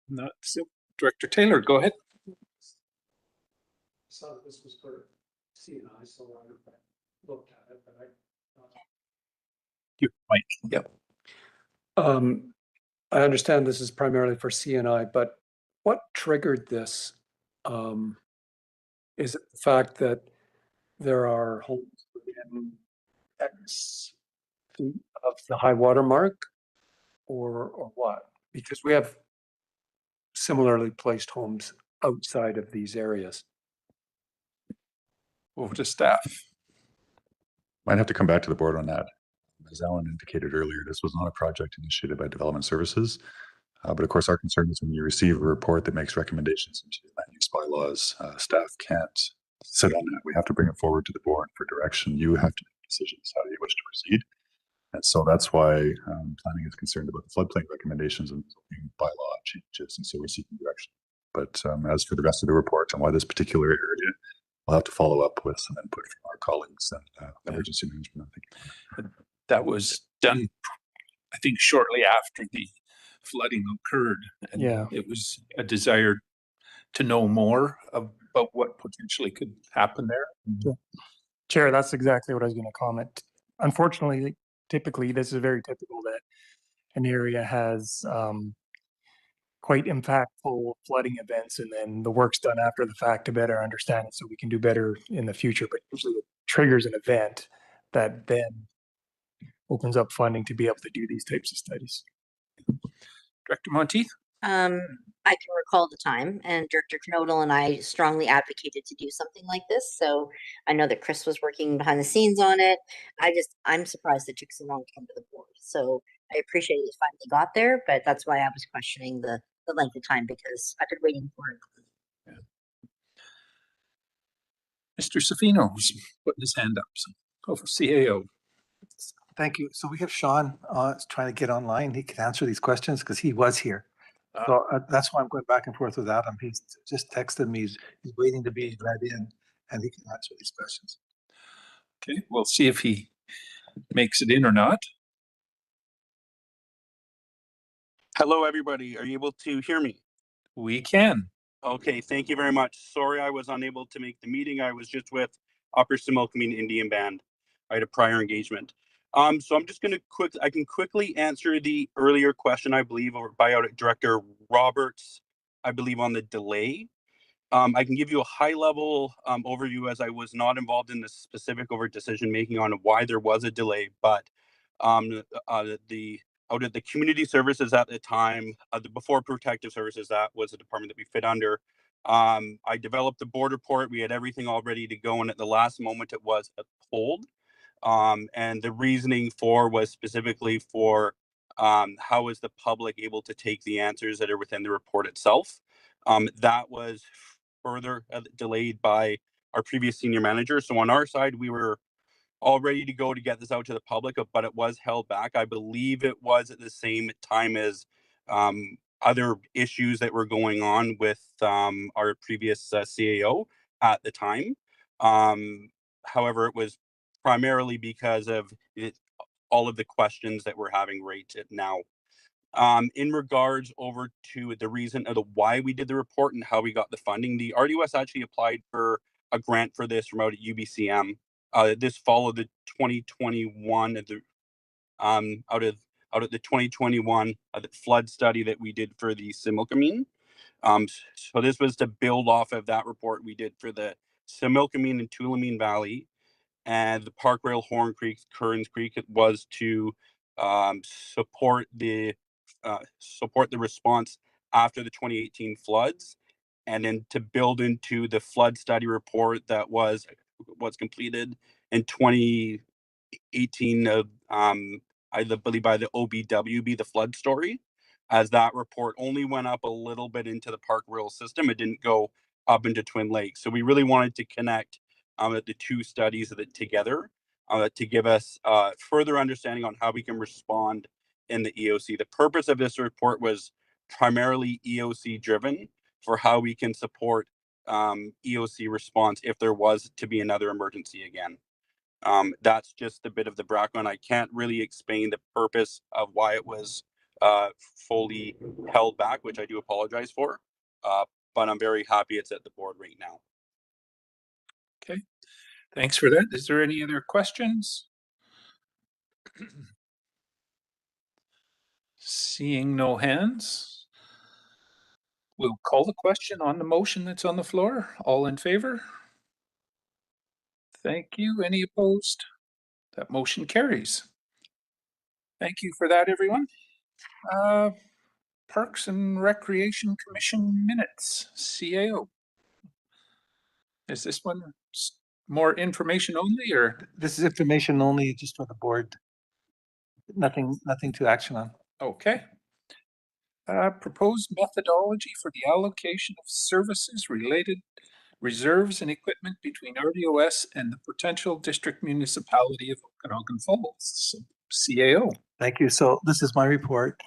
Speaker 10: Not so. Director Taylor, go ahead.
Speaker 2: Saw that this was for CNI, so I looked at it, but
Speaker 10: You might.
Speaker 4: Yep. I understand this is primarily for CNI, but what triggered this? Is it the fact that there are homes within X feet of the high water mark, or what? Because we have similarly placed homes outside of these areas.
Speaker 10: Over to staff.
Speaker 16: Might have to come back to the board on that. As Alan indicated earlier, this was not a project initiated by Development Services. But of course, our concern is when you receive a report that makes recommendations into land use bylaws, staff can't sit on that. We have to bring it forward to the board for direction. You have to make decisions how you wish to proceed. And so that's why planning is concerned about the floodplain recommendations and bylaw changes. And so we're seeking direction. But as for the rest of the report and why this particular area, we'll have to follow up with some input from our colleagues and emergency management, I think.
Speaker 10: That was done, I think, shortly after the flooding occurred. And
Speaker 7: Yeah.
Speaker 10: it was a desire to know more about what potentially could happen there.
Speaker 7: Yeah. Chair, that's exactly what I was going to comment. Unfortunately, typically, this is very typical that an area has quite impactful flooding events, and then the work's done after the fact to better understand it so we can do better in the future. But usually it triggers an event that then opens up funding to be able to do these types of studies.
Speaker 10: Director Monteith?
Speaker 12: I can recall the time, and Director Knodel and I strongly advocated to do something like this. So I know that Chris was working behind the scenes on it. I'm surprised it took so long to come to the board. So I appreciate it finally got there, but that's why I was questioning the length of time, because I've been waiting for it.
Speaker 10: Mr. Safino's putting his hand up. So go for CAO.
Speaker 2: Thank you. So we have Sean trying to get online. He can answer these questions because he was here. So that's why I'm going back and forth with Adam. He's just texted me. He's waiting to be let in, and he can answer these questions.
Speaker 10: Okay, we'll see if he makes it in or not.
Speaker 8: Hello, everybody. Are you able to hear me?
Speaker 10: We can.
Speaker 8: Okay, thank you very much. Sorry I was unable to make the meeting. I was just with Upper Similkameen Indian Band. I had a prior engagement. So I'm just going to I can quickly answer the earlier question, I believe, by Director Roberts, I believe, on the delay. I can give you a high-level overview, as I was not involved in the specific over decision-making on why there was a delay, but out of the community services at the time, before protective services, that was a department that we fit under. I developed the board report. We had everything all ready to go, and at the last moment, it was pulled. And the reasoning was specifically for how is the public able to take the answers that are within the report itself. That was further delayed by our previous senior manager. So on our side, we were all ready to go to get this out to the public, but it was held back. I believe it was at the same time as other issues that were going on with our previous CAO at the time. However, it was primarily because of all of the questions that we're having right now. In regards over to the reason of why we did the report and how we got the funding, the RDOS actually applied for a grant for this from out at UBCM. This followed the 2021 out of the 2021 the flood study that we did for the Similkameen. So this was to build off of that report we did for the Similkameen and Tulameen Valley, and the Park Rail, Horn Creek, Kearns Creek. It was to support the response after the 2018 floods, and then to build into the flood study report that was completed in 2018. I believe by the OBWB, the flood story, as that report only went up a little bit into the Park Rail system. It didn't go up into Twin Lakes. So we really wanted to connect the two studies of it together to give us further understanding on how we can respond in the EOC. The purpose of this report was primarily EOC driven for how we can support EOC response if there was to be another emergency again. That's just a bit of the background. I can't really explain the purpose of why it was fully held back, which I do apologize for, but I'm very happy it's at the board right now.
Speaker 10: Okay, thanks for that. Is there any other questions? Seeing no hands, We'll call the question on the motion that's on the floor. All in favor? Thank you. Any opposed? That motion carries. Thank you for that, everyone. Parks and Recreation Commission minutes, CAO. Is this one more information only, or?
Speaker 2: This is information only, just for the board. Nothing to action on.
Speaker 10: Okay. Proposed methodology for the allocation of services related reserves and equipment between RDOS and the potential district municipality of Okanagan Falls. So, CAO.
Speaker 2: Thank you. So this is my report.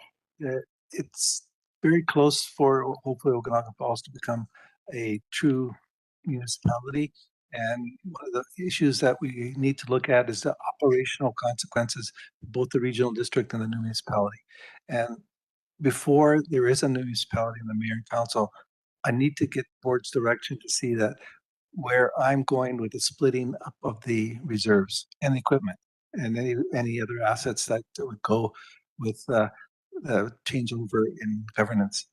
Speaker 2: It's very close for hopefully Okanagan Falls to become a true municipality. And one of the issues that we need to look at is the operational consequences of both the regional district and the new municipality. And before there is a new municipality and the mayor and council, I need to get board's direction to see that where I'm going with the splitting up of the reserves and equipment and any other assets that would go with the changeover in governance.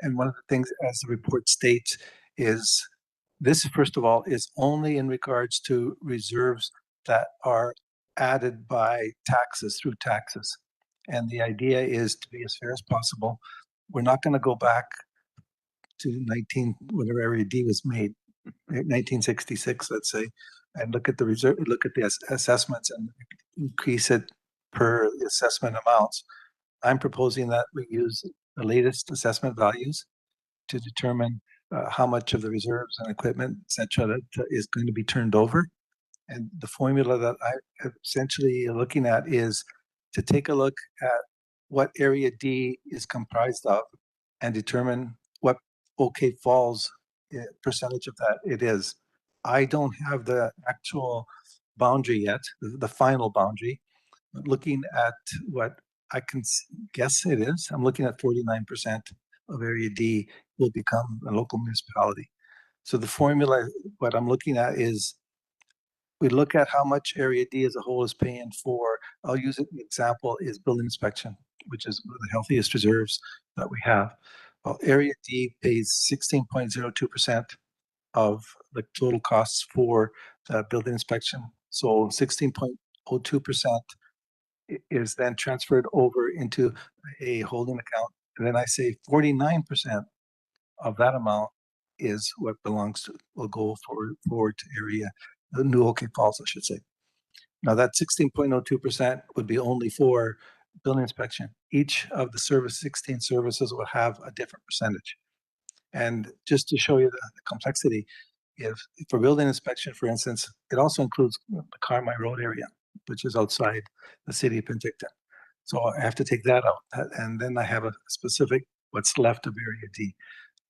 Speaker 2: And one of the things, as the report states, is this, first of all, is only in regards to reserves that are added by taxes, through taxes. And the idea is to be as fair as possible. We're not going to go back to whenever Area D was made, 1966, let's say, and look at the reserve, look at the assessments and increase it per the assessment amounts. I'm proposing that we use the latest assessment values to determine how much of the reserves and equipment, et cetera, that is going to be turned over. And the formula that I'm essentially looking at is to take a look at what Area D is comprised of and determine what OK Falls percentage of that it is. I don't have the actual boundary yet, the final boundary. But looking at what I can guess it is, I'm looking at 49% of Area D will become a local municipality. So the formula, what I'm looking at is, we look at how much Area D as a whole is paying for, I'll use an example, is building inspection, which is one of the healthiest reserves that we have. Well, Area D pays 16.02% of the total costs for building inspection. So 16.02% is then transferred over into a holding account. And then I say 49% of that amount is what belongs to, will go forward to area, the new OK Falls, I should say. Now that 16.02% would be only for building inspection. Each of the 16 services will have a different percentage. And just to show you the complexity, if for building inspection, for instance, it also includes the Carmi Road area, which is outside the city of Penticton. So I have to take that out. And then I have a specific what's left of Area D.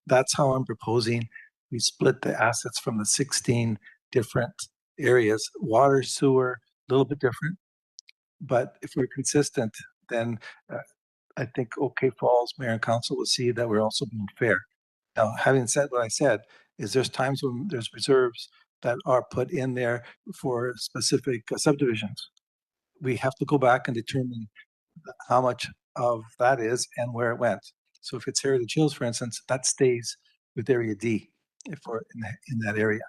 Speaker 2: That's how I'm proposing we split the assets from the 16 different areas. Water, sewer, a little bit different. But if we're consistent, then I think OK Falls Mayor and Council will see that we're also being fair. Now, having said what I said, is there's times when there's reserves that are put in there for specific subdivisions. We have to go back and determine how much of that is and where it went. So if it's Heritage Hills, for instance, that stays with Area D if we're in that area.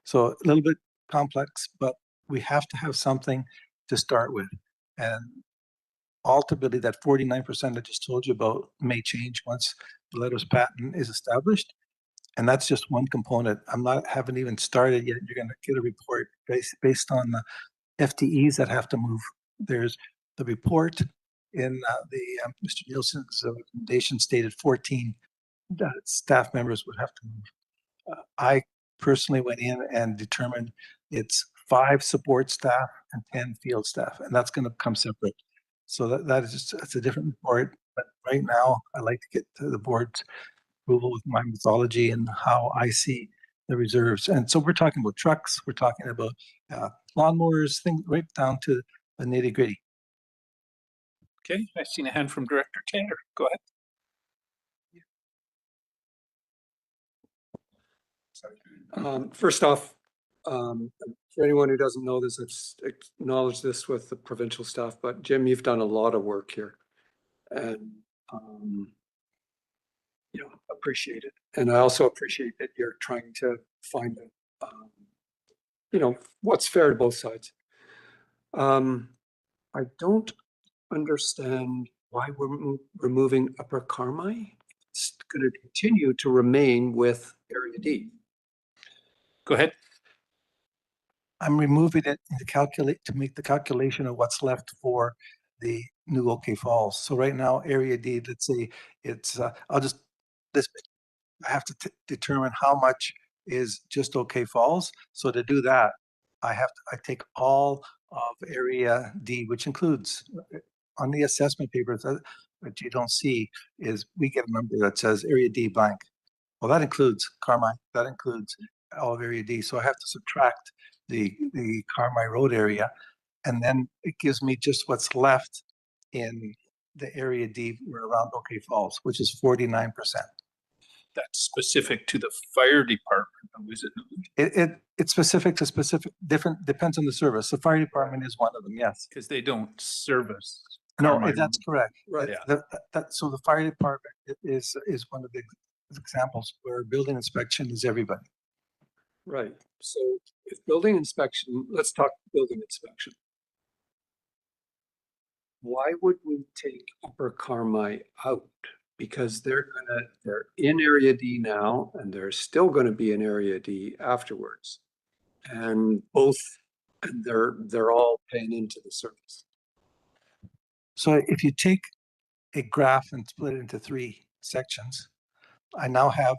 Speaker 2: So a little bit complex, but we have to have something to start with. And ultimately, that 49% I just told you about may change once the letters patent is established. And that's just one component. Haven't even started yet. You're going to get a report based on the FTEs that have to move. There's the report in Mr. Nielsen's recommendation stated 14 staff members would have to move. I personally went in and determined it's 5 support staff and 10 field staff, and that's going to come separate. So that is just, it's a different report. But right now, I'd like to get to the board's approval with my methodology and how I see the reserves. And so we're talking about trucks, we're talking about lawnmowers, things right down to the nitty gritty.
Speaker 10: Okay, I've seen a hand from Director Taylor. Go ahead.
Speaker 4: First off, for anyone who doesn't know this, I've acknowledged this with the provincial staff, but Jim, you've done a lot of work here. And, you know, appreciate it. And I also appreciate that you're trying to find, what's fair to both sides. I don't understand why we're removing Upper Carmi. It's going to continue to remain with Area D.
Speaker 10: Go ahead.
Speaker 2: I'm removing it to make the calculation of what's left for the new OK Falls. So right now, Area D, let's say it's, I have to determine how much is just OK Falls. So to do that, I take all of Area D, which includes on the assessment papers, what you don't see is we get a number that says Area D blank. Well, that includes Carmi, that includes all of Area D. So I have to subtract the Carmi Road area, and then it gives me just what's left in the Area D around OK Falls, which is 49%.
Speaker 10: That's specific to the fire department, though, is it?
Speaker 2: It's specific to different, depends on the service. The fire department is one of them, yes.
Speaker 10: Because they don't service.
Speaker 2: No,
Speaker 10: Carmi
Speaker 2: that's correct.
Speaker 4: Right.
Speaker 2: So the fire department is one of the examples where building inspection is everybody.
Speaker 4: Right. So if building inspection, let's talk building inspection. Why would we take Upper Carmi out? Because they're in Area D now, and they're still going to be in Area D afterwards. And they're all paying into the service.
Speaker 2: So if you take a graph and split it into 3 sections, I now have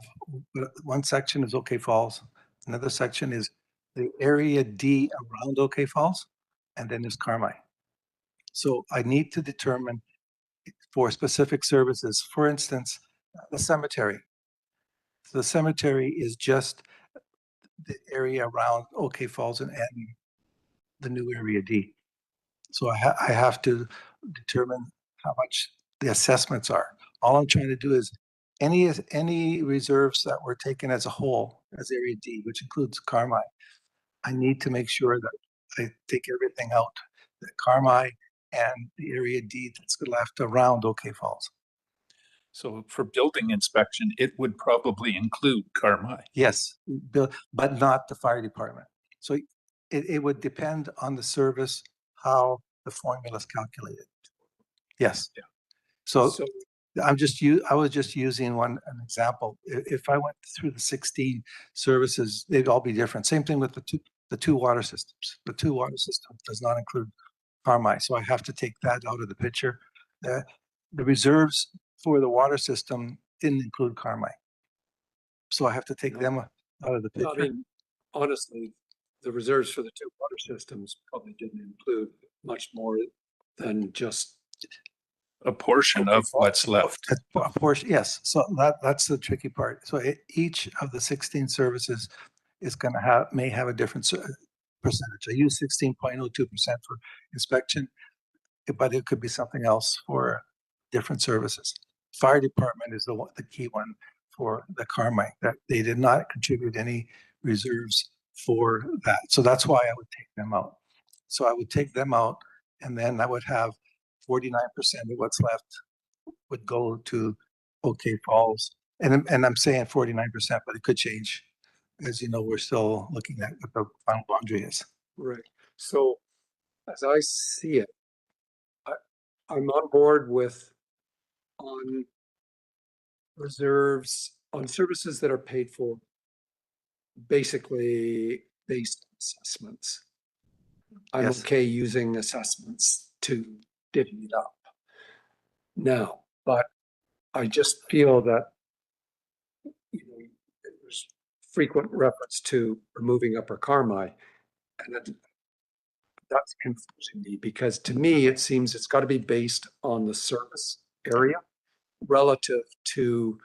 Speaker 2: one section is OK Falls, another section is the Area D around OK Falls, and then there's Carmi. So I need to determine for specific services, for instance, the cemetery. So the cemetery is just the area around OK Falls and the new Area D. So I have to determine how much the assessments are. All I'm trying to do is any reserves that were taken as a whole, as Area D, which includes Carmi, I need to make sure that I take everything out, the Carmi and the Area D that's left around OK Falls.
Speaker 10: So for building inspection, it would probably include Carmi.
Speaker 2: Yes, but not the fire department. So it would depend on the service, how the formula is calculated. Yes.
Speaker 10: Yeah.
Speaker 2: So I was just using an example. If I went through the 16 services, they'd all be different. Same thing with the two water systems. The 2 water system does not include Carmi, so I have to take that out of the picture. The reserves for the water system didn't include Carmi, so I have to take them out of the picture.
Speaker 4: I mean, honestly, the reserves for the 2 water systems probably didn't include much more than just
Speaker 10: a portion of what's left.
Speaker 2: A portion, yes. So that's the tricky part. So each of the 16 services is going to may have a different percentage. I use 16.02% for inspection, but it could be something else for different services. Fire department is the key one for the Carmi, that they did not contribute any reserves for that. So that's why I would take them out. So I would take them out, and then I would have 49% of what's left would go to OK Falls. And I'm saying 49%, but it could change. As you know, we're still looking at what the final boundary is.
Speaker 4: Right. So as I see it, I'm on board with on reserves, on services that are paid for basically based on assessments. I'm okay using assessments to divvy it up now, but I just feel that there's frequent reference to removing Upper Carmi, and that's confusing me, because to me it seems it's got to be based on the service area relative to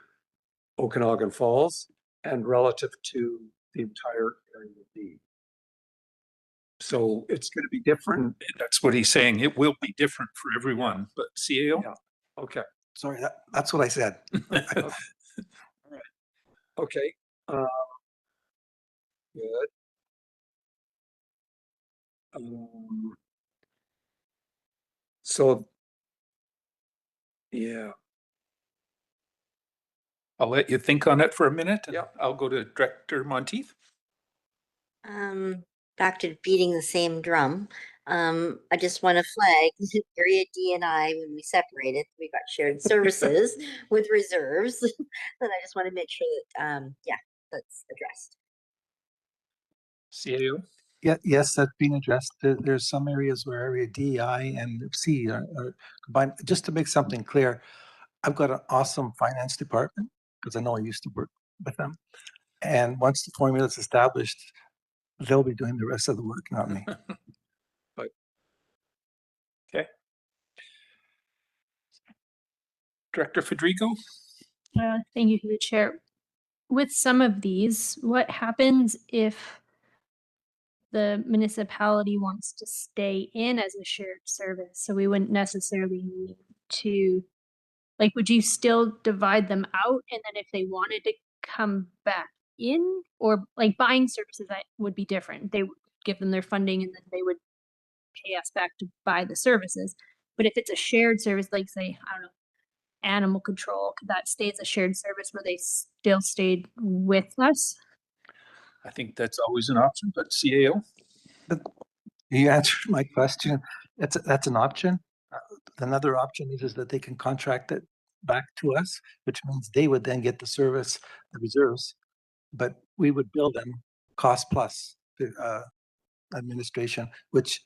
Speaker 4: Okanagan Falls and relative to the entire Area D. So it's going to be different.
Speaker 10: That's what he's saying. It will be different for everyone, but CAO?
Speaker 4: Yeah. Okay.
Speaker 2: Sorry, that's what I said.
Speaker 4: Okay. All right. Okay. Good. So, yeah.
Speaker 10: I'll let you think on it for a minute. And
Speaker 4: Yeah.
Speaker 10: I'll go to Director Monteith.
Speaker 12: Back to beating the same drum. I just want to flag Area D and I, when we separated, we got shared services with reserves. And I just want to make sure that, yeah, that's addressed.
Speaker 10: CAO?
Speaker 2: Yeah, yes, that's been addressed. There's some areas where area D, I, and C are combined. Just to make something clear, I've got an awesome finance department because I know I used to work with them. And once the formula is established, they'll be doing the rest of the work, not me.
Speaker 10: But okay. Director Federico?
Speaker 14: Thank you, through the chair. With some of these, what happens if the municipality wants to stay in as a shared service? So we wouldn't necessarily need to, like, would you still divide them out? And then if they wanted to come back in, or like buying services, that would be different. They would give them their funding and then they would pay us back to buy the services. But if it's a shared service, like say, I don't know, animal control, could that stay as a shared service where they still stayed with us?
Speaker 10: I think that's always an option, but CAO?
Speaker 2: You answered my question. That's an option. Another option is that they can contract it back to us, which means they would then get the service, the reserves, but we would bill them cost plus administration, which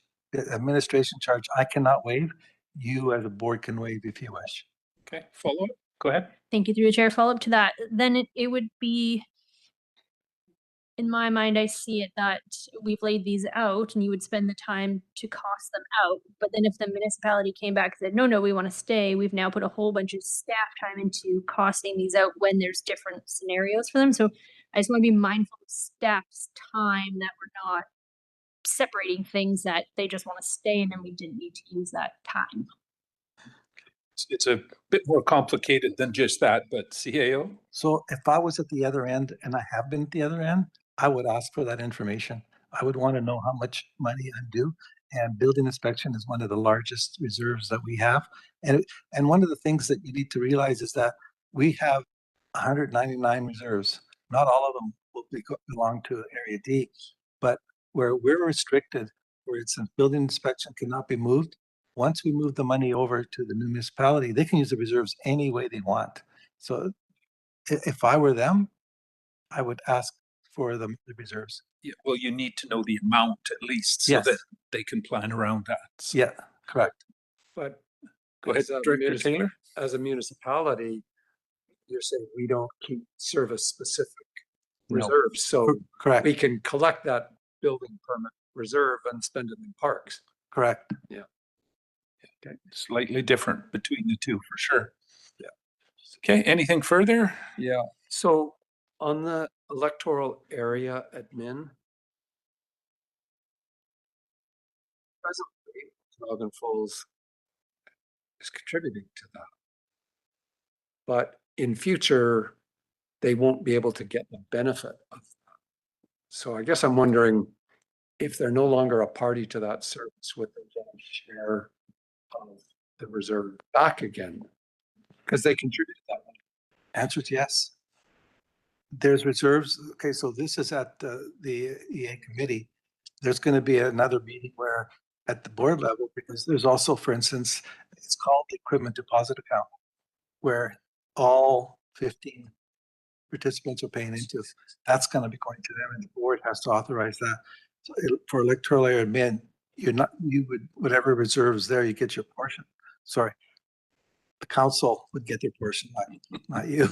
Speaker 2: administration charge I cannot waive. You as a board can waive if you wish.
Speaker 10: Okay, follow up. Go ahead.
Speaker 14: Thank you, through the chair. Follow up to that. Then it would be, in my mind, I see it that we've laid these out and you would spend the time to cost them out. But then if the municipality came back and said, no, we want to stay, we've now put a whole bunch of staff time into costing these out when there's different scenarios for them. So I just want to be mindful of staff's time, that we're not separating things that they just want to stay in and we didn't need to use that time.
Speaker 10: It's a bit more complicated than just that, but CAO?
Speaker 2: So if I was at the other end, and I have been at the other end, I would ask for that information. I would want to know how much money I'm due. And building inspection is one of the largest reserves that we have. And one of the things that you need to realize is that we have 199 reserves. Not all of them will belong to Area D, but where we're restricted, where it's a building inspection cannot be moved, once we move the money over to the municipality, they can use the reserves any way they want. So if I were them, I would ask for the reserves.
Speaker 10: Yeah, well, you need to know the amount at least so
Speaker 2: Yes.
Speaker 10: that they can plan around that. So.
Speaker 2: Yeah, correct.
Speaker 4: But
Speaker 10: Go ahead, Director Taylor.
Speaker 4: As a municipality, you're saying we don't keep service specific reserves. So
Speaker 2: correct.
Speaker 4: We can collect that building permit reserve and spend it in parks.
Speaker 2: Correct.
Speaker 4: Yeah.
Speaker 10: Okay, slightly different between the two for sure.
Speaker 4: Yeah.
Speaker 10: Okay, anything further?
Speaker 4: Yeah. So on the electoral area admin, presently, Northern Falls is contributing to that. But in future, they won't be able to get the benefit of that. So I guess I'm wondering if they're no longer a party to that service, would they get a share of the reserve back again? Because they contributed that one.
Speaker 2: Answer is yes. There's reserves. Okay, so this is at the EA committee. There's going to be another meeting where at the board level, because there's also, for instance, it's called the equipment deposit account, where all 15 participants are paying into. That's going to be going to them, and the board has to authorize that. So for electoral area admin, you would, whatever reserves there, you get your portion. Sorry, the council would get their portion, not you.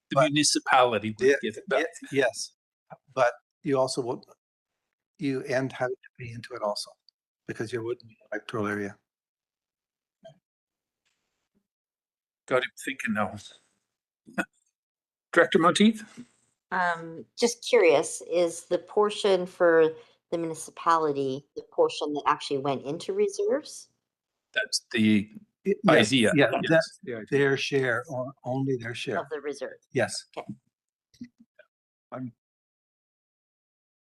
Speaker 10: The municipality would get it back.
Speaker 2: Yes, but you also will, you end having to pay into it also, because you wouldn't be in the electoral area.
Speaker 10: Got him thinking now. Director Monteith?
Speaker 12: Just curious, is the portion for the municipality the portion that actually went into reserves?
Speaker 10: That's the
Speaker 2: Yes,
Speaker 10: idea.
Speaker 2: yeah,
Speaker 10: Yes.
Speaker 2: that's their share, or only their share.
Speaker 12: Of the reserve.
Speaker 2: Yes.
Speaker 12: Okay.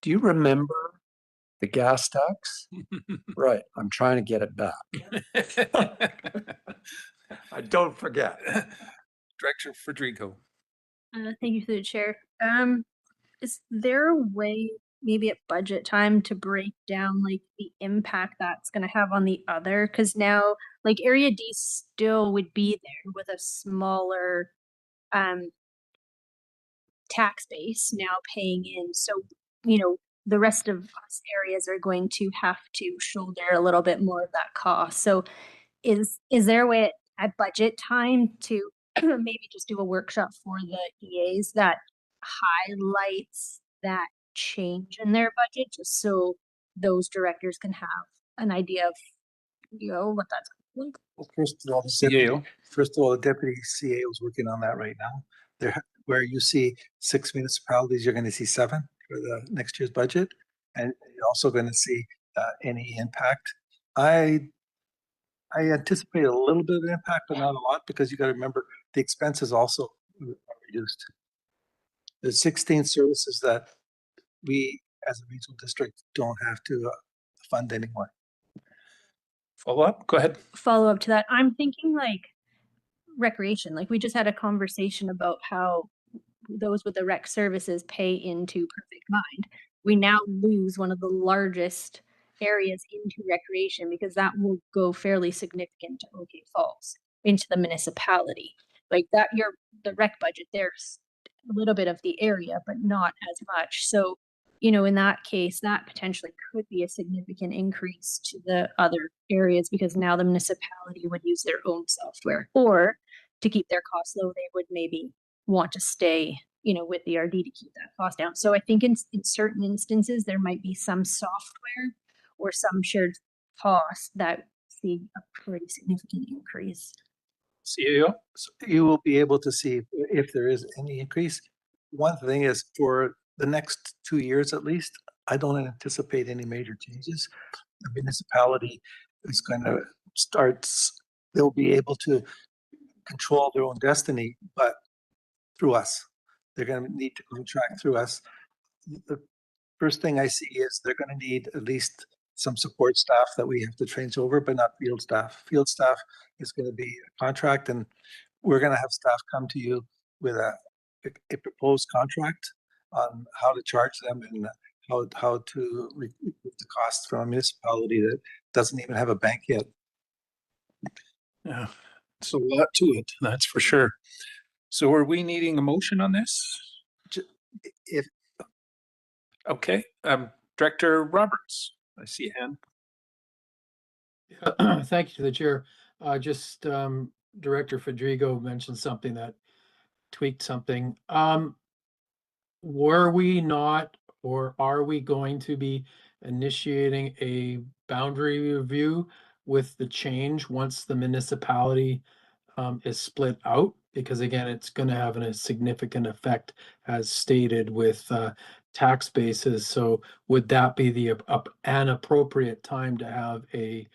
Speaker 4: Do you remember the gas tax? Right. I'm trying to get it back. I don't forget.
Speaker 10: Director Federico.
Speaker 14: Thank you through the chair. Is there a way, maybe at budget time, to break down like the impact that's going to have on the other? Because now, like Area D still would be there with a smaller tax base now paying in. So, you know, the rest of us areas are going to have to shoulder a little bit more of that cost. So, is there a way at budget time to maybe just do a workshop for the EAs that highlights that change in their budget, just so those directors can have an idea of, you know, what that's like?
Speaker 2: Well, first of all, the deputy CAO is working on that right now. There, where you see 6 municipalities, you're going to see 7 for the next year's budget, and you're also going to see any impact. I anticipate a little bit of impact, but not a lot, because you got to remember the expenses also are reduced. There's 16 services that we, as a regional district, don't have to fund anymore.
Speaker 10: Follow up, go ahead.
Speaker 14: Follow up to that, I'm thinking like recreation. Like we just had a conversation about how those with the rec services pay into Perfect Mind. We now lose one of the largest areas into recreation because that will go fairly significant to OK Falls, into the municipality. Like that, the rec budget, there's a little bit of the area, but not as much. So, you know, in that case, that potentially could be a significant increase to the other areas, because now the municipality would use their own software, or to keep their costs low, they would maybe want to stay, you know, with the RD to keep that cost down. So I think in certain instances, there might be some software or some shared costs that see a pretty significant increase.
Speaker 10: CAO?
Speaker 2: So you will be able to see if there is any increase. One thing is, for the next 2 years at least, I don't anticipate any major changes. The municipality is going to they'll be able to control their own destiny, but through us. They're going to need to contract through us. The first thing I see is they're going to need at least some support staff that we have to train over, but not field staff. Field staff is going to be a contract, and we're going to have staff come to you with a proposed contract on how to charge them and how to recoup the costs from a municipality that doesn't even have a bank yet.
Speaker 10: Yeah, it's a lot to it, that's for sure. So are we needing a motion on this? Okay, Director Roberts, I see a hand.
Speaker 11: Thank you to the chair. Director Fedrigo mentioned something that tweaked something. Were we not, or are we going to be initiating a boundary review with the change once the municipality is split out? Because again, it's going to have a significant effect, as stated, with tax bases. So would that be an appropriate time to have a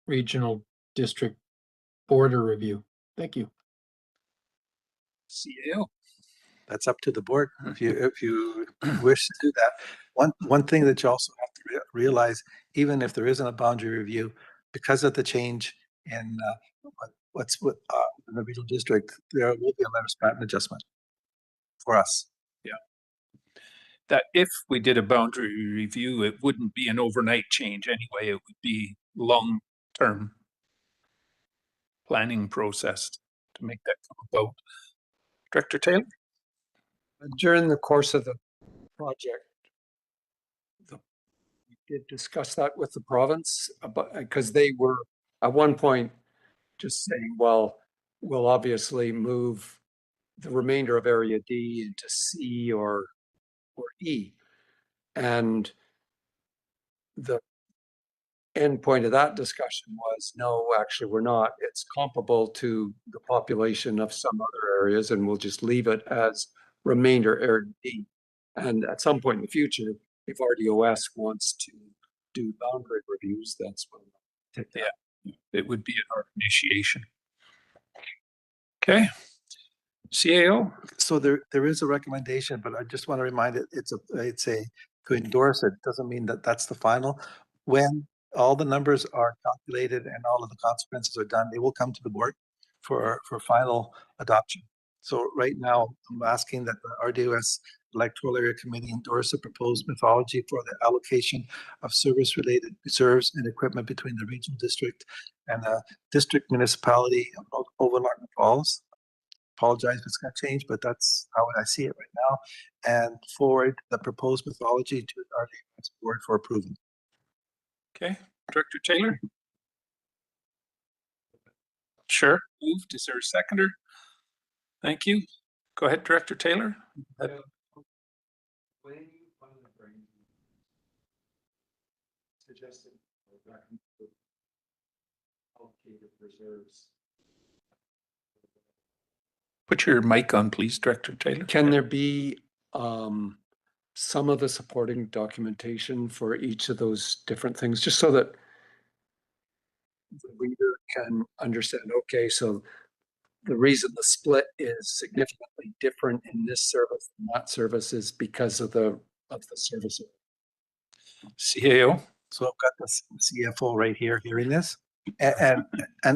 Speaker 11: regional district border review? Thank you.
Speaker 10: CAO.
Speaker 2: That's up to the board if you wish to do that. One thing that you also have to realize, even if there isn't a boundary review, because of the change in what's in the regional district, there will be a letters patent adjustment for us.
Speaker 10: Yeah. That if we did a boundary review, it wouldn't be an overnight change anyway. It would be long-term planning process to make that come about. Director Taylor?
Speaker 4: During the course of the project, we did discuss that with the province, because they were at one point just saying, well, we'll obviously move the remainder of Area D into C or E. And the end point of that discussion was, no, actually we're not. It's comparable to the population of some other areas, and we'll just leave it as remainder Area D. And at some point in the future, if RDOS wants to do boundary reviews, that's when we'll take that.
Speaker 10: Yeah, it would be our initiation. Okay. CAO?
Speaker 2: So there is a recommendation, but I just want to remind it, it's a to endorse it doesn't mean that that's the final. When all the numbers are calculated and all of the consequences are done, they will come to the board for final adoption. So right now, I'm asking that the RDOS Electoral Area Committee endorse a proposed methodology for the allocation of service-related reserves and equipment between the regional district and the district municipality of Overland Falls. Apologize if it's going to change, but that's how I see it right now. And forward the proposed methodology to the RDOS board for approval.
Speaker 10: Okay, Director Taylor? Sure, moved. Is there a seconder? Thank you. Go ahead, Director Taylor.
Speaker 4: Suggested allocated reserves.
Speaker 10: Put your mic on, please, Director Taylor.
Speaker 4: Can there be some of the supporting documentation for each of those different things, just so that the reader can understand, okay, so the reason the split is significantly different in this service than that service is because of the service.
Speaker 10: CAO.
Speaker 2: So I've got the CFO right here hearing this. And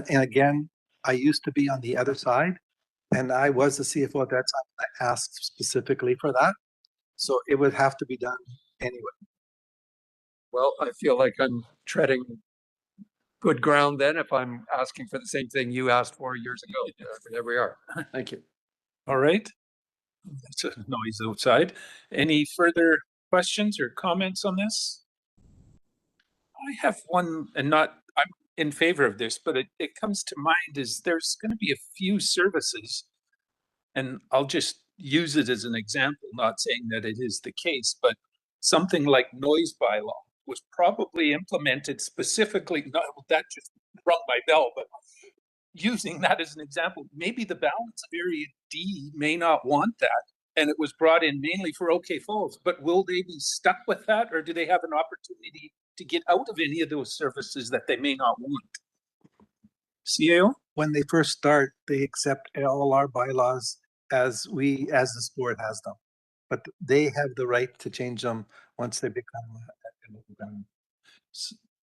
Speaker 2: again, I used to be on the other side and I was the CFO at that time. I asked specifically for that. So it would have to be done anyway.
Speaker 4: Well, I feel like I'm treading good ground then if I'm asking for the same thing you asked for years ago. There we are. Thank you.
Speaker 10: All right. That's a noise outside. Any further questions or comments on this? I have one, and I'm in favor of this, but it comes to mind is there's going to be a few services, and I'll just use it as an example, not saying that it is the case, but something like noise bylaw was probably implemented specifically, not that just rung my bell, but using that as an example, maybe the balance of area D may not want that. And it was brought in mainly for OK Falls, but will they be stuck with that, or do they have an opportunity to get out of any of those services that they may not want? CAO?
Speaker 2: When they first start, they accept all our bylaws as this board has them. But they have the right to change them once they become.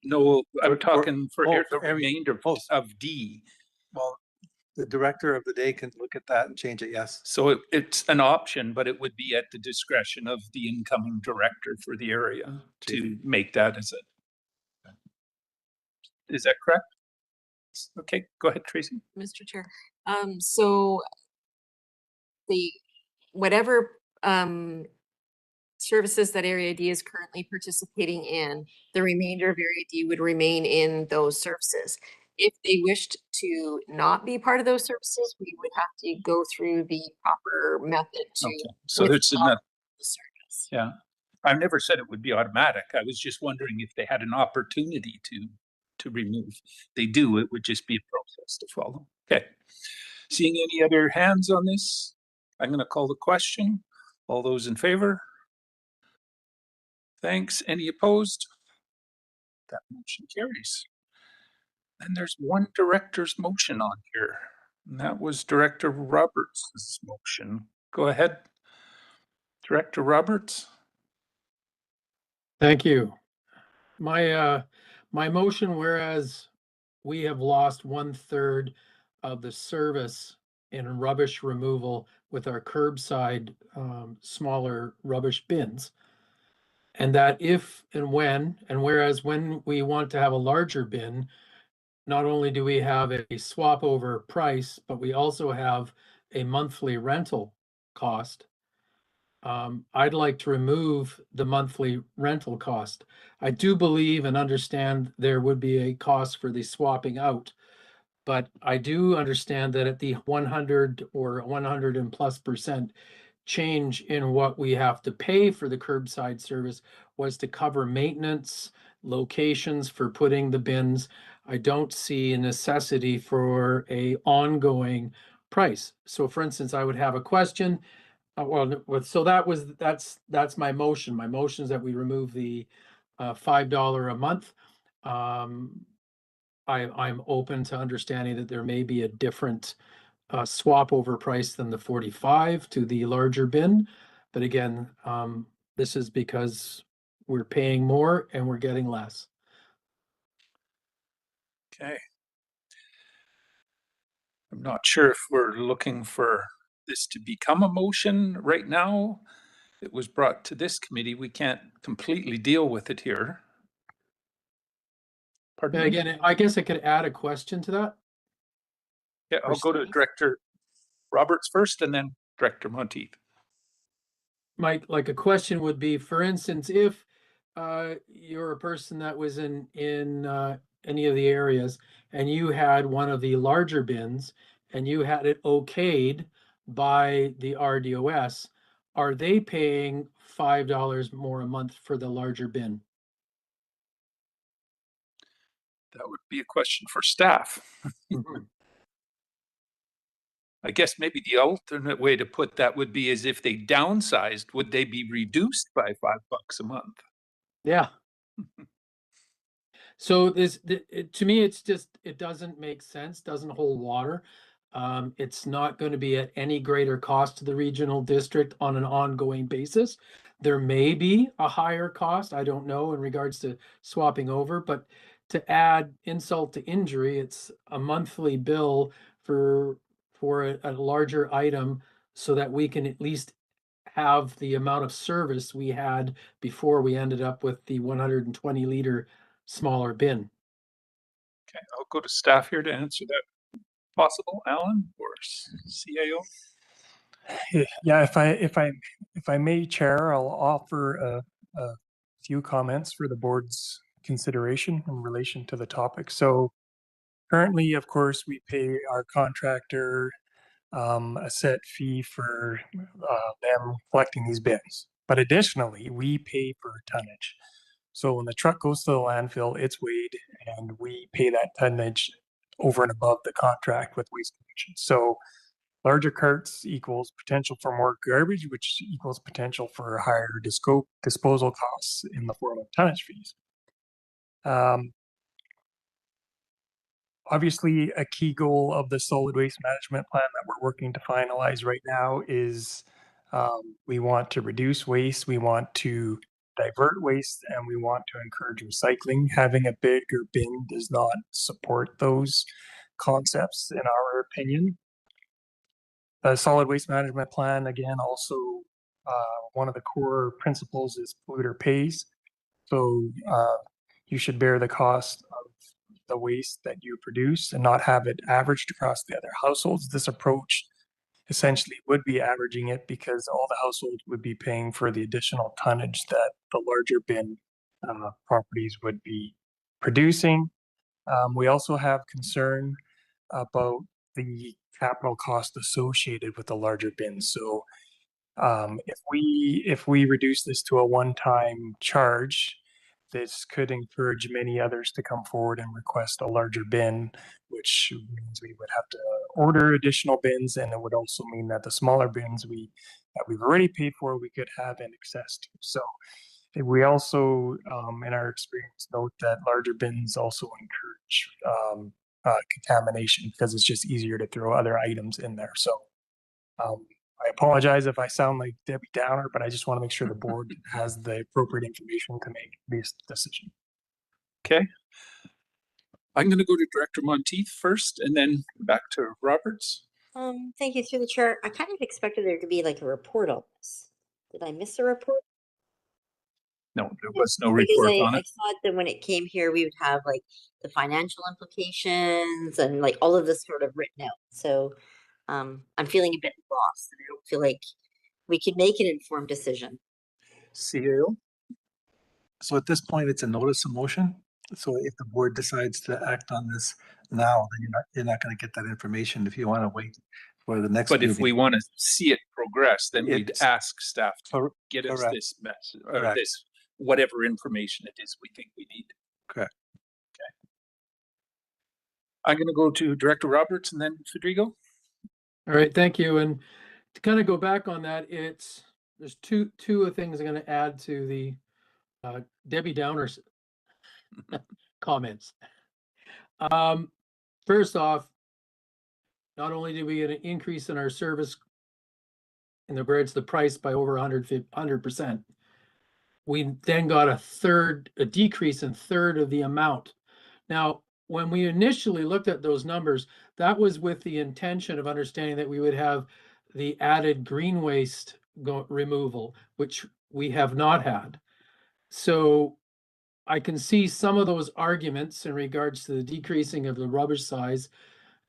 Speaker 10: No, I'm talking for the
Speaker 2: every
Speaker 10: remainder of D.
Speaker 2: Well, the director of the day can look at that and change it, yes.
Speaker 10: So it's an option, but it would be at the discretion of the incoming director for the area to make that as a. Is that correct? Okay, go ahead, Tracy.
Speaker 17: Mr. Chair. So the whatever services that Area D is currently participating in, the remainder of Area D would remain in those services. If they wished to not be part of those services, we would have to go through the proper method to.
Speaker 10: Okay. So there's
Speaker 17: withdraw
Speaker 10: enough.
Speaker 17: the service.
Speaker 10: Yeah, I never said it would be automatic. I was just wondering if they had an opportunity to remove. They do. It would just be a process to follow. Okay. Seeing any other hands on this, I'm going to call the question. All those in favor? Thanks. Any opposed? That motion carries. And there's one director's motion on here, and that was Director Roberts' motion. Go ahead, Director Roberts.
Speaker 11: Thank you. My motion, whereas we have lost 1/3 of the service in rubbish removal with our curbside smaller rubbish bins. And that if and when, and whereas when we want to have a larger bin, not only do we have a swap over price, but we also have a monthly rental cost. I'd like to remove the monthly rental cost. I do believe and understand there would be a cost for the swapping out, but I do understand that at the 100 or 100 and plus % change in what we have to pay for the curbside service was to cover maintenance, locations for putting the bins. I don't see a necessity for a ongoing price. So for instance, I would have a question. So that's my motion. My motion is that we remove the $5 a month. I'm open to understanding that there may be a different swap over price than the 45 to the larger bin. But again, this is because we're paying more and we're getting less.
Speaker 10: Okay. I'm not sure if we're looking for this to become a motion right now. It was brought to this committee. We can't completely deal with it here. Pardon
Speaker 11: And
Speaker 10: me?
Speaker 11: again, I guess I could add a question to that.
Speaker 10: Yeah, I'll go to Director Roberts first and then Director Monteith.
Speaker 11: Mike, like a question would be, for instance, if you're a person that was in any of the areas and you had one of the larger bins and you had it okayed by the RDOS, are they paying $5 more a month for the larger bin?
Speaker 10: That would be a question for staff. I guess maybe the alternate way to put that would be is if they downsized, would they be reduced by $5 a month?
Speaker 11: Yeah. So to me, it's just, it doesn't make sense, doesn't hold water. It's not going to be at any greater cost to the regional district on an ongoing basis. There may be a higher cost, I don't know, in regards to swapping over, but to add insult to injury, it's a monthly bill for a larger item so that we can at least have the amount of service we had before we ended up with the 120 liter smaller bin.
Speaker 10: Okay, I'll go to staff here to answer that. Possible, Alan or CAO?
Speaker 7: Yeah, if I may, Chair, I'll offer a few comments for the board's consideration in relation to the topic. So currently, of course, we pay our contractor a set fee for them collecting these bins. But additionally, we pay for tonnage. So when the truck goes to the landfill, it's weighed and we pay that tonnage over and above the contract with Waste Collection. So larger carts equals potential for more garbage, which equals potential for higher disposal costs in the form of tonnage fees. Obviously, a key goal of the solid waste management plan that we're working to finalize right now is we want to reduce waste, we want to divert waste, and we want to encourage recycling. Having a bigger bin does not support those concepts, in our opinion. The solid waste management plan, again, also one of the core principles is polluter pays. So you should bear the cost of the waste that you produce and not have it averaged across the other households. This approach essentially would be averaging it because all the households would be paying for the additional tonnage that the larger bin properties would be producing. We also have concern about the capital cost associated with the larger bins. So if we reduce this to a one-time charge, this could encourage many others to come forward and request a larger bin, which means we would have to order additional bins, and it would also mean that the smaller bins that we've already paid for, we could have in excess to. So we also, in our experience, note that larger bins also encourage contamination because it's just easier to throw other items in there. So I apologize if I sound like Debbie Downer, but I just want to make sure the board has the appropriate information to make this decision.
Speaker 10: Okay. I'm going to go to Director Monteith first and then back to Roberts.
Speaker 12: Thank you, through the chair. I kind of expected there to be like a report on this. Did I miss a report?
Speaker 10: No, there was no
Speaker 12: Because
Speaker 10: report
Speaker 12: I
Speaker 10: on it.
Speaker 12: thought that when it came here, we would have like the financial implications and like all of this sort of written out. So I'm feeling a bit lost. I don't feel like we could make an informed decision.
Speaker 10: CAO?
Speaker 2: So at this point, it's a notice of motion. So if the board decides to act on this now, then you're not going to get that information. If you want to wait for the next
Speaker 10: But
Speaker 2: meeting.
Speaker 10: if we want to see it progress, then we'd
Speaker 2: It's-
Speaker 10: ask staff to get us
Speaker 2: correct.
Speaker 10: this message or
Speaker 2: Correct.
Speaker 10: this whatever information it is we think we need.
Speaker 2: Correct.
Speaker 10: Okay. I'm going to go to Director Roberts and then Federico.
Speaker 11: All right, thank you. And to kind of go back on that, there's two things I'm going to add to the Debbie Downer's comments. First off, not only did we get an increase in our service in regards to the price by over 100%, we then got a decrease in third of the amount. Now, when we initially looked at those numbers, that was with the intention of understanding that we would have the added green waste removal, which we have not had. So I can see some of those arguments in regards to the decreasing of the rubbish size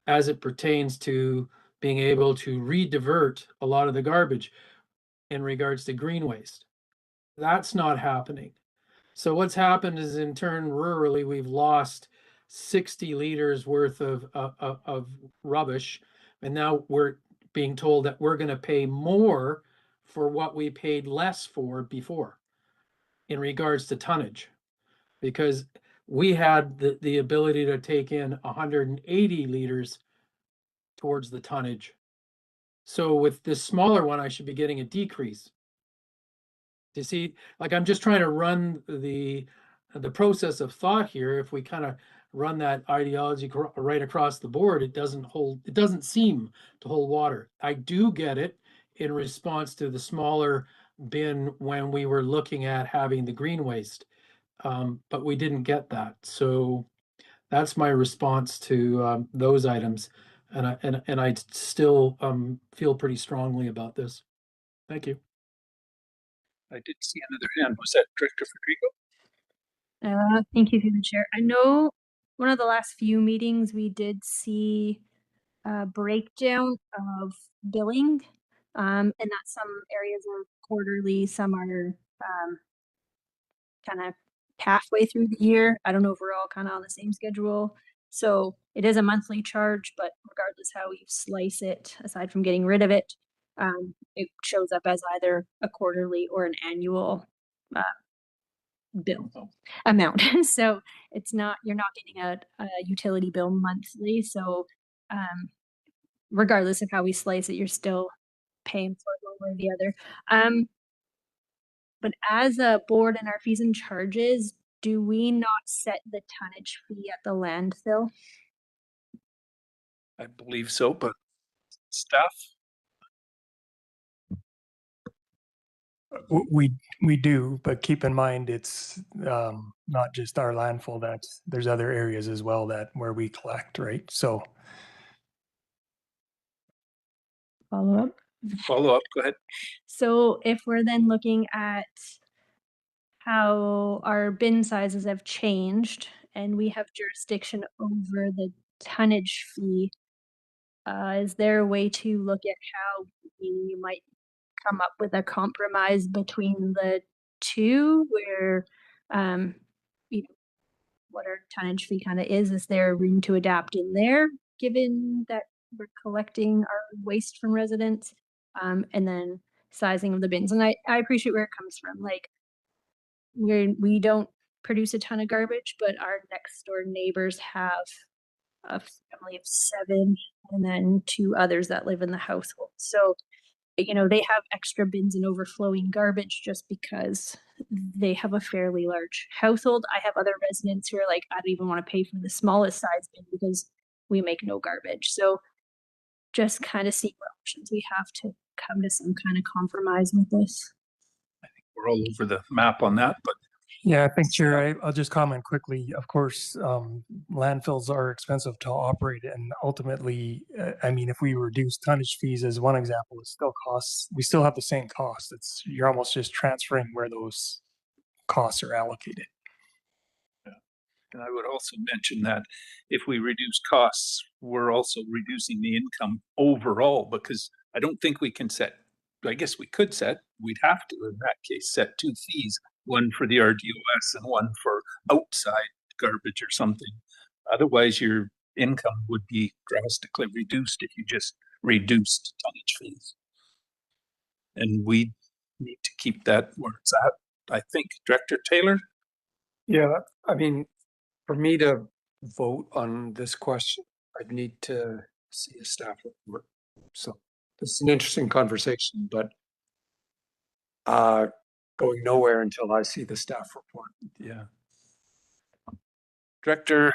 Speaker 11: as it pertains to being able to re-divert a lot of the garbage in regards to green waste. That's not happening. So what's happened is, in turn, rurally, we've lost 60 liters worth of rubbish, and now we're being told that we're going to pay more for what we paid less for before in regards to tonnage, because we had the ability to take in 180 liters towards the tonnage. So with this smaller one, I should be getting a decrease. You see, like, I'm just trying to run the process of thought here. If we kind of run that ideology right across the board, it doesn't seem to hold water. I do get it in response to the smaller bin when we were looking at having the green waste, but we didn't get that. So that's my response to those items, and I still feel pretty strongly about this. Thank you.
Speaker 10: I did see another hand. Was that Director Federico?
Speaker 14: Thank you through the chair. I know one of the last few meetings we did see a breakdown of billing, and that some areas are quarterly, some are kind of halfway through the year. I don't know if we're all kind of on the same schedule. So it is a monthly charge, but regardless how you slice it, aside from getting rid of it, it shows up as either a quarterly or an annual bill amount. So it's not, you're not getting a utility bill monthly. So regardless of how we slice it, you're still paying for it one way or the other. But as a board and our fees and charges, do we not set the tonnage fee at the landfill?
Speaker 10: I believe so, but staff?
Speaker 7: We do, but keep in mind, it's not just our landfill, there's other areas as well where we collect, right? So.
Speaker 14: Follow up?
Speaker 10: Follow up, go ahead.
Speaker 14: So if we're then looking at how our bin sizes have changed and we have jurisdiction over the tonnage fee, is there a way to look at how you might come up with a compromise between the two, where you know, what our tonnage fee kind of is there room to adapt in there, given that we're collecting our waste from residents, and then sizing of the bins? And I appreciate where it comes from. Like, we don't produce a ton of garbage, but our next door neighbors have a family of 7 and then 2 others that live in the household. So, you know, they have extra bins and overflowing garbage just because they have a fairly large household. I have other residents who are like, I don't even want to pay for the smallest size bin because we make no garbage. So just kind of see what options we have to come to some kind of compromise with this.
Speaker 10: We're all over the map on that, but.
Speaker 7: Yeah, I think, Chair, I'll just comment quickly. Of course, landfills are expensive to operate, and ultimately, I mean, if we reduce tonnage fees as one example, it still costs, we still have the same cost. You're almost just transferring where those costs are allocated.
Speaker 10: Yeah. And I would also mention that if we reduce costs, we're also reducing the income overall, because I don't think we can set, I guess we could set, we'd have to in that case, set 2 fees. One for the RDOS and one for outside garbage or something. Otherwise, your income would be drastically reduced if you just reduced tonnage fees. And we need to keep that where it's at, I think. Director Taylor?
Speaker 4: Yeah, I mean, for me to vote on this question, I'd need to see a staff report. So this is an interesting conversation, but going nowhere until I see the staff report.
Speaker 10: Yeah. Director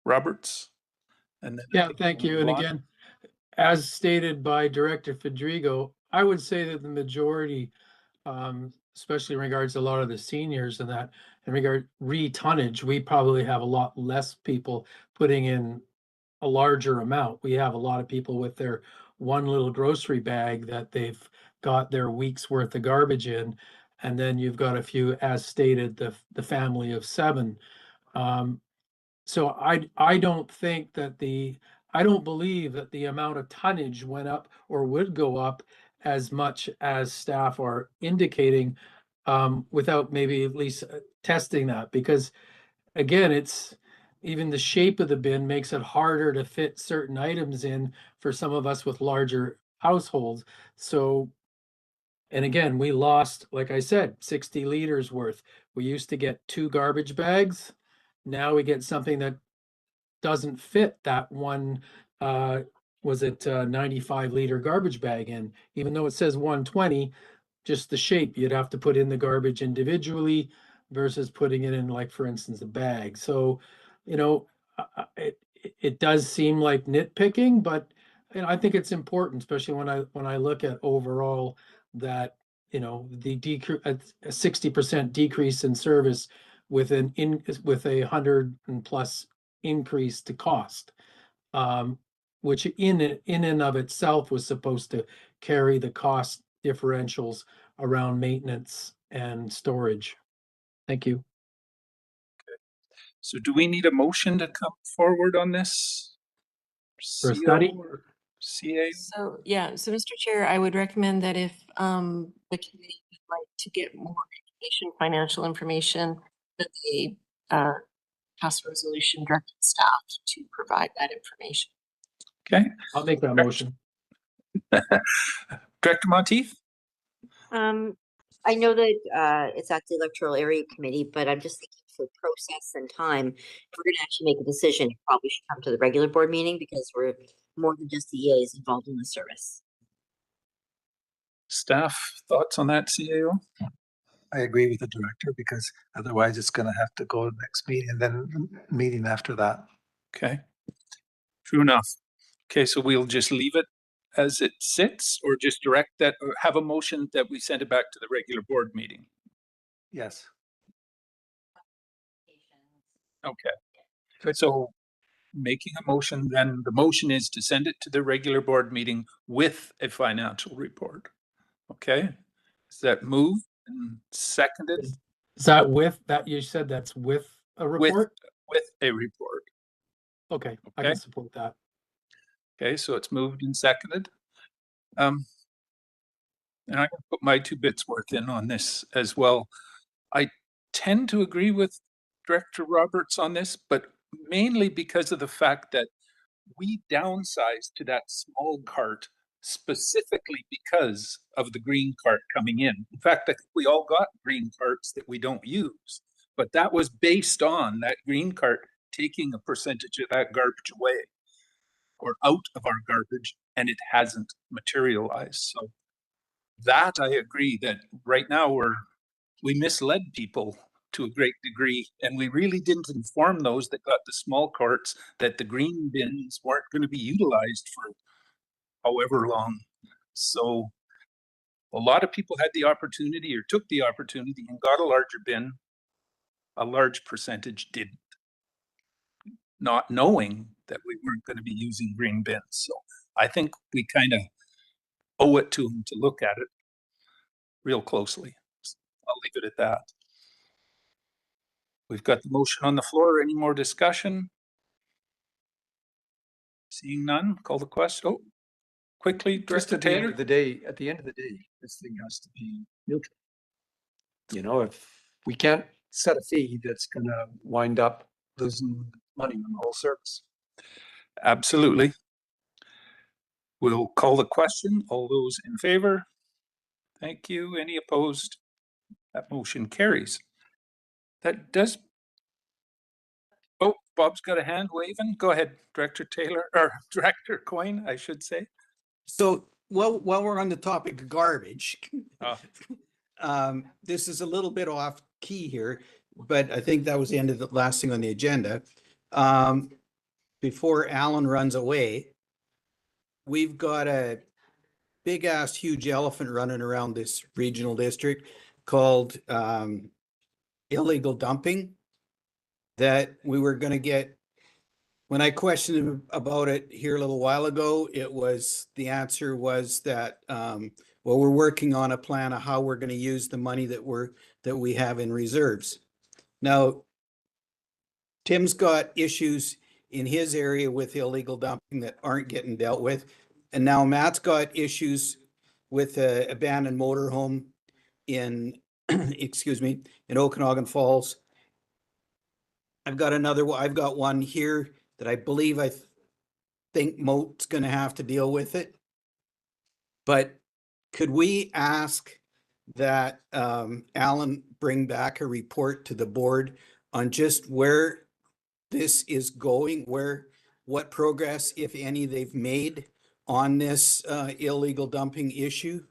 Speaker 10: Roberts? And then
Speaker 11: yeah, thank you. And again, as stated by Director Federico, I would say that the majority, especially in regards to a lot of the seniors and that, in regard re-tonnage, we probably have a lot less people putting in a larger amount. We have a lot of people with their one little grocery bag that they've got their week's worth of garbage in. And then you've got a few, as stated, the family of 7. So I don't think that I don't believe that the amount of tonnage went up or would go up as much as staff are indicating, without maybe at least testing that, because again, it's even the shape of the bin makes it harder to fit certain items in for some of us with larger households. So, and again, we lost, like I said, 60 liters worth. We used to get 2 garbage bags. Now we get something that doesn't fit that one, was it 95-liter garbage bag in, even though it says 120, just the shape, you'd have to put in the garbage individually versus putting it in, like, for instance, a bag. So, you know, it does seem like nitpicking, but you know, I think it's important, especially when I look at overall that, you know, the a 60% decrease in service with with 100+ increase to cost, which in and of itself was supposed to carry the cost differentials around maintenance and storage. Thank you.
Speaker 10: So do we need a motion to come forward on this?
Speaker 11: For a study?
Speaker 10: or CA?
Speaker 17: So, yeah, so Mr. Chair, I would recommend that if the committee would like to get more information, financial information, that they pass a resolution directing staff to provide that information.
Speaker 10: Okay.
Speaker 11: I'll make that motion.
Speaker 10: Director Monteith?
Speaker 12: I know that it's at the electoral area committee, but I'm just thinking for process and time, if we're going to actually make a decision, it probably should come to the regular board meeting because we're more than just the EAs involved in the service.
Speaker 10: Staff thoughts on that, CAO?
Speaker 2: I agree with the director because otherwise it's going to have to go to the next meeting and then meeting after that.
Speaker 10: Okay. True enough. Okay, so we'll just leave it as it sits or just direct that or have a motion that we send it back to the regular board meeting?
Speaker 2: Yes.
Speaker 10: Okay. So making a motion, then the motion is to send it to the regular board meeting with a financial report. Okay. Is that moved and seconded?
Speaker 11: Is that with that? You said that's with a report?
Speaker 10: With a report.
Speaker 11: Okay, I can support that.
Speaker 10: Okay, so it's moved and seconded. And I can put my 2 bits worth in on this as well. I tend to agree with Director Roberts on this, but mainly because of the fact that we downsized to that small cart specifically because of the green cart coming in. In fact, I think we all got green carts that we don't use, but that was based on that green cart taking a percentage of that garbage away or out of our garbage, and it hasn't materialized. So that I agree that right now we misled people to a great degree, and we really didn't inform those that got the small carts that the green bins weren't going to be utilized for however long. So a lot of people had the opportunity or took the opportunity and got a larger bin. A large percentage didn't, not knowing that we weren't going to be using green bins. So I think we kind of owe it to them to look at it real closely. I'll leave it at that. We've got the motion on the floor. Any more discussion? Seeing none, call the question. Oh, quickly, Director Taylor.
Speaker 4: At the end of the day, this thing has to be neutral. You know, if we can't set a fee that's going to wind up losing money on the whole service.
Speaker 10: Absolutely. We'll call the question. All those in favor? Thank you. Any opposed? That motion carries. That does. Oh, Bob's got a hand waving. Go ahead, Director Taylor, or Director Coyne, I should say.
Speaker 13: So while we're on the topic of garbage, this is a little bit off key here, but I think that was the end of the last thing on the agenda. Before Alan runs away, we've got a big ass huge elephant running around this regional district called illegal dumping that we were going to get When I questioned him about it here a little while ago, the answer was that, well, we're working on a plan of how we're going to use the money that we have in reserves. Now, Tim's got issues in his area with illegal dumping that aren't getting dealt with. And now Matt's got issues with an abandoned motorhome in, excuse me, in Okanagan Falls. I've got one here that I believe I think Moat's gonna have to deal with it. But could we ask that Alan bring back a report to the board on just where this is going, what progress, if any, they've made on this illegal dumping issue?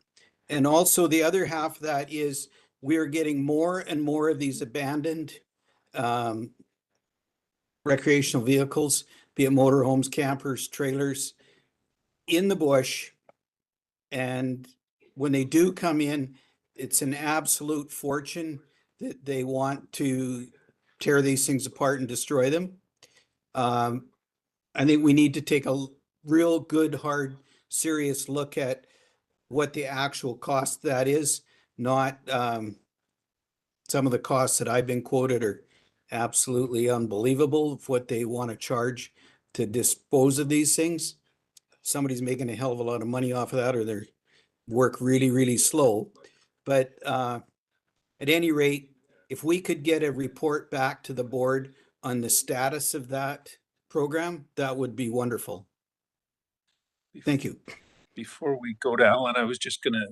Speaker 13: And also the other half of that is we're getting more and more of these abandoned recreational vehicles, be it motorhomes, campers, trailers, in the bush. And when they do come in, it's an absolute fortune that they want to tear these things apart and destroy them. I think we need to take a real good, hard, serious look at what the actual cost that is, not some of the costs that I've been quoted are absolutely unbelievable of what they want to charge to dispose of these things. Somebody's making a hell of a lot of money off of that, or they work really, really slow. But at any rate, if we could get a report back to the board on the status of that program, that would be wonderful. Thank you.
Speaker 10: Before we go to Alan, I was just going to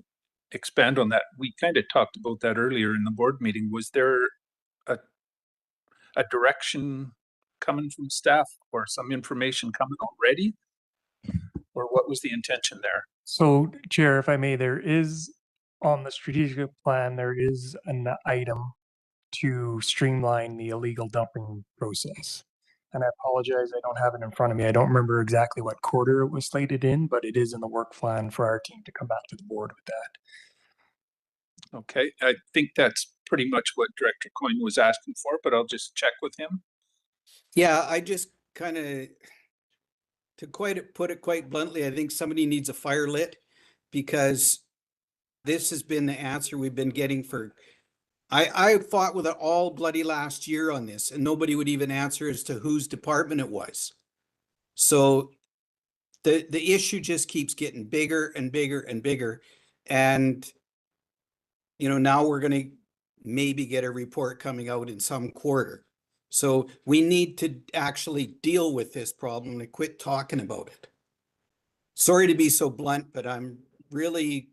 Speaker 10: expand on that. We kind of talked about that earlier in the board meeting. Was there a direction coming from staff or some information coming already? Or what was the intention there?
Speaker 7: So, Chair, if I may, there is on the strategic plan, there is an item to streamline the illegal dumping process. And I apologize, I don't have it in front of me. I don't remember exactly what quarter it was slated in, but it is in the work plan for our team to come back to the board with that.
Speaker 10: Okay, I think that's pretty much what Director Coyne was asking for, but I'll just check with him.
Speaker 13: Yeah, I just kind of, put it quite bluntly, I think somebody needs a fire lit, because this has been the answer we've been getting for, I fought with it all bloody last year on this, and nobody would even answer as to whose department it was. So the issue just keeps getting bigger and bigger and bigger. And, you know, now we're going to maybe get a report coming out in some quarter. So we need to actually deal with this problem and quit talking about it. Sorry to be so blunt, but I'm really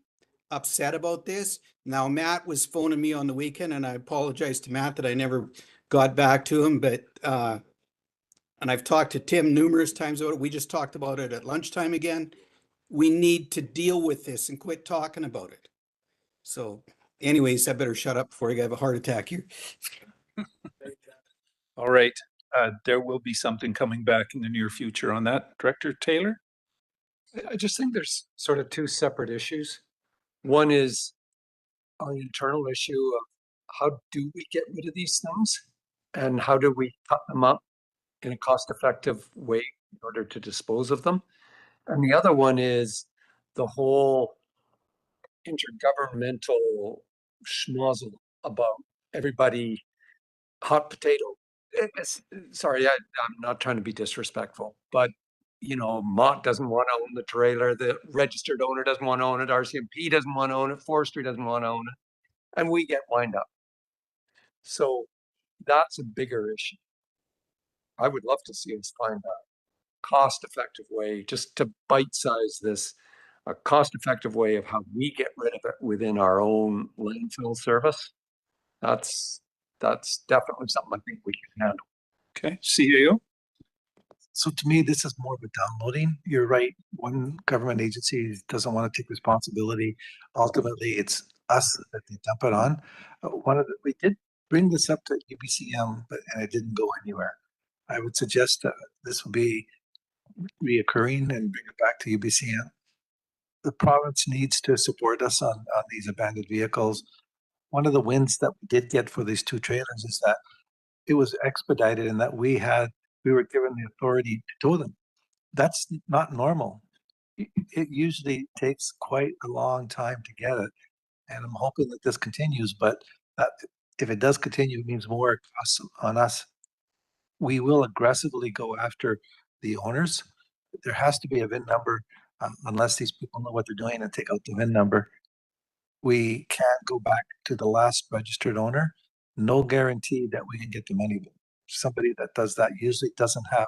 Speaker 13: upset about this. Now, Matt was phoning me on the weekend, and I apologize to Matt that I never got back to him, but and I've talked to Tim numerous times about it. We just talked about it at lunchtime again. We need to deal with this and quit talking about it. So anyways, I better shut up before I have a heart attack here.
Speaker 10: All right, there will be something coming back in the near future on that. Director Taylor?
Speaker 4: I just think there's sort of two separate issues. One is an internal issue of how do we get rid of these things, and how do we cut them up in a cost-effective way in order to dispose of them. And the other one is the whole intergovernmental schmozzle about everybody hot potato. Sorry, I'm not trying to be disrespectful, but you know, Mott doesn't want to own the trailer, the registered owner doesn't want to own it, RCMP doesn't want to own it, Forestry doesn't want to own it, and we get wind up. So that's a bigger issue. I would love to see us find a cost-effective way just to bite-size this, a cost-effective way of how we get rid of it within our own landfill service. That's definitely something I think we can handle.
Speaker 10: Okay, CAO?
Speaker 2: So to me, this is more of a downloading. You're right. One government agency doesn't want to take responsibility. Ultimately, it's us that they dump it on. We did bring this up to UBCM, and it didn't go anywhere. I would suggest that this will be reoccurring and bring it back to UBCM. The province needs to support us on these abandoned vehicles. One of the wins that we did get for these two trailers is that it was expedited, and that we had we were given the authority to do them. That's not normal. It usually takes quite a long time to get it. And I'm hoping that this continues, but that if it does continue, it means more costs on us. We will aggressively go after the owners. There has to be a VIN number unless these people know what they're doing and take out the VIN number. We can't go back to the last registered owner. No guarantee that we can get the money. Somebody that does that usually doesn't have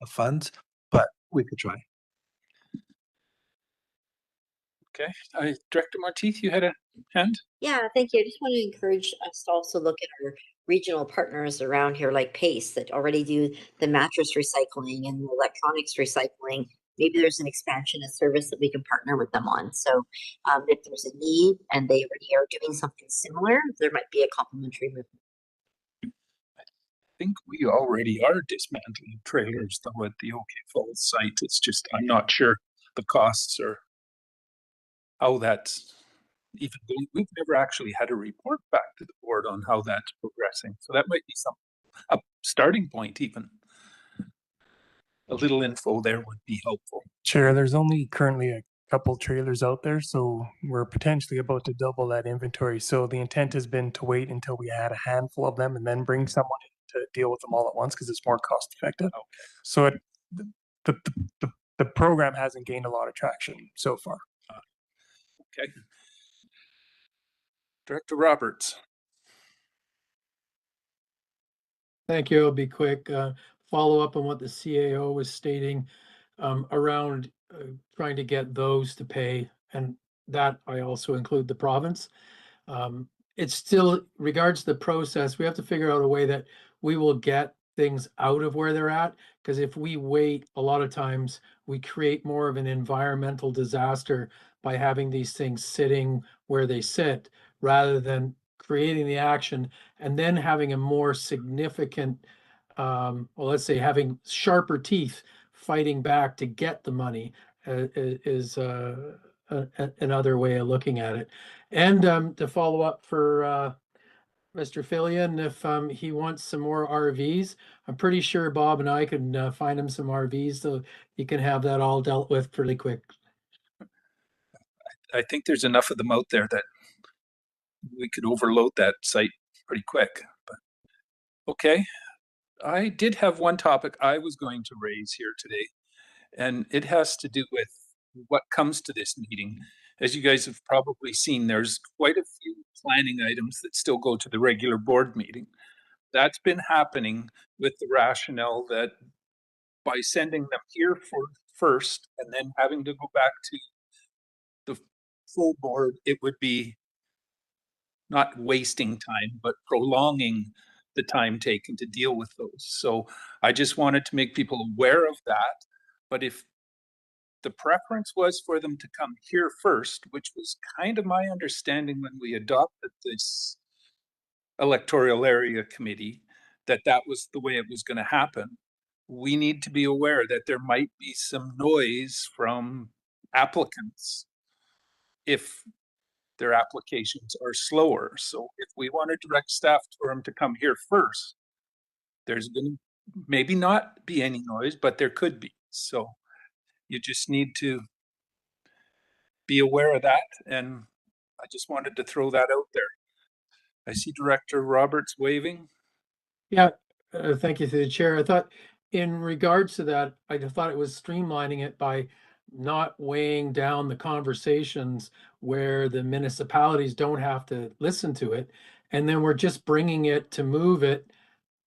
Speaker 2: the funds, but we could try.
Speaker 10: Okay, Director Monteith, you had a hand?
Speaker 12: Yeah, thank you. I just want to encourage us to also look at our regional partners around here like PACE that already do the mattress recycling and the electronics recycling. Maybe there's an expansion of service that we can partner with them on. So if there's a need and they already are doing something similar, there might be a complementary movement.
Speaker 10: I think we already are dismantling trailers though at the OK Falls site. It's just, I'm not sure the costs or how that's even going. We've never actually had a report back to the board on how that's progressing. So that might be a starting point even. A little info there would be helpful.
Speaker 7: Chair, there's only currently a couple trailers out there, so we're potentially about to double that inventory. So the intent has been to wait until we had a handful of them and then bring someone in to deal with them all at once because it's more cost effective. Okay. So the program hasn't gained a lot of traction so far.
Speaker 10: Okay. Director Roberts.
Speaker 11: Thank you. I'll be quick. Follow up on what the CAO was stating around trying to get those to pay, and that I also include the province. It's still regards to the process. We have to figure out a way that we will get things out of where they're at, because if we wait, a lot of times we create more of an environmental disaster by having these things sitting where they sit rather than creating the action and then having a more significant, well, let's say having sharper teeth fighting back to get the money is another way of looking at it. And to follow up for Mr. Fillion, if he wants some more RVs, I'm pretty sure Bob and I can find him some RVs, so you can have that all dealt with pretty quick.
Speaker 10: I think there's enough of them out there that we could overload that site pretty quick. But okay, I did have one topic I was going to raise here today, and it has to do with what comes to this meeting. As you guys have probably seen, there's quite a few planning items that still go to the regular board meeting. That's been happening with the rationale that by sending them here first and then having to go back to the full board, it would be not wasting time, but prolonging the time taken to deal with those. So I just wanted to make people aware of that. But if the preference was for them to come here first, which was kind of my understanding when we adopted this electoral area committee, that was the way it was going to happen. We need to be aware that there might be some noise from applicants if their applications are slower. So if we want to direct staff for them to come here first, there's going to maybe not be any noise, but there could be. So you just need to be aware of that. And I just wanted to throw that out there. I see Director Roberts waving.
Speaker 11: Yeah, thank you to the chair. I thought in regards to that, I thought it was streamlining it by not weighing down the conversations where the municipalities don't have to listen to it. And then we're just bringing it to move it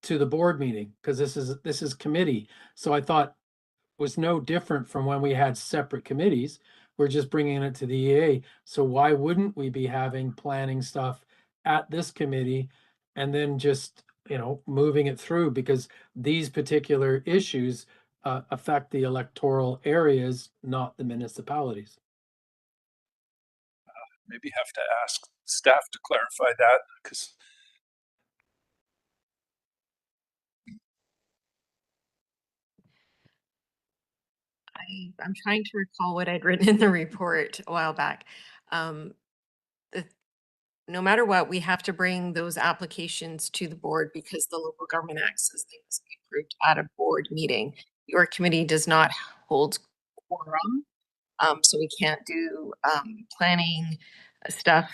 Speaker 11: to the board meeting because this is committee. So I thought was no different from when we had separate committees. We're just bringing it to the EA. So why wouldn't we be having planning stuff at this committee and then just, moving it through, because these particular issues affect the electoral areas, not the municipalities.
Speaker 10: Maybe have to ask staff to clarify that, because
Speaker 17: I'm trying to recall what I'd written in the report a while back. no matter what, we have to bring those applications to the board because the Local Government Act says they must be approved at a board meeting. Your committee does not hold quorum, so we can't do planning stuff,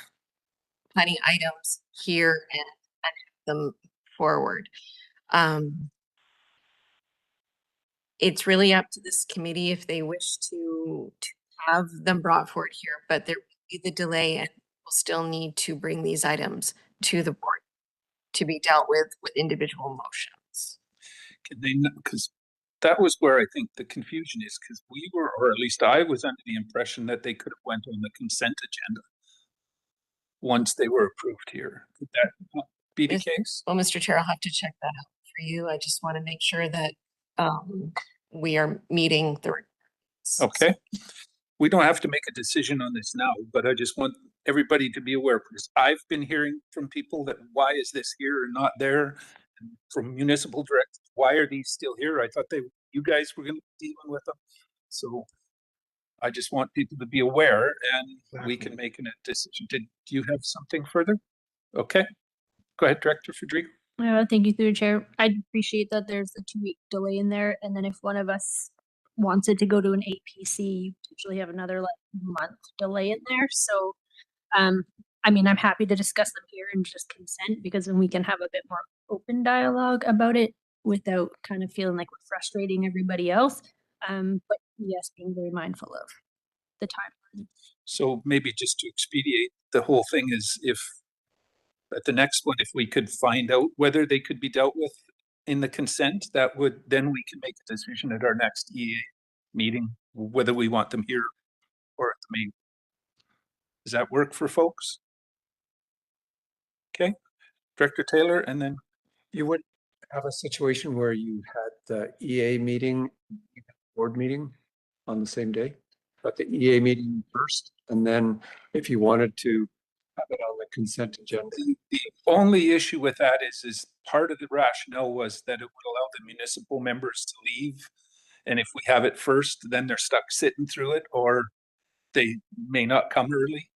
Speaker 17: planning items here and have them forward. It's really up to this committee if they wish to have them brought forward here, but there will be the delay and we'll still need to bring these items to the board to be dealt with individual motions.
Speaker 10: Can they, because that was where I think the confusion is, because we were, or at least I was under the impression that they could have went on the consent agenda once they were approved here. Could that not be the case?
Speaker 17: Well, Mr. Chair, I'll have to check that out for you. I just want to make sure that we are meeting the requirements.
Speaker 10: Okay. We don't have to make a decision on this now, but I just want everybody to be aware, because I've been hearing from people that why is this here and not there? And from municipal directors, why are these still here? I thought you guys were going to be dealing with them. So I just want people to be aware and we can make a decision. Did you have something further? Okay. Go ahead, Director Federico.
Speaker 14: Thank you through the chair. I appreciate that there's a 2-week delay in there. And then if one of us wants it to go to an APC, you usually have another month delay in there. So, I mean, I'm happy to discuss them here and just consent, because then we can have a bit more open dialogue about it without kind of feeling like we're frustrating everybody else. But yes, being very mindful of the timeline.
Speaker 10: So maybe just to expedite the whole thing is, if at the next one, if we could find out whether they could be dealt with in the consent, that would, then we can make a decision at our next EA meeting, whether we want them here or at the main. Does that work for folks? Okay, Director Taylor, and then
Speaker 4: You would have a situation where you had the EA meeting, board meeting on the same day, but the EA meeting first, and then if you wanted to have it on the consent agenda.
Speaker 10: The only issue with that is part of the rationale was that it would allow the municipal members to leave. And if we have it first, then they're stuck sitting through it, or they may not come early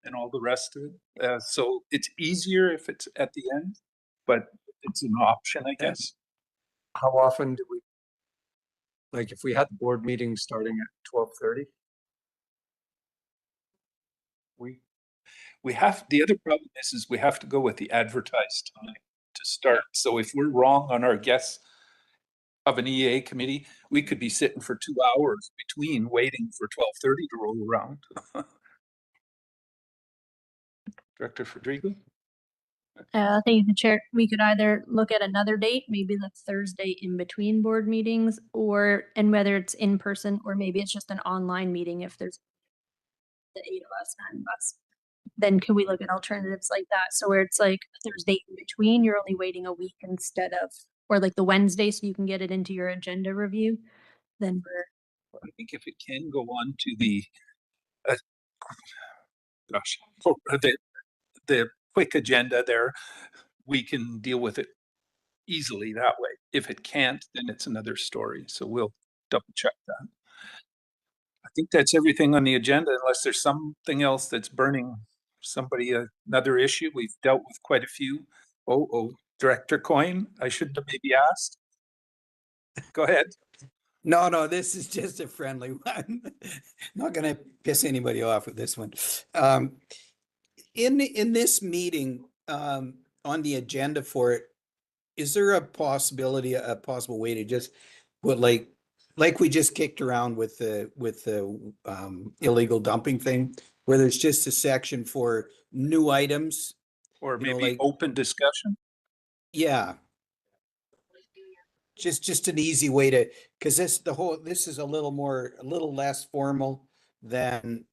Speaker 10: and all the rest of it. So it's easier if it's at the end, but it's an option, I guess.
Speaker 4: How often do we, like if we had the board meeting starting at 12:30?
Speaker 10: We have, the other problem is we have to go with the advertised time to start. So if we're wrong on our guess of an EA committee, we could be sitting for 2 hours between waiting for 12:30 to roll around. Director Federico?
Speaker 14: Thank you, the chair. We could either look at another date, maybe the Thursday in between board meetings, and whether it's in person or maybe it's just an online meeting if there's the 8 of us, 9 of us. Then can we look at alternatives like that? So where it's like Thursday in between, you're only waiting a week instead of, or like the Wednesday, so you can get it into your agenda review. Then
Speaker 10: I think if it can go on to the, the quick agenda there, we can deal with it easily that way. If it can't, then it's another story. So we'll double check that. I think that's everything on the agenda, unless there's something else that's burning somebody, another issue. We've dealt with quite a few. Director Coyne, I shouldn't have maybe asked. Go ahead.
Speaker 13: No, this is just a friendly one. Not going to piss anybody off with this one. In this meeting, on the agenda for it, is there a possible way to just put like we just kicked around with the illegal dumping thing, where there's just a section for new items,
Speaker 10: or maybe open discussion?
Speaker 13: Yeah. Just an easy way to, because this is a little less formal than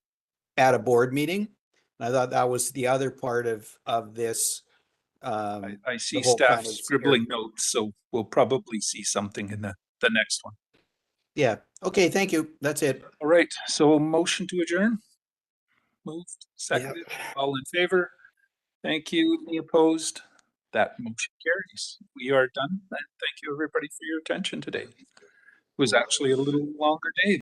Speaker 13: at a board meeting. I thought that was the other part of this.
Speaker 10: I see staff scribbling notes, so we'll probably see something in the next one.
Speaker 13: Yeah. Okay. Thank you. That's it.
Speaker 10: All right. So a motion to adjourn. Moved. Seconded. All in favor? Thank you. Any opposed? That motion carries. We are done. And thank you everybody for your attention today. It was actually a little longer day